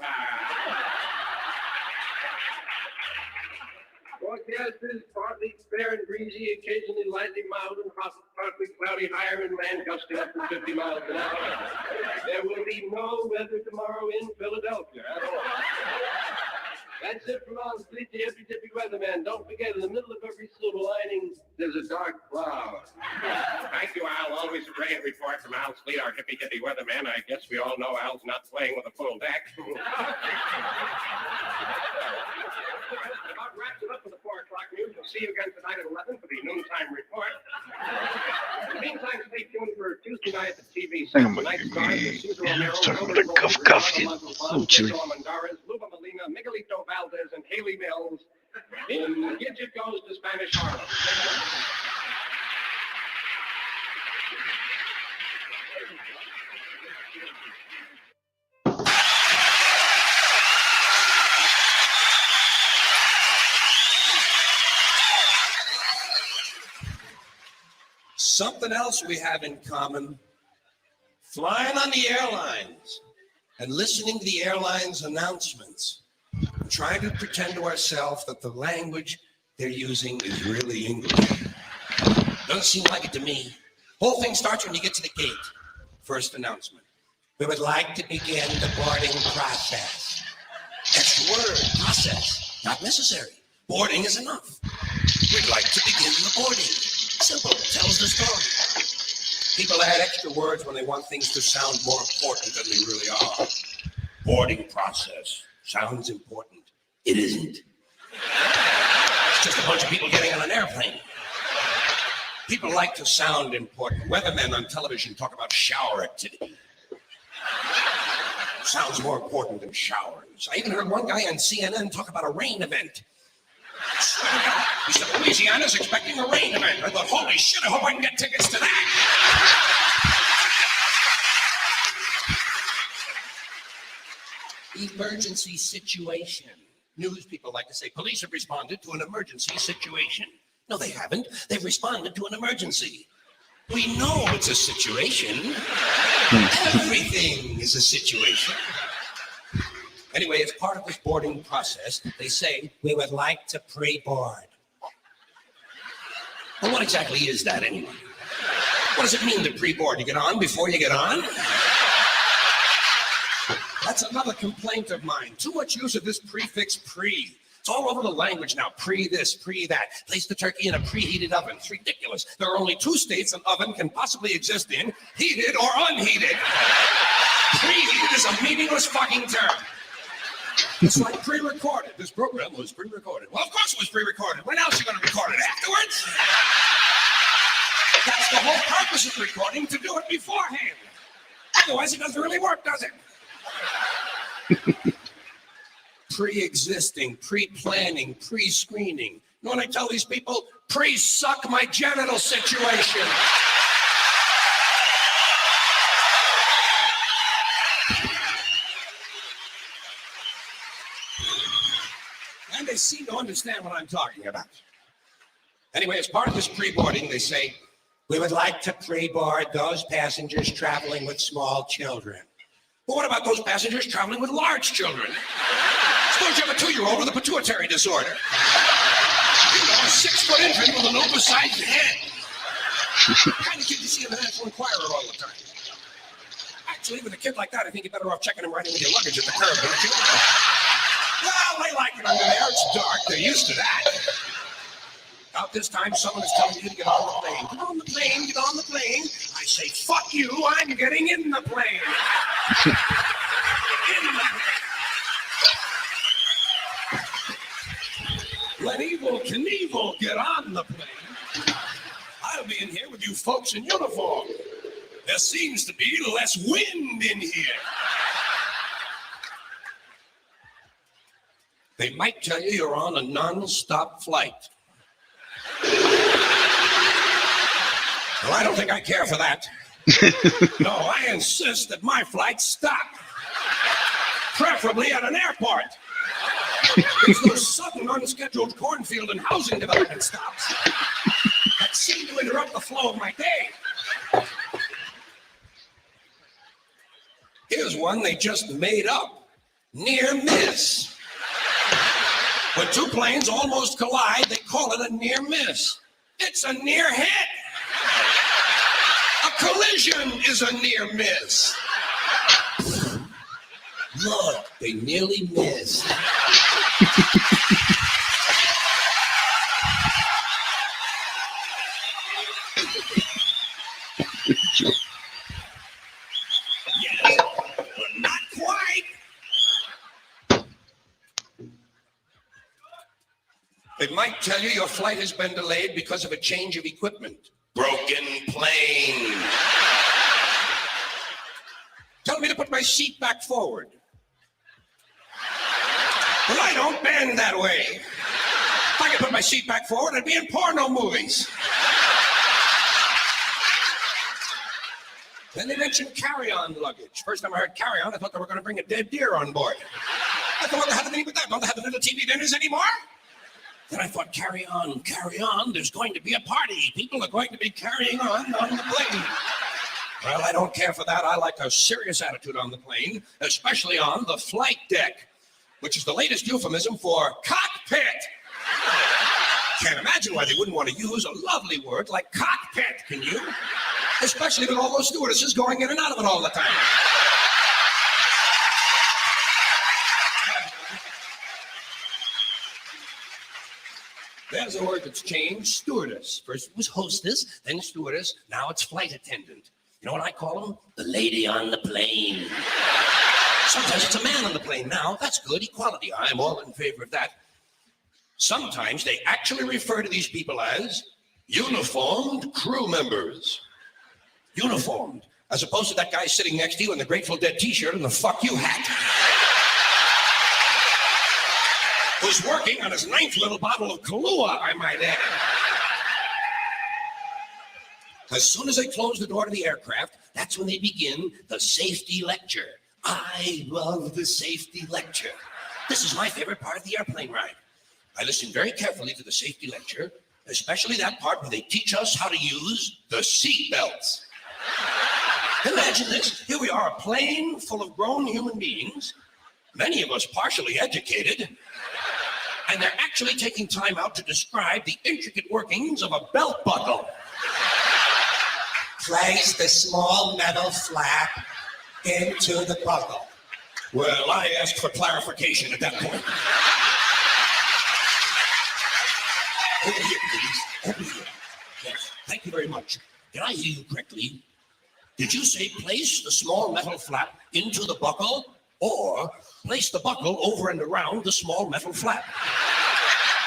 Forecast is partly fair and breezy, occasionally lightly mild and partly cloudy, higher in land, gusting up to 50 miles an hour. There will be no weather tomorrow in Philadelphia at all. That's it from Al Sleet, the hippy dippy weatherman. Don't forget, in the middle of every silver lining, there's a dark cloud. Thank you, Al. Always a brilliant report from Al Sleet, our hippy dippy weatherman. I guess we all know Al's not playing with a full deck. About wraps it up for the 4 o'clock news. We'll see you again tonight at 11 for the noontime report. In the meantime, stay tuned for Tuesday night at the TV. I'm starting with a cuff. Oh, chilly. Luba Molina, Miguelito Valdez, and Haley Mills in Gidget Goes to Spanish Harlem. Something else we have in common, flying on the airlines and listening to the airlines announcements, trying to pretend to ourselves that the language they're using is really English. Doesn't seem like it to me. Whole thing starts when you get to the gate. First announcement. We would like to begin the boarding process. Extra word, process, not necessary. Boarding is enough. We'd like to begin the boarding. Simple, tells the story. People add extra words when they want things to sound more important than they really are. Boarding process sounds important. It isn't. It's just a bunch of people getting on an airplane. People like to sound important. Weathermen on television talk about shower activity. Sounds more important than showers. I even heard one guy on CNN talk about a rain event. I swear to God, he said Louisiana's expecting a rain event. I thought, holy shit, I hope I can get tickets to that. Emergency situation. News people like to say police have responded to an emergency situation. No, they haven't. They've responded to an emergency. We know it's a situation. Everything is a situation. Anyway, as part of this boarding process, they say, we would like to pre-board. Well, what exactly is that anyway? What does it mean to pre-board? You get on before you get on? That's another complaint of mine. Too much use of this prefix pre. It's all over the language now. Pre this, pre that. Place the turkey in a preheated oven. It's ridiculous. There are only two states an oven can possibly exist in, heated or unheated. Preheated is a meaningless fucking term. It's like pre-recorded. This program was pre-recorded. Well, of course it was pre-recorded. When else are you going to record it? Afterwards? That's the whole purpose of recording, to do it beforehand. Otherwise, it doesn't really work, does it? Pre-existing, pre-planning, pre-screening. You know what I tell these people? Pre-suck my genital situation. And they seem to understand what I'm talking about. Anyway, as part of this pre-boarding, they say, we would like to pre-board those passengers traveling with small children. But what about those passengers traveling with large children? Suppose you have a 2-year-old with a pituitary disorder. You know, a 6-foot infant with an oversized head. The kind of kid you see in the National Enquirer all the time. Actually, with a kid like that, I think you're better off checking him right in with your luggage at the curb, don't you? Well, they like it under there. It's dark. They're used to that. About this time, someone is telling you to get on the plane. Get on the plane, get on the plane. I say, fuck you, I'm getting in the plane. In the plane. Let Evel Knievel get on the plane. I'll be in here with you folks in uniform. There seems to be less wind in here. They might tell you you're on a non-stop flight. Well, I don't think I care for that. No, I insist that my flights stop. Preferably at an airport. It's those sudden, unscheduled cornfield and housing development stops that seem to interrupt the flow of my day. Here's one they just made up. Near miss. When two planes almost collide, they call it a near miss. It's a near hit. A collision is a near miss. Look, they nearly missed. Yes, but not quite. They might tell you your flight has been delayed because of a change of equipment. Broken plane. Tell me to put my seat back forward. Well, I don't bend that way. If I could put my seat back forward, I'd be in porno movies. Then they mentioned carry-on luggage. First time I heard carry-on, I thought they were going to bring a dead deer on board. I thought, what the hell do they need with that? Don't they have the little TV dinners anymore? Then I thought, carry on, carry on. There's going to be a party. People are going to be carrying on the plane. Well, I don't care for that. I like a serious attitude on the plane, especially on the flight deck, which is the latest euphemism for cockpit. Can't imagine why they wouldn't want to use a lovely word like cockpit, can you? Especially with all those stewardesses going in and out of it all the time. There's a word that's changed, stewardess. First it was hostess, then stewardess, now it's flight attendant. You know what I call them? The lady on the plane. Sometimes it's a man on the plane now. That's good, equality. I'm all in favor of that. Sometimes they actually refer to these people as uniformed crew members. Uniformed, as opposed to that guy sitting next to you in the Grateful Dead t-shirt and the fuck you hat. Who's working on his 9th little bottle of Kahlua, I might add. As soon as they close the door to the aircraft, that's when they begin the safety lecture. I love the safety lecture. This is my favorite part of the airplane ride. I listen very carefully to the safety lecture, especially that part where they teach us how to use the seat belts. Imagine this. Here we are, a plane full of grown human beings, many of us partially educated, and they're actually taking time out to describe the intricate workings of a belt buckle. Place the small metal flap into the buckle. Well, I asked for clarification at that point. Over here, please. Over here. Yes, thank you very much. Did I hear you correctly? Did you say place the small metal flap into the buckle, or place the buckle over and around the small metal flap?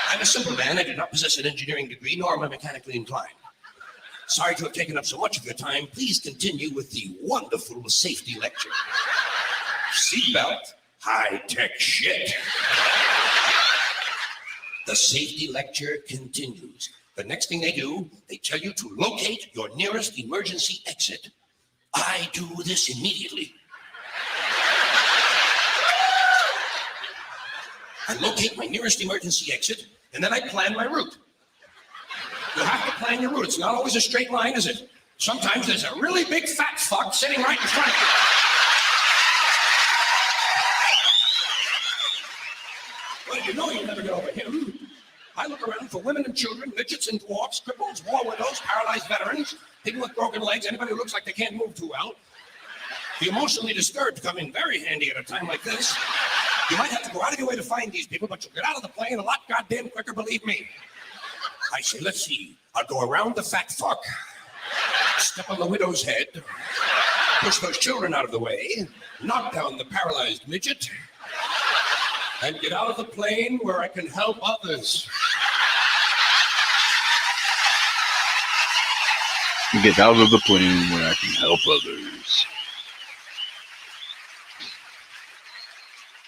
I'm a simple man. I do not possess an engineering degree, nor am I mechanically inclined. Sorry to have taken up so much of your time. Please continue with the wonderful safety lecture. Seatbelt, high-tech shit. The safety lecture continues. The next thing they do, they tell you to locate your nearest emergency exit. I do this immediately. I locate my nearest emergency exit, and then I plan my route. You have to plan your route. It's not always a straight line, is it? Sometimes there's a really big fat fuck sitting right in front of you. Well, you know you'll never get over him. I look around for women and children, midgets and dwarfs, cripples, war widows, paralyzed veterans, people with broken legs, anybody who looks like they can't move too well. The emotionally disturbed come in very handy at a time like this. You might have to go out of your way to find these people, but you'll get out of the plane a lot goddamn quicker, believe me. I say, let's see. I'll go around the fat fuck, step on the widow's head, push those children out of the way, knock down the paralyzed midget, and get out of the plane where I can help others. Get out of the plane where I can help others.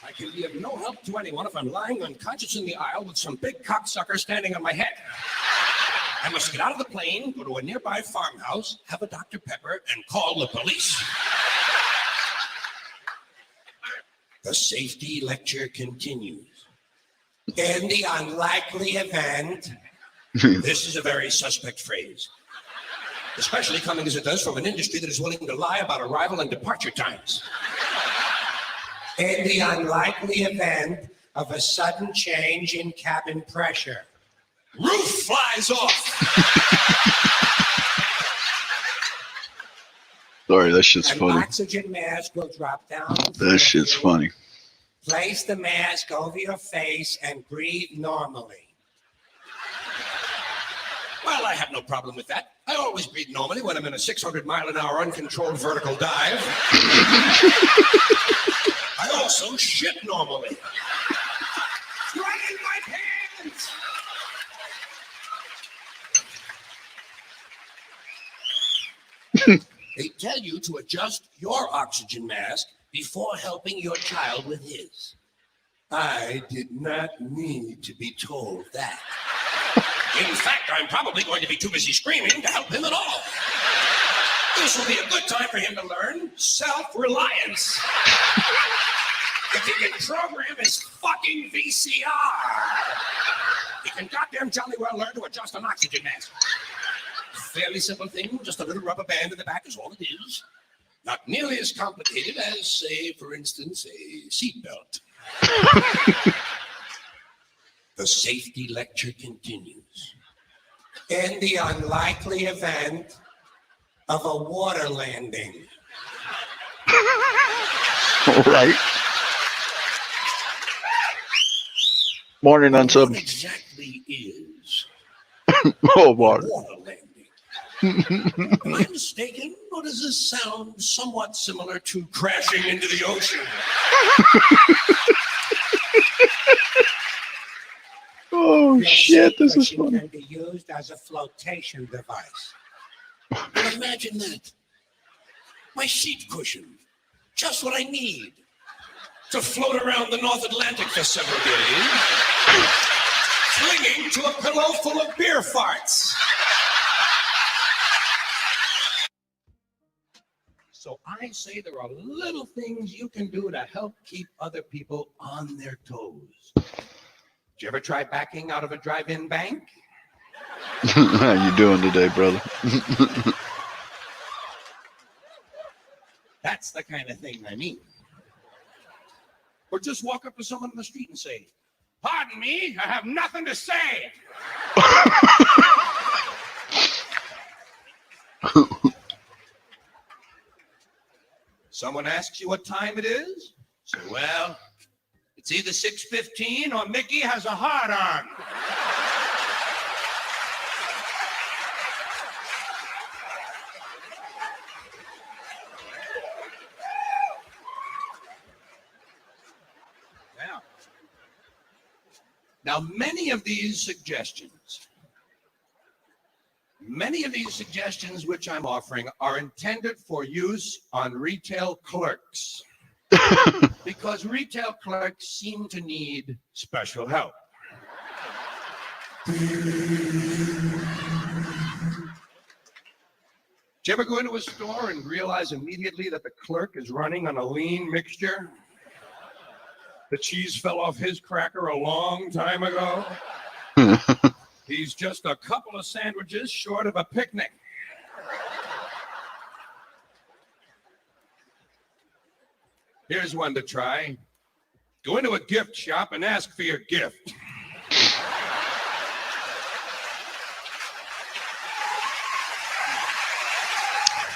I can be of no help to anyone if I'm lying unconscious in the aisle with some big cocksucker standing on my head. I must get out of the plane, go to a nearby farmhouse, have a Dr. Pepper, and call the police. The safety lecture continues. In the unlikely event, this is a very suspect phrase, especially coming as it does from an industry that is willing to lie about arrival and departure times. In the unlikely event of a sudden change in cabin pressure, roof flies off. Sorry, that shit's An funny. oxygen mask will drop down. That shit's funny. Place the mask over your face and breathe normally. Well, I have no problem with that. I always breathe normally when I'm in a 600-mile-an-hour uncontrolled vertical dive. I also shit normally. Right in my pants! They tell you to adjust your oxygen mask before helping your child with his. I did not need to be told that. In fact, I'm probably going to be too busy screaming to help him at all. This will be a good time for him to learn self-reliance. If he can program his fucking VCR. He can goddamn jolly well learn to adjust an oxygen mask. Fairly simple thing, just a little rubber band in the back is all it is. Not nearly as complicated as, say, for instance, a seatbelt. The safety lecture continues. In the unlikely event of a water landing. All right. Morning, What unsub. exactly is Oh, a water. water landing? Am I mistaken, or does this sound somewhat similar to crashing into the ocean? Oh, Your shit. seat This is cushion funny. can be used as a flotation device. Well, imagine that. My seat cushion. Just what I need to float around the North Atlantic for several days, clinging to a pillow full of beer farts. So I say there are little things you can do to help keep other people on their toes. Did you ever try backing out of a drive-in bank? How you doing today, brother? That's the kind of thing I mean. Or just walk up to someone on the street and say, "Pardon me, I have nothing to say." Someone asks you what time it is? Say, "Well, it's either 6:15 or Mickey has a hard on." Now, many of these suggestions which I'm offering are intended for use on retail clerks because retail clerks seem to need special help. Did you ever go into a store and realize immediately that the clerk is running on a lean mixture? The cheese fell off his cracker a long time ago. He's just a couple of sandwiches short of a picnic. Here's one to try. Go into a gift shop and ask for your gift.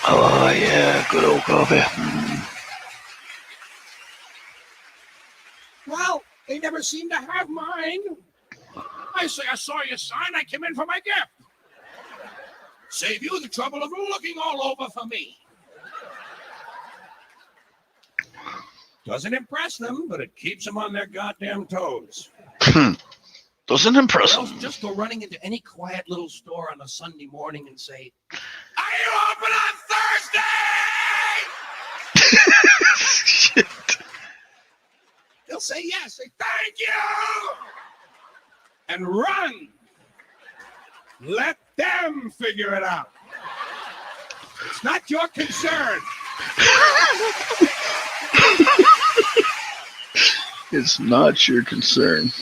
Oh, yeah. Good old coffee. Well, they never seem to have mine. I say, "I saw your sign. I came in for my gift." Save you the trouble of looking all over for me. Doesn't impress them, but it keeps them on their goddamn toes. Doesn't impress Or else them. just go running into any quiet little store on a Sunday morning and say, "Are you open on Thursday?" Shit. They'll say yes. Say, "Thank you," and run. Let them figure it out. It's not your concern. It's not your concern.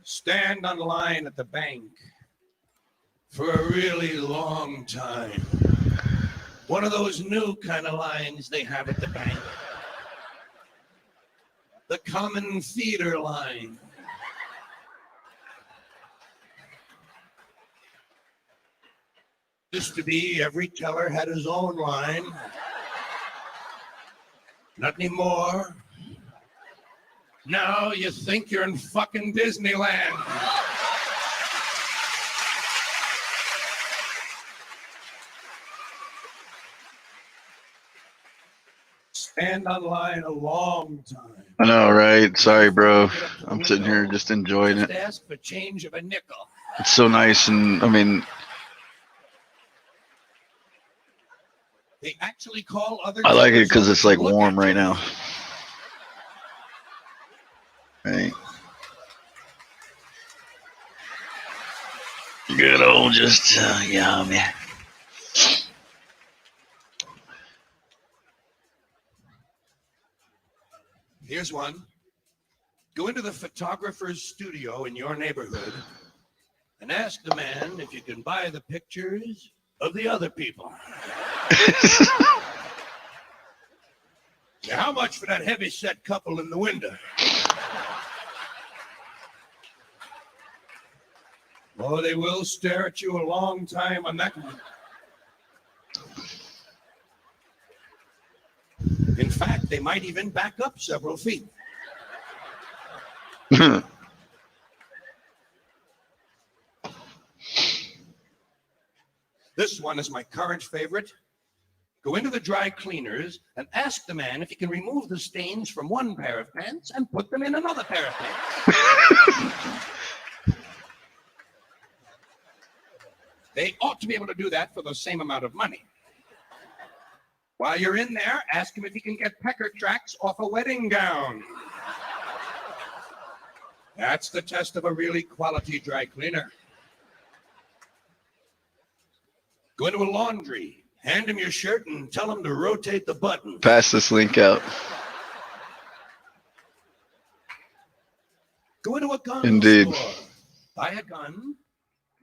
Stand on line at the bank for a really long time. One of those new kind of lines they have at the bank. The common feeder line. Used to be every teller had his own line. Not anymore. Now you think you're in fucking Disneyland. Stand on line a long time. I know, right? Sorry, bro. I'm sitting here just enjoying Just it. ask for change of a nickel. It's so nice, and I mean, They actually call other I like it tellers because over it's to like look warm at right you. now. Right. Good old just yummy. Here's one. Go into the photographer's studio in your neighborhood and ask the man if you can buy the pictures of the other people. Now, how much for that heavy-set couple in the window? Oh, they will stare at you a long time on that one. In fact, they might even back up several feet. This one is my current favorite. Go into the dry cleaners and ask the man if he can remove the stains from one pair of pants and put them in another pair of pants. They ought to be able to do that for the same amount of money. While you're in there, ask him if he can get pecker tracks off a wedding gown. That's the test of a really quality dry cleaner. Go into a laundry, hand him your shirt, and tell him to rotate the button. Pass this link out. Go into a gun Indeed. store, buy a gun,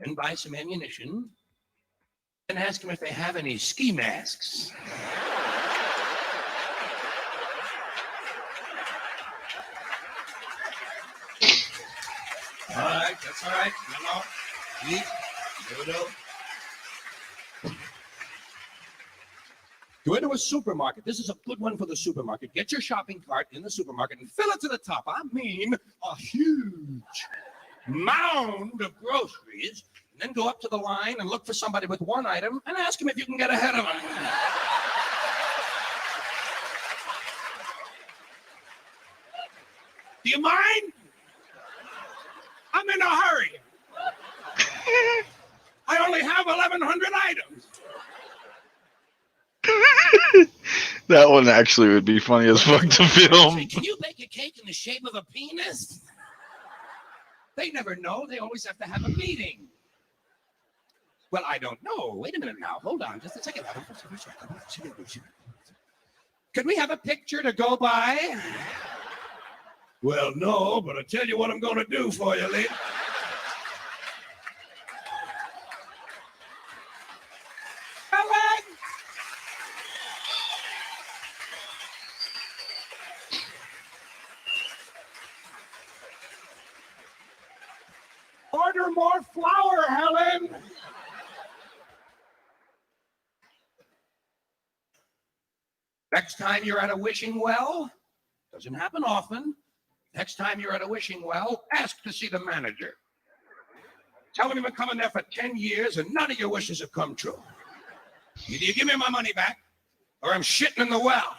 and buy some ammunition, and ask them if they have any ski masks. All right, that's all right. No. Eat. Go into a supermarket. This is a good one for the supermarket. Get your shopping cart in the supermarket and fill it to the top. I mean, a huge mound of groceries. And then go up to the line and look for somebody with one item and ask them if you can get ahead of them. Do you mind? I'm in a hurry. I only have 1,100 items. That one actually would be funny as fuck to film. Can you bake a cake in the shape of a penis? They never know. They always have to have a meeting. Well, I don't know. Wait a minute now. Hold on just a second. Could we have a picture to go by? Well, no, but I'll tell you what I'm going to do for you, lady. Order more flour, Helen. Next time you're at a wishing well, doesn't happen often. Next time you're at a wishing well, ask to see the manager. Tell him you've been coming there for 10 years and none of your wishes have come true. Either you give me my money back or I'm shitting in the well.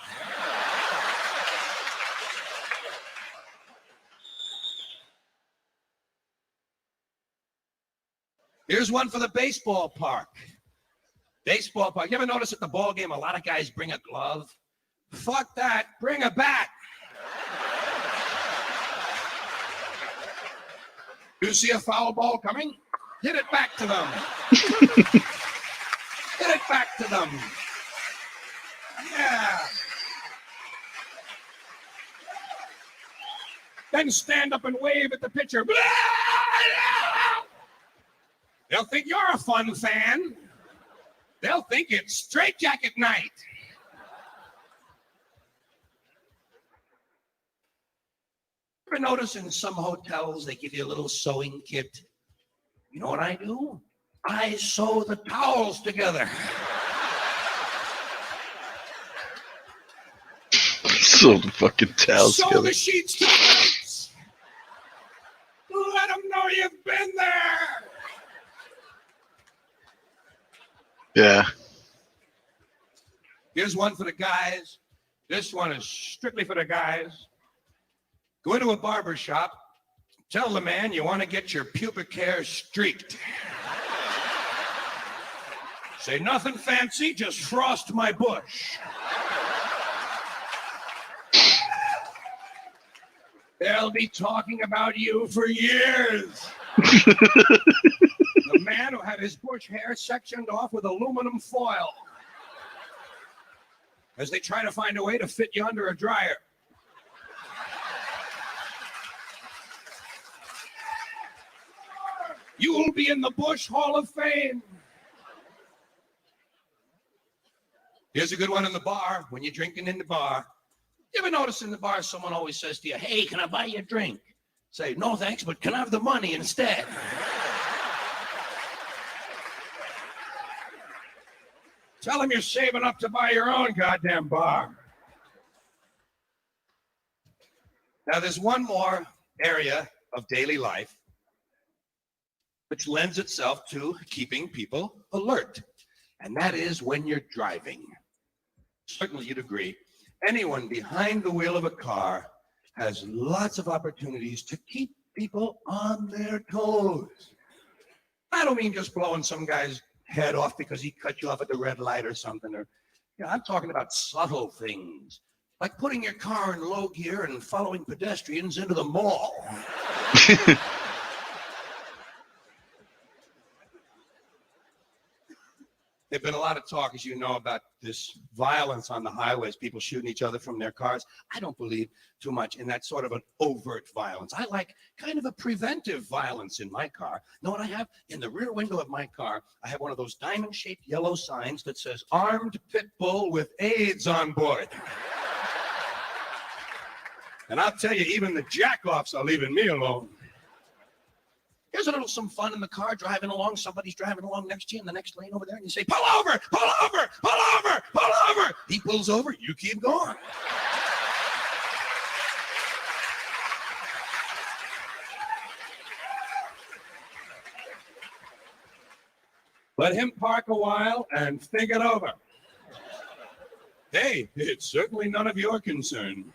Here's one for the baseball park. Baseball park. You ever notice at the ball game, a lot of guys bring a glove? Fuck that. Bring a bat. You see a foul ball coming? Hit it back to them. Hit it back to them. Yeah. Then stand up and wave at the pitcher. They'll think you're a fun fan. They'll think it's straitjacket night. Ever notice in some hotels they give you a little sewing kit? You know what I do? I sew the towels together. Sew the fucking towels Sew together. the sheets to the beds. Let them know you've been there. Yeah. Here's one for the guys. This one is strictly for the guys. Go into a barber shop. Tell the man you want to get your pubic hair streaked. Say nothing fancy, just frost my bush. They'll be talking about you for years. The man who had his bush hair sectioned off with aluminum foil as they try to find a way to fit you under a dryer. You will be in the Bush Hall of Fame. Here's a good one in the bar, when you're drinking in the bar. You ever notice in the bar someone always says to you, hey, can I buy you a drink? Say, no thanks, but can I have the money instead? Tell them you're saving up to buy your own goddamn bar. Now, there's one more area of daily life which lends itself to keeping people alert, and that is when you're driving. Certainly you'd agree, anyone behind the wheel of a car has lots of opportunities to keep people on their toes. I don't mean just blowing some guy's head off because he cut you off at the red light or something. Or, I'm talking about subtle things, like putting your car in low gear and following pedestrians into the mall. There's been a lot of talk, as you know, about this violence on the highways, people shooting each other from their cars. I don't believe too much in that sort of an overt violence. I like kind of a preventive violence in my car. Know what I have? In the rear window of my car, I have one of those diamond-shaped yellow signs that says, armed pit bull with AIDS on board. And I'll tell you, even the jack-offs are leaving me alone. Here's a little some fun in the car, driving along. Somebody's driving along next to you in the next lane over there, and you say, pull over, pull over, pull over, pull over. He pulls over, you keep going. Let him park a while and think it over. Hey, it's certainly none of your concern.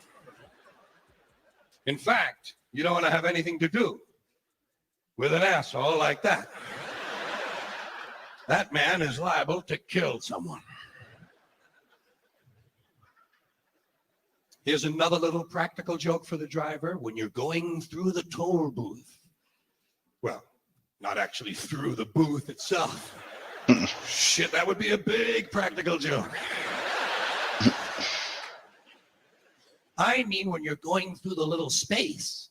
In fact, you don't want to have anything to do with an asshole like that. That man is liable to kill someone. Here's another little practical joke for the driver when you're going through the toll booth. Well, not actually through the booth itself. Shit, that would be a big practical joke. I mean when you're going through the little space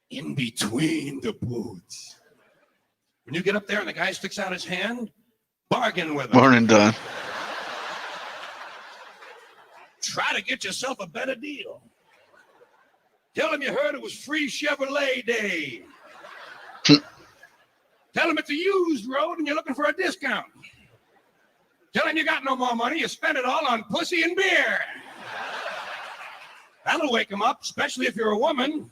in between the booths. When you get up there and the guy sticks out his hand, bargain with him. Morning, Don. Try to get yourself a better deal. Tell him you heard it was free Chevrolet Day. Tell him it's a used road and you're looking for a discount. Tell him you got no more money, you spend it all on pussy and beer. That'll wake him up, especially if you're a woman.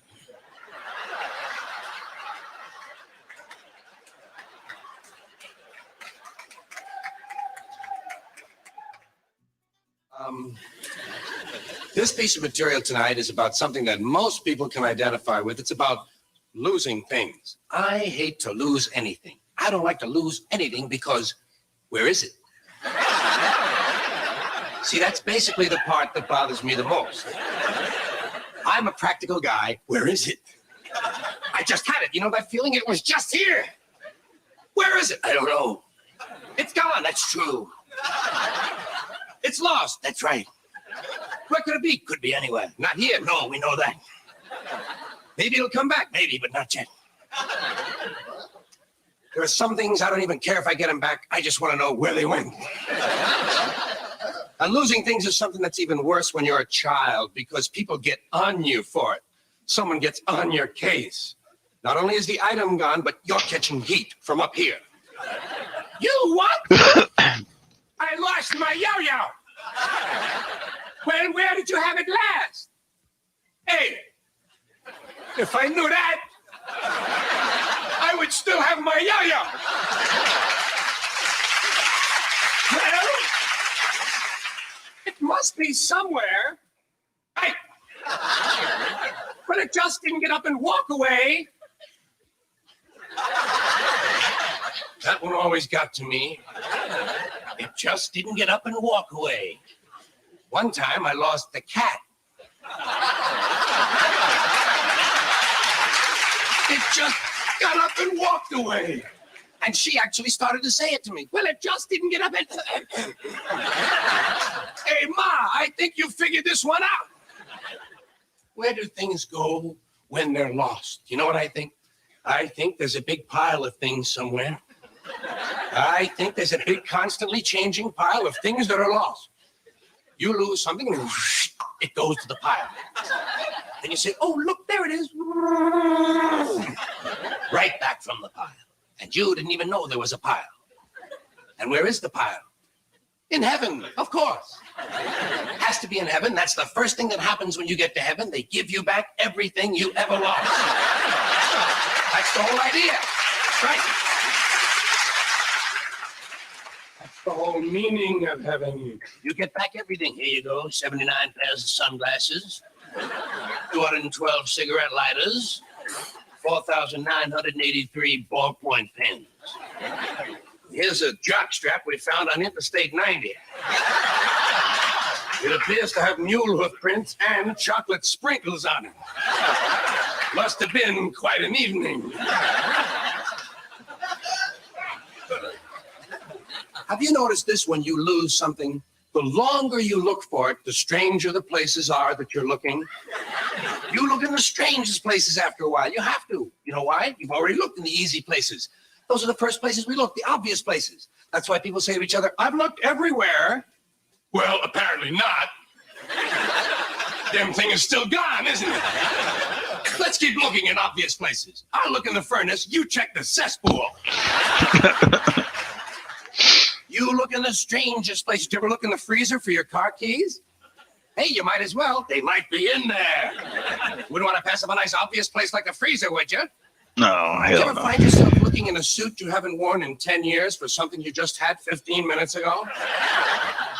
This piece of material tonight is about something that most people can identify with. It's about losing things. I hate to lose anything. I don't like to lose anything because where is it? See, that's basically the part that bothers me the most. I'm a practical guy. Where is it? I just had it. You know that feeling? It was just here. Where is it? I don't know. It's gone. That's true. It's lost. That's right. Where could it be? Could be anywhere. Not here. No, we know that. Maybe it'll come back. Maybe, but not yet. There are some things I don't even care if I get them back. I just want to know where they went. And losing things is something that's even worse when you're a child because people get on you for it. Someone gets on your case. Not only is the item gone, but you're catching heat from up here. You what? I lost my yo-yo. Well, where did you have it last? Hey, if I knew that, I would still have my yo-yo. Well, it must be somewhere. Hey, but it just didn't get up and walk away. That one always got to me. It just didn't get up and walk away. One time I lost the cat. It just got up and walked away. And she actually started to say it to me. Well, it just didn't get up and... Hey, Ma, I think you figured this one out. Where do things go when they're lost? You know what I think? I think there's a big pile of things somewhere. I think there's a big, constantly changing pile of things that are lost. You lose something, and it goes to the pile. And you say, oh, look, there it is. Right back from the pile. And you didn't even know there was a pile. And where is the pile? In heaven, of course. Has to be in heaven. That's the first thing that happens when you get to heaven. They give you back everything you ever lost. That's the whole idea. That's right. That's the whole meaning of heaven. You get back everything. Here you go, 79 pairs of sunglasses, 212 cigarette lighters, 4,983 ballpoint pens. Here's a jock strap we found on Interstate 90. It appears to have mule hoof prints and chocolate sprinkles on it. Must have been quite an evening. Have you noticed this when you lose something? The longer you look for it, the stranger the places are that you're looking. You look in the strangest places after a while. You have to. You know why? You've already looked in the easy places. Those are the first places we look, the obvious places. That's why people say to each other, I've looked everywhere. Well, apparently not. Damn thing is still gone, isn't it? Let's keep looking in obvious places. I'll look in the furnace, you check the cesspool. You look in the strangest places. Did you ever look in the freezer for your car keys? Hey, you might as well. They might be in there. Wouldn't want to pass up a nice obvious place like the freezer, would you? No, Did you hell ever no. find yourself looking in a suit you haven't worn in 10 years for something you just had 15 minutes ago?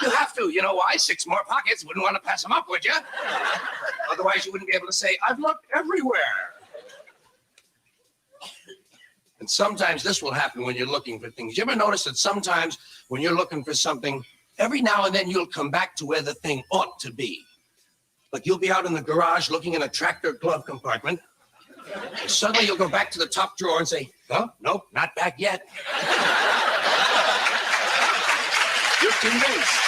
You have to. You know why? 6 more pockets. Wouldn't want to pass them up, would you? Otherwise, you wouldn't be able to say, I've looked everywhere. And sometimes this will happen when you're looking for things. You ever notice that sometimes when you're looking for something, every now and then you'll come back to where the thing ought to be. Like you'll be out in the garage looking in a tractor glove compartment. And suddenly you'll go back to the top drawer and say, oh, nope, not back yet. You're convinced.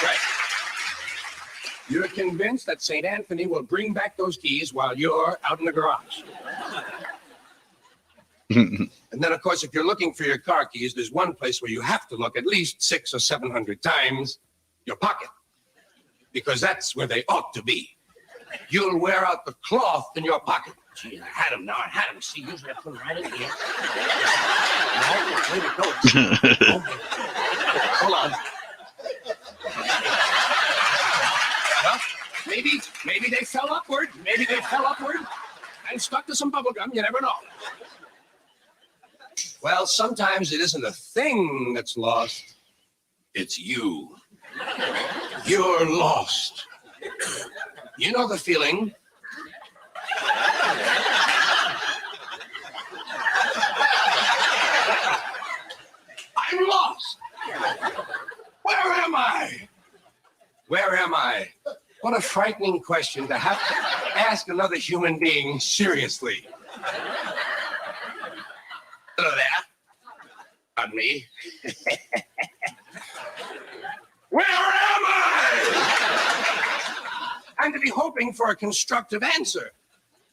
Right. You're convinced that St. Anthony will bring back those keys while you're out in the garage. And then, of course, if you're looking for your car keys, there's one place where you have to look at least 600 or 700 times, your pocket. Because that's where they ought to be. You'll wear out the cloth in your pocket. Gee, I had them now. I had them. See, usually I put them right in here. No, wait, hold on. Well, maybe they fell upward. Maybe they fell upward and stuck to some bubble gum. You never know. Well, sometimes it isn't a thing that's lost. It's you. You're lost. You know the feeling. I'm lost. Where am I? Where am I? What a frightening question to have to ask another human being seriously. Hello there. Pardon me. Where am I? And to be hoping for a constructive answer.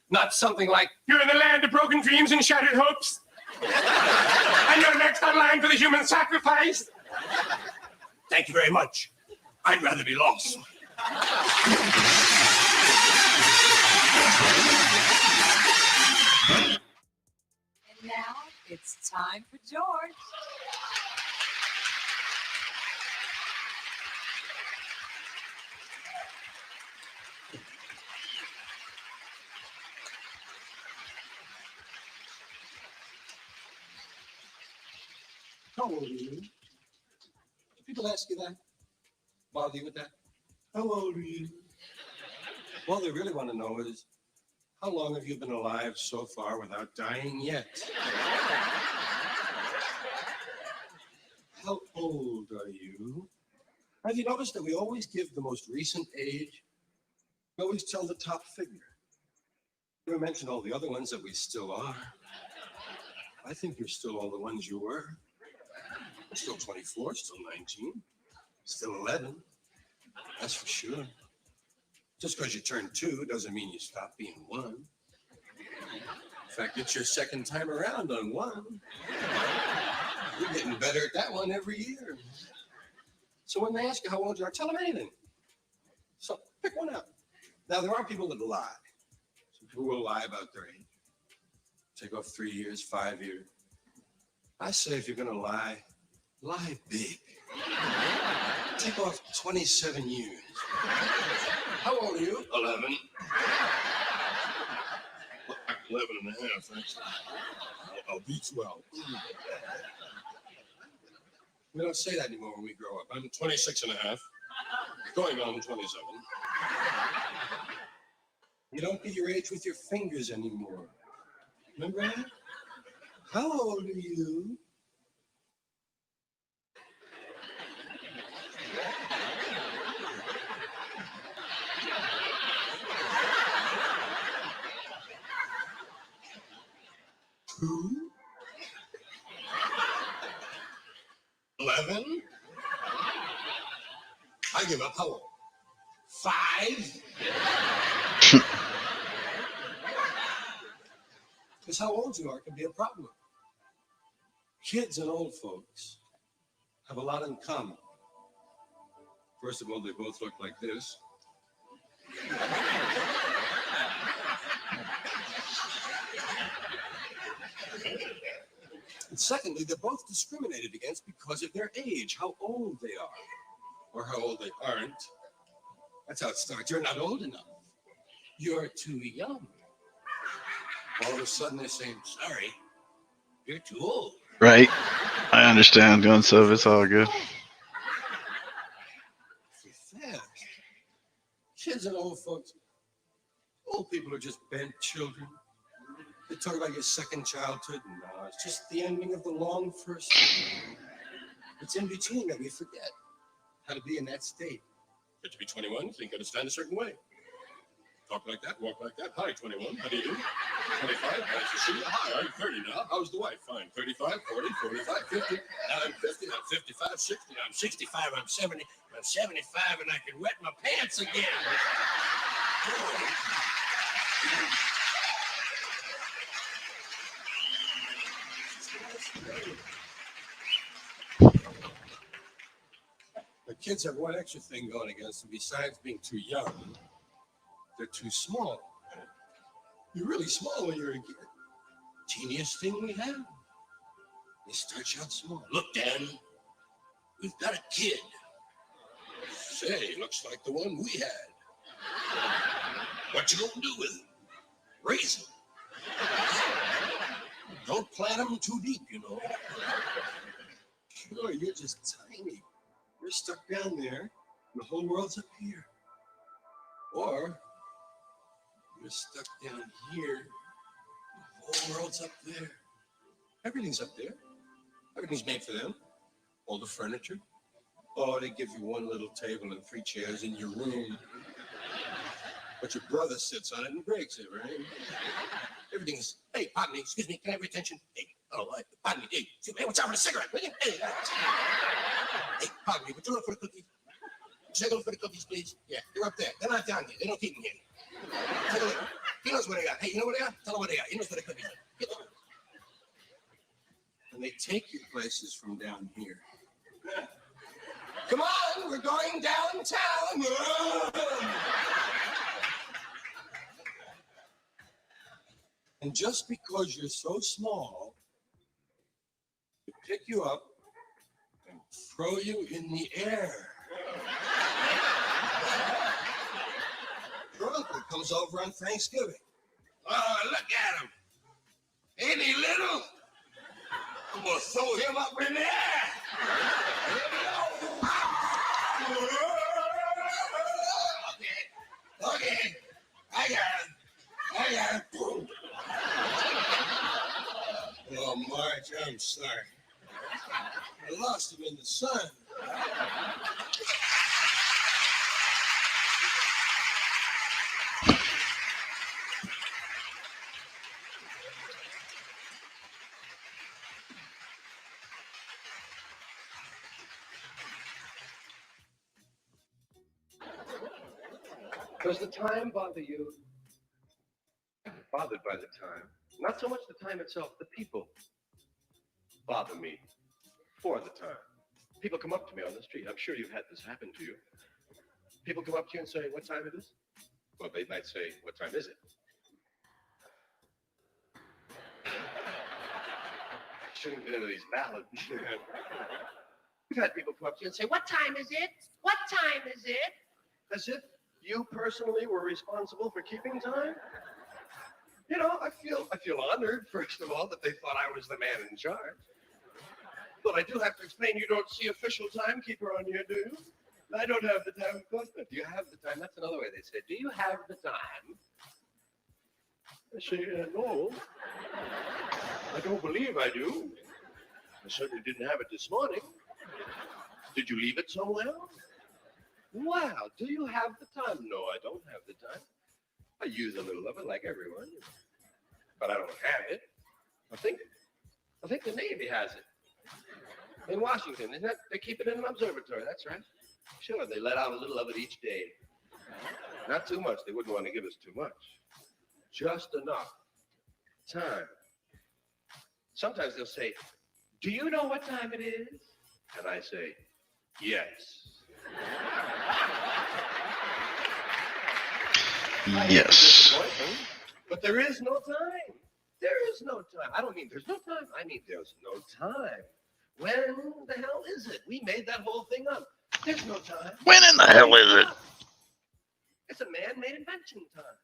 Not something like, you're in the land of broken dreams and shattered hopes. And you're next on line for the human sacrifice. Thank you very much. I'd rather be lost. And now it's time for George. How old are you? Do people ask you that? Bother you with that? How old are you? All they really want to know is, how long have you been alive so far without dying yet? How old are you? Have you noticed that we always give the most recent age? We always tell the top figure. Never mention all the other ones that we still are. I think you're still all the ones you were. Still 24, still 19, still 11. That's for sure. Just because you turned 2 doesn't mean you stop being 1. In fact, it's your second time around on one. You're getting better at that one every year. So when they ask you how old you are, tell them anything. So pick one out. Now, there are people that lie. Some people will lie about their age. Take off 3 years, 5 years. I say if you're going to lie big. Take off 27 years. How old are you? 11. 11 and a half, actually. I'll be 12. We don't say that anymore when we grow up. I'm 26 and a half, going on 27. You don't get your age with your fingers anymore. Remember that? How old are you? Two? 11? I give up. How old? 5? Because how old you are can be a problem. Kids and old folks have a lot in common. First of all, they both look like this. And secondly, they're both discriminated against because of their age, how old they are, or how old they aren't. That's how it starts. You're not old enough. You're too young. All of a sudden, they're saying, sorry, you're too old. Right. I understand, Gunsub. It's all good. Fair. Kids and old folks. Old people are just bent children. They talk about your second childhood. No, it's just the ending of the long first. It's in between that we forget how to be in that state. Get to be 21, think how to stand a certain way. Talk like that, walk like that. Hi, 21. How do you do? 25, nice to see you. Hi, I'm 30 now. How's the wife? Fine. 35, 40, 45, 50. Now I'm 50, I'm 55, 60, I'm 65, I'm 70, I'm 75, and I can wet my pants again. The kids have one extra thing going against them besides being too young. They're too small. You're really small when you're a kid. Teeniest thing we have. They start out small. Look, Dan, we've got a kid. Say, looks like the one we had. What you gonna do with him? Raise him. Don't plant him too deep, you know. Sure, you're just tiny. You're stuck down there, and the whole world's up here. Or you're stuck down here, and the whole world's up there. Everything's up there. Everything's made for them. All the furniture. Oh, they give you one little table and 3 chairs in your room. But your brother sits on it and breaks it, right? Everything is, hey, pardon me, excuse me, can I have your attention? Hey, pardon me, hey, what's up with a cigarette? Hey, pardon me, would you look for the cookies? Would you look for the cookies, please? Yeah, they're up there. They're not down here. They don't keep them here. Take a look. He knows where they are. Hey, you know where they are? Tell him where they are. He knows where the cookies are. And they take you places from down here. Come on, we're going downtown. And just because you're so small, they pick you up and throw you in the air. Your uncle comes over on Thanksgiving. Oh, look at him. Ain't he little? I'm gonna throw him up in the air. Okay, I got him. Boom. Oh, Marge, I'm sorry. I lost him in the sun. Does the time bother you? bothered by the time. Not so much the time itself, the people bother me for the time. People come up to me on the street. I'm sure you've had this happen to you. People come up to you and say, what time it is? Well, they might say, what time is it? I shouldn't get into these ballads. We've had people come up to you and say, what time is it? What time is it? As if you personally were responsible for keeping time. You know, I feel honored, first of all, that they thought I was the man in charge. But I do have to explain, you don't see official timekeeper on here, do you? I don't have the time, of course, but do you have the time? That's another way they say, do you have the time? I say, no. I don't believe I do. I certainly didn't have it this morning. Did you leave it somewhere? Wow, do you have the time? No, I don't have the time. I use a little of it like everyone, but I don't have it. I think the Navy has it. In Washington, isn't that? They keep it in an observatory, that's right. Sure, they let out a little of it each day. Not too much, they wouldn't want to give us too much. Just enough time. Sometimes they'll say, do you know what time it is? And I say, yes. Yes. But there is no time. There is no time. I don't mean there's no time. I mean there's no time. When the hell is it? We made that whole thing up. There's no time. When in the hell is it? It's a man-made invention, time.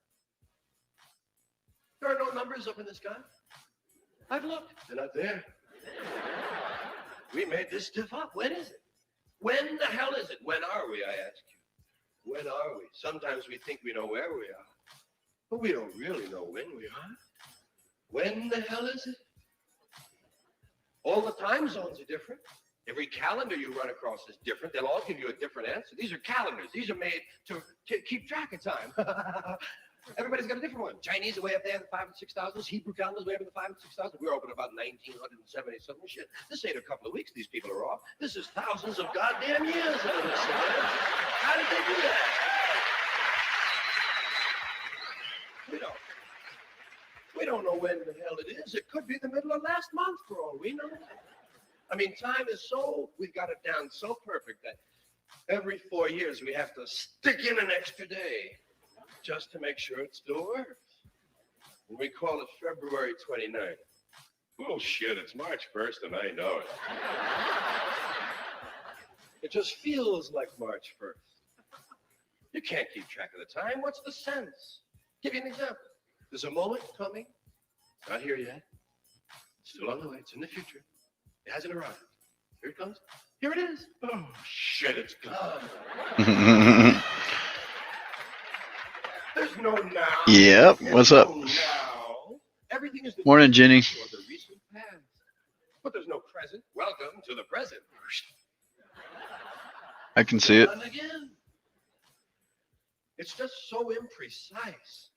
There are no numbers up in the sky. I've looked. They're not there. We made this stuff up. When is it? When the hell is it? When are we, I ask you? When are we? Sometimes we think we know where we are, but we don't really know when we are. When the hell is it? All the time zones are different. Every calendar you run across is different. They'll all give you a different answer. These are calendars. These are made to keep track of time. Everybody's got a different one. Chinese are way up there in the 5,000 and 6,000s. Hebrew calendars way up in the 5,000 and 6,000. We're open about 1970 something shit. This ain't a couple of weeks. These people are off. This is thousands of goddamn years of this. How did they do that? We don't know when the hell it is. It could be the middle of last month for all we know. I mean, time is we've got it down so perfect that every 4 years we have to stick in an extra day just to make sure it still works. And we call it February 29th. Bullshit, it's March 1st and I know it. It just feels like March 1st. You can't keep track of the time. What's the sense? Give you an example. There's a moment coming. It's not here yet. It's still on the way. It's in the future. It hasn't arrived. Here it comes. Here it is. Oh, shit, it's gone. There's no now. Yep. What's up? No now. Everything is the Morning, Jenny. future or the recent past. But there's no present. Welcome to the present. I can see it. Done again. It's just so imprecise.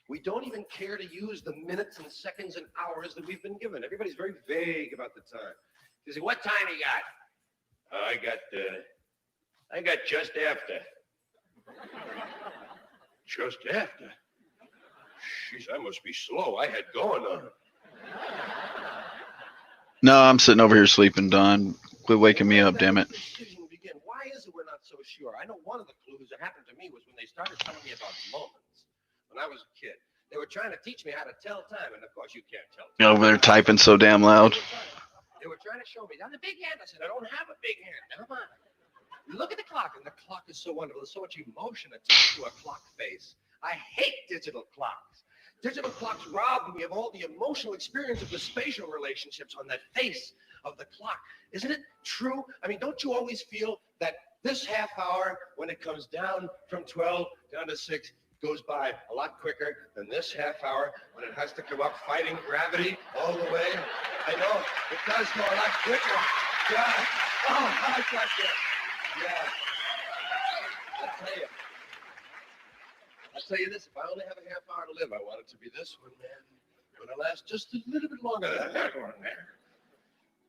We don't even care to use the minutes and seconds and hours that we've been given. Everybody's very vague about the time. They say, what time you got? I got just after. Just after? Jeez, I must be slow. I had going on. No, I'm sitting over here sleeping, Don. Quit waking me up, damn it. Begin. Why is it we're not so sure? I know one of the clues that happened to me was when they started telling me about moments. When I was a kid, they were trying to teach me how to tell time, and of course you can't tell time. Over there typing so damn loud. They were trying to show me on the big hand. I said, I don't have a big hand. Never mind. Look at the clock, and the clock is so wonderful. There's so much emotion attached to a clock face. I hate digital clocks. Digital clocks rob me of all the emotional experience of the spatial relationships on that face of the clock. Isn't it true? I mean, don't you always feel that this half hour, when it comes down from 12 down to 6, goes by a lot quicker than this half hour when it has to come up fighting gravity all the way? I know, it does go a lot quicker. Yeah. Oh, I got that. Yeah. I'll tell you this, if I only have a half hour to live, I want it to be this one, man. When I last just a little bit longer than that one there.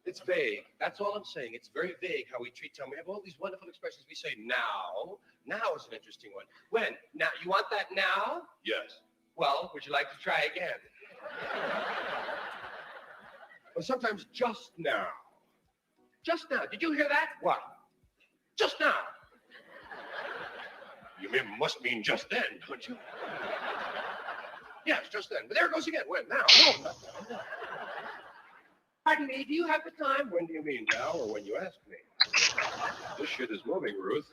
It's vague. That's all I'm saying. It's very vague how we treat time. We have all these wonderful expressions. We say now. Now is an interesting one. When? Now. You want that now? Yes. Well, would you like to try again? Or sometimes just now. Just now. Did you hear that? What? Just now. You must mean just then, don't you? Yes, just then. But there it goes again. When? Now. No, not now. Pardon me, do you have the time? When do you mean, now or when you ask me? This shit is moving, Ruth.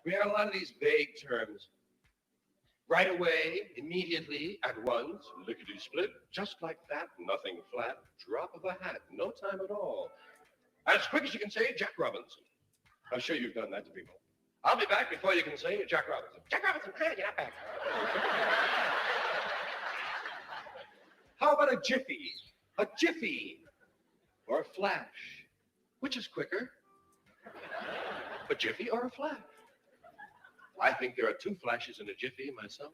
We have a lot of these vague terms. Right away, immediately, at once, lickety-split, just like that, nothing flat, drop of a hat, no time at all. As quick as you can say, Jack Robinson. I'm sure you've done that to people. I'll be back before you can say Jack Robinson. Jack Robinson, hey, you're not back. How about a jiffy? A jiffy. Or a flash. Which is quicker? A jiffy or a flash? I think there are 2 flashes in a jiffy myself.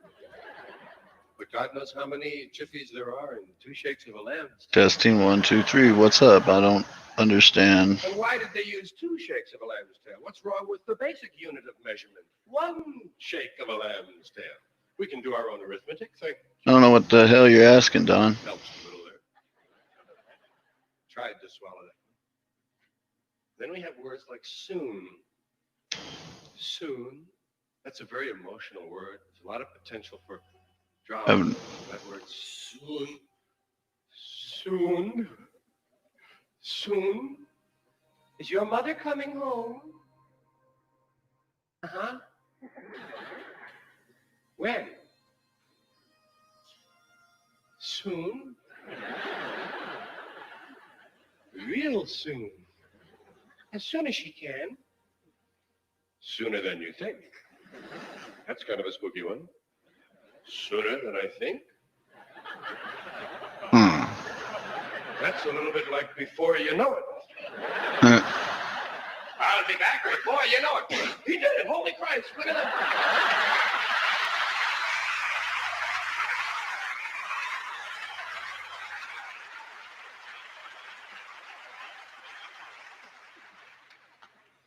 But God knows how many jiffies there are in 2 shakes of a lamb. Testing 1, 2, 3. What's up? I don't understand. And why did they use 2 shakes of a lamb's tail? What's wrong with the basic unit of measurement? 1 shake of a lamb's tail. We can do our own arithmetic. Think. I don't know what the hell you're asking, Don. Helps a little there. Tried to swallow that. Then we have words like soon. Soon. That's a very emotional word. There's a lot of potential for drama. That word soon. Soon. Soon. Is your mother coming home? Uh-huh. When? Soon. Real soon. As soon as she can. Sooner than you think. That's kind of a spooky one. Sooner than I think. That's a little bit like before you know it. I'll be back before you know it. He did it. Holy Christ. Look at that.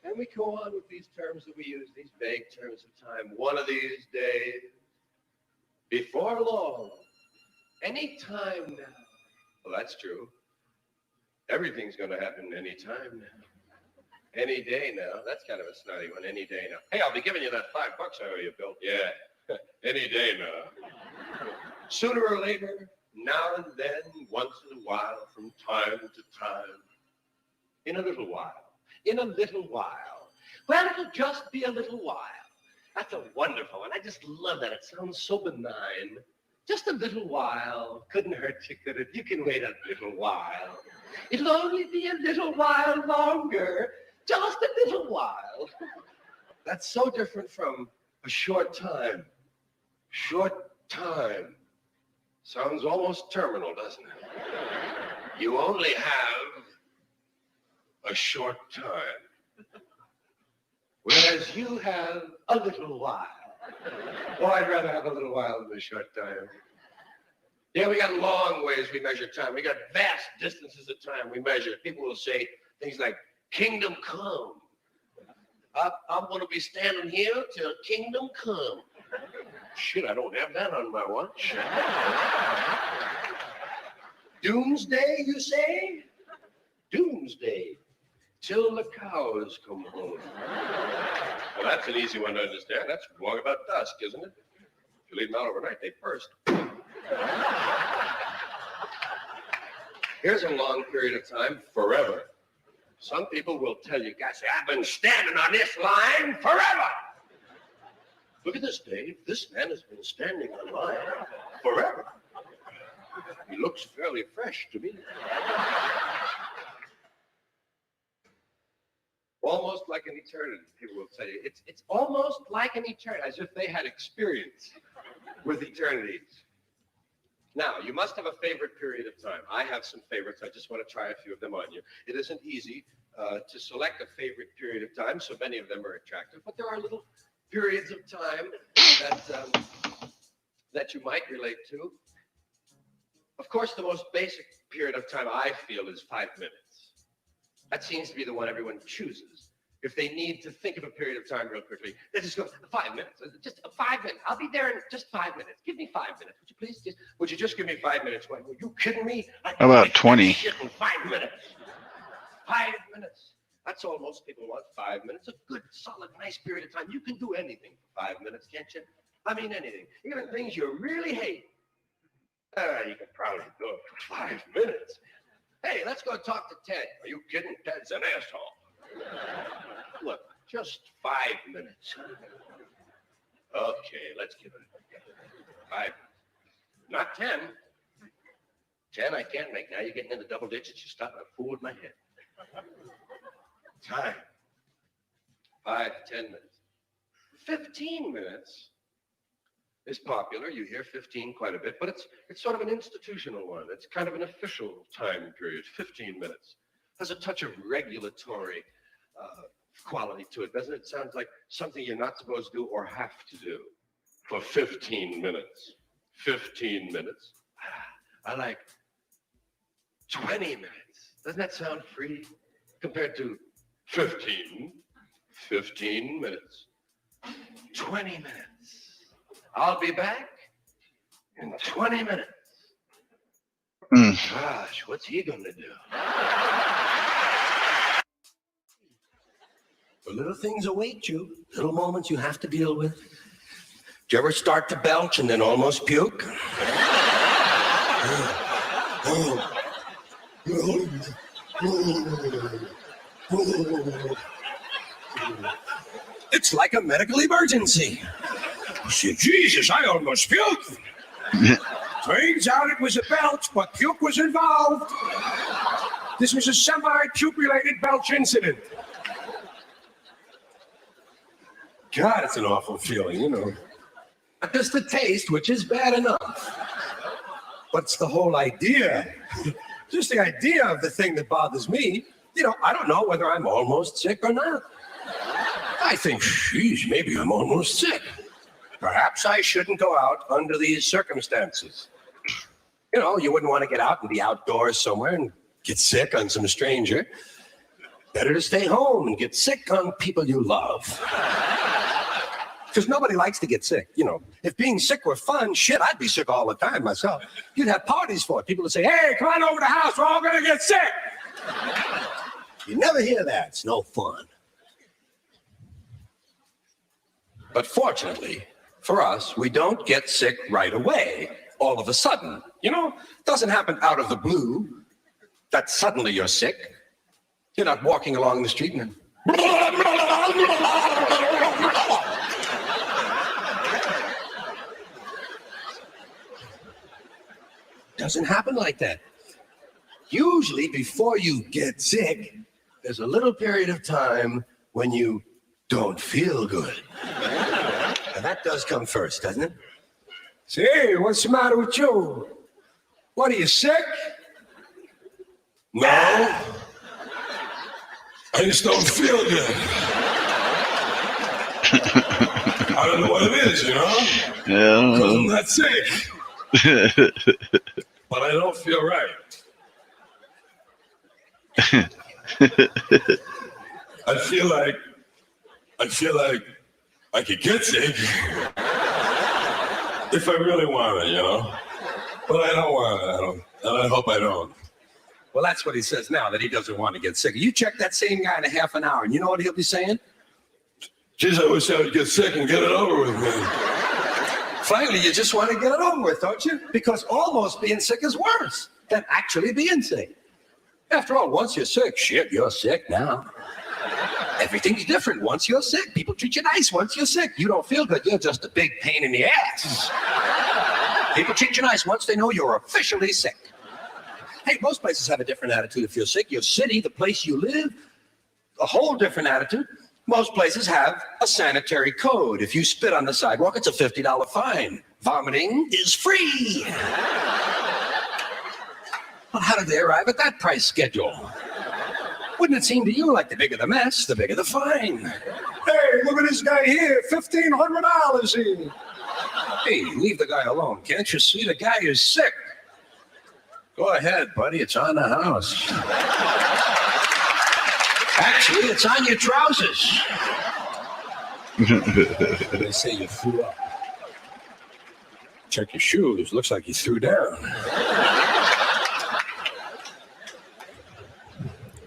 And we go on with these terms that we use, these vague terms of time. One of these days, before long, any time now. Well, that's true. Everything's going to happen any time now. Any day now. That's kind of a snotty one. Any day now. Hey, I'll be giving you that $5 I owe you, Bill. Yeah. Any day now. Sooner or later, now and then, once in a while, from time to time. In a little while. In a little while. Well, it'll just be a little while. That's a wonderful one. I just love that. It sounds so benign. Just a little while. Couldn't hurt you, could it? You can wait a little while. It'll only be a little while longer. Just a little while. That's so different from a short time. Short time. Sounds almost terminal, doesn't it? You only have a short time. Whereas you have a little while. Oh, I'd rather have a little while than a short time. Yeah, we got long ways we measure time. We got vast distances of time we measure. People will say things like, kingdom come. I'm going to be standing here till kingdom come. Shit, I don't have that on my watch. Doomsday, you say? Doomsday. Till the cows come home. Well, that's an easy one to understand. That's long about dusk, isn't it? If you leave them out overnight, they burst. Here's a long period of time, forever. Some people will tell you, guys, say, I've been standing on this line forever. Look at this, Dave. This man has been standing on line forever. He looks fairly fresh to me. Almost like an eternity, people will tell you. It's almost like an eternity, as if they had experience with eternities. Now, you must have a favorite period of time. I have some favorites. I just want to try a few of them on you. It isn't easy to select a favorite period of time, so many of them are attractive, but there are little periods of time that you might relate to. Of course, the most basic period of time I feel is 5 minutes. That seems to be the one everyone chooses. if they need to think of a period of time real quickly, they just go 5 minutes. Just 5 minutes. I'll be there in just 5 minutes. Give me 5 minutes, would you please? Would you just give me 5 minutes? Why, are you kidding me? How about 20? Shit in 5 minutes. 5 minutes. That's all most people want. 5 minutes. A good, solid, nice period of time. You can do anything for 5 minutes, can't you? I mean, anything. Even things you really hate. You can probably do it for 5 minutes. Hey, let's go talk to Ted. Are you kidding? Ted's an asshole. Look, just 5 minutes. Okay, let's give it 5. Not 10. 10 I can't make. Now you're getting into double digits. You're starting to fool with my head. Time. 5 to 10 minutes. 15 minutes is popular. You hear 15 quite a bit, but it's sort of an institutional one. It's kind of an official time period. 15 minutes. Has a touch of regulatory quality to it, doesn't it? It sounds like something you're not supposed to do or have to do for 15 minutes. 15 minutes. I like 20 minutes. Doesn't that sound free compared to 15 minutes? 20 minutes. I'll be back in 20 minutes. Gosh, what's he gonna do? The little things await you, little moments you have to deal with. Do you ever start to belch and then almost puke? It's like a medical emergency. Jesus, I almost puked. Turns out it was a belch, but puke was involved. This was a semi-puke-related belch incident. God, it's an awful feeling, you know. Not just the taste, which is bad enough. But it's the whole idea. Just the idea of the thing that bothers me. You know, I don't know whether I'm almost sick or not. I think, geez, maybe I'm almost sick. Perhaps I shouldn't go out under these circumstances. You know, you wouldn't want to get out and be outdoors somewhere and get sick on some stranger. Better to stay home and get sick on people you love. Because nobody likes to get sick. You know, if being sick were fun, shit, I'd be sick all the time myself. You'd have parties for it. People would say, hey, come on over to the house. We're all going to get sick. You never hear that. It's no fun. But fortunately for us, we don't get sick right away, all of a sudden. You know, it doesn't happen out of the blue that suddenly you're sick. You're not walking along the street and doesn't happen like that. Usually before you get sick, there's a little period of time when you don't feel good. And that does come first, doesn't it? Say, hey, what's the matter with you? What, are you sick? No. I just don't feel good. I don't know what it is, you know? Yeah. Because I'm not sick. But I don't feel right. I feel like I could get sick if I really want it, you know? But I don't want it, and I hope I don't. Well, that's what he says now, that he doesn't want to get sick. You check that same guy in a half an hour, and you know what he'll be saying? Geez, I wish I would get sick and get it over with, man. Finally, you just want to get it over with, don't you? Because almost being sick is worse than actually being sick. After all, once you're sick, shit, you're sick now. Everything's different once you're sick. People treat you nice once you're sick. You don't feel good. You're just a big pain in the ass. People treat you nice once they know you're officially sick. Hey, most places have a different attitude if you're sick. Your city, the place you live, a whole different attitude. Most places have a sanitary code. If you spit on the sidewalk, it's a $50 fine. Vomiting is free. Well, how did they arrive at that price schedule? Wouldn't it seem to you like the bigger the mess, the bigger the fine? Hey, look at this guy here, $1,500 here. Hey, leave the guy alone. Can't you see the guy is sick? Go ahead, buddy. It's on the house. Actually, it's on your trousers. They say you threw up. Check your shoes. Looks like you threw down.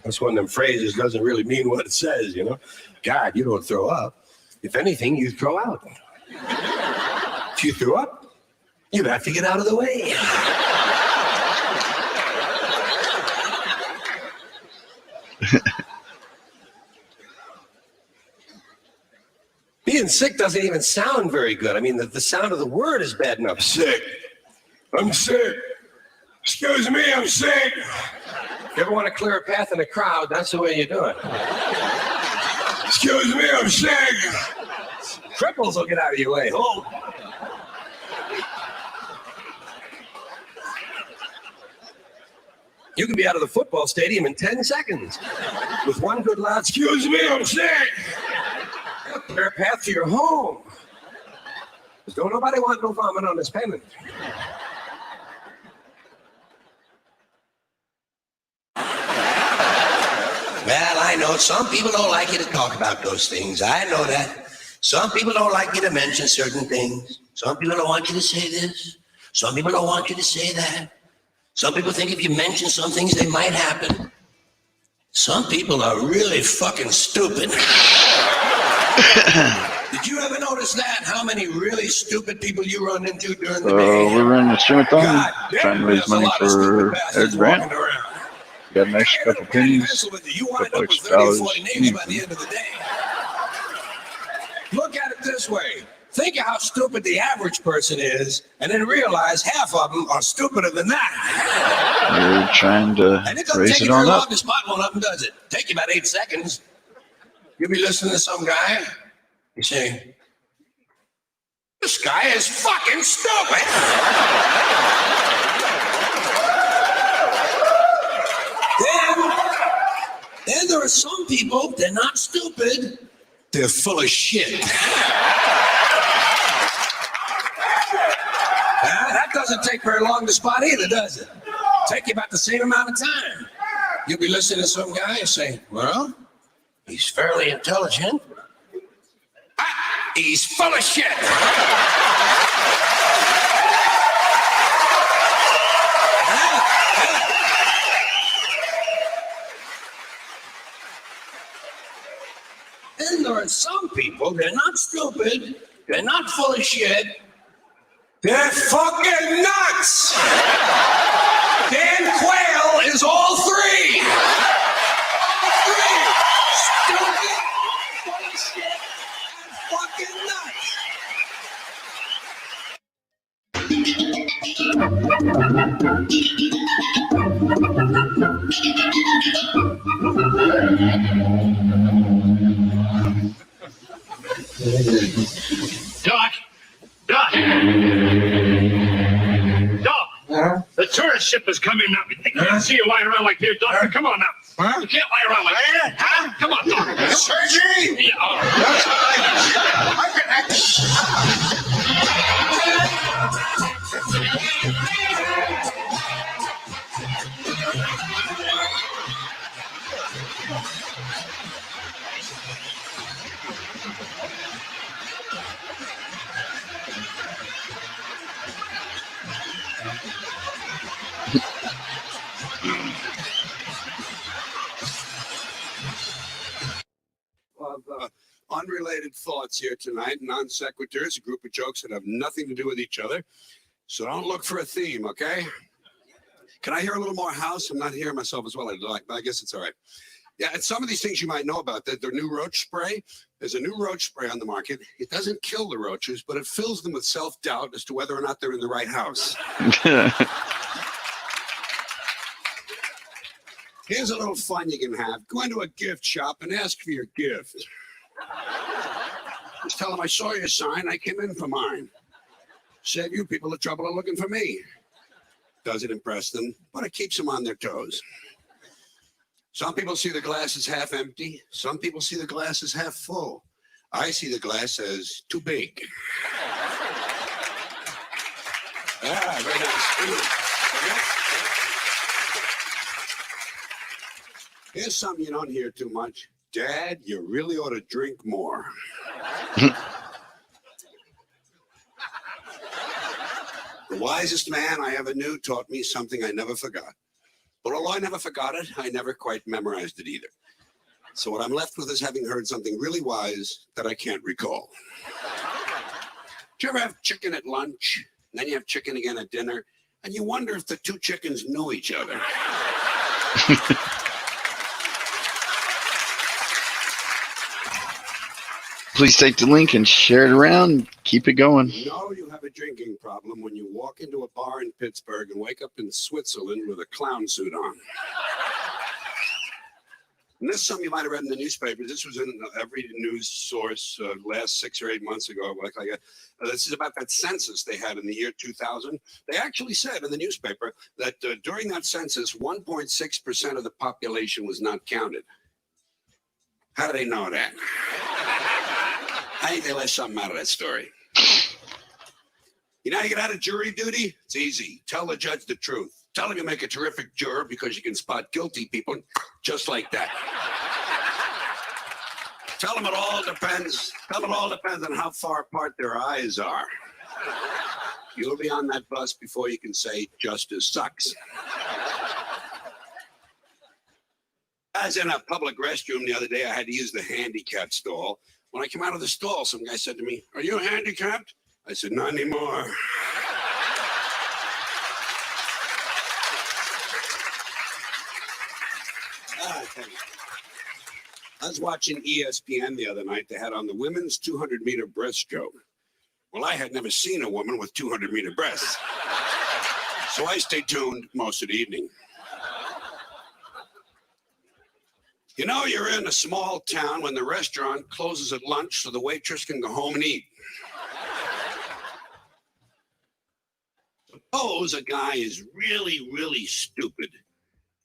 That's one of them phrases doesn't really mean what it says, you know. God, you don't throw up. If anything, you throw out. If you threw up, you'd have to get out of the way. Being sick doesn't even sound very good. I mean, the sound of the word is bad enough. Sick. I'm sick. Excuse me, I'm sick. You ever want to clear a path in a crowd, that's the way you do it. Excuse me, I'm sick. Cripples will get out of your way. Hold. You can be out of the football stadium in 10 seconds with one good loud, excuse me, I'm sick. Clear a path to your home. Don't nobody want no vomit on this payment. Well, I know some people don't like you to talk about those things. I know that. Some people don't like you to mention certain things. Some people don't want you to say this. Some people don't want you to say that. Some people think if you mention some things, they might happen. Some people are really fucking stupid. Did you ever notice that? How many really stupid people you run into during the day? We're running a stream-a-thon, trying to raise money for Eric Brandt. Got an extra couple pennies, couple extra dollars. Look at it this way. Think of how stupid the average person is, and then realize half of them are stupider than that. We're trying to raise it on up. To spot one of them, does it? Take you about 8 seconds. You'll be listening to some guy. You say, this guy is fucking stupid. Then there are some people, they're not stupid. They're full of shit. That doesn't take very long to spot either, does it? Take you about the same amount of time. You'll be listening to some guy and say, well, he's fairly intelligent. He's full of shit. Then there are some people, they're not stupid, they're not full of shit, they're fucking nuts! Dan Quayle is all three! Stupid, full of shit, and fucking nuts! Doc! The tourist ship is coming now. They can't see you lying around like this, Doctor. Come on now. You can't lie around like that. Huh? Come on, Doctor. Surgery? Yeah. Unrelated thoughts here tonight, non sequiturs, a group of jokes that have nothing to do with each other. So don't look for a theme, okay? Can I hear a little more house? I'm not hearing myself as well as I'd like, but I guess it's all right. Yeah, and some of these things you might know about, their new roach spray. There's a new roach spray on the market. It doesn't kill the roaches, but it fills them with self-doubt as to whether or not they're in the right house. Here's a little fun you can have. Go into a gift shop and ask for your gift. Just tell them I saw your sign, I came in for mine. Save you people the trouble of looking for me. Doesn't impress them, but it keeps them on their toes. Some people see the glass as half empty. Some people see the glass as half full. I see the glass as too big. Very nice. Here's something you don't hear too much. Dad, you really ought to drink more. The wisest man I ever knew taught me something I never forgot. But although I never forgot it, I never quite memorized it either. So what I'm left with is having heard something really wise that I can't recall. Do you ever have chicken at lunch, and then you have chicken again at dinner, and you wonder if the two chickens knew each other? Please take the link and share it around. Keep it going. You know you have a drinking problem when you walk into a bar in Pittsburgh and wake up in Switzerland with a clown suit on. And this is something you might have read in the newspapers. This was in every news source last 6 or 8 months ago. This is about that census they had in the year 2000. They actually said in the newspaper that during that census, 1.6% of the population was not counted. How do they know that? I think they left something out of that story. You know how you get out of jury duty? It's easy. Tell the judge the truth. Tell him you make a terrific juror because you can spot guilty people just like that. Tell them it all depends. Tell them it all depends on how far apart their eyes are. You'll be on that bus before you can say justice sucks. I was in a public restroom the other day. I had to use the handicap stall. When I came out of the stall, some guy said to me, "Are you handicapped?" I said, "Not anymore." I was watching ESPN the other night. They had on the women's 200-meter breaststroke. Well, I had never seen a woman with 200-meter breasts. So I stayed tuned most of the evening. You know, you're in a small town when the restaurant closes at lunch so the waitress can go home and eat. Suppose a guy is really, really stupid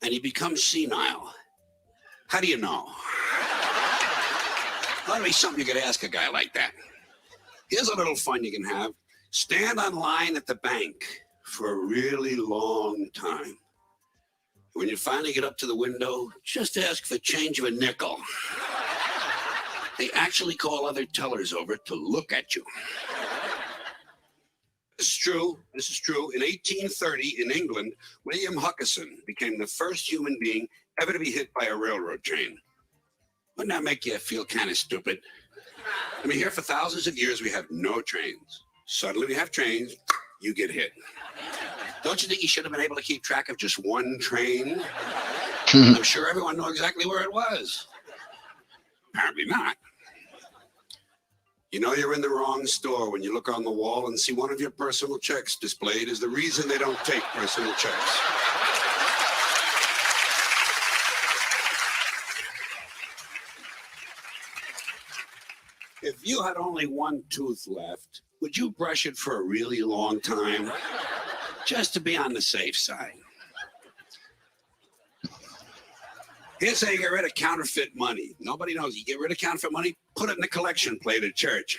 and he becomes senile. How do you know? That'd be something you could ask a guy like that. Here's a little fun you can have. Stand on line at the bank for a really long time. When you finally get up to the window, just ask for change of a nickel. They actually call other tellers over to look at you. This is true. This is true. In 1830, in England, William Huckison became the first human being ever to be hit by a railroad train. Wouldn't that make you feel kind of stupid? I mean, here for thousands of years, we have no trains. Suddenly we have trains, you get hit. Don't you think you should have been able to keep track of just one train? I'm sure everyone knew exactly where it was. Apparently not. You know you're in the wrong store when you look on the wall and see one of your personal checks displayed as the reason they don't take personal checks. If you had only one tooth left, would you brush it for a really long time? Just to be on the safe side. Here's how you get rid of counterfeit money. Nobody knows. You get rid of counterfeit money, put it in the collection plate at church.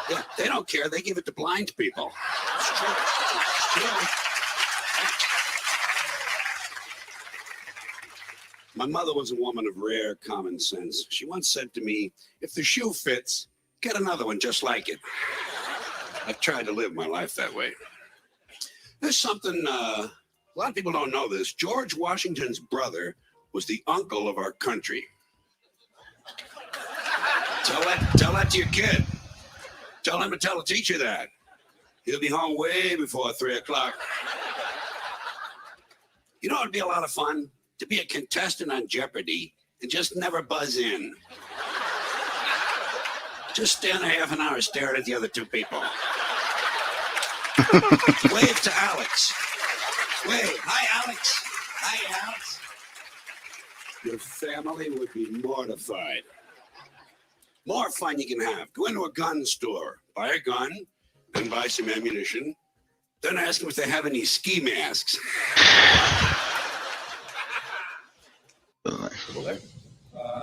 Yeah, they don't care. They give it to blind people. It's true. It's true. My mother was a woman of rare common sense. She once said to me, if the shoe fits, get another one just like it. I've tried to live my life that way. There's something, a lot of people don't know this. George Washington's brother was the uncle of our country. Tell that to your kid. Tell him to tell a teacher that. He'll be home way before 3 o'clock. You know, it'd be a lot of fun to be a contestant on Jeopardy and just never buzz in. Just stand a half an hour staring at the other two people. Wave to Alex. Wave. Hi, Alex. Hi, Alex. Your family would be mortified. More fun you can have. Go into a gun store, buy a gun, then buy some ammunition, then ask them if they have any ski masks.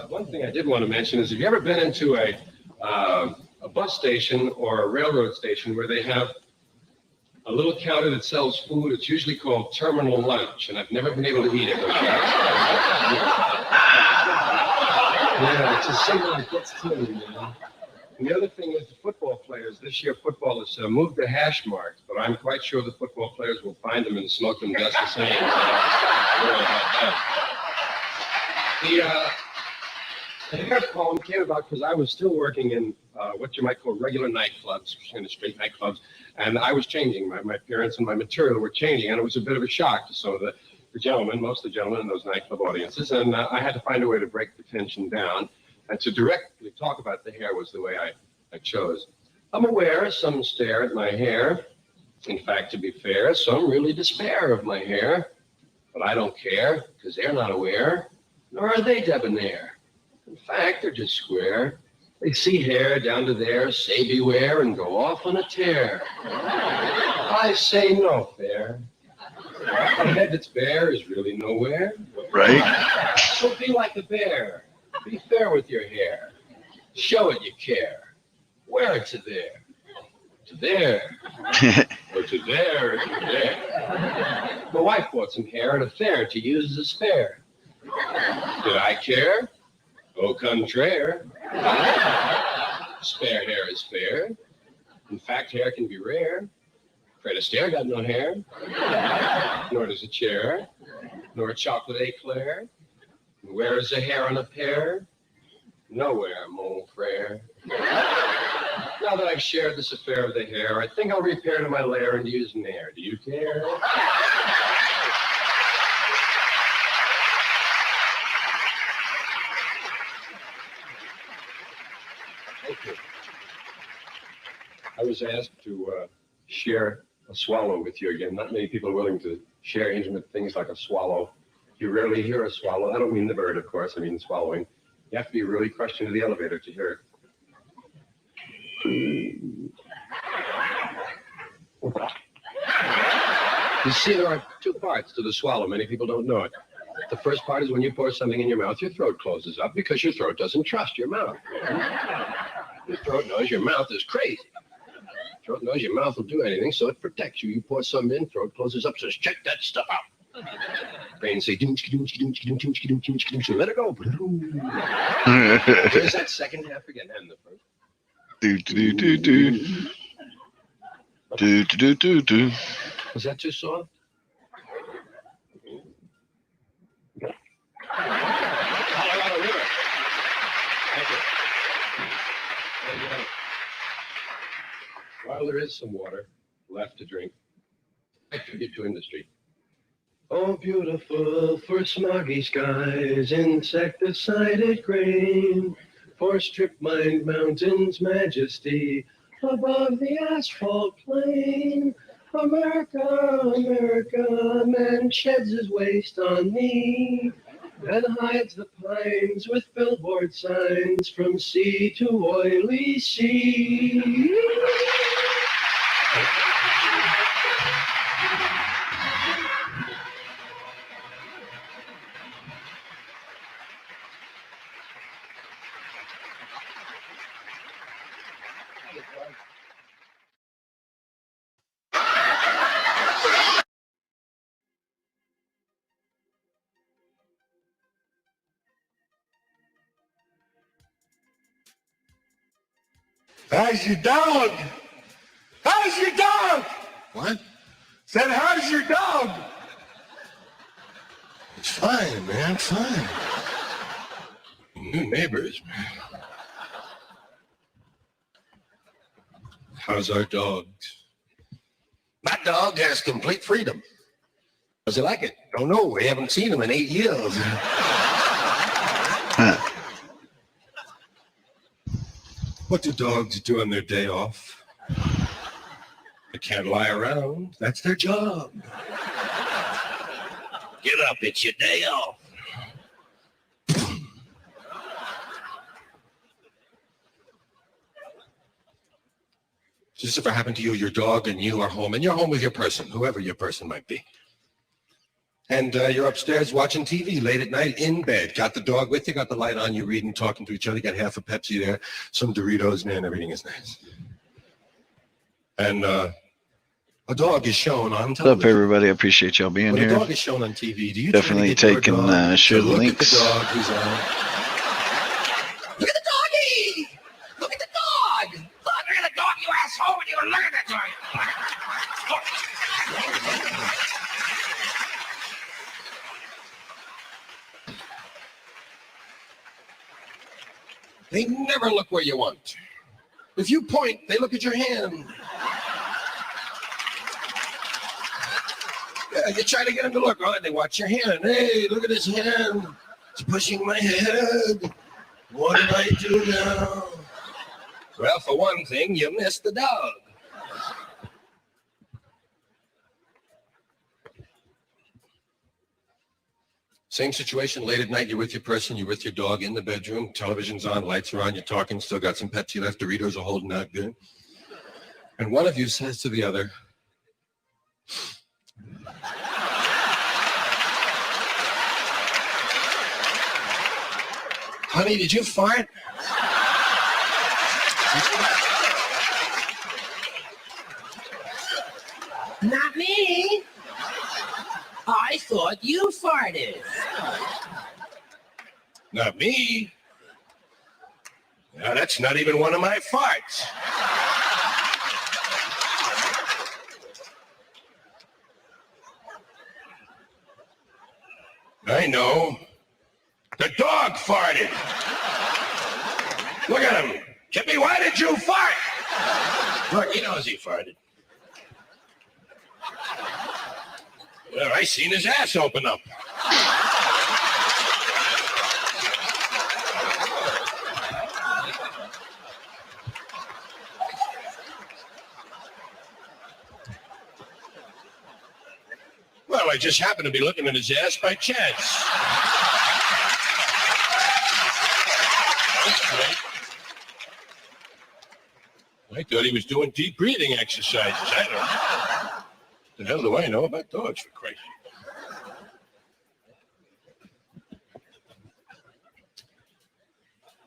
One thing I did want to mention is, have you ever been into a bus station or a railroad station where they have a little counter that sells food. It's usually called Terminal Lunch, and I've never been able to eat it. Yeah, it's a symbol that gets to me, man. And the other thing is the football players. This year, football has moved the hash marks, but I'm quite sure the football players will find them and smoke them just the same. So, worry about that. The hair poem came about because I was still working in what you might call regular nightclubs, kind of straight nightclubs, and I was changing. My appearance and my material were changing, and it was a bit of a shock to some of the gentlemen, most of the gentlemen in those nightclub audiences, and I had to find a way to break the tension down, and to directly talk about the hair was the way I chose. I'm aware some stare at my hair. In fact, to be fair, some really despair of my hair, but I don't care, because they're not aware, nor are they debonair. In fact, they're just square. They see hair down to there, say beware, and go off on a tear. I say no fair. A head that's bare is really nowhere. Right. So be like a bear. Be fair with your hair. Show it you care. Wear it to there. To there. Or to there. To there. My wife bought some hair at a fair to use as a spare. Did I care? Au contraire. Spare hair is fair. In fact, hair can be rare. Fred Astaire got no hair. Nor does a chair. Nor a chocolate eclair. Where is the hair on a pear? Nowhere, mon frere. Now that I've shared this affair of the hair, I think I'll repair to my lair and use Nair. Do you care? Thank you. I was asked to share a swallow with you again. Not many people are willing to share intimate things like a swallow. You rarely hear a swallow. I don't mean the bird, of course. I mean swallowing. You have to be really crushed into the elevator to hear it. You see, there are two parts to the swallow. Many people don't know it. The first part is when you pour something in your mouth, your throat closes up because your throat doesn't trust your mouth. Your throat knows your mouth is crazy. Your throat knows your mouth will do anything, so it protects you. You pour something in, throat closes up, says, check that stuff out. Brain say, let it go. Here's that second half again, and the first. Was that too soft? Colorado River. Thank you. While there is some water left to drink, I tribute to industry. Oh, beautiful for smoggy skies, insecticided grain, for strip-mined mountains' majesty above the asphalt plain. America, America, man sheds his waste on me and hides the pines with billboard signs from sea to oily sea. How's your dog? How's your dog? What? Said, how's your dog? It's fine, man, fine. New neighbors, man. How's our dogs? My dog has complete freedom. Does he like it? Don't know. We haven't seen him in 8 years. What do dogs do on their day off? They can't lie around. That's their job. Get up, it's your day off. Does this ever happen to you? Your dog and you are home, and you're home with your person, whoever your person might be. And you're upstairs watching TV late at night in bed. Got the dog with you, got the light on, you reading, talking to each other, got half a Pepsi there, some Doritos, man, everything is nice. And a A dog is shown on What's up, television. everybody? I appreciate y'all being When a here. dog is shown on TV, do you Definitely try to get taking your dog share to the look links. at the dog who's on? Look at the doggy! Look at the dog! Look at the dog, you asshole! When you look at that dog! They never look where you want. If you point, they look at your hand. Yeah, you try to get them to look. Oh, they watch your hand. Hey, look at his hand. It's pushing my head. What did I do now? Well, for one thing, you missed the dog. Same situation, late at night, you're with your person, you're with your dog in the bedroom, television's on, lights are on, you're talking, still got some Pepsi left, Doritos are holding out good. And one of you says to the other, honey, did you fart? Not me. I thought you farted. Not me. Now, that's not even one of my farts. I know. The dog farted. Look at him. Kippy, why did you fart? Look, he knows he farted. Well, I seen his ass open up. Well, I just happened to be looking at his ass by chance. I thought he was doing deep breathing exercises. I don't know. The hell do I know about dogs, for Christ's sake?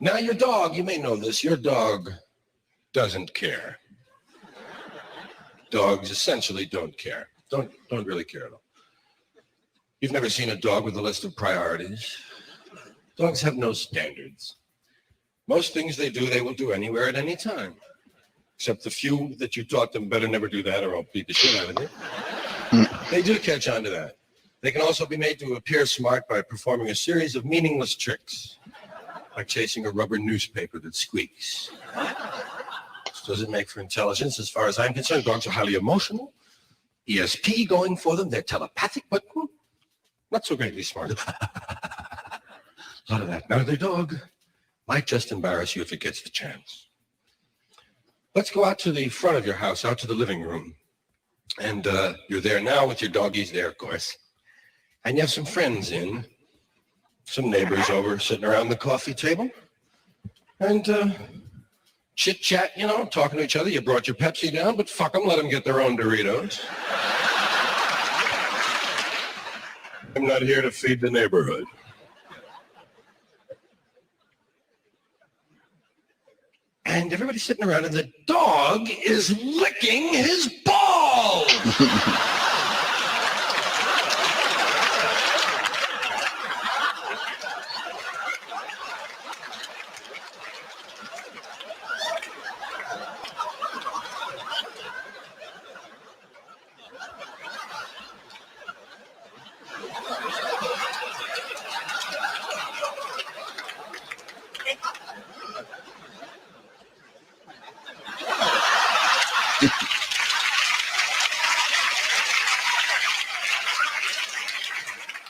Now, your dog, you may know this, your dog doesn't care. Dogs essentially don't care. Don't really care at all. You've never seen a dog with a list of priorities. Dogs have no standards. Most things they do, they will do anywhere at any time. Except the few that you taught them better never do that or I'll beat the shit out of you. They do catch on to that. They can also be made to appear smart by performing a series of meaningless tricks, like chasing a rubber newspaper that squeaks. This doesn't make for intelligence as far as I'm concerned. Dogs are highly emotional. ESP going for them. They're telepathic, but not so greatly smart. A lot of that. Now, their dog might just embarrass you if it gets the chance. Let's go out to the front of your house, out to the living room. And you're there now with your doggies there, of course. And you have some friends in, some neighbors over sitting around the coffee table. And chit-chat, you know, talking to each other. You brought your Pepsi down, but fuck them, let them get their own Doritos. I'm not here to feed the neighborhood. And everybody's sitting around, and the dog is licking his balls.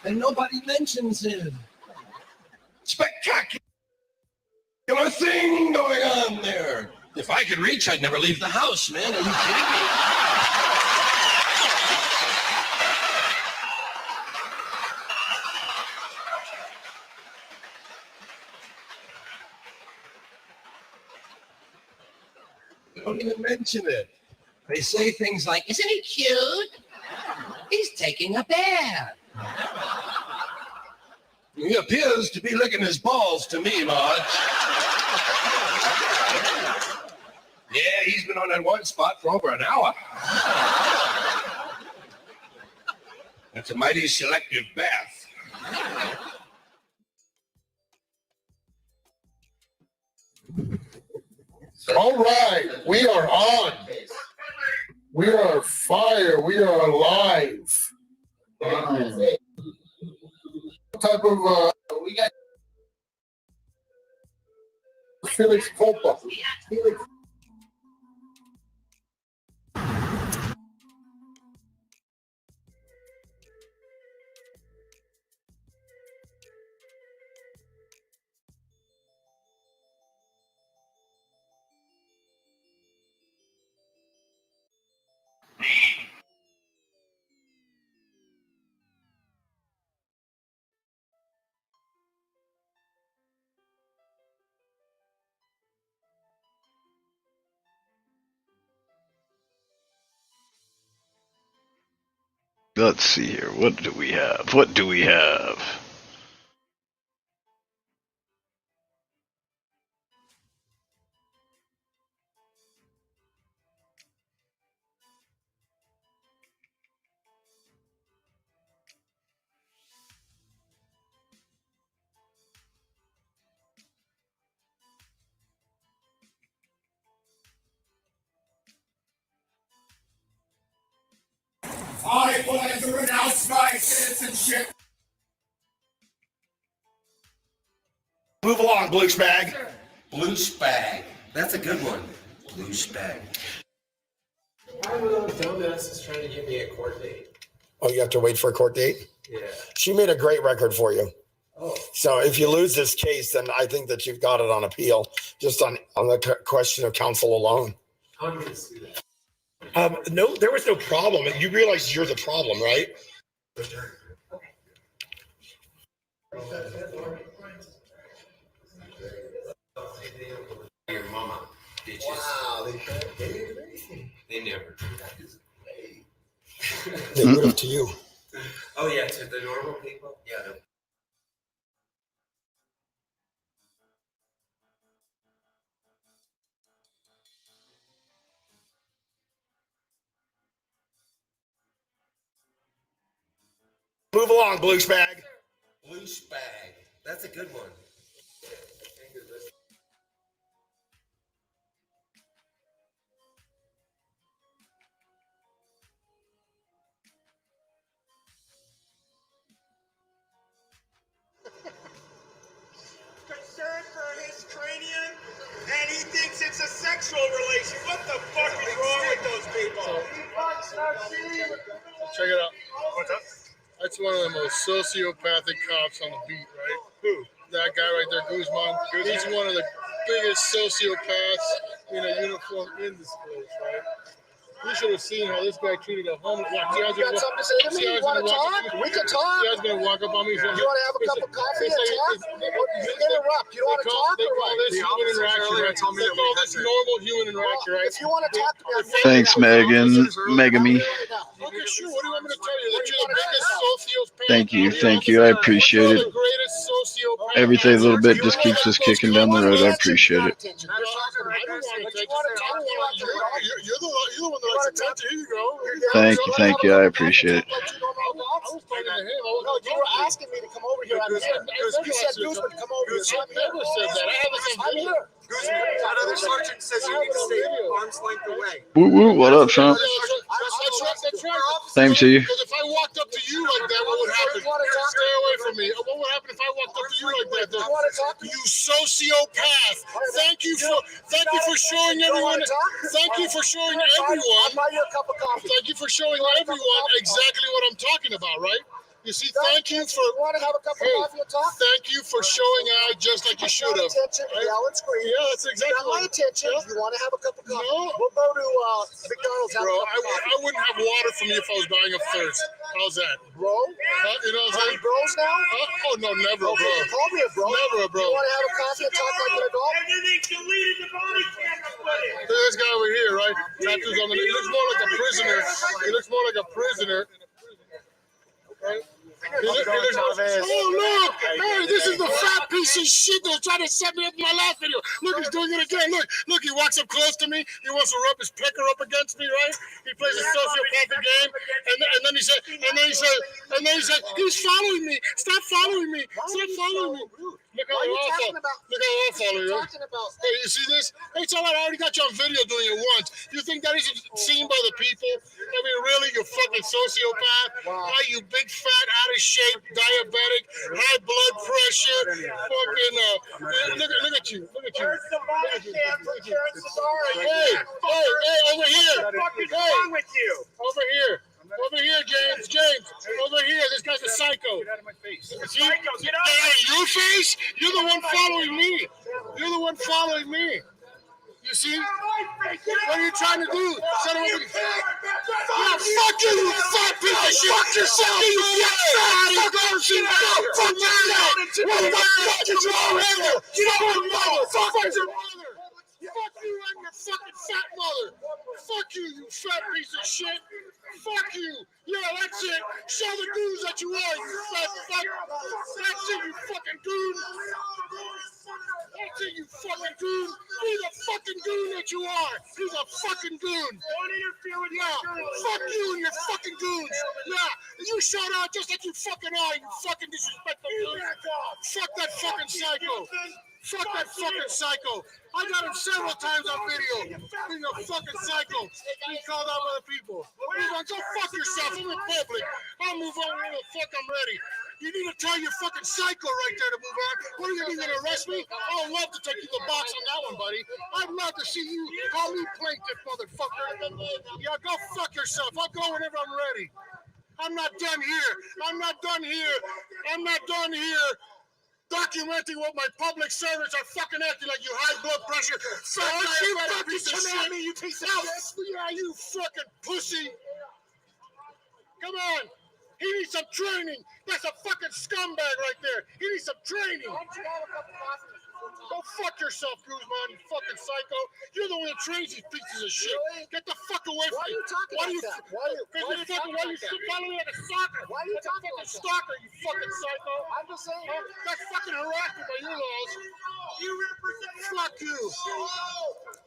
And nobody mentions it. Spectacular thing going on there. If I could reach, I'd never leave the house, man. Are you kidding me? They don't even mention it. They say things like, isn't he cute? He's taking a bath. He appears to be licking his balls to me, Marge. Yeah, he's been on that one spot for over an hour. That's a mighty selective bath. All right, we are on. We are fire. We are alive. What type of we got Felix Copa. Felix. Let's see here. What do we have? What do we have? I plan to renounce my citizenship. Move along, Blue Spag. Blue Spag. That's a good one. Blue Spag. My little dumbass is trying to give me a court date. Oh, you have to wait for a court date? Yeah. She made a great record for you. Oh. So if you lose this case, then I think that you've got it on appeal, just on the question of counsel alone. How am I going to see that? No, there was no problem. You realize you're the problem, right? Your mama, bitches. Wow, They never do that. They would have to you. Oh, yeah, to the normal people? Yeah. Move along, Blue Spag. Blue Spag. That's a good one. Concerned for his cranium, and he thinks it's a sexual relation. What the fuck is wrong with those people? Check it out. What's up? That's one of the most sociopathic cops on the beat, right? Who? That guy right there, Guzman. He's one of the biggest sociopaths in a uniform in this place, right? You should have seen how this guy treated a homeless. You got something to say to me? You want to talk? We can talk. You guys gonna walk up on me? You want to have a cup of coffee and talk? You interrupt. You don't want to talk? They call this human interaction. They call this normal human interaction, right? If you want to talk to me, Thanks, Megan. Megamy. okay, sure. What do you want me to tell you? That you're the biggest sociopath. Thank you. I appreciate it. Everything a little bit just keeps us kicking down the road. I appreciate it. You're the one that likes attention. Here you go. Thank you. I appreciate it. I was talking to him. No, you were asking me to come over here. You said Guzman to come over here. I never said that. I'm here. Guzman, that other sergeant says you need to stay arm's length away. Woo woo. What up, son? That's right. Same to you. Because if I walked up to you like that, what would happen? Stay away from me. What would happen if I walked up to you like that? You sociopath. Thank you for showing everyone. Thank you for showing everyone. Thank you for showing everyone exactly what I'm talking about, right? You see, thank you for. Want to have a cup of coffee and talk? Thank you for showing out just like you should have. Attention, yell and scream. Yeah, that's exactly. You got my attention. Yeah. You want to have a cup of coffee? No. We'll go to McDonald's. Bro, I wouldn't have water from you if I was dying of thirst. How's that, bro? You know what I'm saying? Bros now? Oh no, never, bro. Call me a bro. Never, a bro. You want to have a coffee and talk like an adult? And then they deleted the body camera footage. Look at this guy over here, right? Tattoos on the. He looks more like a prisoner. He looks more like a prisoner. Right? Oh, look! Hey, this is the fat piece of shit that was trying to set me up in my last video. Look, he's doing it again. Look, he walks up close to me. He wants to rub his pecker up against me, right? He plays a sociopathic game, and then he said, he's following me. Stop following me. Stop following me. Look how they all follow you. Hey, you see this? Hey, it's all right. I already got you on video doing it once. You think that isn't seen by the people? I mean, really, you fucking sociopath? Wow. You big, fat, out of shape, diabetic, high blood pressure, fucking, look at you. Look at you. Where's the body cam for Karen Sorry? Hey, over here. What the fuck is wrong with you? Over here. Over here, James. Over here. This guy's a psycho. Get out of my face. Psycho, get out of your face? You're the one following me. You're the one following me. You see? What are you trying to do? Shut up. Fuck you, you fat piece of shit. Fuck yourself, you fat shit. Fuck yourself. What the fuck is wrong with you? You don't know. Fuck your mother. Fuck you and your fucking fat mother. Fuck you fat piece of shit. Fuck you. Yeah, that's it. Show the goons that you are, you fat fuck. That's it, you fucking goon. That's it, you fucking goon. Be the fucking goon that you are. He's a fucking goon. Don't interfere with fuck you and your fucking goons. Yeah, you showed out just like you fucking are, you fucking disrespectful goon. Fuck that fucking psycho. Fuck that fucking psycho. I got him several times on video. He's a fucking psycho. He called out other people. He's like, go fuck yourself. I'm in public. I'll move on when the fuck I'm ready. You need to tell your fucking psycho right there to move on. What are you going to arrest me? I would love to take you to the box on that one, buddy. I'd love to see you call me plaintiff, motherfucker. Yeah, go fuck yourself. I'll go whenever I'm ready. I'm not done here. I'm not done here. I'm not done here. Documenting what my public servants are fucking acting like, you high blood pressure. You fucking piece of shit. Me, you piece of shit. Yeah, you fucking pussy. Come on. He needs some training. That's a fucking scumbag right there. He needs some training. Go fuck yourself, Guzman, you fucking psycho. You're the one that trains these pieces of shit. Get the fuck away from me. Why are you talking like that? Why are you following me like a stalker? Why are you talking like a stalker, you fucking psycho? I'm just saying. That's fucking harassment by your laws. You represent. Fuck you.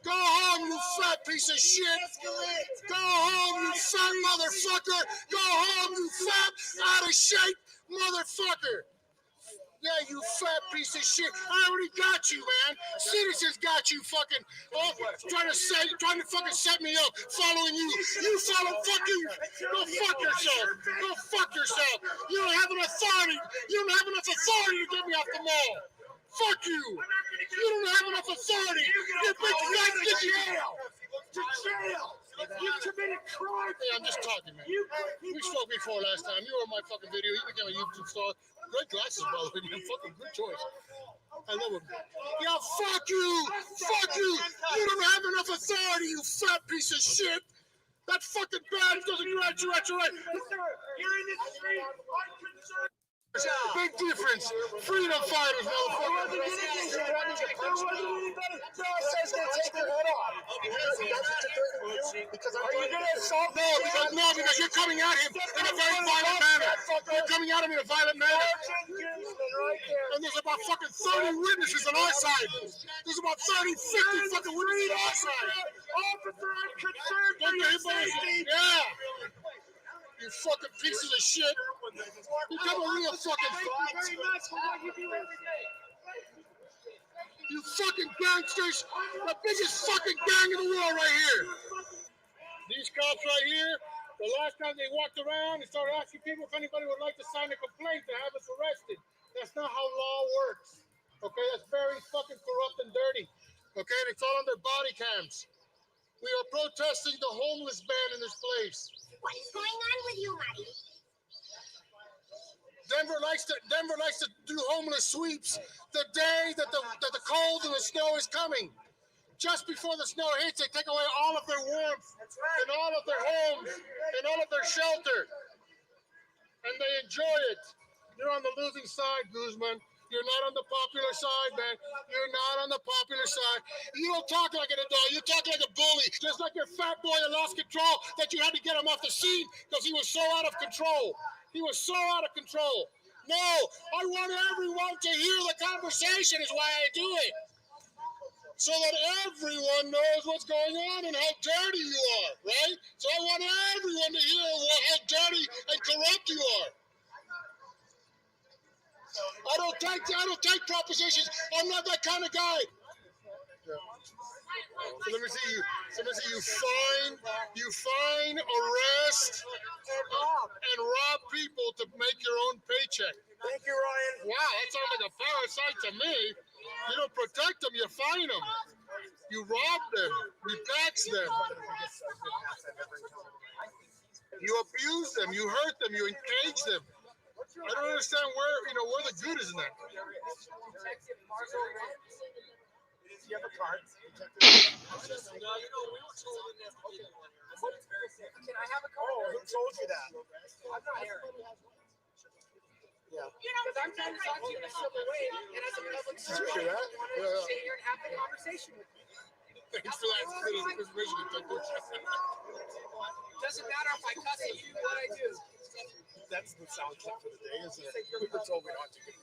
Go home, you fat piece of shit. Go home, you fat motherfucker. Go home, you fat, out of shape motherfucker. Yeah, you fat piece of shit. I already got you, man. Citizens got you fucking trying to fucking set me up, following you. You follow, fuck you. Go fuck yourself. Go fuck yourself. You don't have enough authority. You don't have enough authority to get me off the mall. Fuck you. You don't have enough authority. You big fat get to jail. To jail. You committed crime. Hey, I'm just talking, man. We spoke before last time. You were on my fucking video. You became a YouTube star. Great glasses, by the way, man. Fucking good choice. I love them. Yeah, fuck you. Fuck you. You don't have enough authority, you fat piece of shit. That fucking badge doesn't grant you at your right. You're in the street. I'm concerned. Big difference. Freedom fighters, motherfucker. There wasn't anybody. No, it says gonna take your head off. Because that's what you're doing. Because are you gonna assault? No, because you're coming at him in a very violent manner. You're coming at him in a violent manner. And there's about fucking 30 witnesses on our side. There's about 30, 50 fucking witnesses on our side. Officer, I'm concerned for your safety. Yeah. You fucking pieces of shit. Become a real fucking fight. You fucking gangsters. The biggest fucking gang in the world right here. These cops right here, the last time they walked around and started asking people if anybody would like to sign a complaint to have us arrested. That's not how law works. Okay, that's very fucking corrupt and dirty. Okay, and it's all on their body cams. We are protesting the homeless ban in this place. What is going on with you, Marty? Denver likes to do homeless sweeps the day that the cold and the snow is coming. Just before the snow hits, they take away all of their warmth and all of their homes and all of their shelter. And they enjoy it. You're on the losing side, Guzman. You're not on the popular side, man. You're not on the popular side. You don't talk like an adult. You talk like a bully. Just like your fat boy that lost control that you had to get him off the scene because he was so out of control. He was so out of control. No, I want everyone to hear the conversation is why I do it. So that everyone knows what's going on and how dirty you are, right? So I want everyone to hear how dirty and corrupt you are. I don't take propositions. I'm not that kind of guy. Yeah. So let me see you. So let me see you fine, arrest, and rob people to make your own paycheck. Thank you, Ryan. Wow, that sounds like a parasite to me. You don't protect them, you fine them. You rob them, you tax them. You abuse them, you hurt them, you engage them. I don't understand where the good is in that. Do you have a card? No, we were told in there. Can I have a card? Oh, who told you that? I'm not here. Yeah. Because I'm trying to talk to you in a civil way, and as a public servant, I want to sit here and have the conversation with you. Thanks for that information, Detective. Doesn't matter if I cuss at you, what I do. That's the sound clip for the day, isn't it? We were told we don't do it.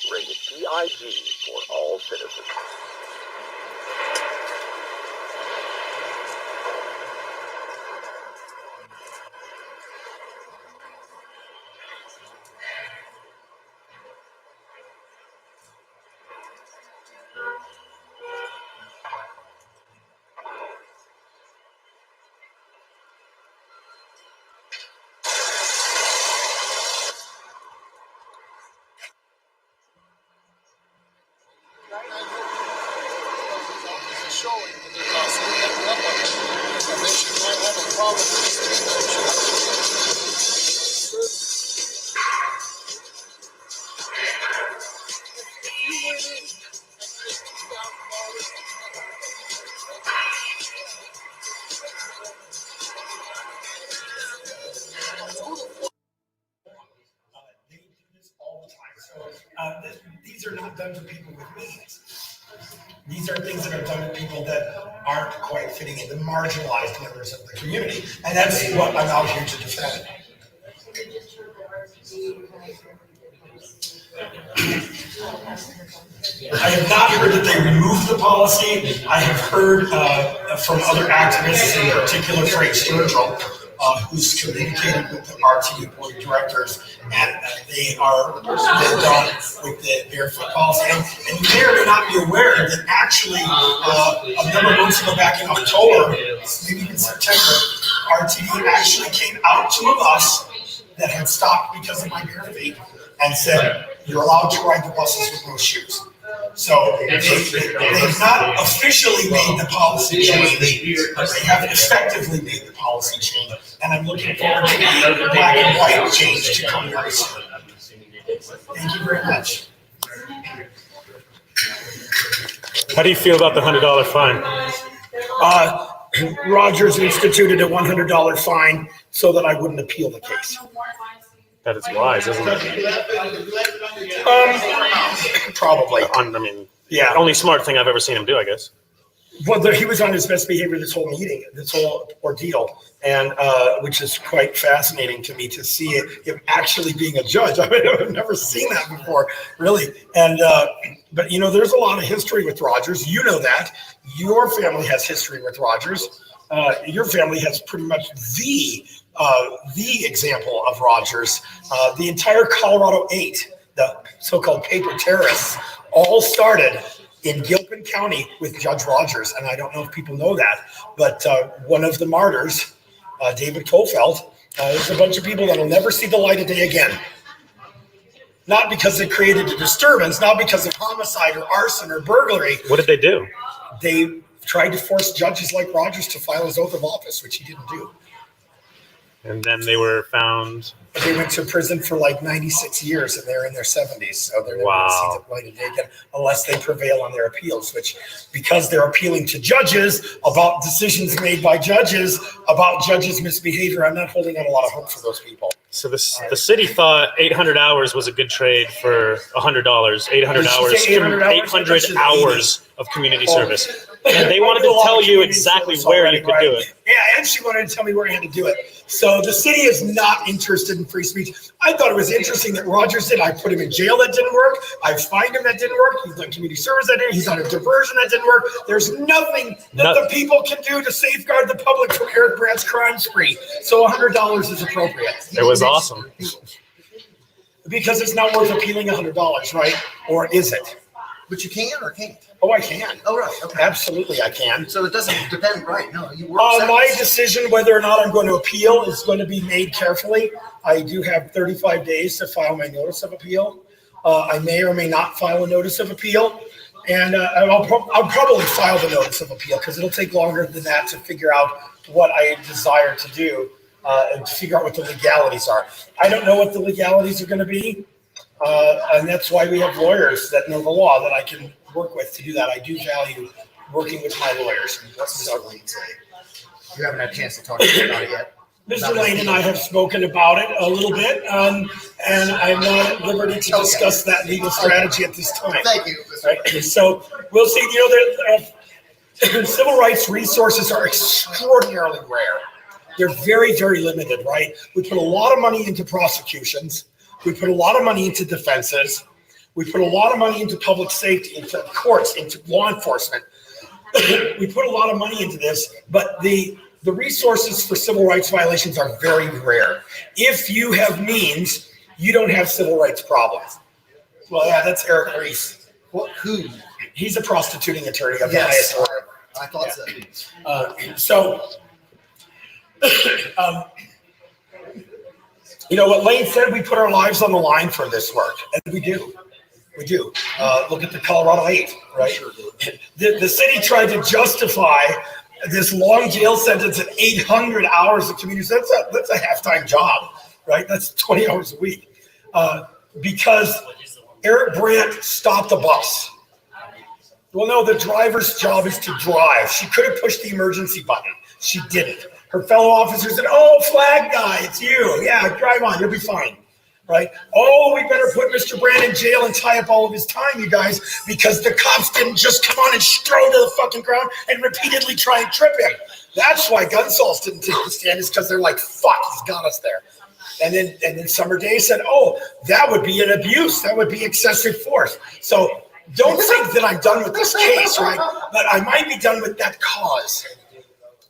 Rated PIG for all citizens. These are not done to people with means. These are things that are done to people that aren't quite fitting in, the marginalized members of the community, and that's what I'm out here to defend. I have not heard that they removed the policy. I have heard from other activists, in particular Frank Sturgill, who's communicated with the RT board of directors, and they're done with the barefoot policy. And you may or may not be aware that actually a number of months ago, back in October, maybe even September, RTD actually came out to us that had stopped because of my bare feet and said, you're allowed to ride the buses with no shoes. So they have not officially made the policy change, but they have effectively made the policy change. And I'm looking forward to the black and white change to come very soon. Thank you very much. How do you feel about the $100 fine? Rogers instituted a $100 fine so that I wouldn't appeal the case. That is wise, isn't it? Probably. Yeah. Only smart thing I've ever seen him do, I guess. Well, he was on his best behavior this whole meeting, this whole ordeal, and which is quite fascinating to me to see him actually being a judge. I mean, I've never seen that before, really. And but there's a lot of history with Rogers. You know that. Your family has history with Rogers. your family has pretty much the example of Rogers. The entire Colorado 8, the so-called paper terrorists, all started in Gilpin County with Judge Rogers. And I don't know if people know that, but one of the martyrs, David Kofeld, there's a bunch of people that will never see the light of day again. Not because they created a disturbance, not because of homicide or arson or burglary. What did they do? They tried to force judges like Rogers to file his oath of office, which he didn't do. And then they were found. They went to prison for like 96 years, and they're in their 70s, so they're never going to see the light of day again unless they prevail on their appeals, which, because they're appealing to judges about decisions made by judges about judges' misbehavior, I'm not holding out a lot of hope for those people. So the city thought 800 hours was a good trade for $100. 800 hours of community service. And they wanted to tell you exactly where you could do it. Yeah, and she wanted to tell me where I had to do it. So the city is not interested in free speech. I thought it was interesting that Rogers did. I put him in jail, that didn't work. I fined him, that didn't work. He's done community service, that didn't. He's done a diversion, that didn't work. There's nothing that the people can do to safeguard the public from Eric Brandt's crime spree. So $100 is appropriate. It was awesome. Because it's not worth appealing $100, right? Or is it? But you can or can't? Oh, I can. Oh, right. Okay. Absolutely, I can. So it doesn't depend, right? No, you work. My decision whether or not I'm going to appeal is going to be made carefully. I do have 35 days to file my notice of appeal. I may or may not file a notice of appeal. And I'll probably file the notice of appeal because it'll take longer than that to figure out what I desire to do and to figure out what the legalities are. I don't know what the legalities are going to be. And that's why we have lawyers that know the law that I can work with to do that. I do value working with my lawyers. What's Mr. Lane say? You haven't had a chance to talk to him about it yet? Mr. Lane and I have spoken about it a little bit, and I'm not at liberty to discuss that legal strategy at this time. Thank you. Right? So we'll see. You know, civil rights resources are extraordinarily rare. They're very, very limited, right? We put a lot of money into prosecutions. We put a lot of money into defenses. We put a lot of money into public safety, into courts, into law enforcement. We put a lot of money into this, but the resources for civil rights violations are very rare. If you have means, you don't have civil rights problems. Well, yeah, that's Eric Reese. Who? He's a prostituting attorney of the highest order. I thought so. You know what Lane said, we put our lives on the line for this work, and we do. We do. Look at the Colorado 8, right? Sure do. The city tried to justify this long jail sentence at 800 hours of community service. That's a half-time job, right? That's 20 hours a week. Because Eric Brandt stopped the bus. Well, no, the driver's job is to drive. She could have pushed the emergency button. She didn't. Her fellow officer said, "Oh, flag guy, it's you. Yeah, drive on. You'll be fine." Right? "Oh, we better put Mr. Brandt in jail and tie up all of his time, you guys, because the cops didn't just come on and throw him to the fucking ground and repeatedly try and trip him." That's why gun salts didn't take the stand, is because they're like, "Fuck, he's got us there." And then Summer Day said, "Oh, that would be an abuse. That would be excessive force." So don't think that I'm done with this case, right? But I might be done with that cause.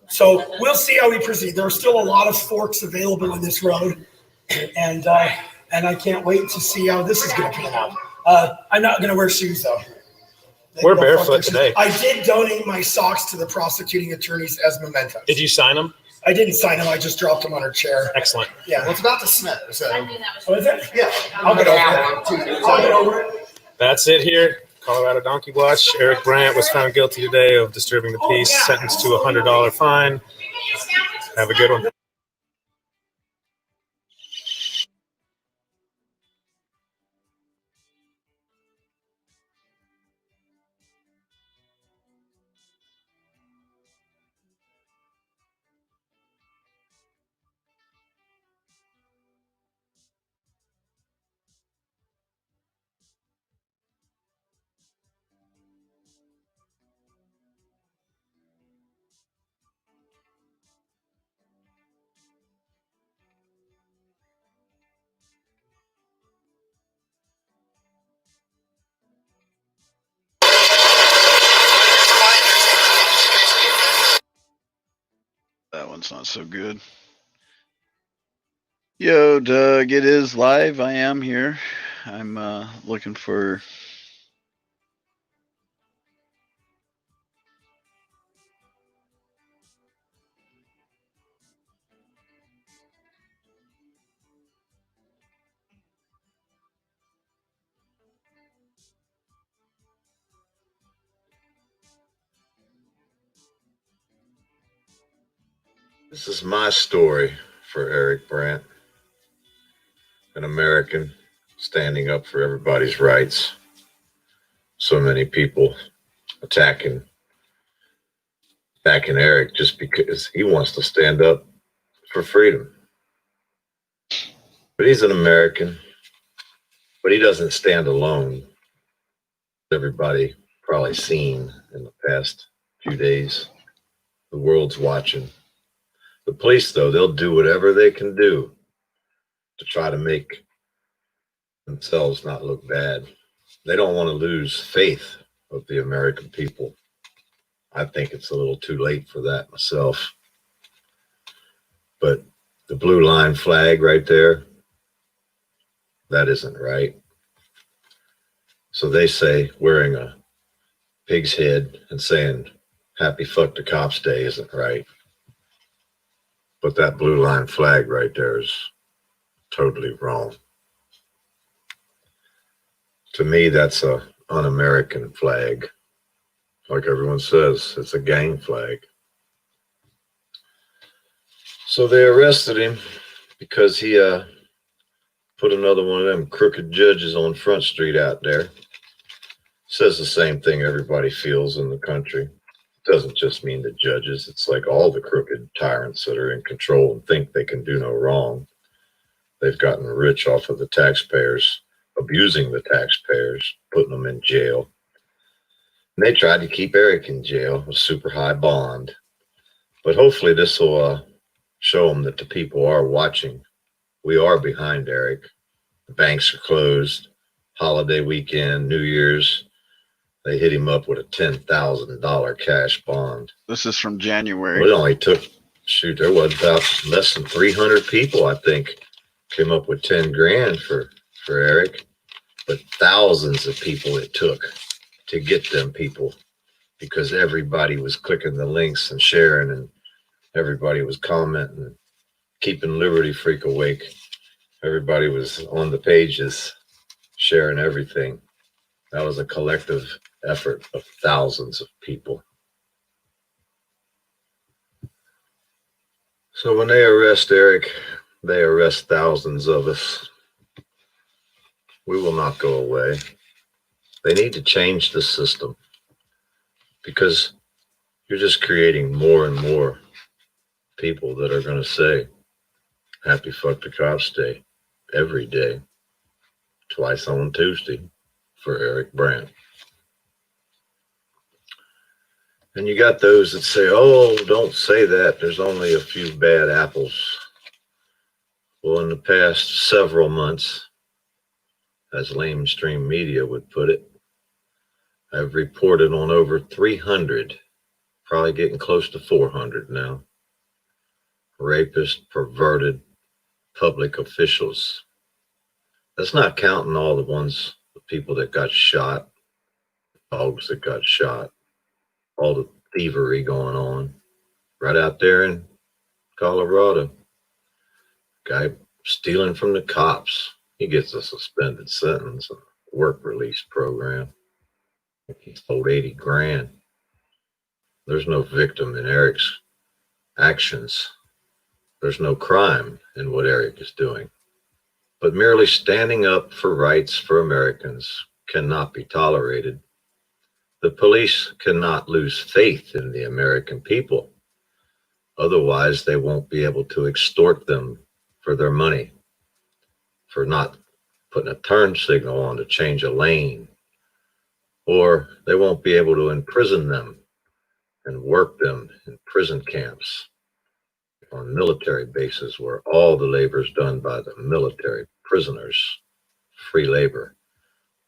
So we'll see how we proceed. There are still a lot of forks available in this road, and I can't wait to see how this is going to pan out. I'm not going to wear shoes, though. We're barefoot today. I did donate my socks to the prosecuting attorneys as mementos. Did you sign them? I didn't sign them. I just dropped them on her chair. Excellent. Yeah. Well, it's about to snow, so. Oh, is it? Yeah. I'll get over it. That's it here. Colorado Donkey Watch. Eric Brandt was found guilty today of disturbing the peace, sentenced to a $100 fine. Have a good one. one's not so good. Yo, Doug, it is live. I am here. I'm looking for. This is my story for Eric Brandt, an American standing up for everybody's rights. So many people attacking Eric just because he wants to stand up for freedom. But he's an American, but he doesn't stand alone. Everybody probably seen in the past few days. The world's watching. The police, though, they'll do whatever they can do to try to make themselves not look bad. They don't want to lose faith of the American people. I think it's a little too late for that myself. But the blue line flag right there, that isn't right. So they say wearing a pig's head and saying happy fuck the cops day isn't right. But that blue line flag right there is totally wrong. To me, that's a un-American flag. Like everyone says, it's a gang flag. So they arrested him because he put another one of them crooked judges on Front Street out there. Says the same thing everybody feels in the country. It doesn't just mean the judges. It's like all the crooked tyrants that are in control and think they can do no wrong. They've gotten rich off of the taxpayers, abusing the taxpayers, putting them in jail. And they tried to keep Eric in jail, a super high bond. But hopefully this will show them that the people are watching. We are behind Eric. The banks are closed. Holiday weekend, New Year's. They hit him up with a $10,000 cash bond. This is from January. Well, it only took, there was about less than 300 people, I think, came up with 10 grand for Eric. But thousands of people it took to get them people, because everybody was clicking the links and sharing, and everybody was commenting, keeping Liberty Freak awake. Everybody was on the pages sharing everything. That was a collective effort of thousands of people. So when they arrest Eric, they arrest thousands of us. We will not go away. They need to change the system, because you're just creating more and more people that are going to say happy fuck the cops day every day, twice on Tuesday for Eric Brandt. And you got those that say, oh, don't say that, there's only a few bad apples. Well, in the past several months, as lamestream media would put it, I've reported on over 300, probably getting close to 400 now, rapist, perverted public officials. That's not counting all the people that got shot, dogs that got shot, all the thievery going on right out there in Colorado. Guy stealing from the cops. He gets a suspended sentence, a work release program. He stole 80 grand. There's no victim in Eric's actions. There's no crime in what Eric is doing. But merely standing up for rights for Americans cannot be tolerated. The police cannot lose faith in the American people. Otherwise, they won't be able to extort them for their money, for not putting a turn signal on to change a lane, or they won't be able to imprison them and work them in prison camps on military bases where all the labor is done by the military prisoners, free labor,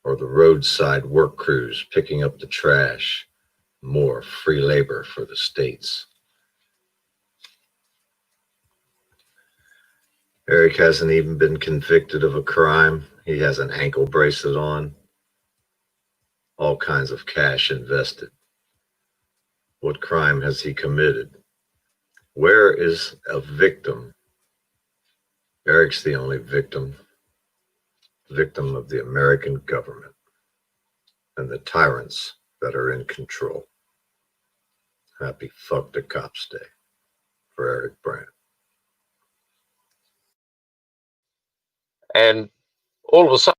or the roadside work crews picking up the trash, more free labor for the states. Eric hasn't even been convicted of a crime. He has an ankle bracelet on. All kinds of cash invested. What crime has he committed? Where is a victim? Eric's the only victim of the American government and the tyrants that are in control. Happy Fuck the Cops Day for Eric Brandt. And all of a sudden,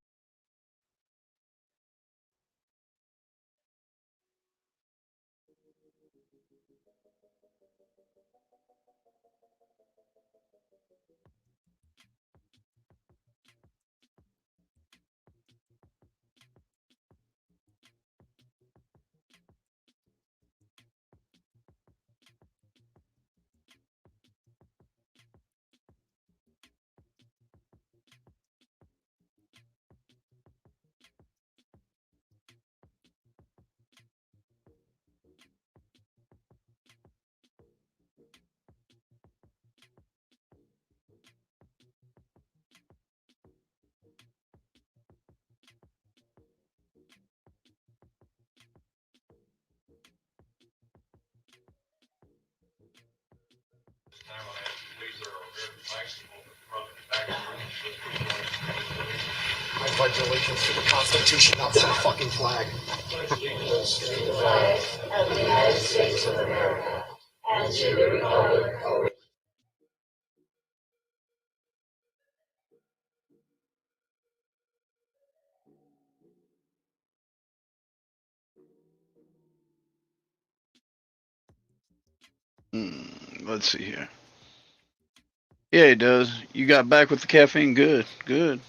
I pledge allegiance to the Constitution, not to the fucking flag. allegiance to the flag of the United States of America and to the republic for which Let's see here. Yeah, he does. You got back with the caffeine. Good, good.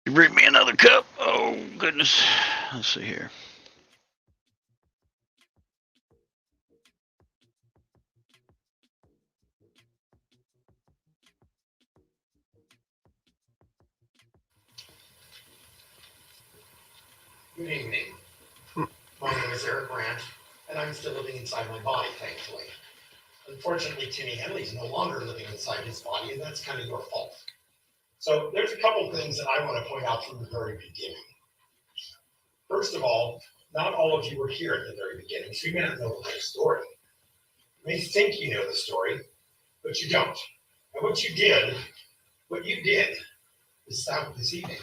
You bring me another cup. Oh goodness. Let's see here. Good evening. My name is Eric Brandt, and I'm still living inside my body, thankfully. Unfortunately, Timmy Henley's no longer living inside his body, and that's kind of your fault. So there's a couple things that I want to point out from the very beginning. First of all, not all of you were here at the very beginning, so you may not know the whole story. You may think you know the story, but you don't. And what you did is stop this evening.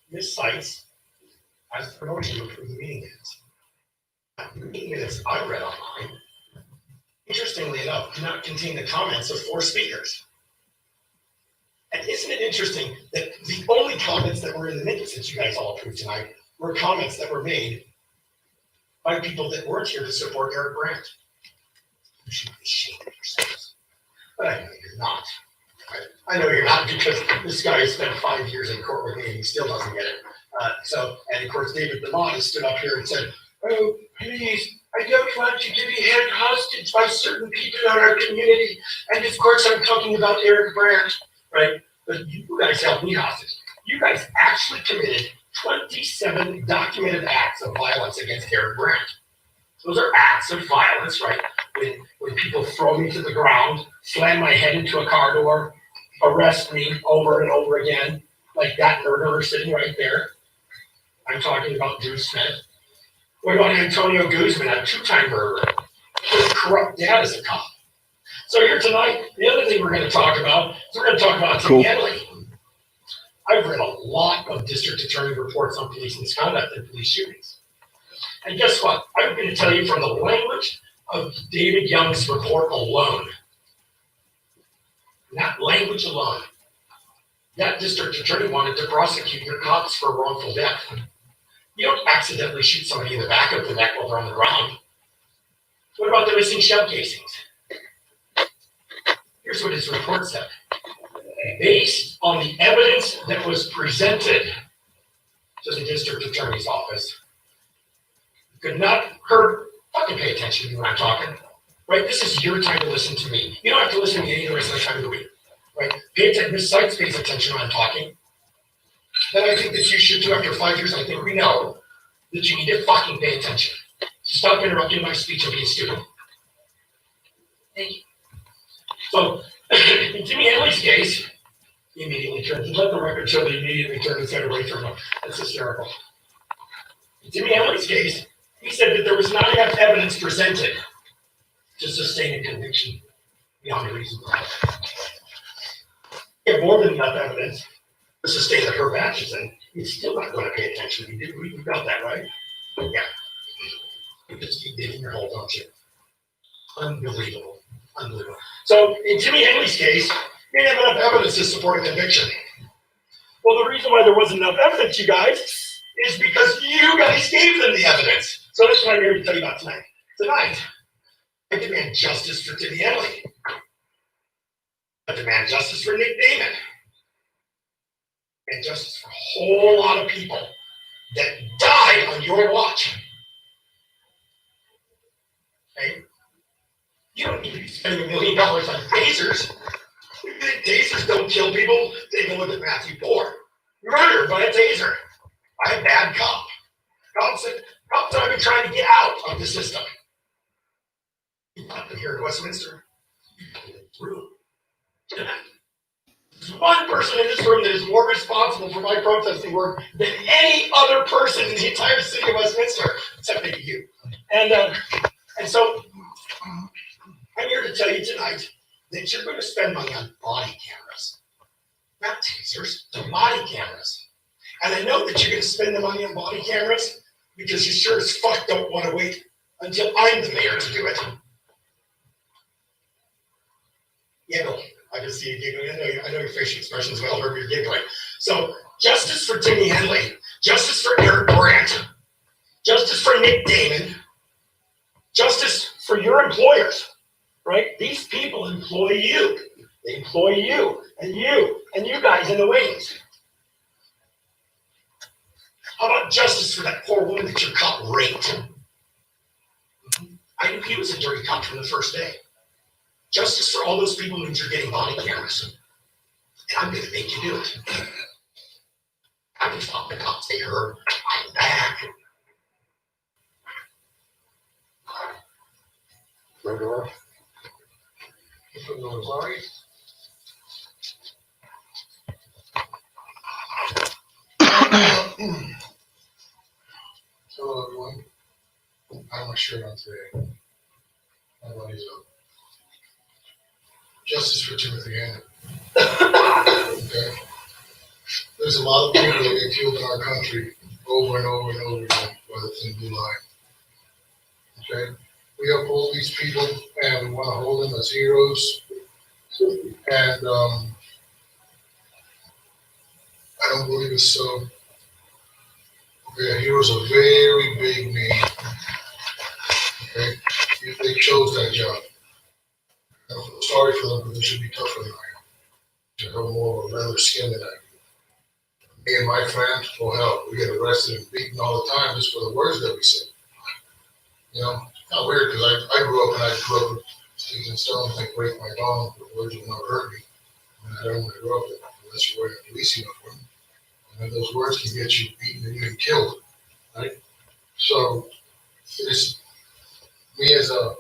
Miss Seitz has promoted you for the meeting minutes. The meeting minutes I read online, interestingly enough, do not contain the comments of 4 speakers. And isn't it interesting that the only comments that were in the minutes that you guys all approved tonight were comments that were made by people that weren't here to support Eric Brandt? You should be ashamed of yourselves. But I know you're not. I know you're not, because this guy spent 5 years in court with me and he still doesn't get it. And of course, David DeMont has stood up here and said, "Oh, please, I don't want you to be held hostage by certain people in our community." And of course, I'm talking about Eric Brandt, right? But you guys held me hostage. You guys actually committed 27 documented acts of violence against Eric Brandt. Those are acts of violence, right? When people throw me to the ground, slam my head into a car door, arrest me over and over again, like that murderer sitting right there. I'm talking about Drew Smith. What about Antonio Guzman, a 2-time murderer? His corrupt dad is a cop. So here tonight, the other thing we're going to talk about is we're going to talk about Tim Henley. I've read a lot of district attorney reports on police misconduct and police shootings. And guess what? I'm going to tell you from the language of David Young's report alone. That language alone. That district attorney wanted to prosecute your cops for wrongful death. You don't accidentally shoot somebody in the back of the neck while they're on the ground. What about the missing shell casings? Here's what his report said. Based on the evidence that was presented to the district attorney's office, you could not fucking pay attention to me when I'm talking, right? This is your time to listen to me. You don't have to listen to me any of the rest of the time of the week, right? Pay attention. Miss Seitz pays attention when I'm talking. Then I think that you should too. After 5 years, I think we know that you need to fucking pay attention. Stop interrupting my speech and being stupid. Thank you. So In Jimmy Henley's case, he immediately turned. Let the record show that he immediately turned his head away from him. That's hysterical. In Jimmy Henley's case, he said that there was not enough evidence presented to sustain a conviction beyond a reasonable doubt. We have more than enough evidence to sustain that her batch is in. He's still not going to pay attention. We got that, right? Yeah. You just keep digging your hole, don't you? Unbelievable. Unbelievable. So, in Jimmy Henley's case, we didn't have enough evidence to support a conviction. Well, the reason why there wasn't enough evidence, you guys, is because you guys gave them the evidence. So that's what I'm here to tell you about tonight. Tonight, I demand justice for Jimmy Henley. I demand justice for Nick Damon. And justice for a whole lot of people that died on your watch. Okay? You don't need to be spending $1 million on tasers. You think tasers don't kill people? Take a look at Matthew Poor. Murdered by a taser. By a bad cop. Cops that I've been trying to get out of the system. You got them here in Westminster. There's one person in this room that is more responsible for my protesting work than any other person in the entire city of Westminster, except maybe you. And so I'm here to tell you tonight that you're going to spend money on body cameras. Not tasers, they're body cameras. And I know that you're going to spend the money on body cameras because you sure as fuck don't want to wait until I'm the mayor to do it. Giggle. I can see you giggling. I know your facial expressions well wherever you're giggling. So, justice for Jimmy Henley, justice for Eric Brandt, justice for Nick Damon, justice for your employers, right? These people employ you. They employ you and you guys in the wings. How about justice for that poor woman that your cop raped? I knew he was a dirty cop from the first day. Justice for all those people means you're getting body cameras. And I'm going to make you do it. I can stop the cops. They heard. I'm back. Murderer. Sorry. Hello, everyone. I have my shirt on today. My body's up. Justice for Timothy Henley. Okay? There's a lot of people that get killed in our country over and over and over again by the thin blue line. Okay? We uphold these people and we want to hold them as heroes. And I don't believe it's so. Okay, a hero's a very big name. Okay? They chose that job. I don't feel sorry for them, but they should be tougher than I am. They should have more of a leather skin than I do. Me and my friends, well, hell, we get arrested and beaten all the time just for the words that we say. You know, it's not weird because I grew up with sticks and stones that break my bone, but words will never hurt me. And I don't want to grow up with unless you're wearing a police uniform. And then those words can get you beaten and even killed, right? So, it's me as a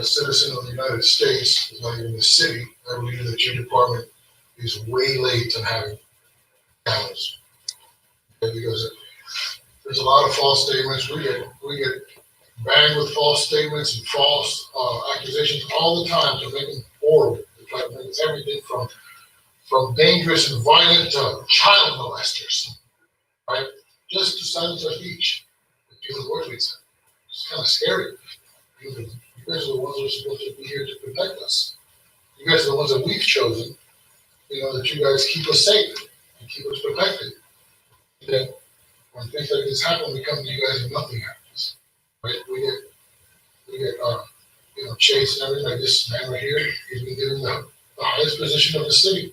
citizen of the United States, not even the city, I believe that your department is way late in having cameras. Okay, because there's a lot of false statements. We get banged with false statements and false accusations all the time to make them horrible. They try to make us everything from dangerous and violent to child molesters, right? Just to silence our speech. The words we say. It's kind of scary. You guys are the ones that are supposed to be here to protect us. You guys are the ones that we've chosen, that you guys keep us safe and keep us protected. Then when things like this happen, we come to you guys and nothing happens. Right? We get chased and everything like this man right here. He's been given the highest position of the city.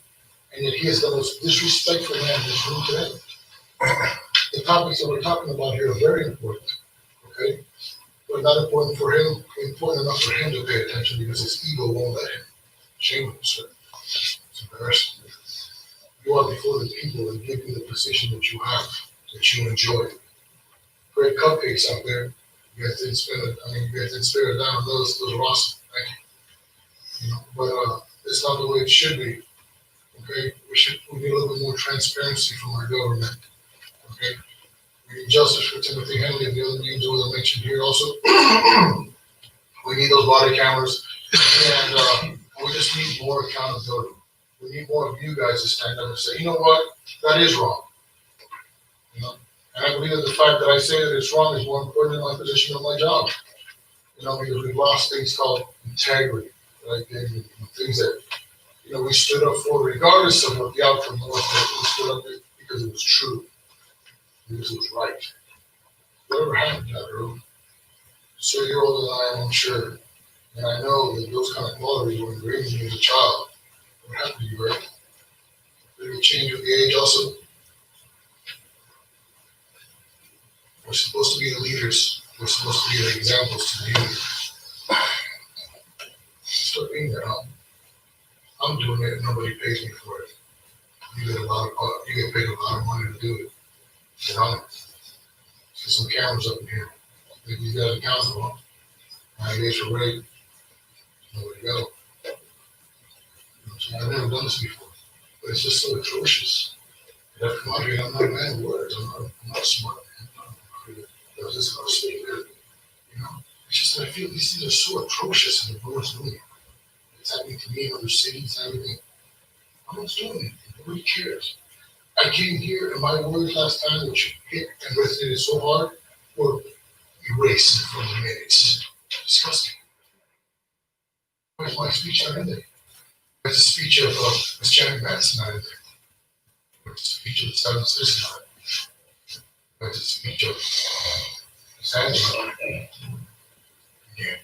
And yet he is the most disrespectful man in this room today. The topics that we're talking about here are very important. Okay? But not important enough for him to pay attention because his ego won't let him. Shameful, sir. It's embarrassing. You are before the people and give you the position that you have, that you enjoy. Great cupcakes out there. You guys didn't spare it down on those are awesome. Thank you. But It's not the way it should be. Okay, we need a little bit more transparency from our government. Okay, we need justice for Timothy Henley and the other names that were mentioned here also. We need those body cameras, and we just need more accountability. We need more of you guys to stand up and say, you know what, that is wrong. You know, and I believe that the fact that I say that it's wrong is more important than my position of my job. You know, because we've lost things called integrity, right? And things that, you know, we stood up for, regardless of what the outcome was. We stood up because it was true, because it was right. Whatever happened to that, early? So you're older than I am, I'm sure. And I know that those kind of qualities were ingrained in you as a child. What happened to you, right? Did it change with the age also? We're supposed to be the leaders. We're supposed to be the examples to the youth. Start being that, huh? I'm doing it and nobody pays me for it. You get paid a lot of money to do it. Get on it. Get some cameras up in here. Maybe you got a council, huh? 98 rate. Nowhere to go. So I've never done this before. But it's just so atrocious. And I've come out here and I'm not a man of words. I'm not smart. I was just going to speak good. You know? It's just that I feel these things are so atrocious and no one's doing it. It's happening to me in other cities and everything. No one's doing it. Nobody cares. I came here and my words last time, which hit and resonated so hard, were erased from the minutes. Disgusting. Where's my speech not in there? Where's the speech of Ms. Janet Madison not in there? Where's the speech of the Seven Sisters not in there? Where's the speech of Ms. Angela? Again,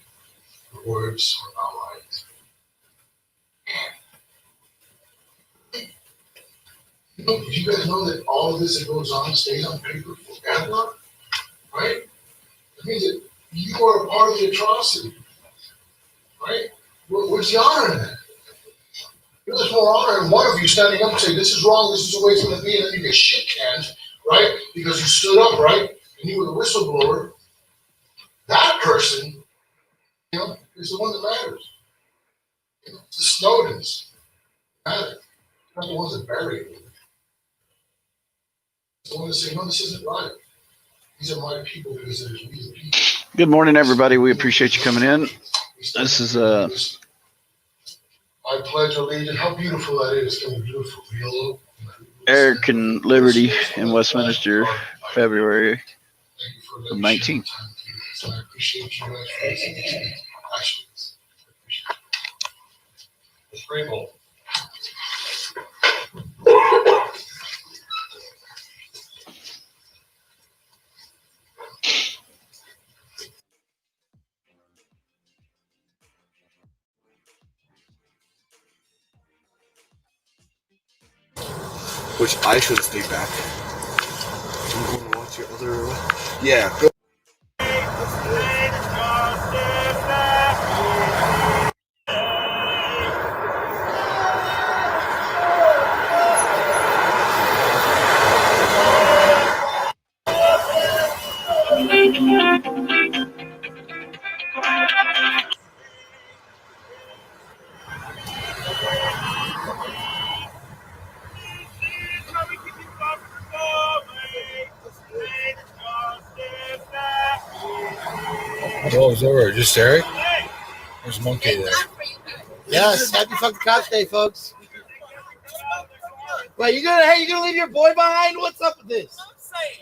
the words are not right. You know, you guys know that all of this that goes on stays on paper forever, right? That means that you are a part of the atrocity, right? Where's the honor in that? There's more honor in one of you standing up and saying, this is wrong, this is the way it's going to be, and then you get shit canned, right? Because you stood up, right? And you were the whistleblower. That person, you know, is the one that matters. You know, it's the Snowdens matter. Not the ones that bury you. It's the ones that say, no, this isn't right. These are my people because it is we the people. Good morning, everybody. We appreciate you coming in. This is I pledge allegiance. How beautiful that is. Can be beautiful. Yellow. Eric and Liberty in Westminster, February of 19. So I appreciate you guys for listening to me. Actually, it's grateful. Which I should stay back. I'm going to watch your other. Yeah, go. Oh, it's over. Just Eric? There's Monkey there. Yes, happy fucking Cops Day, folks. Wait, you gonna leave your boy behind? What's up with this?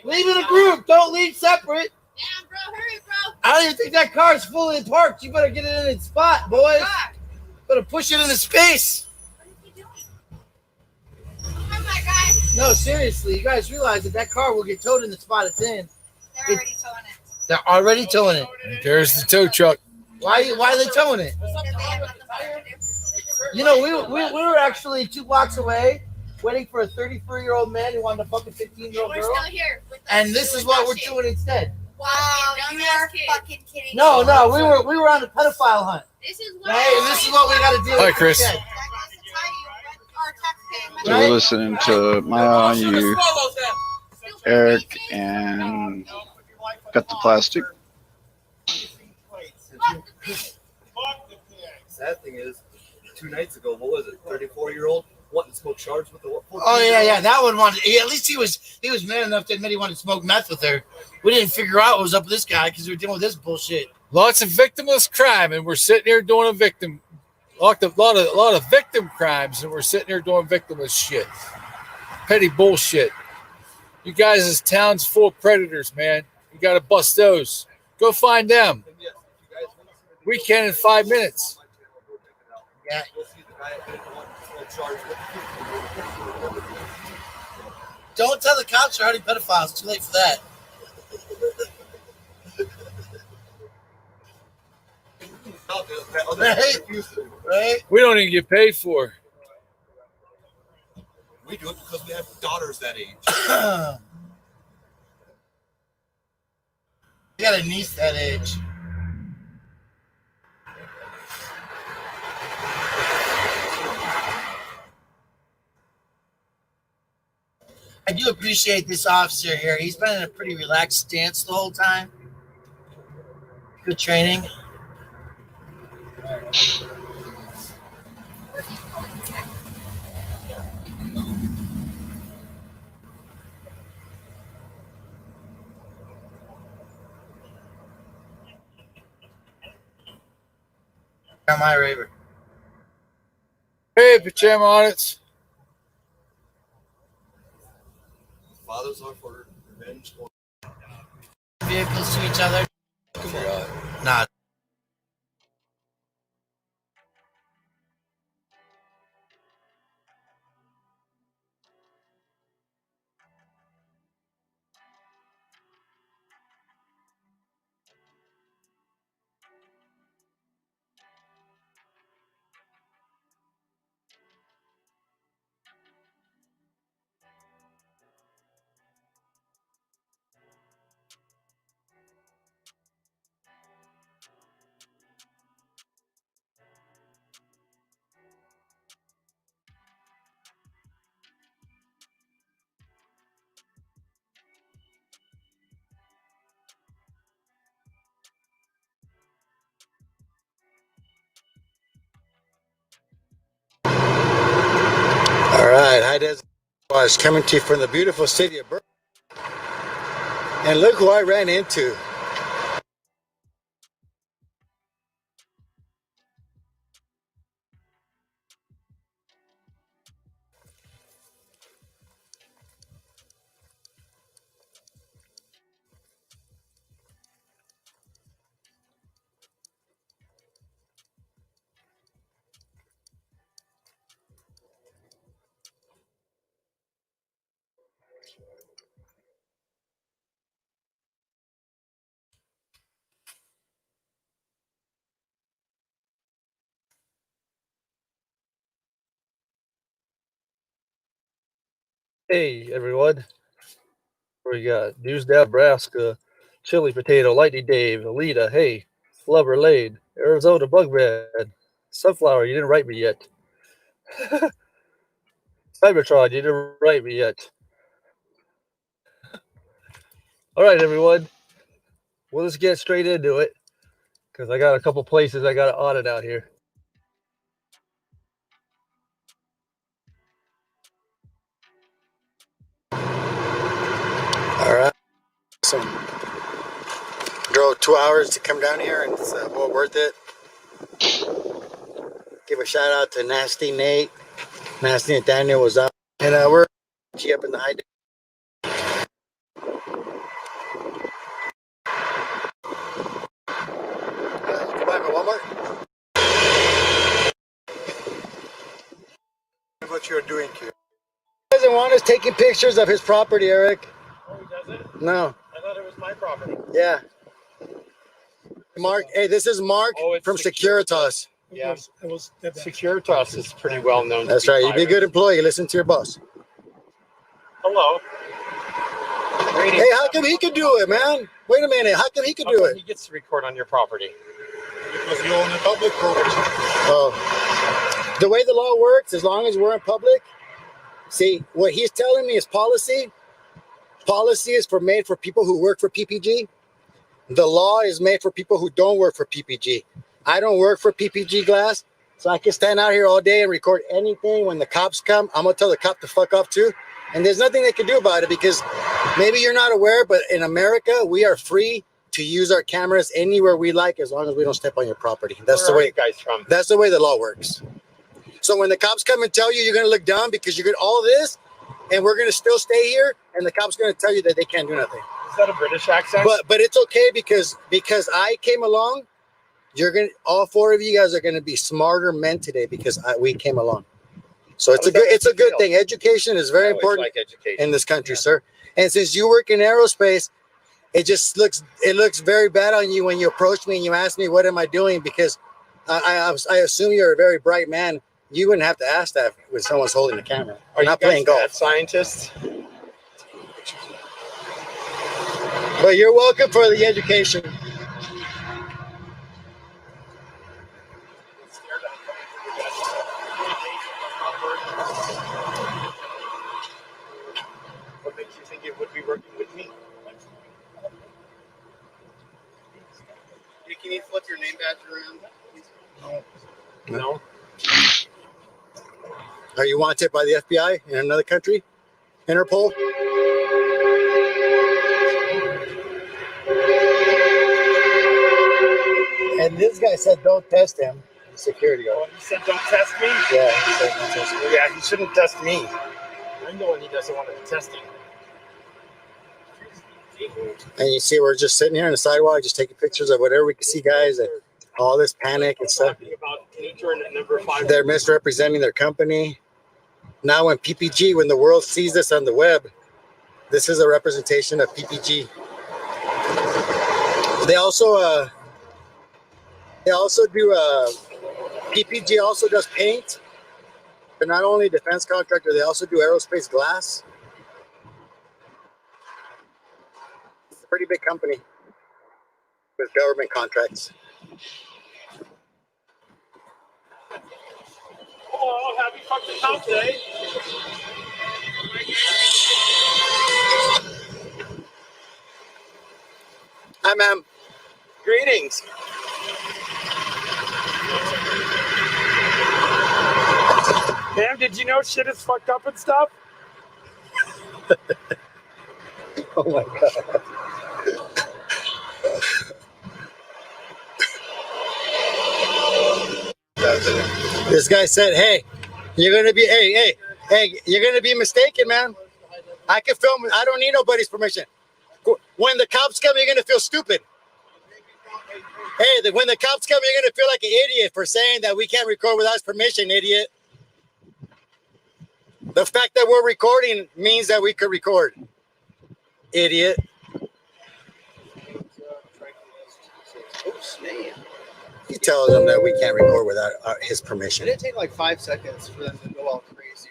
Leave in a group. Don't leave separate. Damn, bro, hurry, bro. I don't even think that car's fully parked. You better get it in its spot, boys. Better push it into space. No, seriously, you guys realize that car will get towed in the spot it's in. They're already towing it. They're already towing it. There's the tow truck. Why are they towing it? You know, we were actually 2 blocks away waiting for a 34-year-old man who wanted to fuck a 15-year-old girl. We're still here. And this is what we're doing instead. Wow, you are fucking kidding. No, we were on a pedophile hunt. This is what we got to do. Hi, Chris. So we're listening to My Eye on You, Eric, and Cut the Plastic. Sad thing is, 2 nights ago. What was it? 34-year-old wanting to smoke shards with the. Oh yeah. That one wanted. At least he was man enough to admit he wanted to smoke meth with her. We didn't figure out what was up with this guy because we were dealing with this bullshit. Lots of victimless crime, and we're sitting here doing a victim. lot of victim crimes, and we're sitting here doing victimless shit. Petty bullshit. You guys, this town's full of predators, man. You got to bust those. Go find them. Weekend in 5 minutes. Yeah. Don't tell the cops you're hunting pedophiles. It's too late for that. Right? We don't even get paid for it. We do it because we have daughters that age. I got a niece that age. I do appreciate this officer here. He's been in a pretty relaxed stance the whole time. Good training. Got my raver. Hey, pajama audits. Fathers are for revenge. Vehicles to each other. Nah. All right, hi Des. I was coming to you from the beautiful city of Brandt. And look who I ran into. Hey everyone, we got Newsdown, Nebraska, Chili Potato, Lightning Dave, Alita, hey, Lover Lane, Arizona Bugman, Sunflower, you didn't write me yet. Cybertron, you didn't write me yet. All right, everyone, well, let's get straight into it because I got a couple places I got to audit out here. All right. So, drove 2 hours to come down here, and it's well worth it. Give a shout out to Nasty Nate. Nasty Nathaniel was up, and we're up in the high. Come by Walmart. What you're doing here? He doesn't want us taking pictures of his property, Eric. Oh, he doesn't? No. I thought it was my property. Yeah. Mark, hey, this is Mark from Securitas. Yeah, Securitas is pretty well known. That's right. You be a good employee. Listen to your boss. Hello. Hey, how come he could do it, man? Wait a minute. How come he could do it? He gets to record on your property. Because you own the public property. Oh. The way the law works, as long as we're in public, see, what he's telling me is policy. Policy is made for people who work for PPG. The law is made for people who don't work for PPG. I don't work for PPG Glass. So I can stand out here all day and record anything. When the cops come, I'm gonna tell the cop to fuck off too. And there's nothing they can do about it because maybe you're not aware, but in America, we are free to use our cameras anywhere we like as long as we don't step on your property. That's the way. You guys from? That's the way the law works. So when the cops come and tell you you're gonna look dumb because you're gonna all this, and we're gonna still stay here, and the cops gonna tell you that they can't do nothing. Is that a British accent? But it's okay because I came along. All four of you guys are gonna be smarter men today because we came along. So it's a good thing. Education is very important in this country, sir. And since you work in aerospace, it just looks very bad on you when you approach me and you ask me what am I doing because I assume you're a very bright man. You wouldn't have to ask that when someone's holding the camera. Are not you guys playing golf. scientists? But you're welcome for the education. What makes you think it would be working with me? Can you flip your name badge around? No. Are you wanted by the FBI in another country? Interpol? And this guy said don't test him. The security guard. Oh, he said don't test me? Yeah, he said don't test me. Yeah, he shouldn't test me. I'm the one he doesn't want to test him. And you see we're just sitting here on the sidewalk, just taking pictures of whatever we can see, guys, and all this panic and stuff. They're misrepresenting their company. Now when when the world sees this on the web, this is a representation of PPG. They also do PPG also does paint. They're not only a defense contractor, they also do aerospace glass. It's a pretty big company with government contracts. Oh, happy fucking House Day. Hi, ma'am. Greetings. Ma'am, did you know shit is fucked up and stuff? Oh my God. This guy said, hey, you're gonna be you're gonna be mistaken, man. I can film, I don't need nobody's permission. When the cops come, you're gonna feel stupid. Hey, when the cops come, you're gonna feel like an idiot for saying that we can't record without his permission, idiot. The fact that we're recording means that we could record. Idiot. Oops, man. He tells them that we can't record without his permission. It didn't take like 5 seconds for them to go all crazy.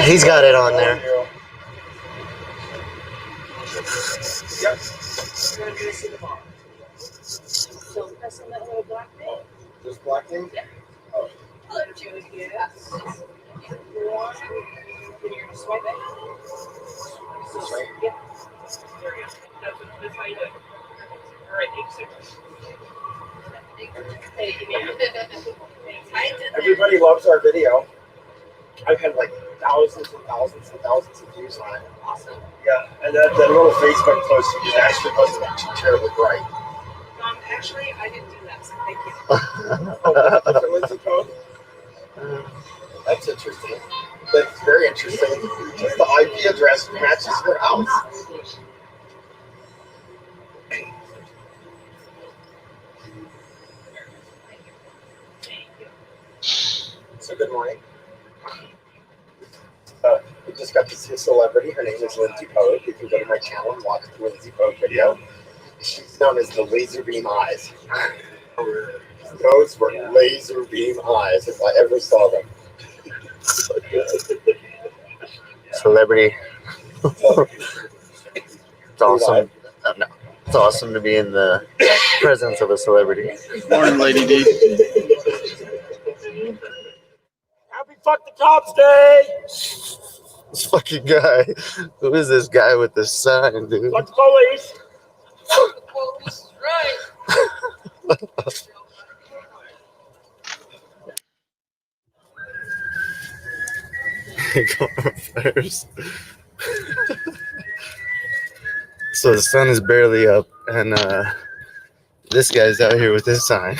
He's got it on there. Yep. So press on that little black thing. This black thing? Yeah. Oh. Yes. You're gonna swipe it. This way? Yep. There we go. That's how you do it. All right, 8 seconds. Everybody loves our video. I've had like thousands and thousands and thousands of views on it. Awesome. Yeah, and that little Facebook post you did actually wasn't too terribly bright. Actually, I didn't do that, so thank you. Oh, the Lindsay code? That's interesting. That's very interesting. Just the IP address matches your house. So good morning. We just got to see a celebrity. Her name is Lindsay Pogue. You can go to my channel and watch the Lindsay Pogue video. She's known as the laser beam eyes. Those were laser beam eyes if I ever saw them. So good. Celebrity. It's awesome. No, it's awesome to be in the presence of a celebrity. Morning, Lady D. Happy fuck the cops day. This fucking guy. Who is this guy with the sign, dude? Fuck the police. First. So the sun is barely up, and this guy's out here with his sign.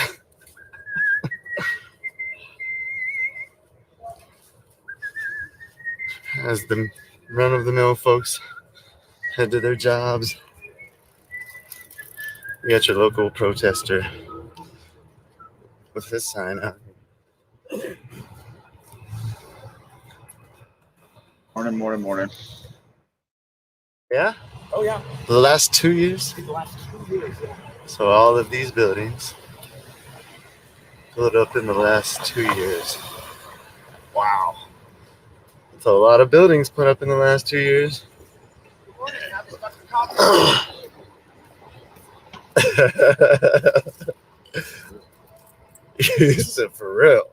As the run-of-the-mill folks head to their jobs, you got your local protester with his sign out. Morning. Yeah? Oh, yeah. For the last 2 years? The last 2 years, yeah. So all of these buildings built up in the last 2 years. Wow. That's a lot of buildings put up in the last 2 years. You said for real.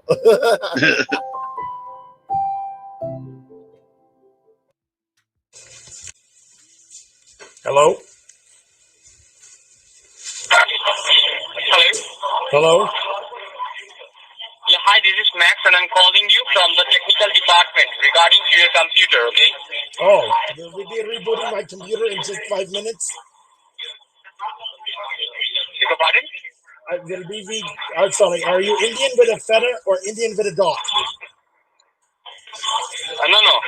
Hello? Hello? Yeah, hi, this is Max and I'm calling you from the technical department regarding to your computer, okay? Oh, will we be rebooting my computer in just 5 minutes? Pardon? Sorry, are you Indian with a feather or Indian with a dot? No.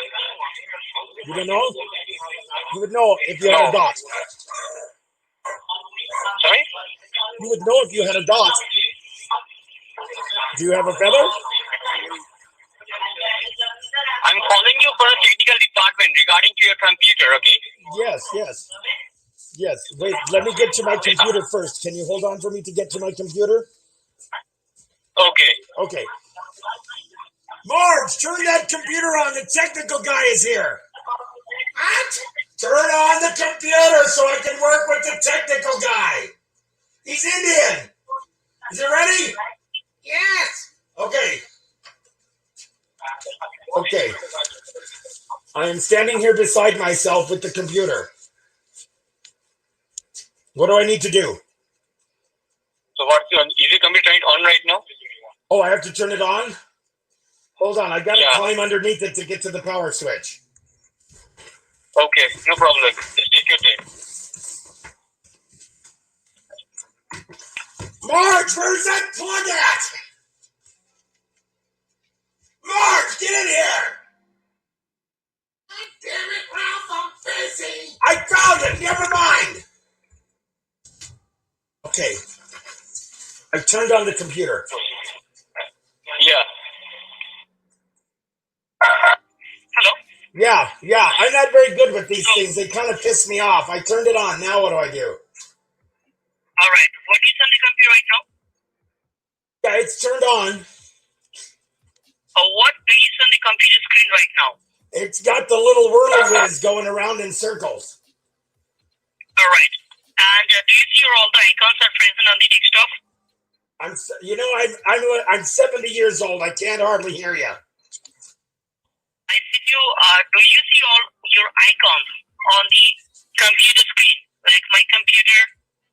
You don't know? You would know if you had a dot. Sorry? You would know if you had a dot. Do you have a feather? I'm calling you for a technical department regarding to your computer, okay? Yes. Wait, let me get to my computer first. Can you hold on for me to get to my computer? Okay. Marge, turn that computer on. The technical guy is here. What? Turn on the computer so I can work with the technical guy. He's Indian. Is it ready? Yes. Okay. I am standing here beside myself with the computer. What do I need to do? So is your computer on right now? Oh, I have to turn it on? Hold on, I gotta climb underneath it to get to the power switch. Okay, no problem. Just take your time. Marge, where's that plug at? Marge, get in here! God damn it, Ralph, I'm busy! I found it, never mind! Okay. I turned on the computer. Yeah. Hello? Yeah, I'm not very good with these things. They kind of piss me off. I turned it on. Now what do I do? All right. What is on the computer right now? Yeah, it's turned on. What is on the computer screen right now? It's got the little whirly-whiz going around in circles. All right. And do you see all the icons are present on the desktop? I'm 70 years old. I can't hardly hear you. I see you. Do you see all your icons on the computer screen? Like my computer,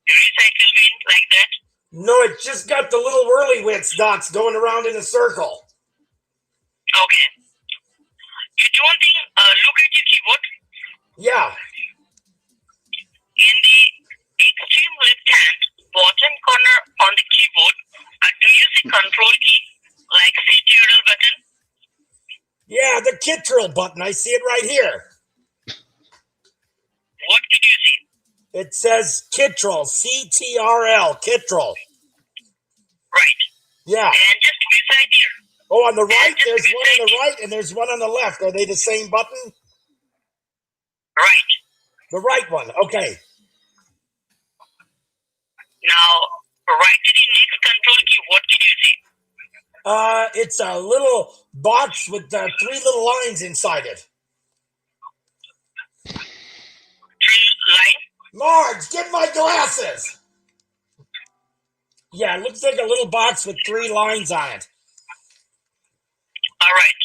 the recycle bin, like that? No, it just got the little whirly-whiz dots going around in a circle. Okay. You don't think, look at your keyboard? Yeah. In the extreme left hand bottom corner on the keyboard, do you see control key like CTRL button? Yeah, the Kitrl button. I see it right here. What did you see? It says Kitrl, CTRL, Kitrl. Right. Yeah. And just beside here. Oh, on the right, there's one on the right and there's one on the left. Are they the same button? Right. The right one, okay. Now, right to the next control key, what did you see? It's a little box with 3 little lines inside it. 3 lines? Marge, get my glasses! Yeah, it looks like a little box with 3 lines on it. All right.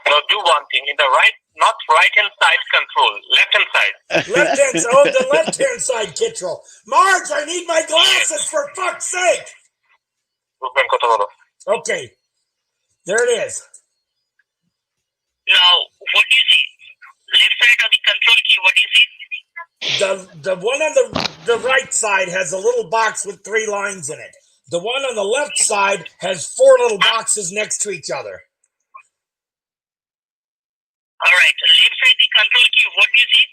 No, do one thing. In the right, not right hand side control, left hand side. Left hand side. Oh, the left hand side control. Marge, I need my glasses for fuck's sake. Okay. There it is. Now, what do you see? Left side of the control key, what do you see? The one on the right side has a little box with 3 lines in it. The one on the left side has 4 little boxes next to each other. All right, left side the control key, what do you see?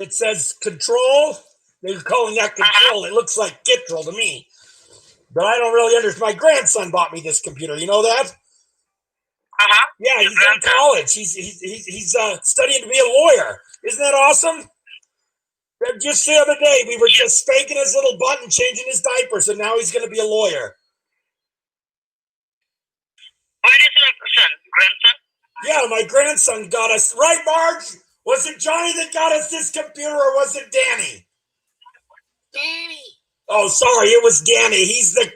It says control. They're calling that control. It looks like Gitrol to me. But I don't really understand. My grandson bought me this computer. You know that? Yeah, he's in college. He's studying to be a lawyer. Isn't that awesome? Just the other day, we were just spanking his little butt and changing his diapers, and now he's going to be a lawyer. Where is your son, grandson? Yeah, my grandson got us. Right, Marge? Was it Johnny that got us this computer, or was it Danny? Danny. Oh, sorry, it was Danny. He's the...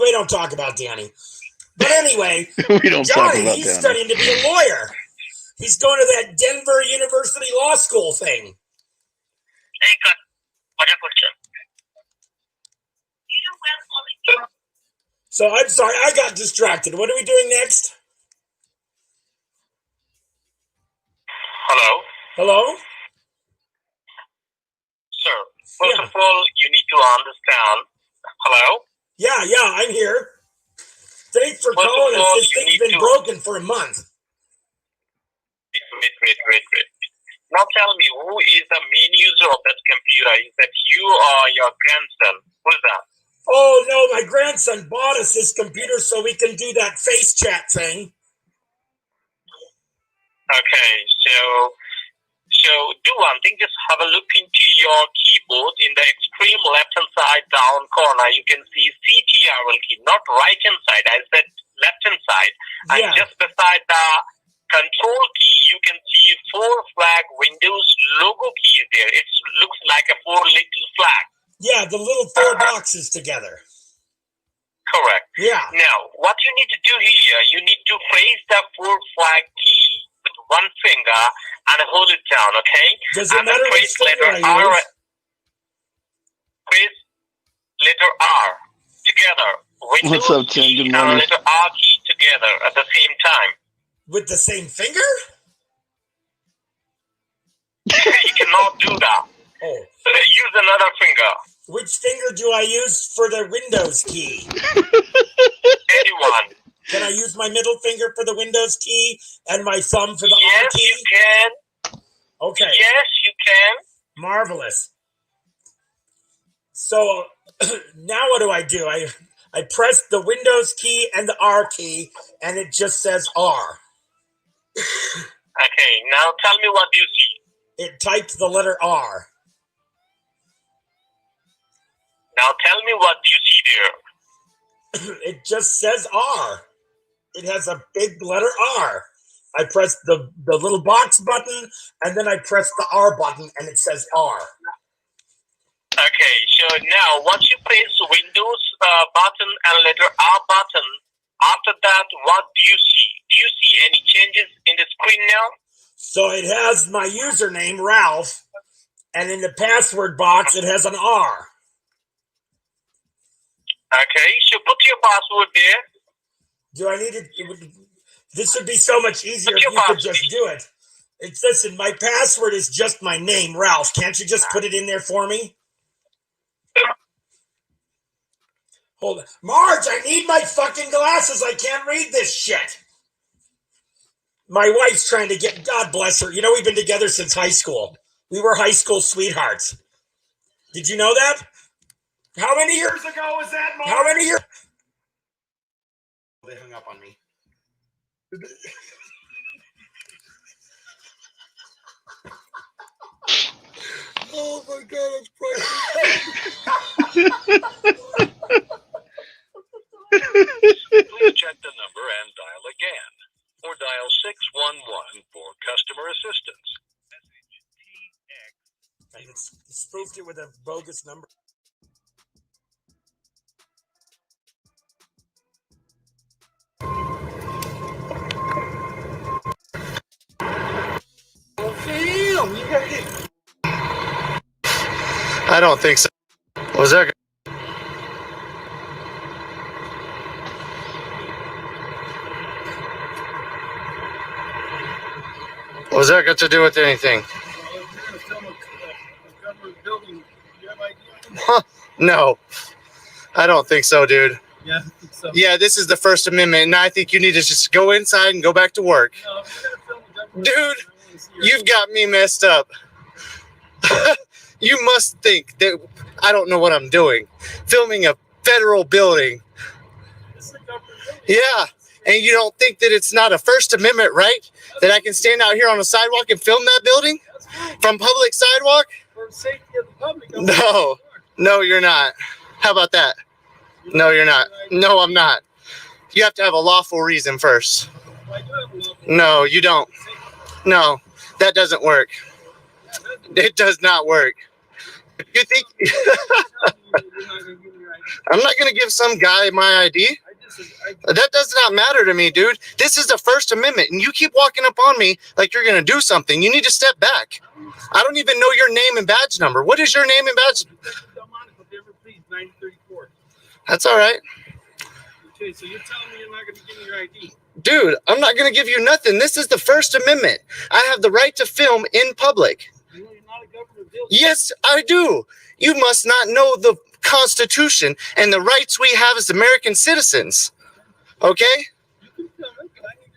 we don't talk about Danny. But anyway, We don't talk Johnny, about he's Danny. studying to be a lawyer. He's going to that Denver University Law School thing. So I'm sorry, I got distracted. What are we doing next? Hello? Hello? Sir, first of all, you need to understand. Hello? Yeah, I'm here. Thanks for First of calling us. all, This you thing's need been to- broken for a month. Wait. Now tell me, who is the main user of that computer? Is that you or your grandson? Who's that? Oh, no, my grandson bought us this computer so we can do that face chat thing. Okay, so do one thing. Just have a look into your keyboard in the extreme left-hand side down corner. You can see CTRL key, not right-hand side. I said left-hand side. Yeah. And just beside the control key, you can see 4 flag Windows logo key is there. It looks like a 4 little flag. Yeah, the little 4 boxes together. Correct. Yeah. Now, what you need to do here, you need to press the 4 flag key with one finger and hold it down, okay? Does it and then matter which press finger letter I R. use? Press letter R together. Windows What's up, Tim? key Good and morning. letter R key together at the same time. With the same finger? You cannot do that. Oh. Use another finger. Which finger do I use for the Windows key? Anyone. Can I use my middle finger for the Windows key and my thumb for the R Yes, key? you can. Okay. Yes, you can. Marvelous. So now what do? I press the Windows key and the R key, and it just says R. Okay, now tell me what you see. It typed the letter R. Now tell me what you see there. It just says R. It has a big letter R. I press the little box button, and then I press the R button, and it says R. Okay, so now once you press Windows button and letter R button, after that, what do you see? Do you see any changes in the screen now? So it has my username, Ralph, and in the password box, it has an R. Okay, so put your password there. Do I need it? This would be so much easier if you could just do it. Listen, my password is just my name, Ralph. Can't you just put it in there for me? Hold on. Marge, I need my fucking glasses. I can't read this shit. My wife's trying to get, God bless her. You know, we've been together since high school. We were high school sweethearts. Did you know that? How many years ago was that, Marge? How many years? They hung up on me. Oh my God, that's Please check the number and dial again, or dial 611 for customer assistance. I spoofed it with a bogus number. You gotta get. I don't think so. Was that? What's that got to do with anything? Huh, no, I don't think so, dude. Yeah, I think so. Yeah, this is the First Amendment, and I think you need to just go inside and go back to work. Dude, you've got me messed up. You must think that I don't know what I'm doing. Filming a federal building. Yeah, and you don't think that it's not a First Amendment right that I can stand out here on the sidewalk and film that building from public sidewalk? For the safety of the public. No, you're not. How about that? No, you're not. No, I'm not. You have to have a lawful reason first. No, you don't. No, that doesn't work. It does not work. You think I'm not going to give some guy my ID? That does not matter to me, dude. This is the First Amendment, and you keep walking up on me like you're going to do something. You need to step back. I don't even know your name and badge number. What is your name and badge? That's all right. Okay, so you're telling me you're not going to give me your ID? Dude, I'm not going to give you nothing. This is the First Amendment. I have the right to film in public. You know you're not a government building. Yes, I do. You must not know the Constitution and the rights we have as American citizens. Okay? You can film it, but I need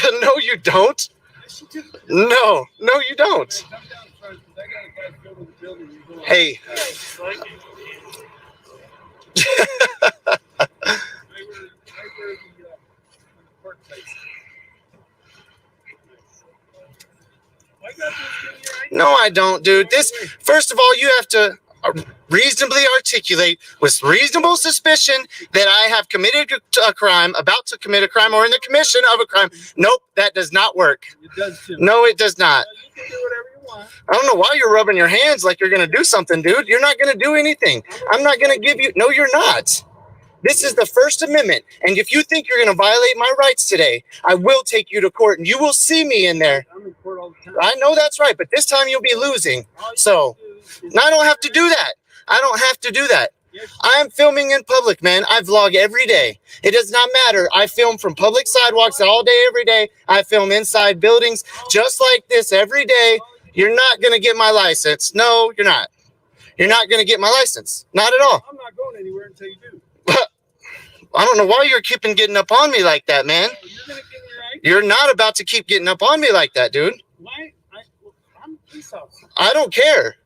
to know. No, you don't. Yes, you do. No, you don't. Come down front, because I got a guy building the building. You're going Hey. No, I don't, dude. This, first of all, you have to reasonably articulate with reasonable suspicion that I have committed a crime, about to commit a crime, or in the commission of a crime. Nope, that does not work. It does too. No, it does not. You can do whatever you want. I don't know why you're rubbing your hands like you're going to do something, dude. You're not going to do anything. I'm not going to give you... No, you're not. This is the First Amendment. And if you think you're going to violate my rights today, I will take you to court, and you will see me in there. I'm in court all the time. I know that's right, but this time you'll be losing. So, no, I don't have to do that. I don't have to do that. I'm filming in public, man. I vlog every day. It does not matter. I film from public sidewalks all day, every day. I film inside buildings just like this every day. You're not going to get my license. No, you're not. You're not going to get my license. Not at all. I'm not going anywhere until you do. I don't know why you're keeping getting up on me like that, man. You're going to give me your ID? You're not about to keep getting up on me like that, dude. Why? I'm a police officer. I don't care.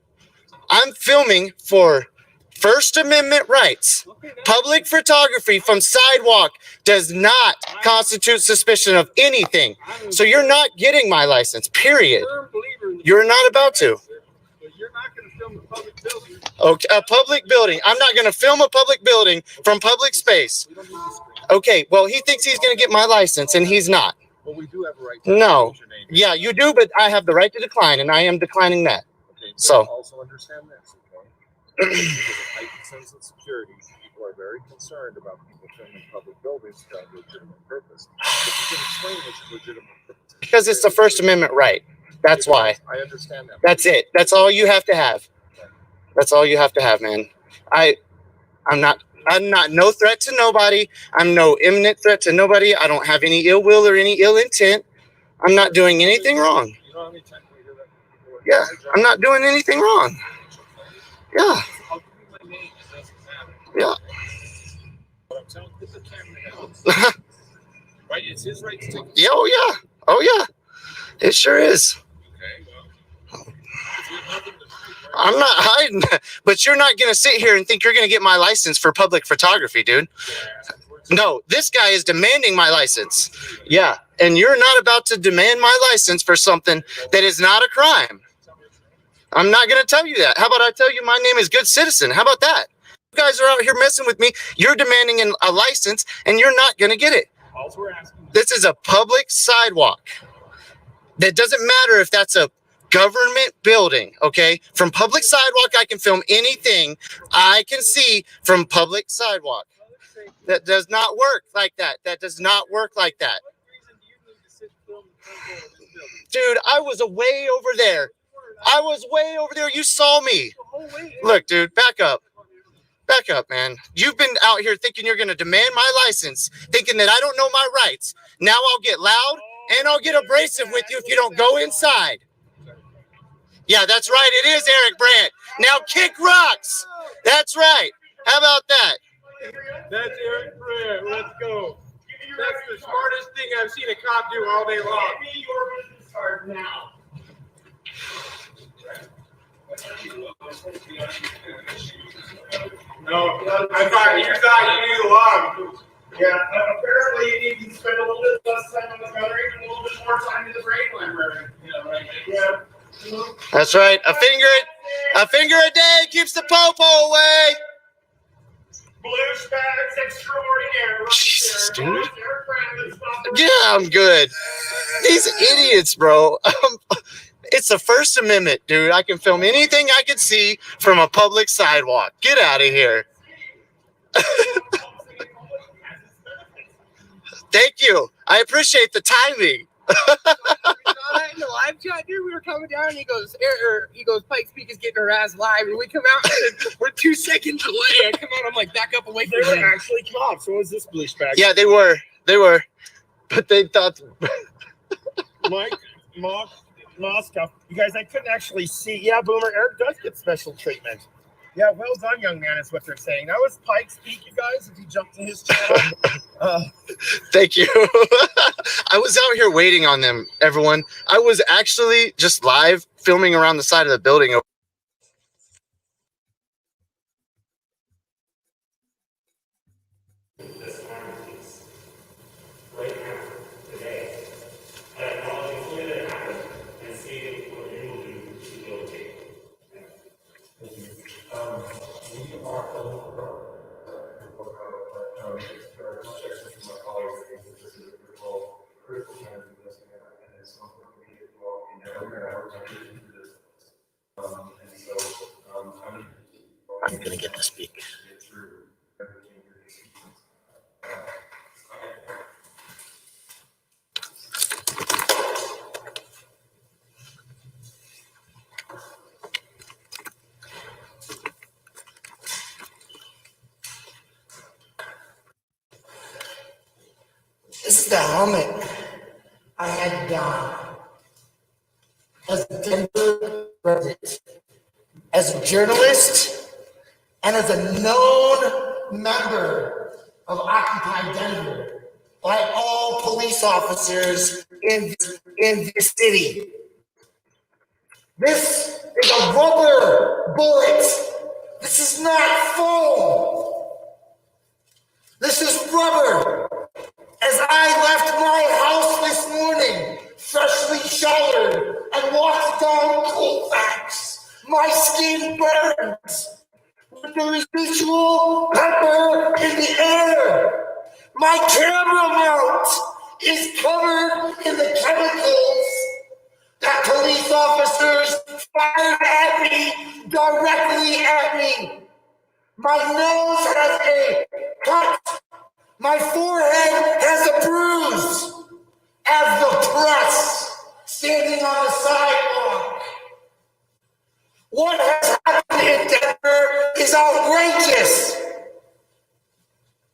I'm filming for First Amendment rights. Public photography from sidewalk does not constitute suspicion of anything. So you're not getting my license, period. You're not about to. But you're not going to film a public building. Okay, a public building. I'm not going to film a public building from public space. Okay, well, he thinks he's going to get my license, and he's not. Well, we do have a right to No. Yeah, you do, but I have the right to decline, and I am declining that. Okay, So. also understand this, okay? Because of heightened sense of security, people are very concerned about people filming public buildings for a legitimate purpose. If you can explain what's a legitimate purpose. Because it's the First Amendment right. That's why. I understand that. That's it. That's all you have to have. That's all you have to have, man. I'm not no threat to nobody. I'm no imminent threat to nobody. I don't have any ill will or any ill intent. I'm not doing anything wrong. You know how many times we hear that? Yeah, I'm not doing anything wrong. Yeah. I'll give you my name. It doesn't matter. Yeah. But I'm telling you, the camera knows. Right? It's his right to take. Yeah, oh yeah. Oh yeah. It sure is. Okay, well, if you have nothing to do, I'm not hiding, but you're not going to sit here and think you're going to get my license for public photography, dude. No, this guy is demanding my license. Yeah, and you're not about to demand my license for something that is not a crime. I'm not going to tell you that. How about I tell you my name is Good Citizen? How about that? You guys are out here messing with me. You're demanding a license, and you're not going to get it. This is a public sidewalk. That doesn't matter if that's a government building, okay? From public sidewalk, I can film anything I can see from public sidewalk. That does not work like that. That does not work like that. Dude, I was way over there. I was way over there. You saw me. Look, dude, back up. Back up, man. You've been out here thinking you're going to demand my license, thinking that I don't know my rights. Now I'll get loud and I'll get abrasive with you if you don't go inside. Yeah, that's right. It is Eric Brandt. Now kick rocks. That's right. How about that? That's Eric Brandt. Let's go. That's the smartest thing I've seen a cop do all day long. Give me your business card now. No, I thought you knew the law. Yeah, apparently you need to spend a little bit less time on the gun range and a little bit more time in the brain library. Yeah. That's right. A finger a day keeps the popo away. Blue Spags extraordinaire. Jesus, dude. Yeah, I'm good. These idiots, bro. It's the First Amendment, dude. I can film anything I can see from a public sidewalk. Get out of here. Thank you. I appreciate the timing. In the live chat, dude, we were coming down, and he goes, Pike's Peak is getting harassed live, and we come out, and we're 2 seconds away. I come out, I'm like, back up away from him. They were actually cops. So was this blue spag? Yeah, they were, but they thought. Mike, Moscow, you guys, I couldn't actually see. Yeah, Boomer, Eric does get special treatment. Yeah, well done, young man, is what they're saying. That was Pike's Peak, you guys, if you jumped to his channel. Thank you. I was out here waiting on them, everyone. I was actually just live filming around the side of the building. I'm going to get to speak. This is the helmet I had done as a Denver resident, as a journalist, and as a known member of Occupy Denver by all police officers in this city. This is a rubber bullet. This is not foam. This is rubber. As I left my house this morning, freshly showered and walked down Colfax, my skin burns with the residual pepper in the air. My camera mount is covered in the chemicals that police officers fired at me, directly at me. My nose has a cut. My forehead has a bruise as the press standing on the sidewalk. What has happened in Denver is outrageous.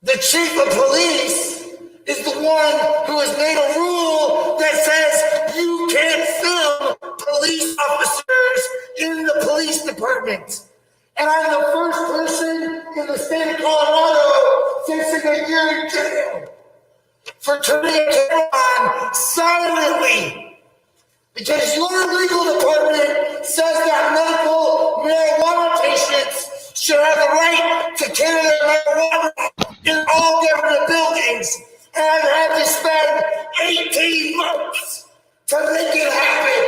The chief of police is the one who has made a rule that says you can't film police officers in the police department. And I'm the first person in the state of Colorado facing a year in jail for turning a camera on silently. Because your legal department says that medical marijuana patients should have the right to carry their marijuana in all government buildings. And I've had to spend 18 months to make it happen.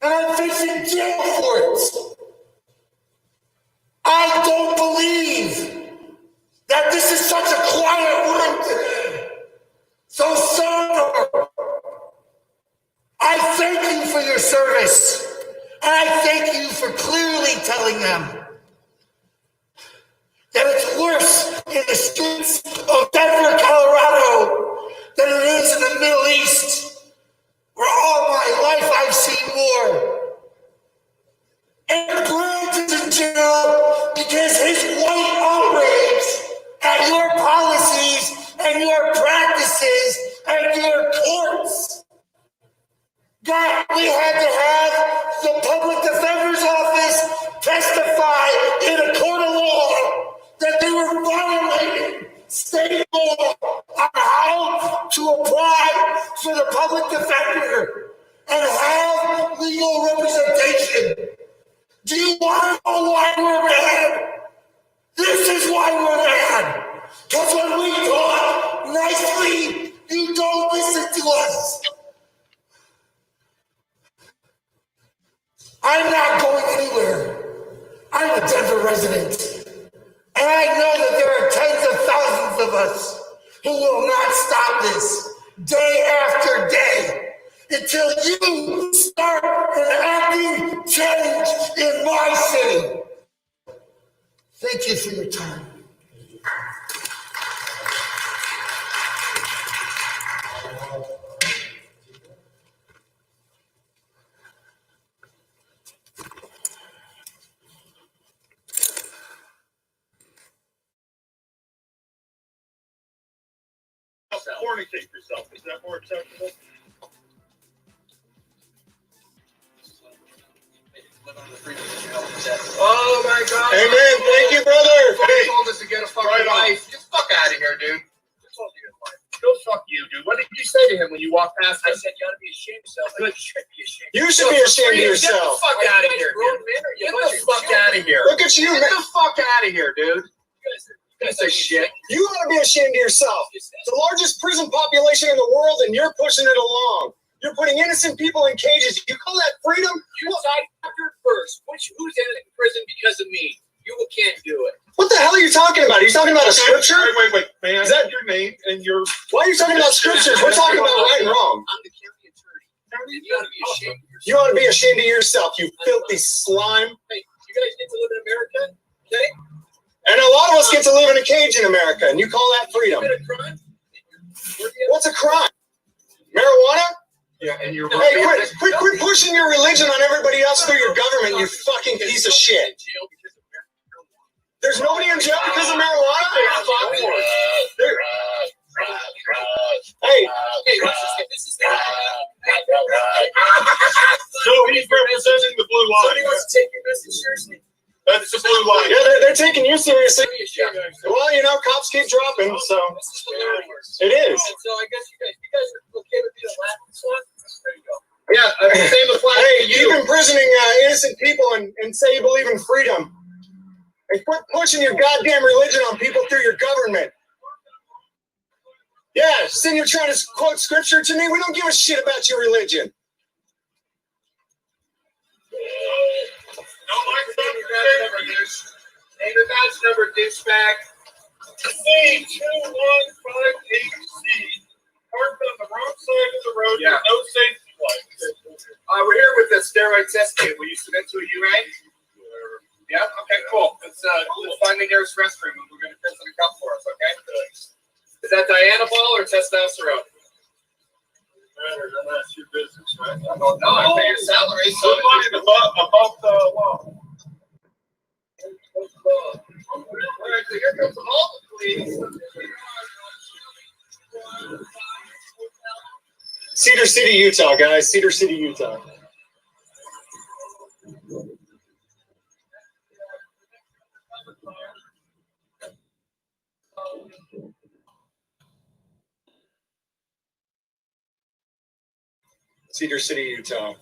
And I'm facing jail for it. I don't believe that this is such a quiet room today. So somber. I thank you for your service. And I thank you for clearly telling them that it's worse in the streets of Denver, Colorado than it is in the Middle East, where all my life I've seen war. were violating state law on how to apply for the public defender and have legal representation. Do you want to know why we're mad? This is why we're mad. Because when we talk nicely, you don't listen to us. I'm not going anywhere. I'm a Denver resident. And I know that there are tens of thousands of us who will not stop this day after day until you start enacting change in my city. Thank you for your time. Fornicate yourself. Is that more acceptable? Oh my God! Amen. Thank you, brother. Hey, told us to get a fucking Right on. life. Get the fuck out of here, dude. Go fuck you, dude. What did you say to him when you walked past him? I said you ought to be ashamed of yourself. You should be ashamed. You should be ashamed of yourself. Get the fuck out of here, dude. Get the fuck out of here. Look at you, Get the fuck out of here, dude. Piece of shit. You ought to be ashamed of yourself. The largest prison population in the world, and you're pushing it along. You're putting innocent people in cages. You call that freedom? You decided first. Who's in prison because of me? You can't do it. What the hell are you talking about? Are you talking about a scripture? Wait. May I Is that have your name and your... Why are you talking about scriptures? We're talking about right and wrong. I'm the county attorney. You ought to be ashamed of yourself. You ought to be ashamed of yourself, you filthy slime. Hey, you guys get to live in America? Okay? And a lot of us get to live in a cage in America, and you call that freedom. You commit a crime? What's a crime? Marijuana? Yeah, and you're... Hey, quit pushing your religion on everybody else through your government, you fucking piece of shit. There's nobody in jail because of marijuana? Hey. So he's representing the blue line. Somebody wants to take your message seriously. That's the blue line. Yeah, they're taking you seriously. Well, you know, cops keep dropping, so it is. So I guess you guys are okay with being the last one? There you go. Yeah, same applies to you. Keep imprisoning innocent people and say you believe in freedom. And quit pushing your goddamn religion on people through your government. Yeah, sitting here trying to quote scripture to me. We don't give a shit about your religion. Name the badge number, douchebag. C2158C. Parked on the wrong side of the road. Yeah. No safety lights. We're here with the steroid test kit. Will you submit to a UA? Yeah. Okay. Cool. Let's find the nearest restroom. We're going to test it up for us. Okay. Is that Dianabol or testosterone? That's your business, right? No, I pay your salary. So above the law. Here comes all the police. Cedar City, Utah, guys. Cedar City, Utah. Cedar City, Utah.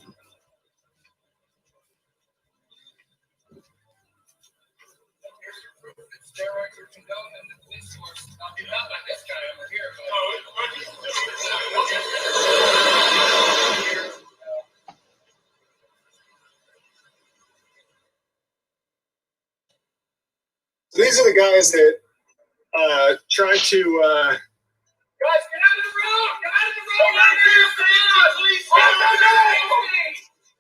These are the guys that try to. Guys, get out of the road! Get out of the road! Please,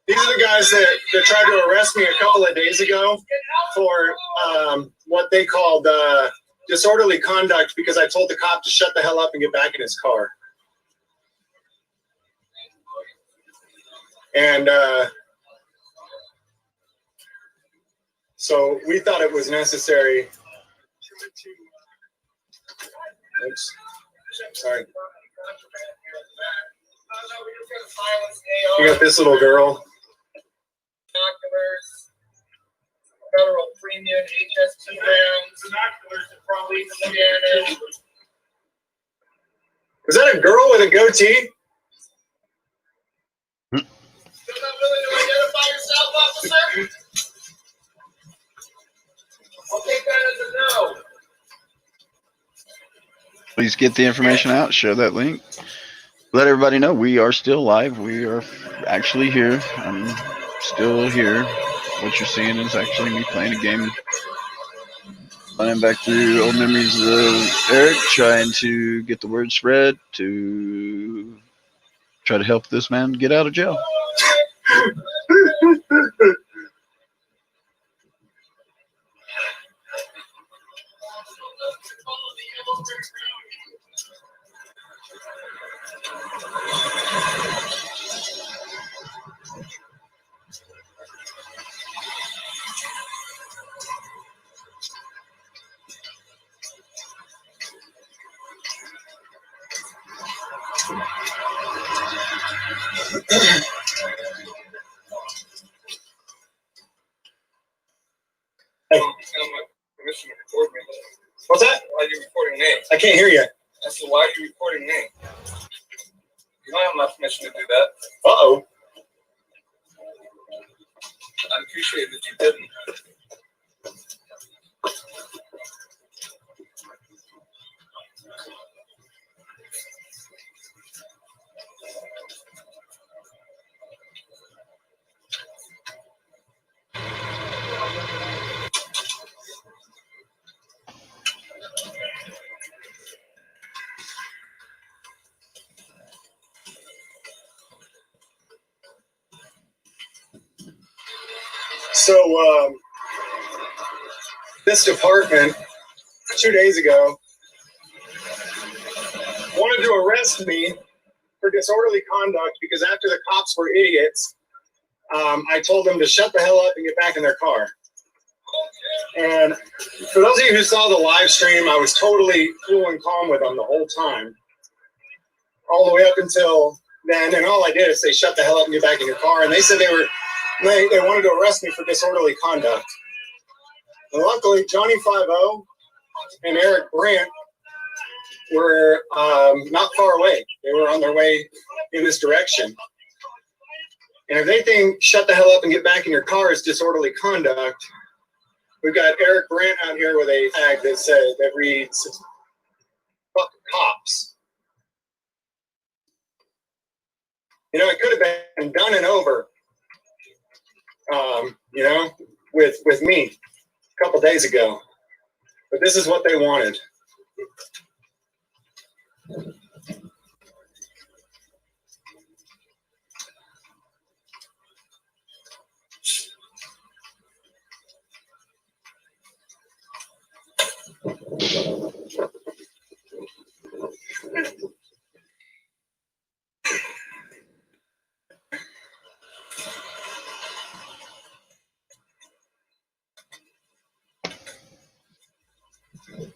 These are the guys that tried to arrest me a couple of days ago for what they called disorderly conduct because I told the cop to shut the hell up and get back in his car. And so we thought it was necessary. Oops. Sorry. You got this little girl. Binoculars, federal premium, HS2 rounds. Binoculars Is that a girl with a goatee? Still not willing to identify yourself, officer? I'll take that as a no. Please get the information out. Share that link. Let everybody know we are still live. We are actually here. I'm still here. What you're seeing is actually me playing a game. Running back through old memories of Eric, trying to get the word spread to try to help this man get out of jail. What's that? Why are you recording me? I can't hear you. I said, why are you recording me? You don't have my permission to do that. Uh-oh. I appreciate that you didn't. So, this department, 2 days ago, wanted to arrest me for disorderly conduct because after the cops were idiots, I told them to shut the hell up and get back in their car. And for those of you who saw the live stream, I was totally cool and calm with them the whole time. All the way up until then, and all I did is say, shut the hell up and get back in your car. And they said they wanted to arrest me for disorderly conduct. And luckily, Johnny 5-0 and Eric Brandt were not far away. They were on their way in this direction. And if they think shut the hell up and get back in your car is disorderly conduct, we've got Eric Brandt out here with a tag that reads, fuck cops. You know, it could have been done and over, you know, with me a couple days ago. But this is what they wanted.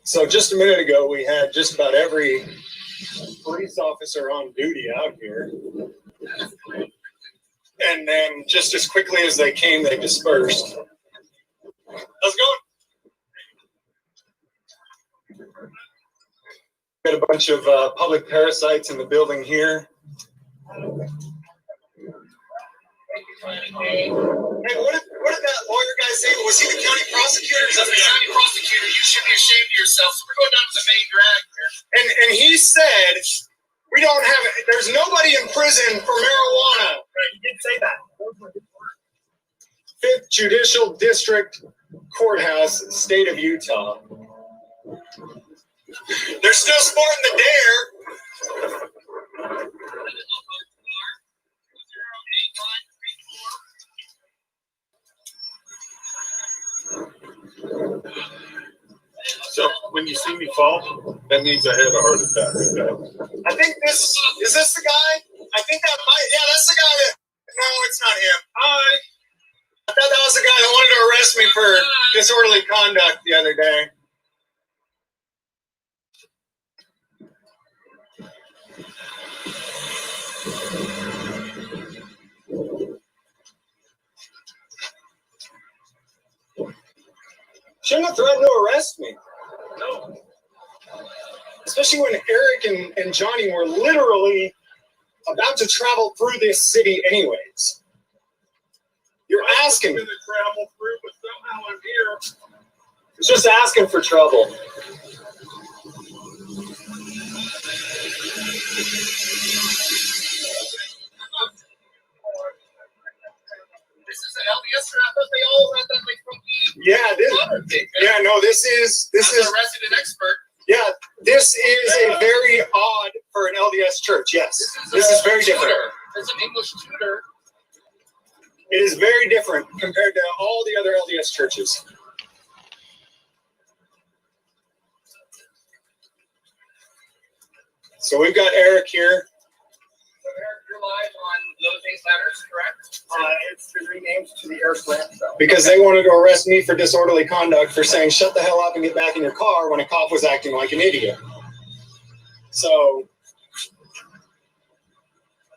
So just a minute ago, we had just about every police officer on duty out here. And then just as quickly as they came, they dispersed. How's it going? Got a bunch of public parasites in the building here. Hey, what did that lawyer guy say? Was he the county prosecutor? As the county prosecutor, you should be ashamed of yourself. So we're going down to the main drag here. And he said, we don't have it. There's nobody in prison for marijuana. Right, you did say that. 5th Judicial District Courthouse, state of Utah. They're still sporting the dare. So when you see me fall, that means I had a heart attack. Okay? I think is this the guy? I think that might, yeah, that's the guy that, no, it's not him. Hi. I thought that was the guy that wanted to arrest me for disorderly conduct the other day. Shouldn't have threatened to arrest me. No. especially when Eric and Johnny were literally about to travel through this city anyways. You're asking. To travel through, but somehow I'm here. It's just asking for trouble. This is an LDS trap, but they all had that like from This is a resident expert. Yeah, this is a very odd for an LDS church. Yes, this is very different. It's an English tutor. It is very different compared to all the other LDS churches. So we've got Eric here. So Eric, you're live on Those Days Matters, correct? It's been renamed to the Eric Brandt Show. Because they wanted to arrest me for disorderly conduct for saying shut the hell up and get back in your car when a cop was acting like an idiot. So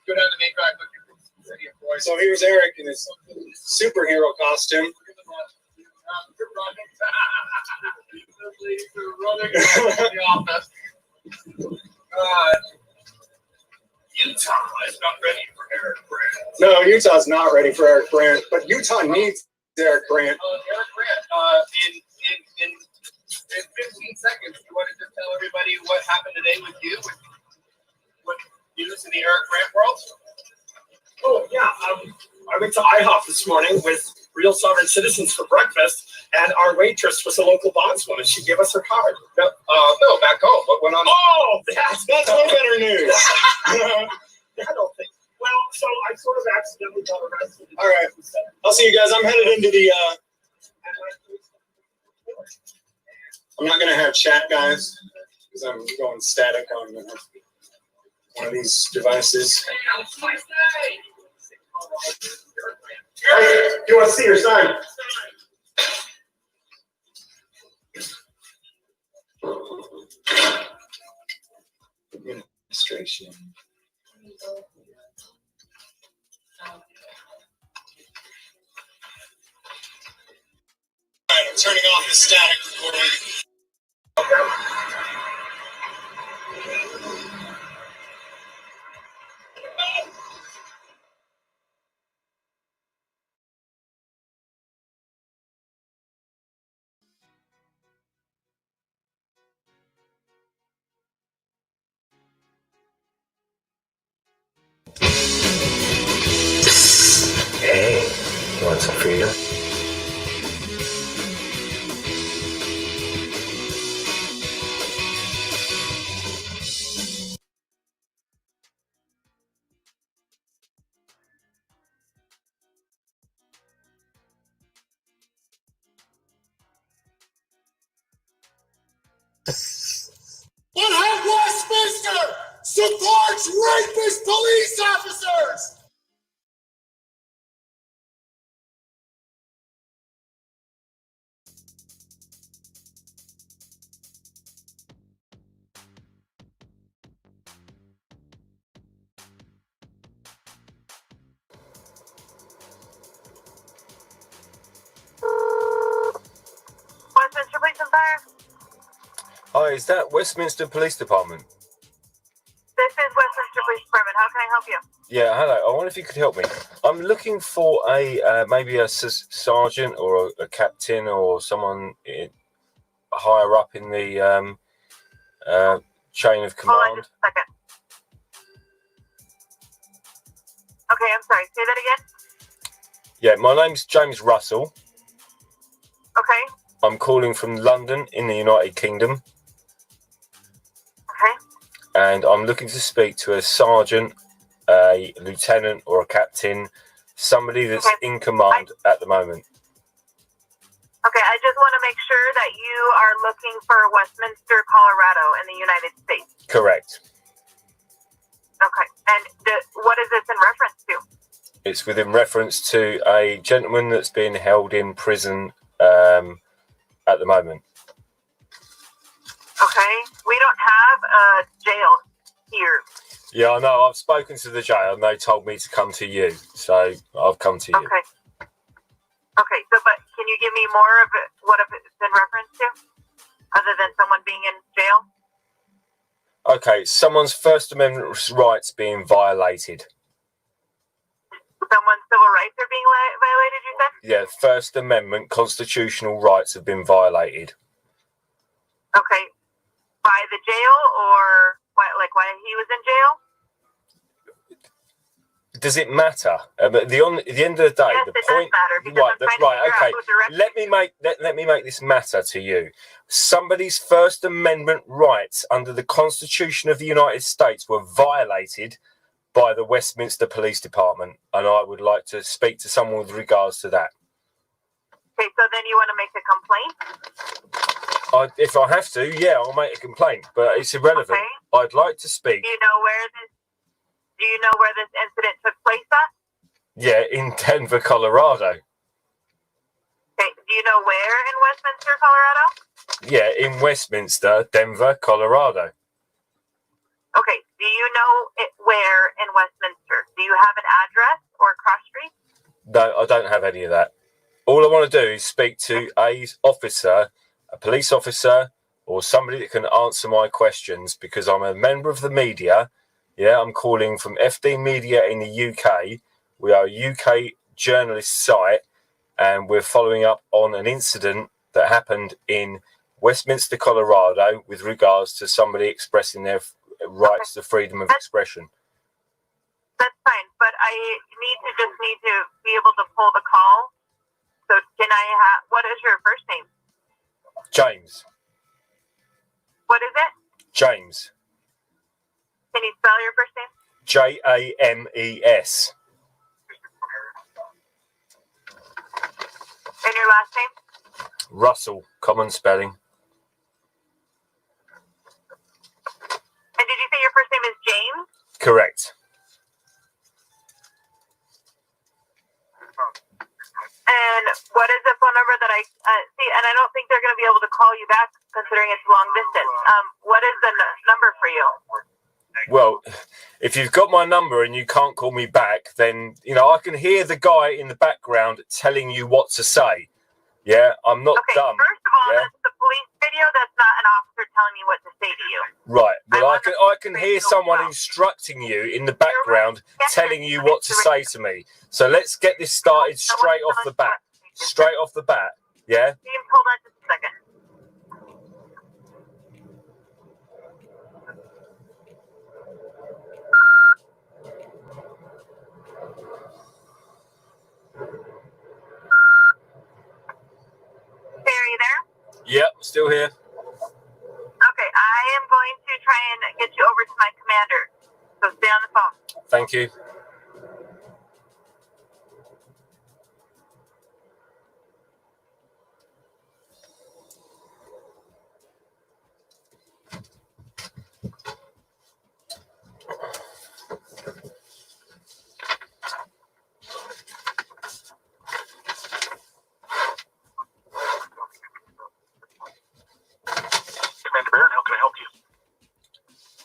go down to main drive, look at the city of Floyd. So here's Eric in his superhero costume. Running the office. Utah is not ready for Eric Brandt. No, Utah's not ready for Eric Brandt, but Utah needs Eric Brandt. Eric Brandt, in 15 seconds, you want to just tell everybody what happened today with you? What news in the Eric Brandt world? Oh, yeah. I went to IHOP this morning with Real Sovereign Citizens for breakfast, and our waitress was a local bondswoman. She gave us her card. No, back home. What went on? Oh, that's way better news. I don't think. Well, so I sort of accidentally got arrested. All right. I'll see you guys. I'm headed into the. I'm not going to have chat, guys, because I'm going static on one of these devices. Hey, you want to see your sign? Administration. All right, I'm turning off the static recording. Hey, you want some freedom? But how Westminster supports rapist police officers! Westminster Police and Fire. Hi, is that Westminster Police Department? This is Westminster Police Department. How can I help you? Yeah, hello. I wonder if you could help me. I'm looking for a maybe a sergeant or a captain or someone higher up in the chain of command. Hold on just a second. Okay, I'm sorry. Say that again. Yeah, my name's James Russell. Okay. I'm calling from London in the United Kingdom. Okay. And I'm looking to speak to a sergeant, a lieutenant or a captain, somebody that's in command at the moment. Okay, I just want to make sure that you are looking for Westminster, Colorado in the United States. Correct. Okay. And what is this in reference to? It's within reference to a gentleman that's been held in prison at the moment. Okay. We don't have a jail here. Yeah, I know. I've spoken to the jail and they told me to come to you. So I've come to you. Okay. Okay. So, but can you give me more of it, what it's in reference to? Other than someone being in jail? Okay, someone's First Amendment rights being violated. Someone's civil rights are being violated, you said? Yeah, First Amendment constitutional rights have been violated. Okay. By the jail or why he was in jail? Does it matter? At the end of the day, Yes, the it point. does matter. Okay. Let me make this matter to you. Somebody's First Amendment rights under the Constitution of the United States were violated by the Westminster Police Department, and I would like to speak to someone with regards to that. Okay, so then you want to make a complaint? If I have to, yeah, I'll make a complaint, but it's irrelevant. Okay. I'd like to speak. Do you know where this incident took place at? Yeah, in Denver, Colorado. Okay, do you know where in Westminster, Colorado? Yeah, in Westminster, Denver, Colorado. Okay, do you know where in Westminster? Do you have an address or a cross street? No, I don't have any of that. All I want to do is speak to a police officer, or somebody that can answer my questions, because I'm a member of the media. Yeah, I'm calling from FD Media in the UK. We are a UK journalist site, and we're following up on an incident that happened in Westminster, Colorado, with regards to somebody expressing their rights to freedom of expression. That's fine, but I need to be able to pull the call. So what is your first name? James. What is it? James. Can you spell your first name? James. And your last name? Russell, common spelling. And did you say your first name is James? Correct. And what is the phone number that I see? And I don't think they're going to be able to call you back considering it's long distance. What is the number for you? Well, if you've got my number and you can't call me back, then, I can hear the guy in the background telling you what to say. Yeah, I'm not dumb. First of all, that's the police video. That's not an officer telling you what to say to you. Right. Well, I can hear someone instructing you in the background, telling you what to say to me. So let's get this started straight off the bat. Straight off the bat. Yeah? James, hold on just a second. Hey, are you there? Yep, still here. Okay, I am going to try and get you over to my commander. So stay on the phone. Thank you. Commander Brandt, how can I help you?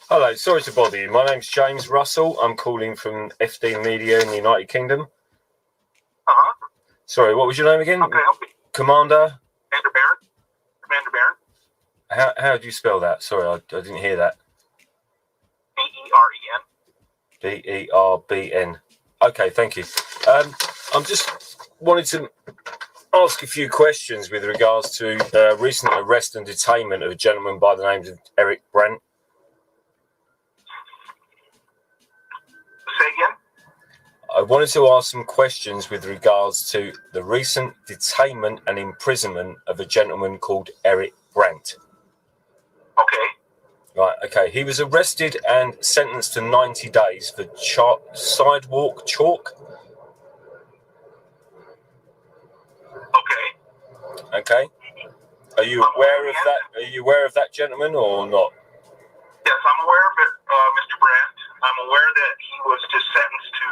Hello, sorry to bother you. My name's James Russell. I'm calling from FD Media in the United Kingdom. Uh-huh. Sorry, what was your name again? How can I help you? Commander? Commander Brandt? Commander Brandt? How do you spell that? Sorry, I didn't hear that. B-E-R-E-N. B-E-R-B-N. Okay, thank you. I'm just wanted to ask a few questions with regards to recent arrest and detainment of a gentleman by the name of Eric Brandt. Say again? I wanted to ask some questions with regards to the recent detainment and imprisonment of a gentleman called Eric Brandt. Okay. Right, okay. He was arrested and sentenced to 90 days for sidewalk chalk. Okay. Okay. Are you aware of that? Are you aware of that gentleman or not? Yes, I'm aware of it, Mr. Brandt. I'm aware that he was just sentenced to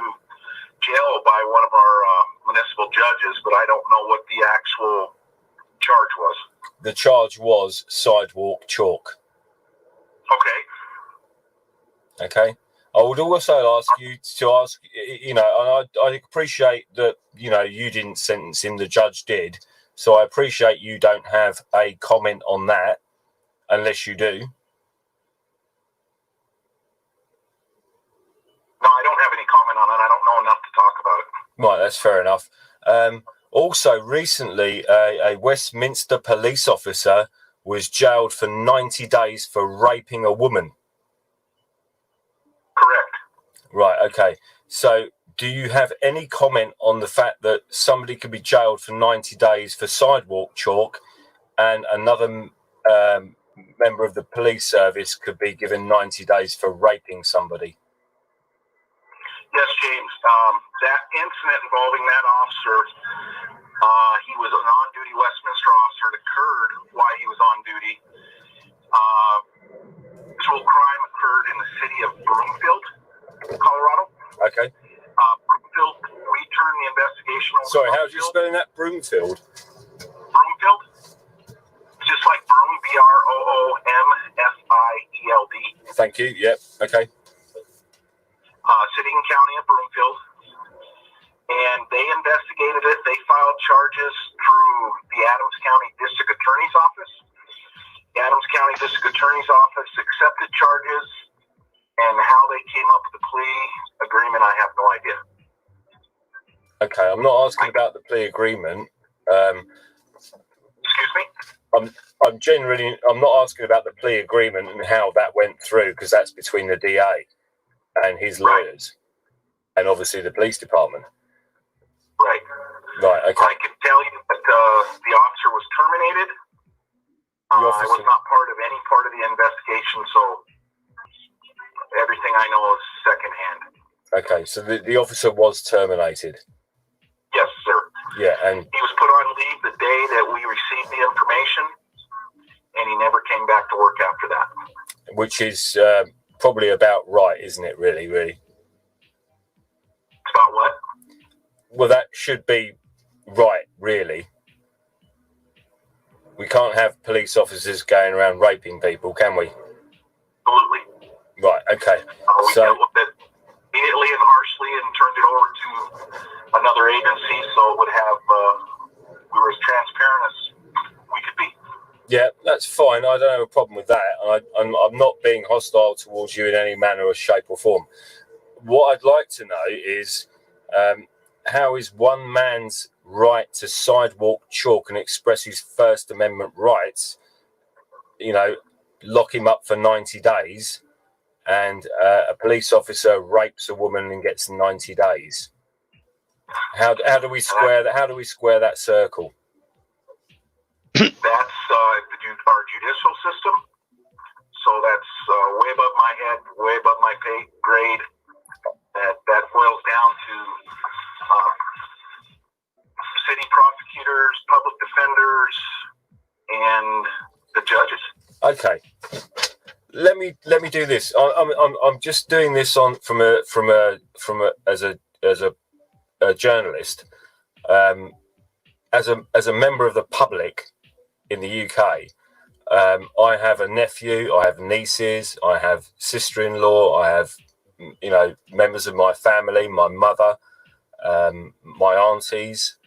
jail by one of our municipal judges, but I don't know what the actual charge was. The charge was sidewalk chalk. Okay. Okay. I would also ask you to ask, and I appreciate that, you didn't sentence him, the judge did. So I appreciate you don't have a comment on that, unless you do. Right, that's fair enough. Also, recently, a Westminster police officer was jailed for 90 days for raping a woman. Correct. Right, okay. So, do you have any comment on the fact that somebody could be jailed for 90 days for sidewalk chalk and another member of the police service could be given 90 days for raping somebody? Yes, James. That incident involving that officer, he was an on-duty Westminster officer. It occurred while he was on duty. Actual crime occurred in the city of Broomfield, Colorado. Okay. Broomfield, we turned the investigation over. Sorry, how's you spelling that? Broomfield? Broomfield? Just like Broom, B-R-O-O-M-F-I-E-L-D. Thank you. Yep. Okay. City and County of Broomfield. And they investigated it. They filed charges through the Adams County District Attorney's Office. The Adams County District Attorney's Office accepted charges, and how they came up with the plea agreement, I have no idea. Okay, I'm not asking about the plea agreement. Excuse me? I'm not asking about the plea agreement and how that went through, because that's between the DA and his lawyers, and obviously the police department. Right. Right, okay. I can tell you that the officer was terminated. I was not part of any part of the investigation, so everything I know is secondhand. Okay, so the officer was terminated? Yes, sir. Yeah, and he was put on leave the day that we received the information, and he never came back to work after that. Which is probably about right, isn't it, really? About what? Well, that should be right, really. We can't have police officers going around raping people, can we? Absolutely. Right, okay. We dealt with it immediately and harshly and turned it over to another agency so it would have, we were as transparent as we could be. Yeah, that's fine. I don't have a problem with that. I'm not being hostile towards you in any manner or shape or form. What I'd like to know is how is one man's right to sidewalk chalk and express his First Amendment rights, lock him up for 90 days, and a police officer rapes a woman and gets 90 days? How do we square that? How do we square that circle? That's our judicial system. So that's way above my head, way above my pay grade. That boils down to city prosecutors, public defenders, and the judges. Okay. Let me do this. I'm just doing this as a journalist, as a member of the public in the UK. I have a nephew, I have nieces, I have sister-in-law, I have members of my family, my mother, my aunties,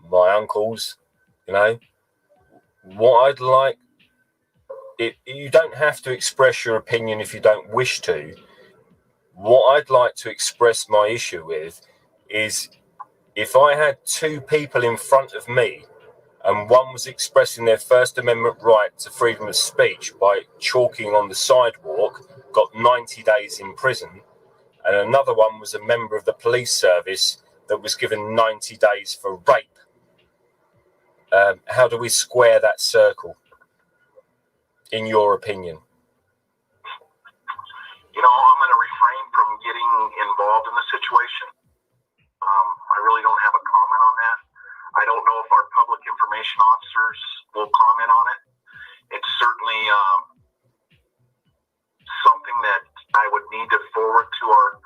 my uncles. What I'd like. You don't have to express your opinion if you don't wish to. What I'd like to express my issue with is if I had two people in front of me and one was expressing their First Amendment right to freedom of speech by chalking on the sidewalk, got 90 days in prison, and another one was a member of the police service that was given 90 days for rape. How do we square that circle, in your opinion? I'm going to refrain from getting involved in the situation. I really don't have a comment on that. I don't know if our public information officers will comment on it. It's certainly something that I would need to forward to our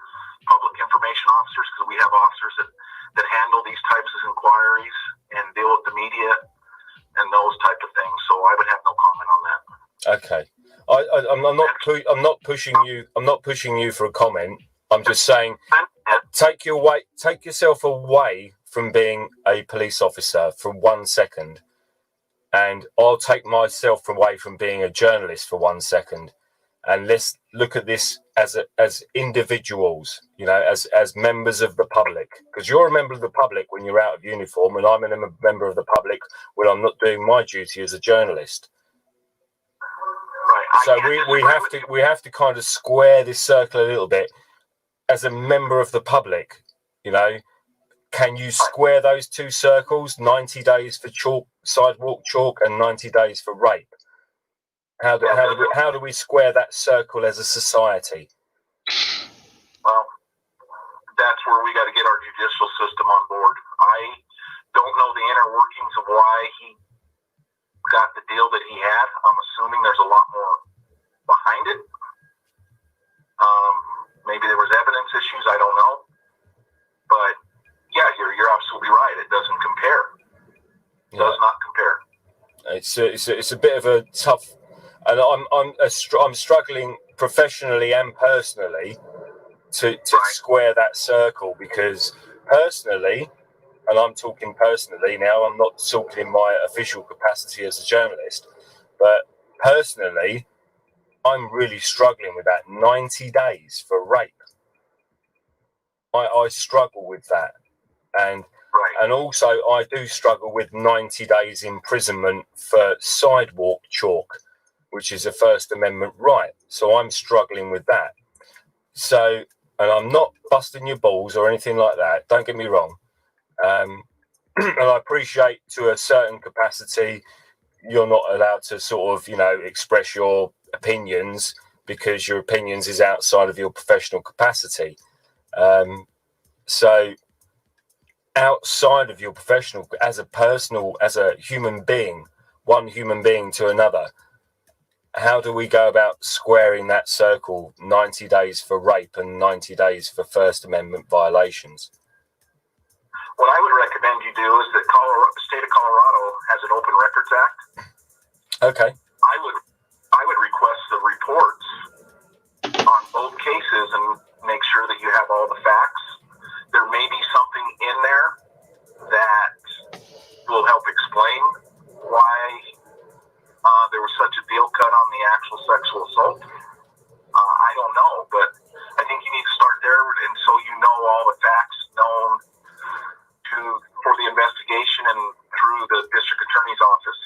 public information officers, because we have officers that handle these types of inquiries and deal with the media and those type of things. So I would have no comment on that. Okay, I'm not pushing you. I'm not pushing you for a comment. I'm just saying, take yourself away from being a police officer for 1 second, and I'll take myself away from being a journalist for 1 second, and let's look at this as individuals, you know, as members of the public, because you're a member of the public when you're out of uniform, and I'm a member of the public when I'm not doing my duty as a journalist. So we have to kind of square this circle a little bit. As a member of the public, you know, can you square those two circles? 90 days for sidewalk chalk and 90 days for rape. How do we square that circle as a society? Well, that's where we got to get our judicial system on board. I don't know the inner workings of why he got the deal that he had. I'm assuming there's a lot more behind it. Maybe there was evidence issues. I don't know. But yeah, you're absolutely right. It doesn't compare. It does not compare. It's a bit of a tough, and I'm struggling professionally and personally to square that circle, because personally, and I'm talking personally now, I'm not talking in my official capacity as a journalist, but personally, I'm really struggling with that 90 days for rape. I struggle with that. And also I do struggle with 90 days imprisonment for sidewalk chalk, which is a First Amendment right. So I'm struggling with that. So, and I'm not busting your balls or anything like that, don't get me wrong. And I appreciate to a certain capacity you're not allowed to sort of, you know, express your opinions because your opinions is outside of your professional capacity. So outside of your professional, as a human being, one human being to another, how do we go about squaring that circle, 90 days for rape and 90 days for First Amendment violations? What I would recommend you do is that the state of Colorado has an Open Records Act. Okay. I would request the reports on both cases and make sure that you have all the facts. There may be something in there that will help explain why there was such a deal cut on the actual sexual assault. I don't know, but I think you need to start there, and so you know all the facts known for the investigation and through the district attorney's office.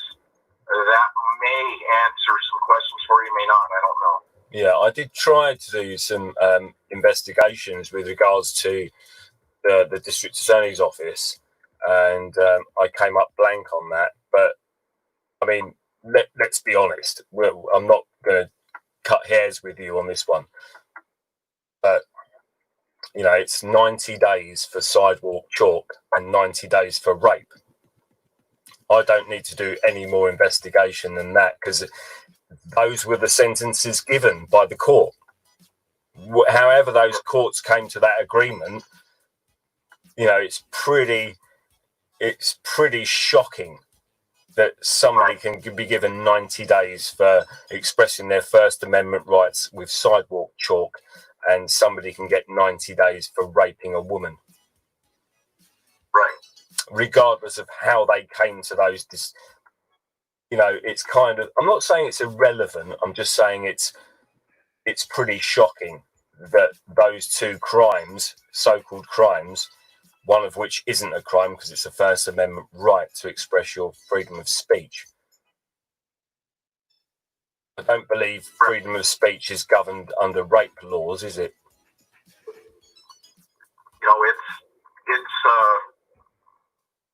That may answer some questions for you, may not. I don't know. Yeah, I did try to do some investigations with regards to the district attorney's office, and I came up blank on that. But I mean, let's be honest. I'm not going to cut hairs with you on this one, but you know, it's 90 days for sidewalk chalk and 90 days for rape. I don't need to do any more investigation than that, because those were the sentences given by the court. However those courts came to that agreement, you know, it's pretty shocking that somebody can be given 90 days for expressing their First Amendment rights with sidewalk chalk, and somebody can get 90 days for raping a woman. Right. Regardless of how they came to those, you know, it's kind of, I'm not saying it's irrelevant, I'm just saying it's pretty shocking that those two crimes, so-called crimes, one of which isn't a crime because it's a First Amendment right to express your freedom of speech. I don't believe freedom of speech is governed under rape laws, is it? You know, it's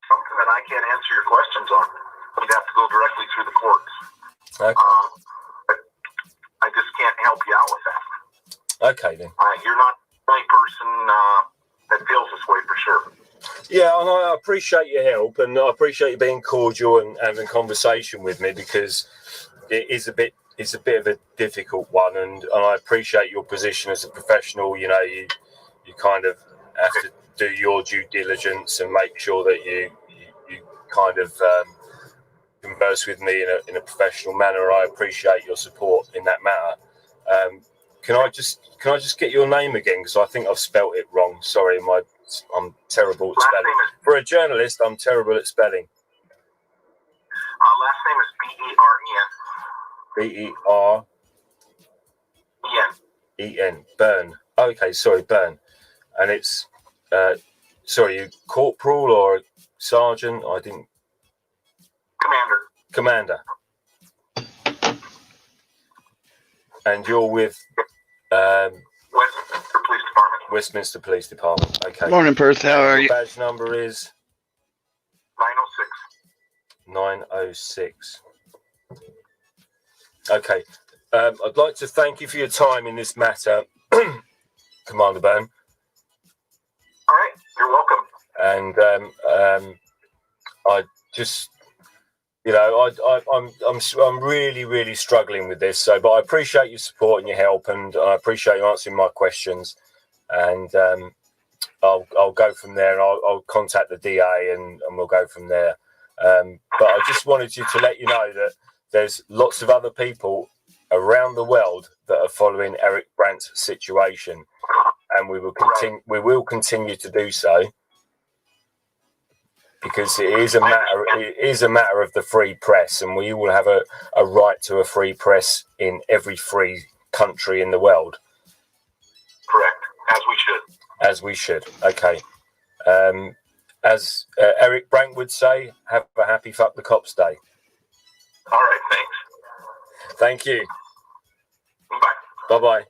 something that I can't answer your questions on. You'd have to go directly through the courts. Okay. I just can't help you out with that. Okay, then. You're not the only person that feels this way, for sure. Yeah, and I appreciate your help, and I appreciate you being cordial and having a conversation with me, because it's a bit of a difficult one, and I appreciate your position as a professional. You know, you kind of have to do your due diligence and make sure that you kind of converse with me in a professional manner. I appreciate your support in that matter. Can I just get your name again, because I think I've spelt it wrong. Sorry, I'm terrible at spelling. For a journalist, I'm terrible at spelling. Last name is B-E-R-E-N. B-E-R. E-N. E-N, Burn. Okay, sorry, Burn. And it's, sorry, you corporal or sergeant? I didn't. Commander. And you're with Westminster Police Department. Okay. Morning, Perth. How are your you? Badge number is 906. Okay. I'd like to thank you for your time in this matter, Commander Burn. All right, you're welcome. And I just, you know, I'm really, really struggling with this. So, but I appreciate your support and your help, and I appreciate you answering my questions. And I'll go from there. I'll contact the DA and we'll go from there. But I just wanted you to let you know that there's lots of other people around the world that are following Eric Brandt's situation, and we will continue to do so, because it is a matter of the free press, and we all have a right to a free press in every free country in the world. Correct, as we should. Okay. As Eric Brandt would say, have a happy fuck the cops day. All right, thanks. Thank you. Bye. Bye-bye.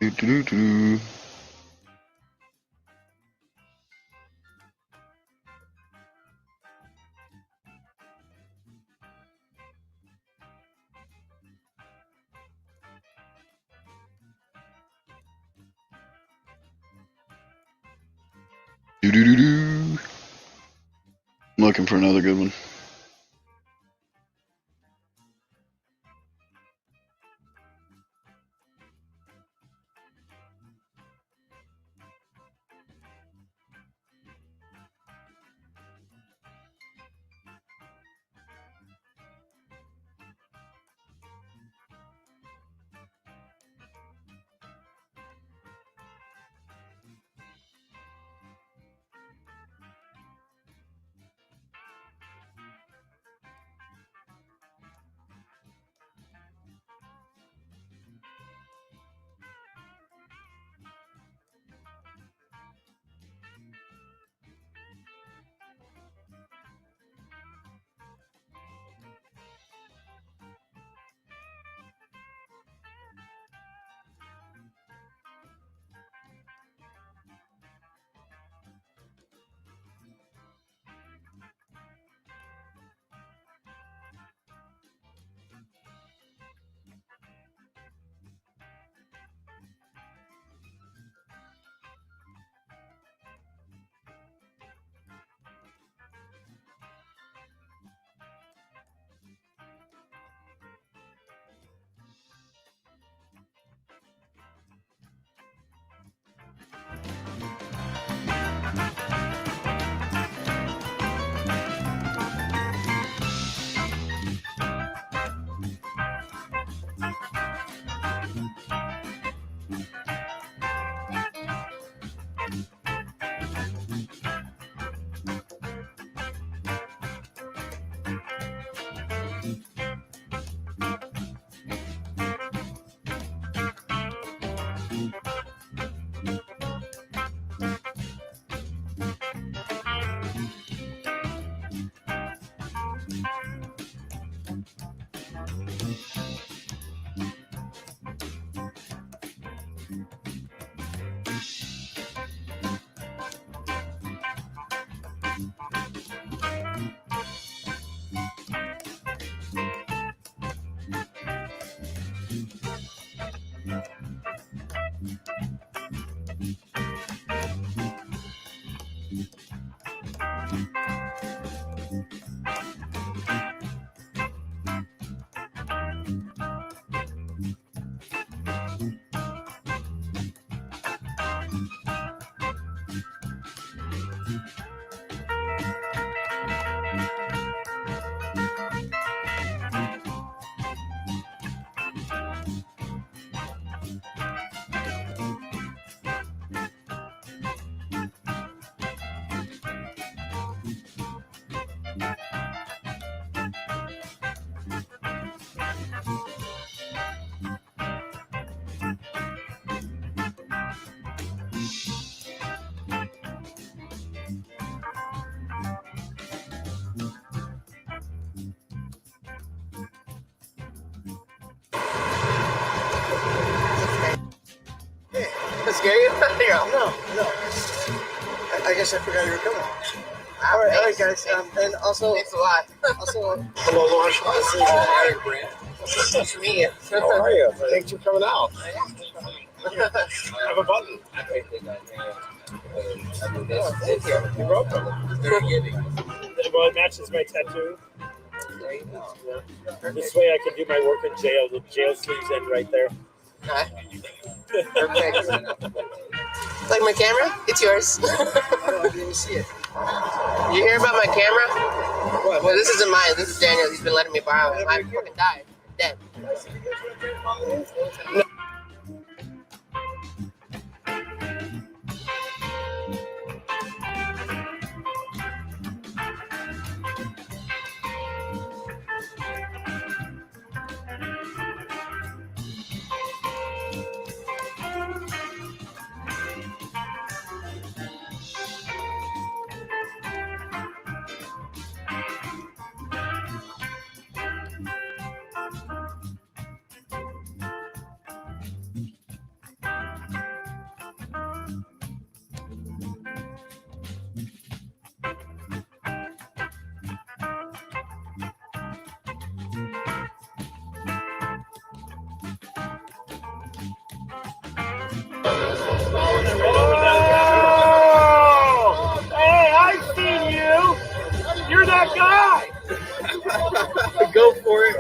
Do-do-do-do. Do-do-do-do. I'm looking for another good one. girl. No. I guess I forgot you were coming. All right, guys. And also, Thanks a lot. hello, Launch. This is Eric Brandt. Nice to meet you. How are you? Thanks for coming out. Have a button. Thank you. You're welcome. Well, it matches my tattoo. This way I can do my work in jail. The jail sleeves end right there. Perfect. Like my camera? It's yours. I didn't even see it. You hear about my camera? What? Well, this isn't mine. This is Daniel. He's been letting me borrow it. I fucking died. Dead. No. Oh! Hey, I've seen you. You're that guy. Go for it.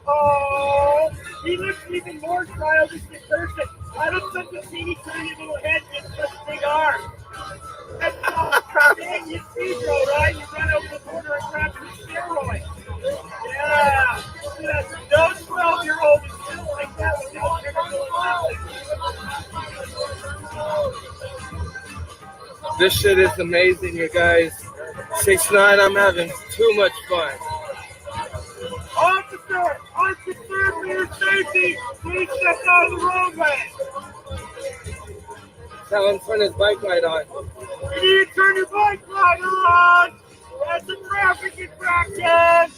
Oh, he looks even more childish in person. I don't think the teeny tiny little head with such big arms. That's all. Man, you see, bro, right? You run over the border and grab some steroids. Yeah. No 12-year-old is still like that without criminal assistance. This shit is amazing, you guys. 6'9", I'm having too much fun. Officer, I'm concerned for your safety. Please step out of the roadway. Tell him to turn his bike light on. You need to turn your bike light on. That's a traffic infraction.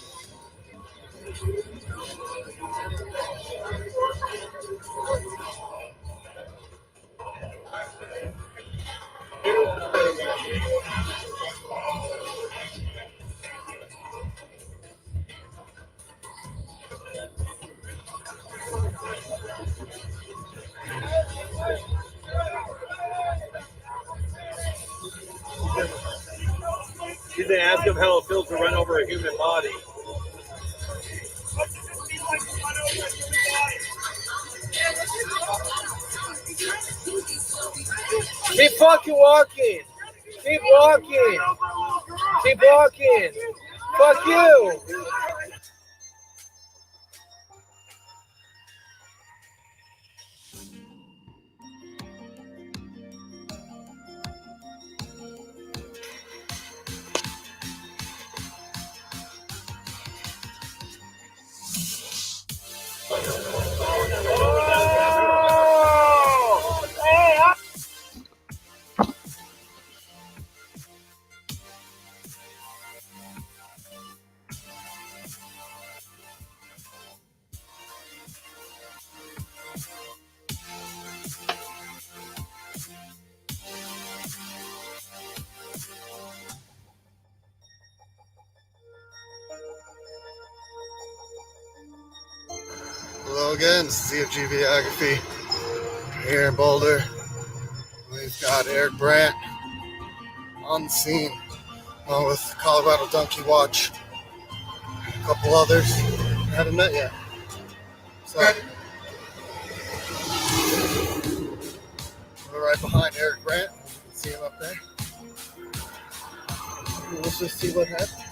Did they ask him how it feels to run over a human body? Keep fucking walking. Keep walking. Keep walking. Fuck you. Hello again, this is CFG Videography here in Boulder. We've got Eric Brandt on the scene along with Colorado Donkey Watch, a couple others I haven't met yet. So we're right behind Eric Brandt. You can see him up there. Let's just see what happens.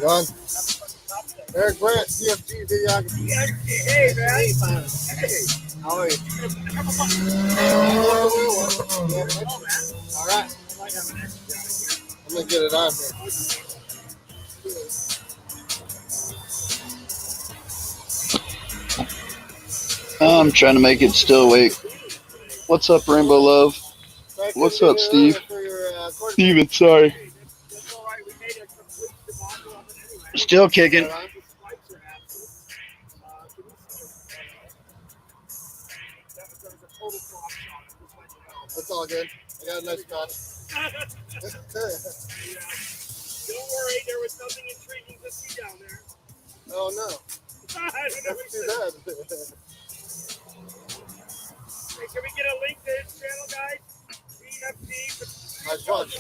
Ron. Eric Brandt, CFG videography. Hey, man. Hey. How are you? All right. I'm gonna get it on here. I'm trying to make it still awake. What's up, Rainbow Love? What's up, Steve? Steven, sorry. Still kicking. That's all good. I got a nice shot. Don't worry, there was nothing intriguing to see down there. Oh no. That's too bad. Hey, can we get a link to his channel, guys? EFT. Nice watch.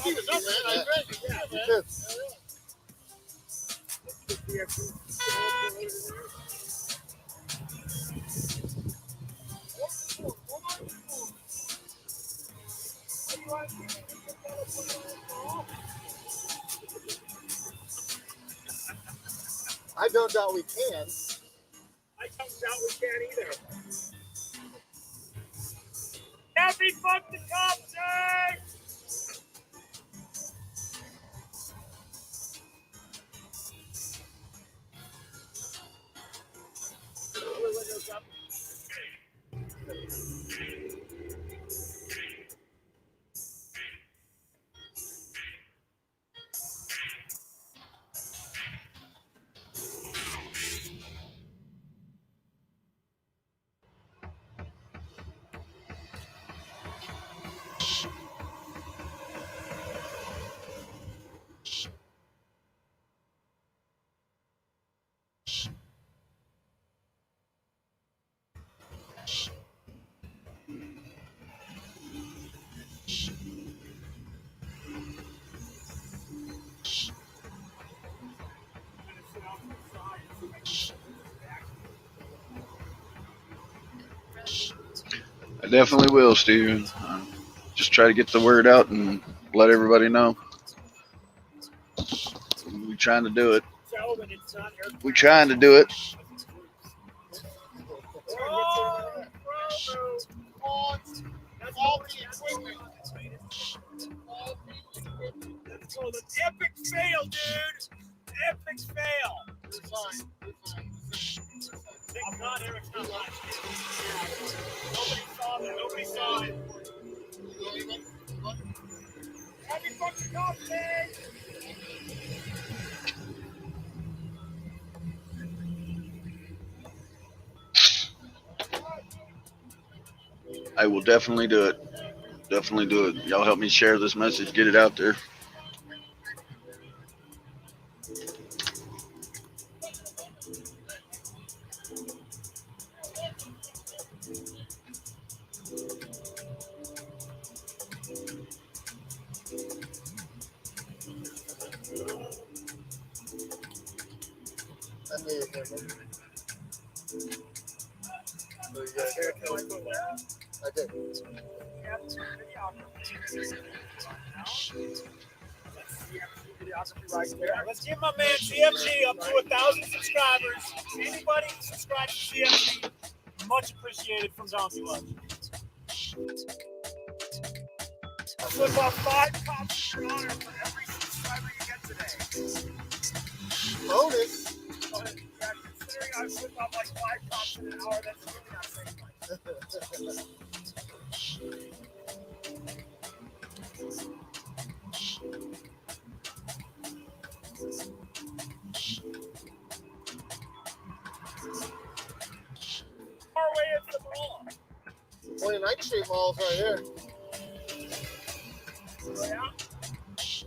I don't doubt we can. I don't doubt we can either. Happy fucking Cubs Day! I definitely will, Steven. Just try to get the word out and let everybody know. We're trying to do it. We're trying to do it. That's all the equipment. That's called an epic fail, dude. Epic fail. You're fine. Thank God Eric's not live. Nobody saw that. Nobody saw it. Happy fucking Cubs Day! I will definitely do it. Definitely do it. Y'all help me share this message, get it out there. I made it, I did. Right there. Let's give my man CFG up to 1,000 subscribers. Anybody subscribe to CFG, much appreciated from Donkey Love. Flip off 5 copies for honor for every subscriber you get today. Bonus. Yeah, considering I flip off like 5 copies in an hour, that's really not safe. Far away is the mall. 29th Street Mall's right here. Oh, yeah?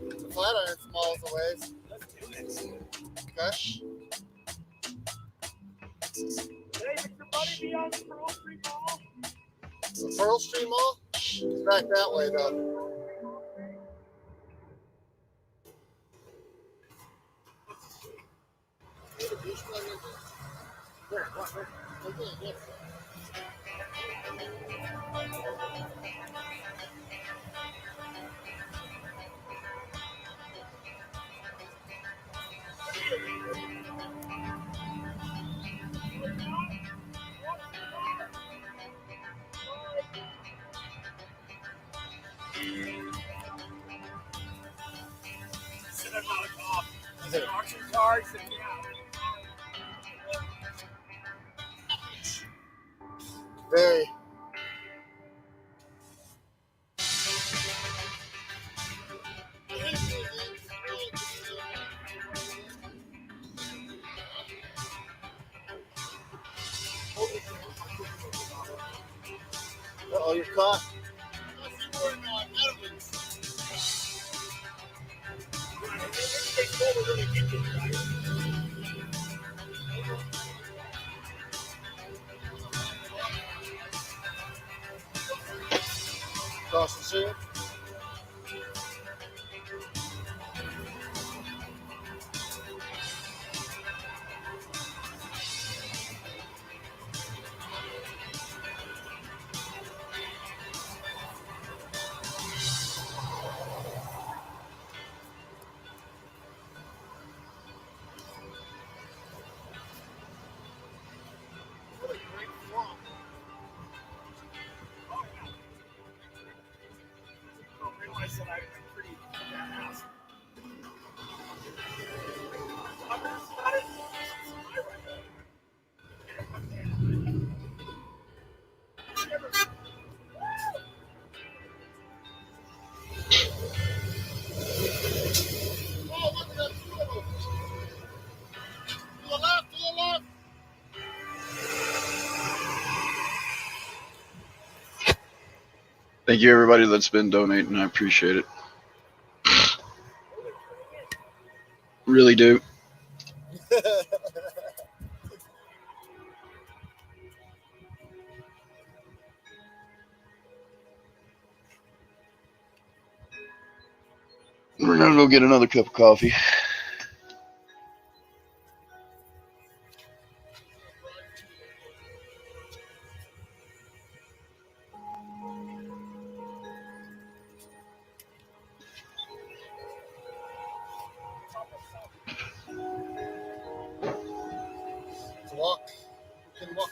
The Flatiron's Mall's a ways. Let's do this. Okay. Hey, would your buddy be on the Pearl Street Mall? The Pearl Street Mall? It's back that way, though. cars. And, Very. Uh-oh, you're caught. Cross the street. Thank you, everybody that's been donating. I appreciate it. Really do. We're gonna go get another cup of coffee. Walk. You can walk.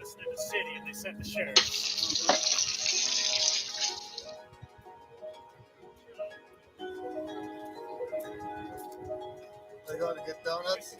listening to City, and they sent the sheriff. They going to get donuts?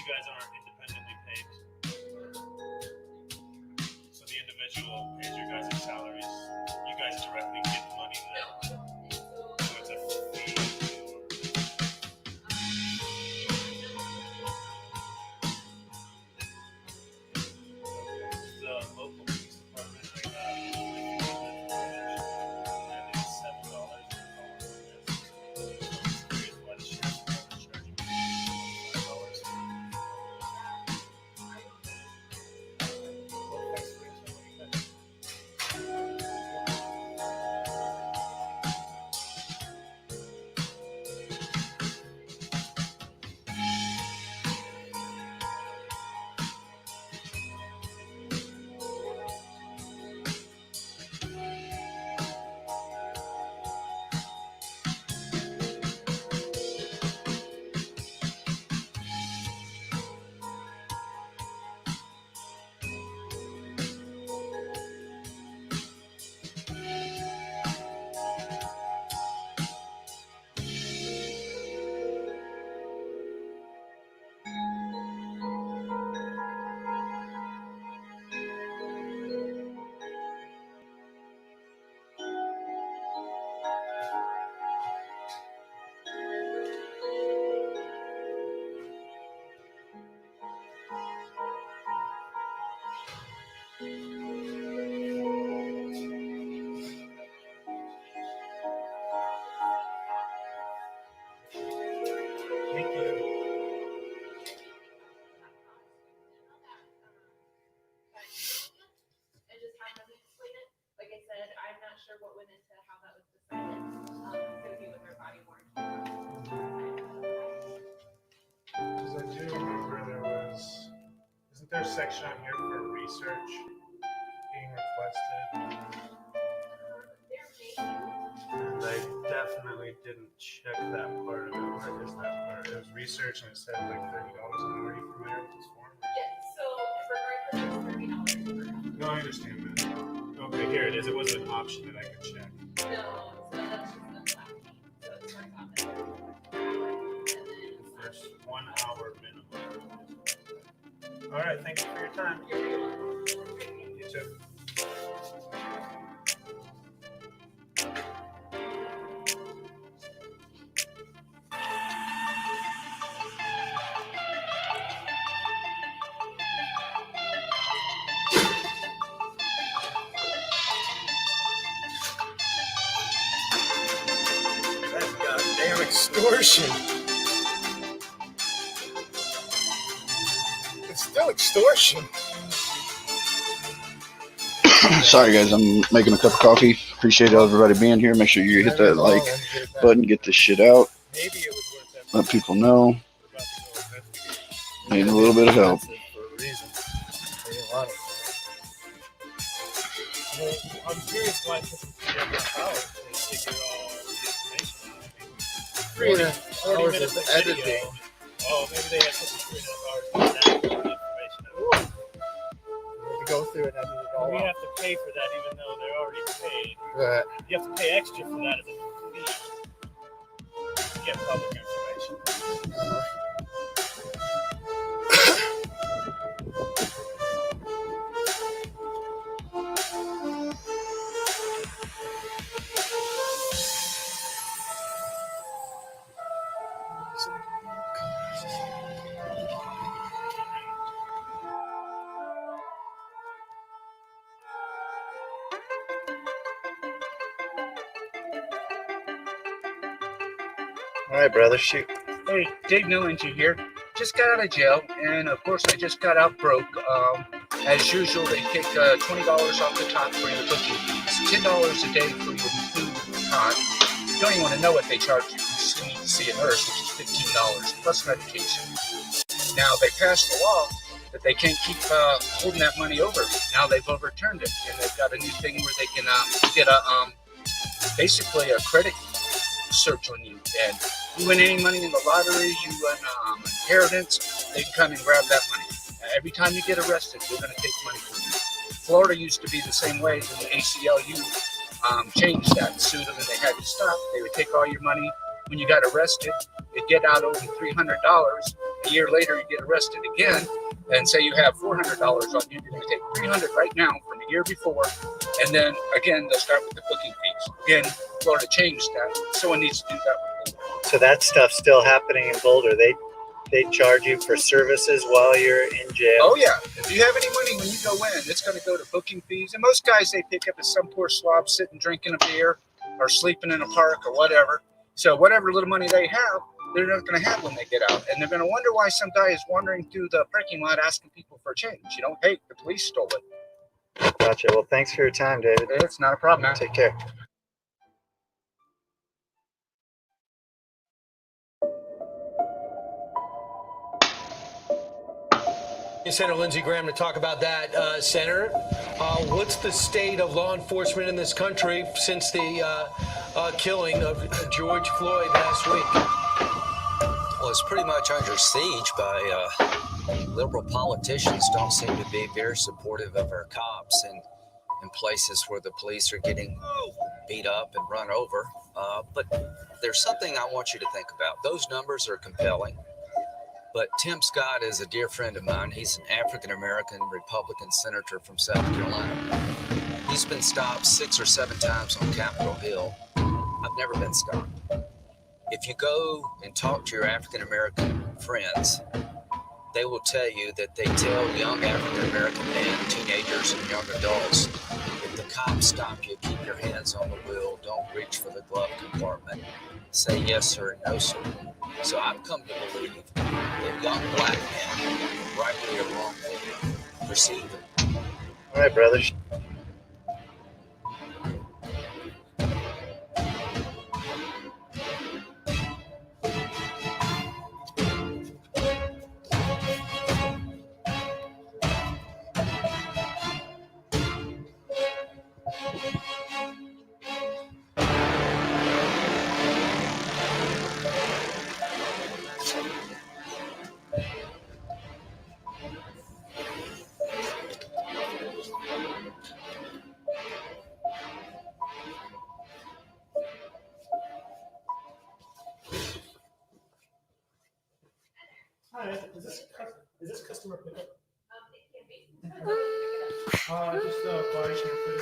guys aren't independently paid. So the individual pays your guys' salaries. You guys directly get the money then. So it's a fee. The local police department, I got and it's $7 per call. Curious why the sheriff's department charging me $5. Well, thanks for explaining that. Thank you. And just have them explain it. Like I said, I'm not sure what went into how that was decided. It's gonna be with their body warranty. Because I do remember there was, isn't there a section on here for research being requested? And I definitely didn't check that part of it. Where is that part? It was research and it said like $30 an hour. Are you familiar with this form? Yes, so for research, it's $30 per No, I understand that. Okay, here it is. It wasn't an option that I could check. No, so that's just the flat fee. So it starts off at The first 1 hour minimum. All right, thank you for your time. You too. That goddamn extortion. It's still extortion. Sorry, guys. I'm making a cup of coffee. Appreciate everybody being here. Make sure you hit that like button. Get this shit out. Let people know. Need a little bit of help. Well, I'm curious why people figure out how they figure all the information out. I mean, 40 minutes of editing. Video. Oh, maybe they had something 3.5 hours to edit all the information out. To go through and edit it all We out. have to pay for that even though they're already paid. Right. You have to pay extra for that as a fee to get public information. All right, brother, shoot. Hey, Dave Newlinger here. Just got out of jail, and of course, I just got out broke. As usual, they take $20 off the top for your booking fees, $10 a day for your food time. You don't even want to know what they charge you. You need to see a nurse, which is $15 plus medication. Now, they passed the law that they can't keep holding that money over. Now they've overturned it, and they've got a new thing where they can get a basically a credit search on you. And you win any money in the lottery, you win inheritance, they can come and grab that money. Every time you get arrested, they're going to take money from you. Florida used to be the same way. When the ACLU changed that, sued them, and they had to stop. They would take all your money. When you got arrested, you'd get out over $300, A year later, you get arrested again, and say you have $400 on you. You're going to take $300 right now from a year before, and then again they'll start with the booking fees. Again, Florida changed that. Someone needs to do that. So that stuff's still happening in Boulder. They charge you for services while you're in jail. Oh yeah, if you have any money when you go in, it's going to go to booking fees. And most guys they pick up is some poor slob sitting drinking a beer or sleeping in a park or whatever. So whatever little money they have, they're not going to have when they get out, and they're going to wonder why some guy is wandering through the parking lot asking people for change. You know, hey, the police stole it. Gotcha. Well, thanks for your time, David. It's not a problem, man. Take care. Senator Lindsey Graham to talk about that. Senator, what's the state of law enforcement in this country since the killing of George Floyd last week? Well, it's pretty much under siege by liberal politicians. Don't seem to be very supportive of our cops in places where the police are getting beat up and run over. But there's something I want you to think about. Those numbers are compelling. But Tim Scott is a dear friend of mine. He's an African-American Republican senator from South Carolina. He's been stopped 6 or 7 times on Capitol Hill. I've never been stopped. If you go and talk to your African-American friends, they will tell you that they tell young African-American men, teenagers, and young adults, if the cops stop you, keep your hands on the wheel, don't reach for the glove compartment, say yes sir and no sir. So I've come to believe that young black men, rightly or wrongly, perceive it. All right, brothers. Hi, is this customer pickup? Just body shampoo.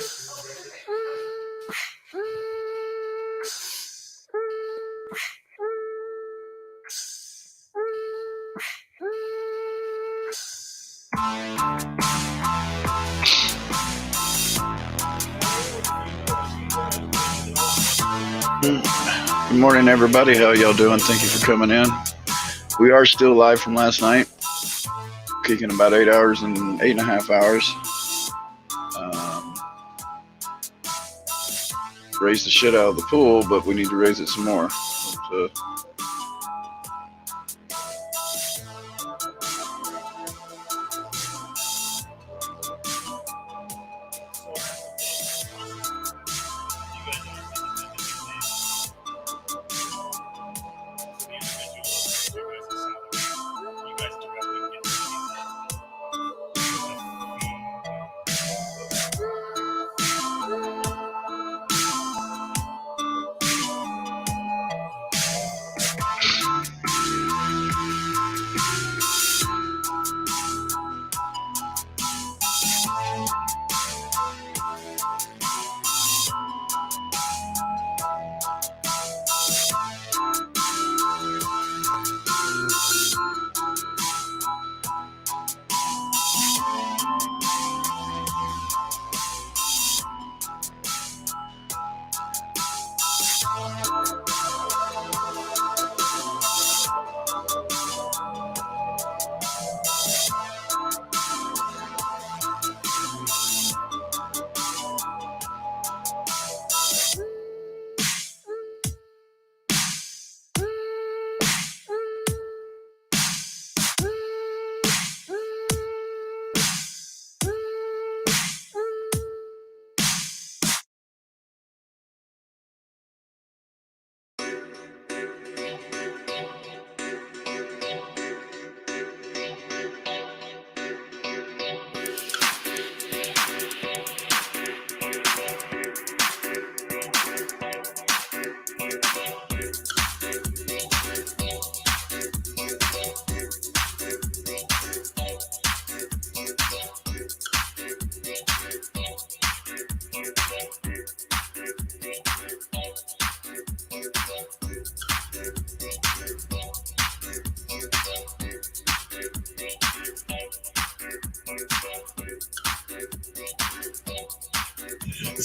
Good morning, everybody. How y'all doing? Thank you for coming in. We are still live from last night, kicking about 8 hours and 8.5 hours. Raised the shit out of the pool, but we need to raise it some more.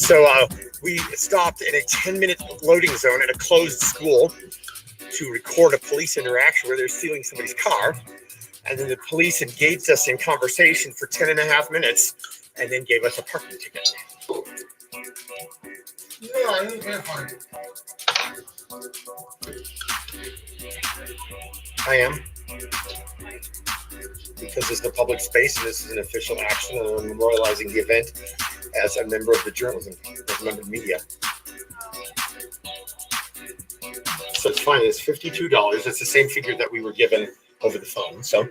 So we stopped in a 10-minute loading zone at a closed school to record a police interaction where they're stealing somebody's car. And then the police engaged us in conversation for 10.5 minutes and then gave us a parking ticket. No, I didn't get fined. I am. Because it's the public space and this is an official action and I'm memorializing the event as a member of the journalism, as a member of the media. So it's fine. It's $52. It's the same figure that we were given over the phone. So.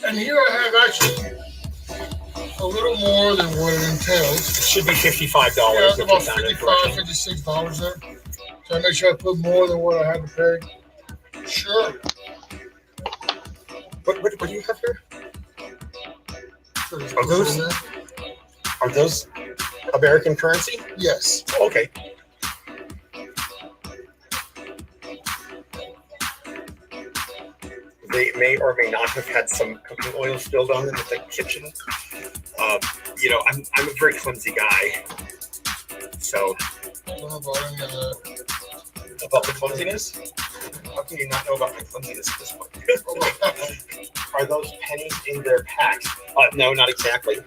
And here I have actually a little more than what it entails. It should be $55. Yeah, it's about $55, $56 there. So I make sure I put more than what I had to pay. Sure. What do you have here? Are those American currency? Yes. Okay. They may or may not have had some cooking oil spilled on them in the kitchen. You know, I'm a very clumsy guy. So. About the clumsiness? How can you not know about my clumsiness at this point? Are those pennies in their packs? No, not exactly.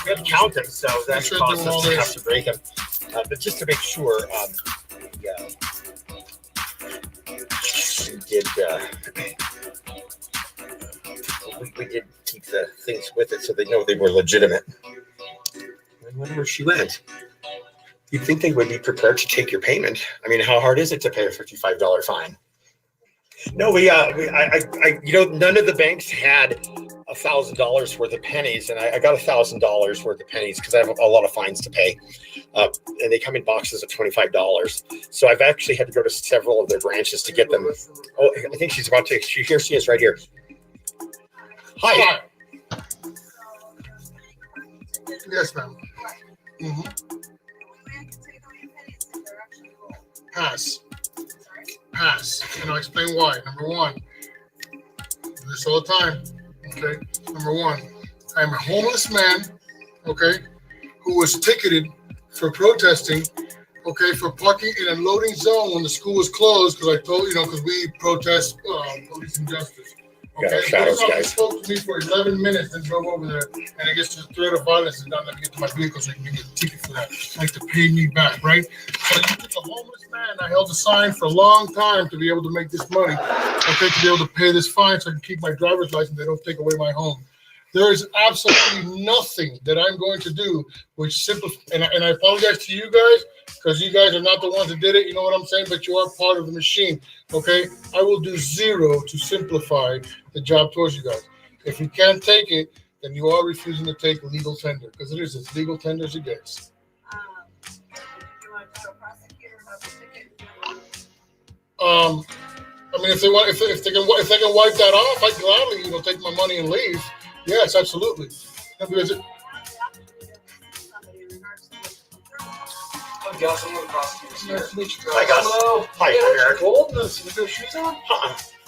We have to count them, so that costs us to have to break them. But just to make sure, we did keep the things with it so they know they were legitimate. And wherever she went, you'd think they would be prepared to take your payment. I mean, how hard is it to pay a $55 fine? No, you know, none of the banks had $1,000 worth of pennies, and I got $1,000 worth of pennies because I have a lot of fines to pay, and they come in boxes of $25. So I've actually had to go to several of their branches to get them. Oh, I think she's about to. Here she is, right here. Hi. Yes, ma'am. Mm-hmm. Pass. Pass. And I'll explain why. Number one, do this all the time. Okay. Number one, I'm a homeless man, okay, who was ticketed for protesting, okay, for parking in a loading zone when the school was closed because I told, you know, because we protest police injustice. Okay, police officer spoke to me for 11 minutes and drove over there, and I guess the threat of violence is not let me get to my vehicle so you can get a ticket for that. Like to pay me back, right? So you took a homeless man. I held a sign for a long time to be able to make this money, okay, to be able to pay this fine so I can keep my driver's license. They don't take away my home. There is absolutely nothing that I'm going to do which simplifies, and I apologize to you guys because you guys are not the ones that did it. You know what I'm saying? But you are part of the machine, okay? I will do zero to simplify the job towards you guys. If you can't take it, then you are refusing to take legal tender because it is as legal tender as it gets. I mean, if they can wipe that off, I'd gladly, take my money and leave. Yes, absolutely. Because Hi, Gus. I'm one of the prosecutors here. Nice to meet you. Hi, Gus. Hello. Hi, Eric. Boldness with those shoes on?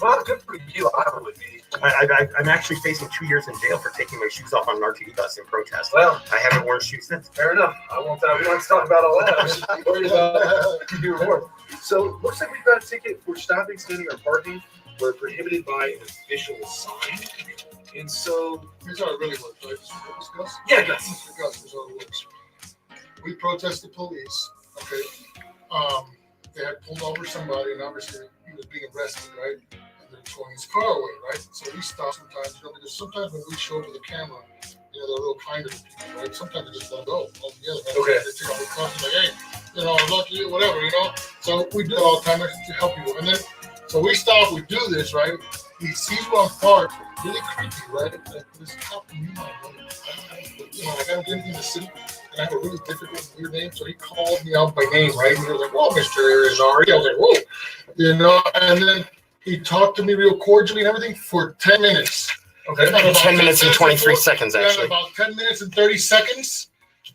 Well, good for you. I would be. I'm actually facing 2 years in jail for taking my shoes off on an RTD bus in protest. Well, I haven't worn shoes since. Fair enough. I won't. We don't have to talk about all that. I'm just worried about you do more. So, looks like we've got a ticket for stopping, standing, or parking. We're prohibited by an official sign. And so, here's how it really works, right? Gus? Yeah, Gus. Gus, here's how it works. We protest the police, okay? They had pulled over somebody, and obviously he was being arrested, right? And they're throwing his car away, right? So we stop sometimes, because sometimes when we show up with the camera, they're a little kinder to people, right? Sometimes they just let go altogether. Right? Okay. They take off the car and like, hey, I'm lucky, whatever, So we do it all the time to help people. And then, so we stop, we do this, right? He sees what I'm parked, really creepy, right? Like, this cop knew my name. I got in the city, and I have a really difficult, weird name, so he called me out by name, right? And he was like, "Whoa, Mr. Arizari." I was like, "Whoa," and then he talked to me real cordially and everything for 10 minutes. Okay, 10 minutes and 23 seconds, actually. About 10 minutes and 30 seconds,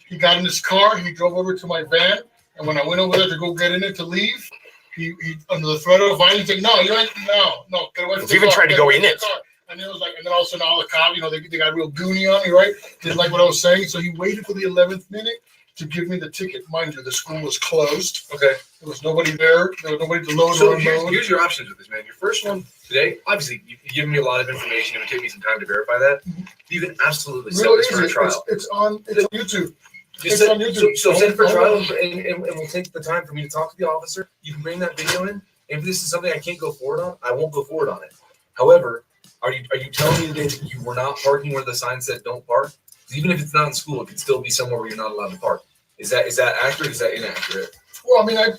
he got in his car, he drove over to my van, and when I went over there to go get in it to leave, he under the threat of violence, said, "No, you ain't, no, get away from the car." He even tried to go in it. And it was like, and then all of a sudden, all the cops, they got real goony on me, right? Didn't like what I was saying, so he waited for the 11th minute to give me the ticket. Mind you, the school was closed. Okay. There was nobody there. There was nobody to load So or unload. here's your options with this, man. Your first one today, obviously, you've given me a lot of information. It would take me some time to verify that. You can absolutely set this for a trial. It's on YouTube. Just It's on YouTube. So send it for trial, and we'll take the time for me to talk to the officer. You can bring that video in. If this is something I can't go forward on, I won't go forward on it. However, are you telling me that you were not parking where the sign said "Don't park"? Even if it's not in school, it could still be somewhere where you're not allowed to park. Is that accurate? Is that inaccurate? Well, I mean, I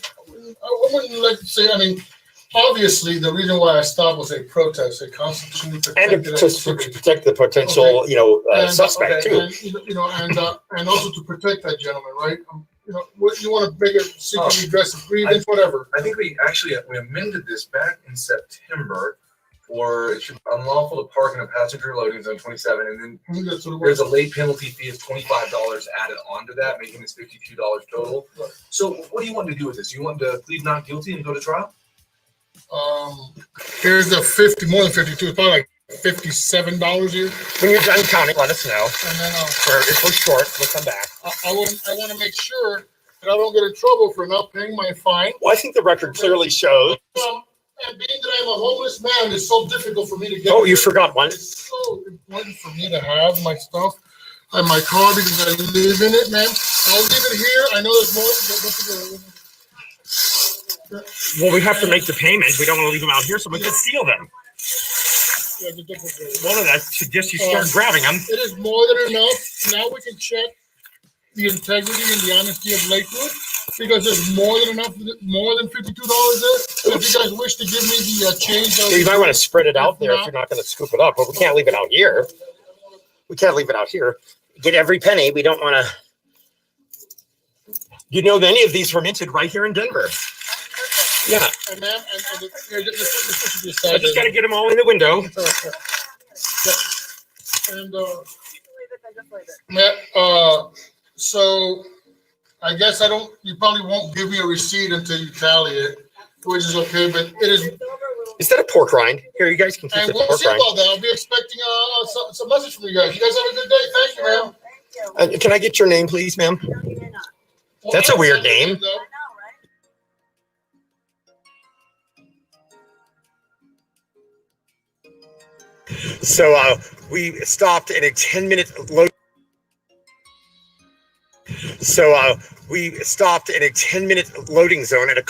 wouldn't like to say. I mean, obviously, the reason why I stopped was a protest, a constitutionally And protected to protect the potential, suspect too. And also to protect that gentleman, right? What you want to make a secret aggressive grievance, whatever. I think we amended this back in September for it should be unlawful to park in a passenger loading zone 27, and then there's a late penalty fee of $25 added onto that, making this $52 total. So, what do you want to do with this? You want to plead not guilty and go to trial? Here's the more than 52. It's probably like $57 here. When you're done counting, let us know. And then if we're short, we'll come back. I want to make sure that I don't get in trouble for not paying my fine. Well, I think the record clearly shows. And being that I'm a homeless man, it's so difficult for me to get. Oh, you forgot one. It's so important for me to have my stuff and my car because I live in it, man. I'll leave it here. I know there's more. Well, we have to make the payments. We don't want to leave them out here, so we can steal them. Well, I suggest you start grabbing them. It is more than enough. Now we can check the integrity and the honesty of Lakewood because there's more than enough, more than $52 there. So if you guys wish to give me the change, You might want to spread it out there if you're not going to scoop it up, but we can't leave it out here. We can't leave it out here. Get every penny. We don't want to. Many of these were minted right here in Denver. Yeah. And ma'am, this should be a I just got to get them all in the window. And so I guess you probably won't give me a receipt until you tally it, which is okay, but it is. Is that a pork rind? Here, you guys can keep the we'll pork see rind. about that. I'll be expecting some message from you guys. You guys have a good day. Thank you, ma'am. Can I get your name, please, ma'am? That's a weird name. So we stopped in a 10-minute load. So we stopped in a 10-minute loading zone at a.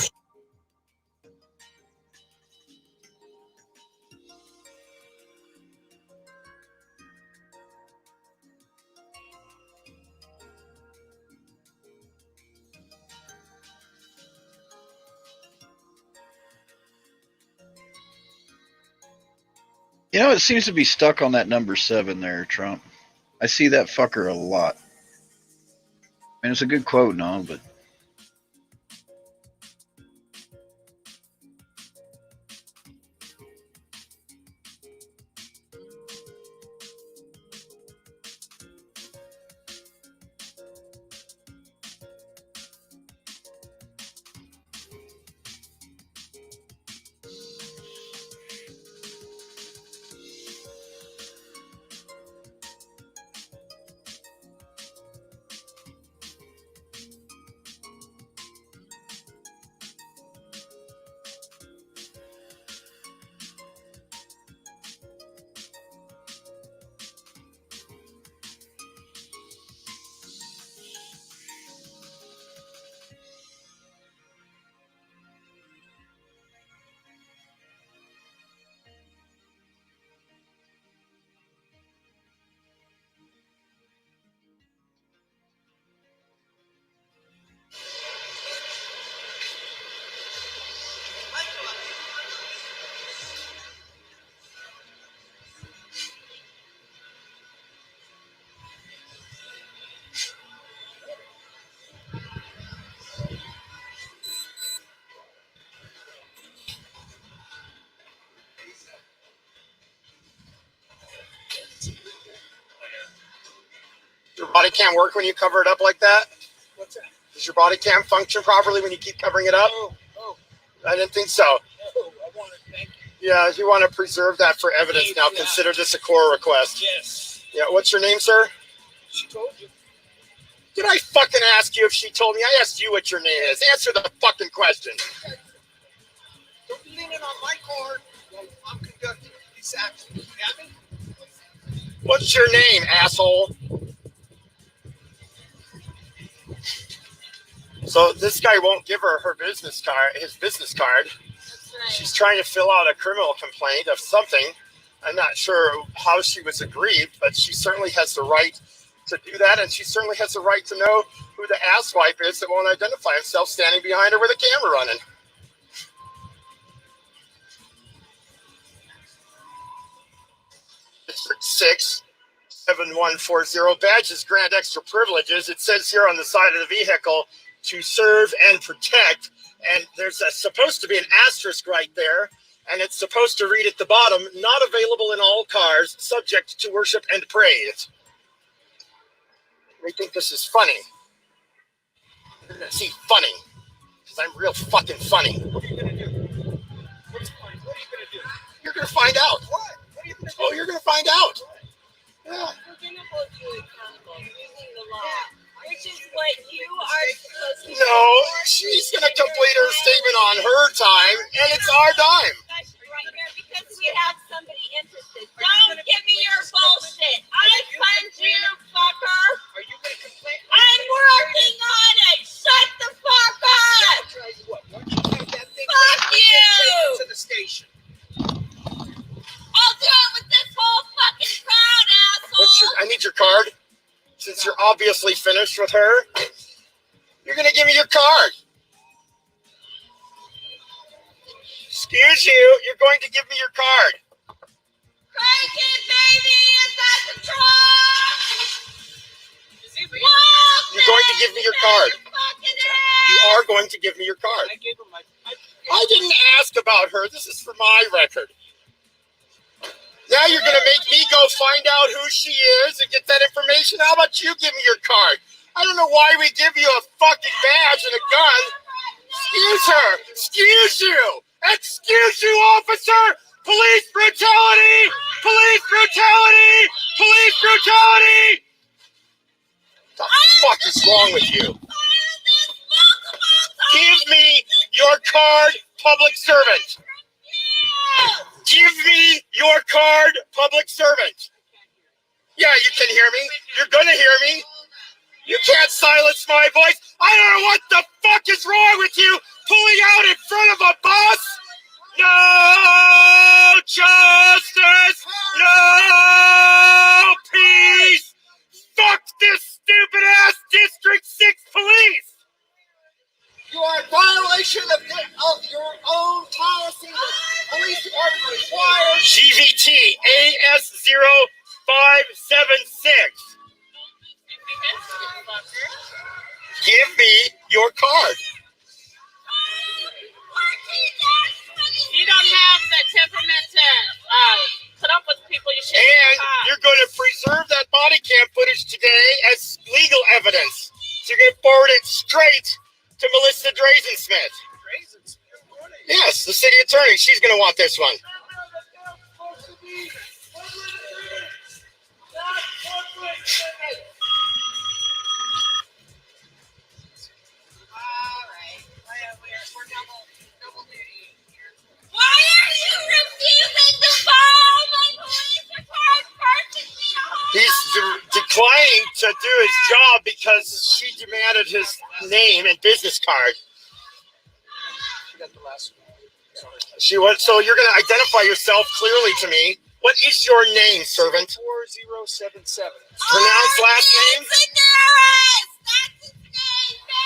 It seems to be stuck on that number 7 there, Trump. I see that fucker a lot. I mean, it's a good quote and all, but. Your body cam work when you cover it up like that? What's that? Does your body cam function properly when you keep covering it up? I didn't think so. I want to thank you. Yeah, if you want to preserve that for evidence now, consider this a core request. Yes. Yeah, what's your name, sir? She told you. Did I fucking ask you if she told me? I asked you what your name is. Answer the fucking question. Don't be leaning on my card while I'm conducting these actions. You got me? What's your name, asshole? So this guy won't give her her business card, his business card. She's trying to fill out a criminal complaint of something. I'm not sure how she was aggrieved, but she certainly has the right to do that, and she certainly has the right to know who the asswipe is that won't identify himself standing behind her with a camera running. District 6, 7140, badges grant extra privileges. It says here on the side of the vehicle, to serve and protect, and there's supposed to be an asterisk right there, and it's supposed to read at the bottom, not available in all cars, subject to worship and praise. They think this is funny. You're gonna see funny, because I'm real fucking funny. What are you gonna do? What's funny? What are you gonna do? You're gonna find out. What? What are you gonna do? Oh, you're gonna find out. Yeah. We're gonna hold you accountable using the law, which is what you are supposed to do. No, she's gonna complete her statement on her time, and it's our dime. Right here because we have somebody interested. Don't give me your bullshit. I fund you, fucker. Are you gonna complain? I'm working on it. Shut the fuck up. What? Why don't you take that thing Fuck you. to the station? I'll do it with this whole fucking crowd, asshole. I need your card. Since you're obviously finished with her, you're gonna give me your card. Excuse you, you're going to give me your card. Crank it, baby. Is that the truck? You're going to give me your card. You are going to give me your card. I gave her my. I didn't ask about her. This is for my record. Now you're going to make me go find out who she is and get that information. How about you give me your card? I don't know why we give you a fucking badge and a gun. Excuse her. Excuse you. Excuse you, officer. Police brutality. Police brutality. Police brutality. What the fuck is wrong with you? Give me your card, public servant. Give me your card, public servant. Yeah, you can hear me. You're gonna hear me. You can't silence my voice. I don't know what the fuck is wrong with you. Pulling out in front of a bus. No justice. No peace. Fuck this stupid ass District 6 police. You are in violation of your own policy. The police department requires. GVT AS0576. Give me your card. You don't have the temperament to put up with people you shouldn't. And you're going to preserve that body cam footage today as legal evidence. So you're going to forward it straight to Melissa Drazensmith. Yes, the city attorney. She's going to want this one. Why are you refusing to follow my police report personally? He's declining to do his job because she demanded his name and business card. She got the last one. Sorry. She was, so you're going to identify yourself clearly to me. What is your name, servant? 4077. Pronounce last name? That's his name, babe.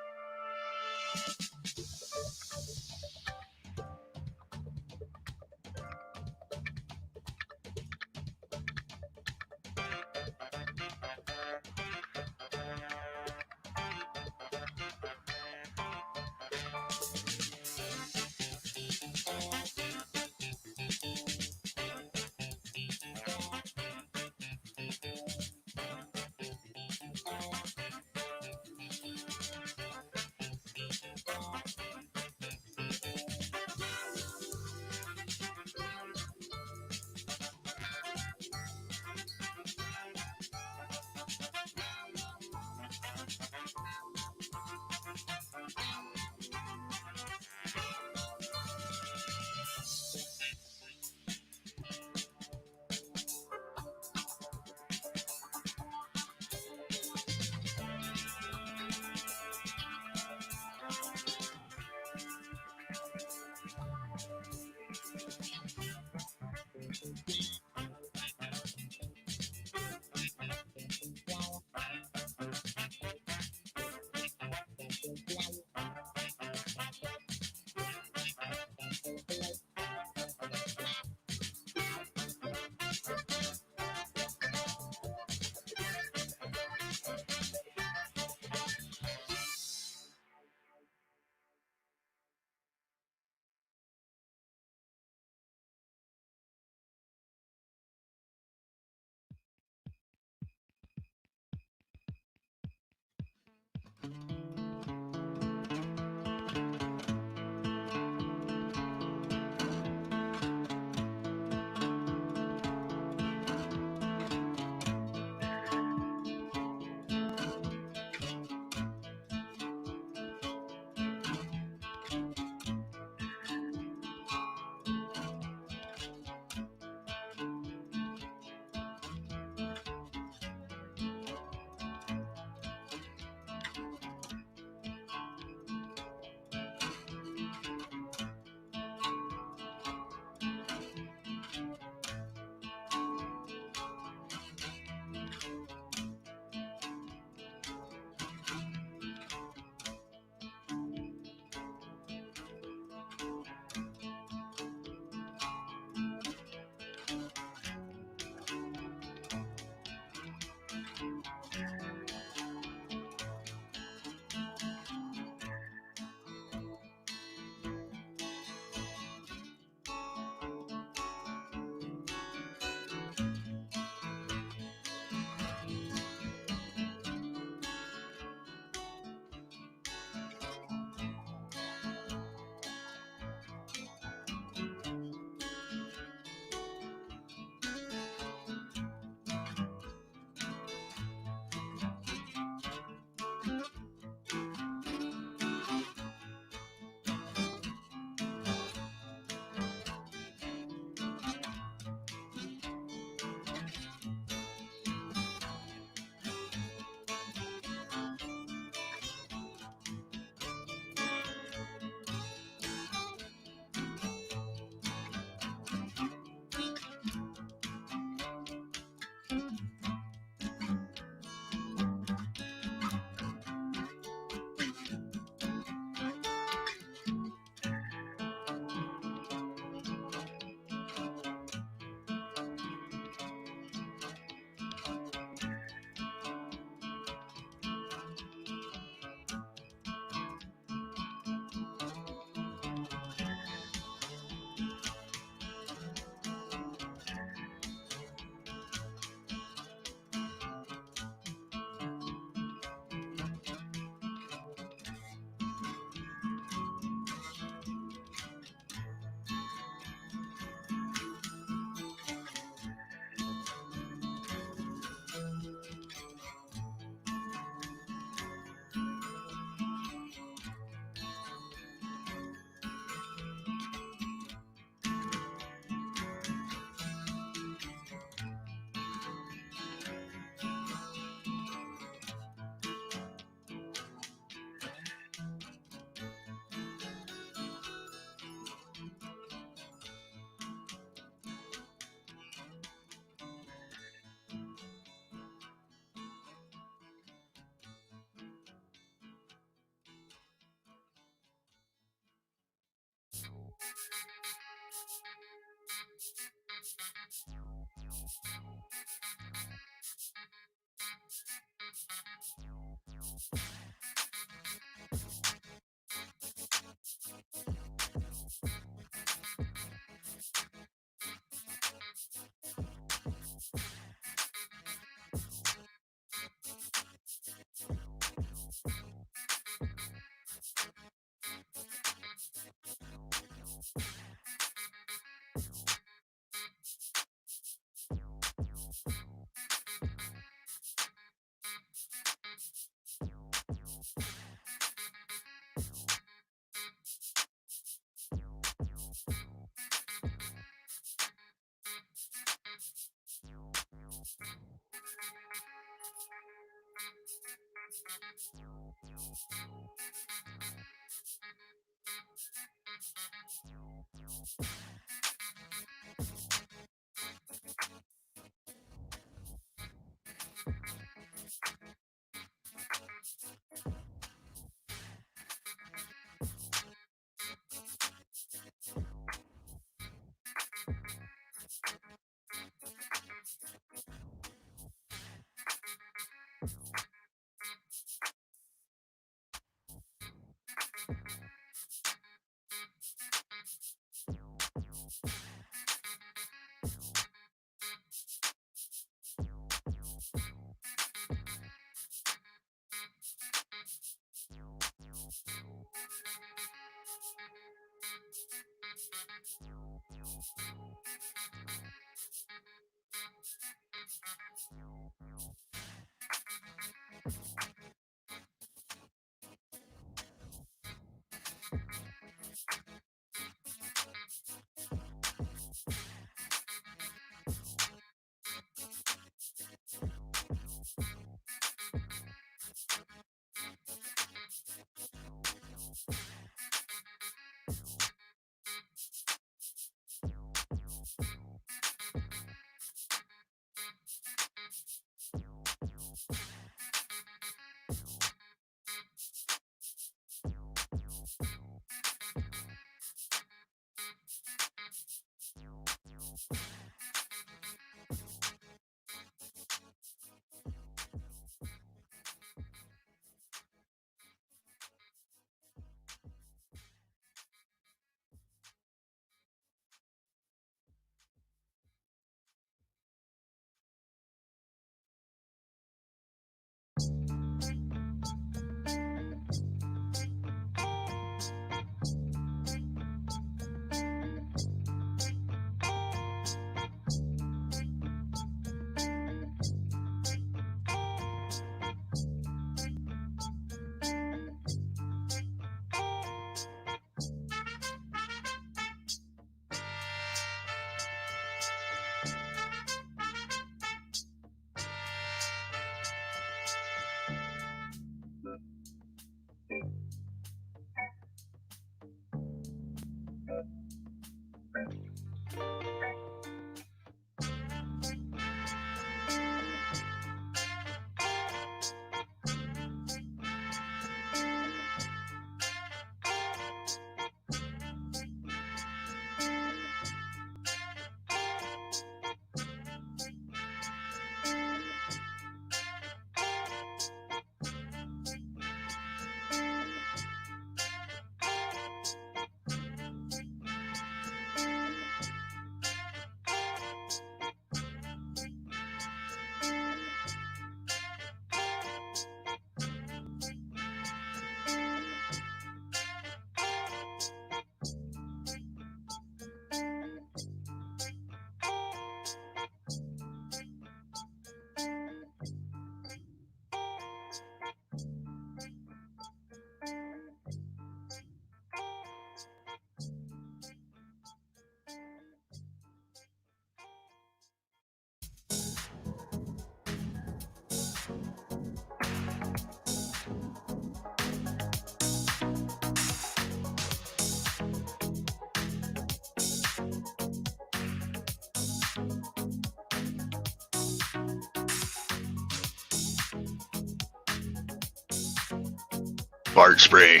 Fart spray.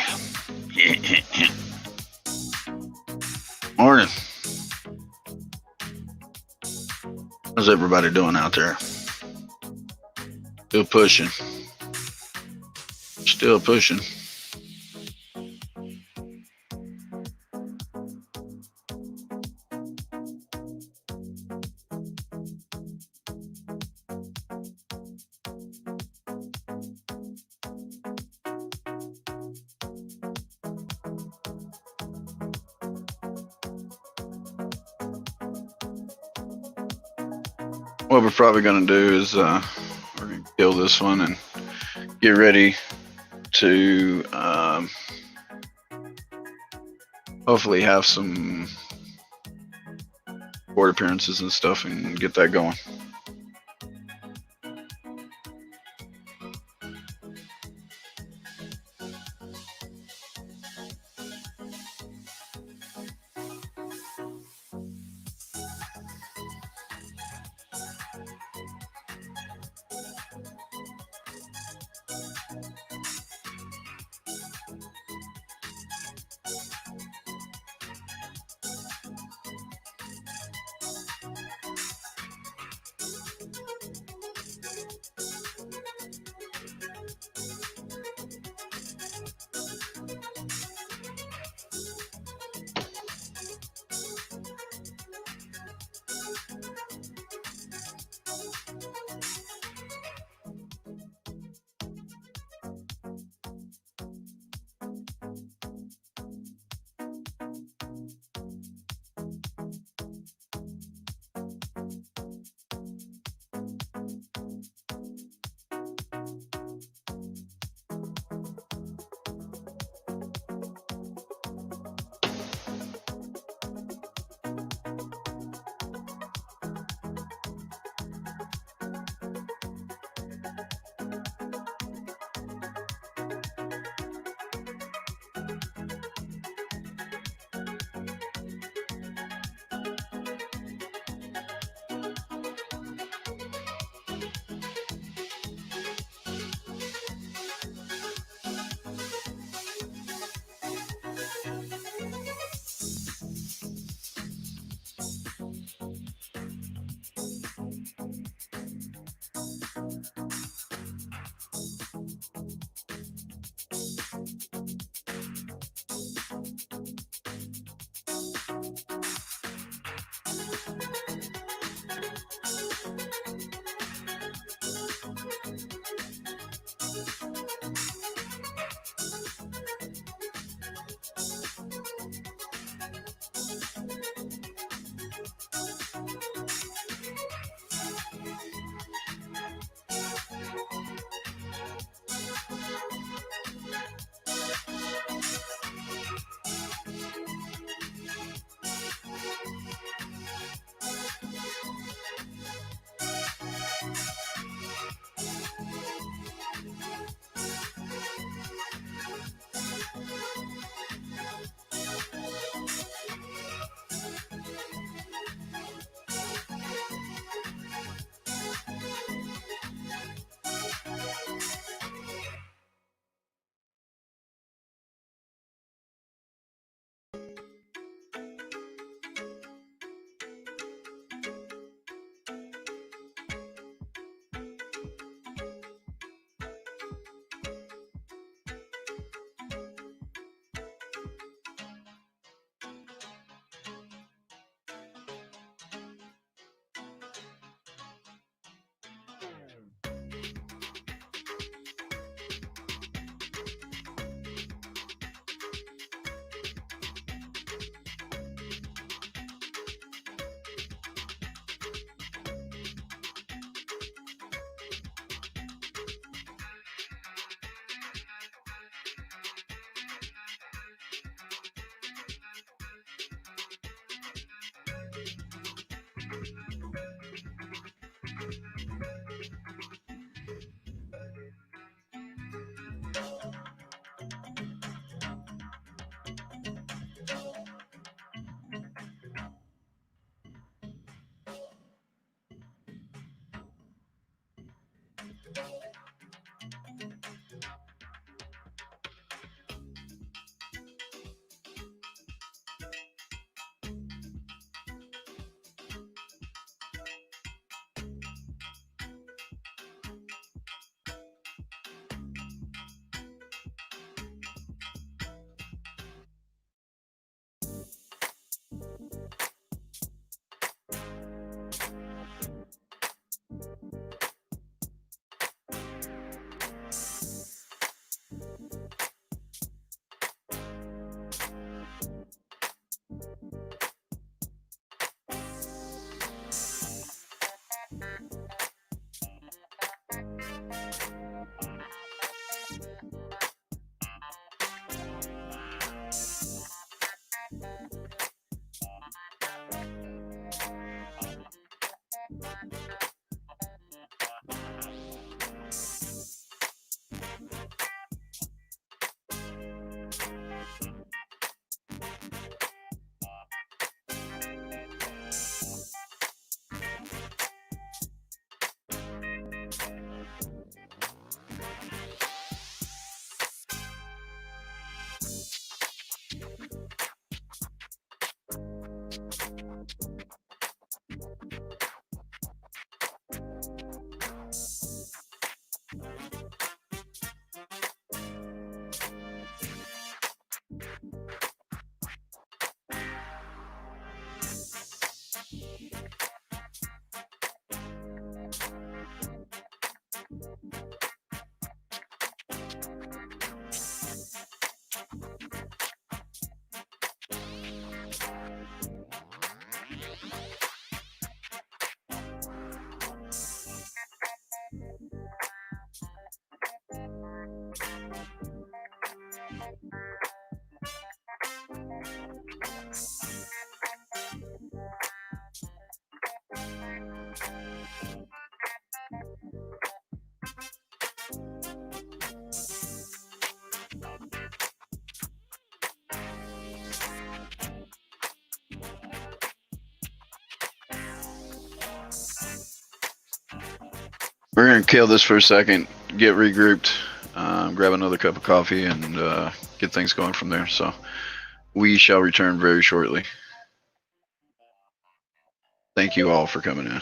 Morning. How's everybody doing out there? Still pushing. Still pushing. What we're probably going to do is we're going to kill this one and get ready to hopefully have some court appearances and stuff and get that going. We're going to kill this for a second, get regrouped, grab another cup of coffee, and get things going from there. So we shall return very shortly. Thank you all for coming in.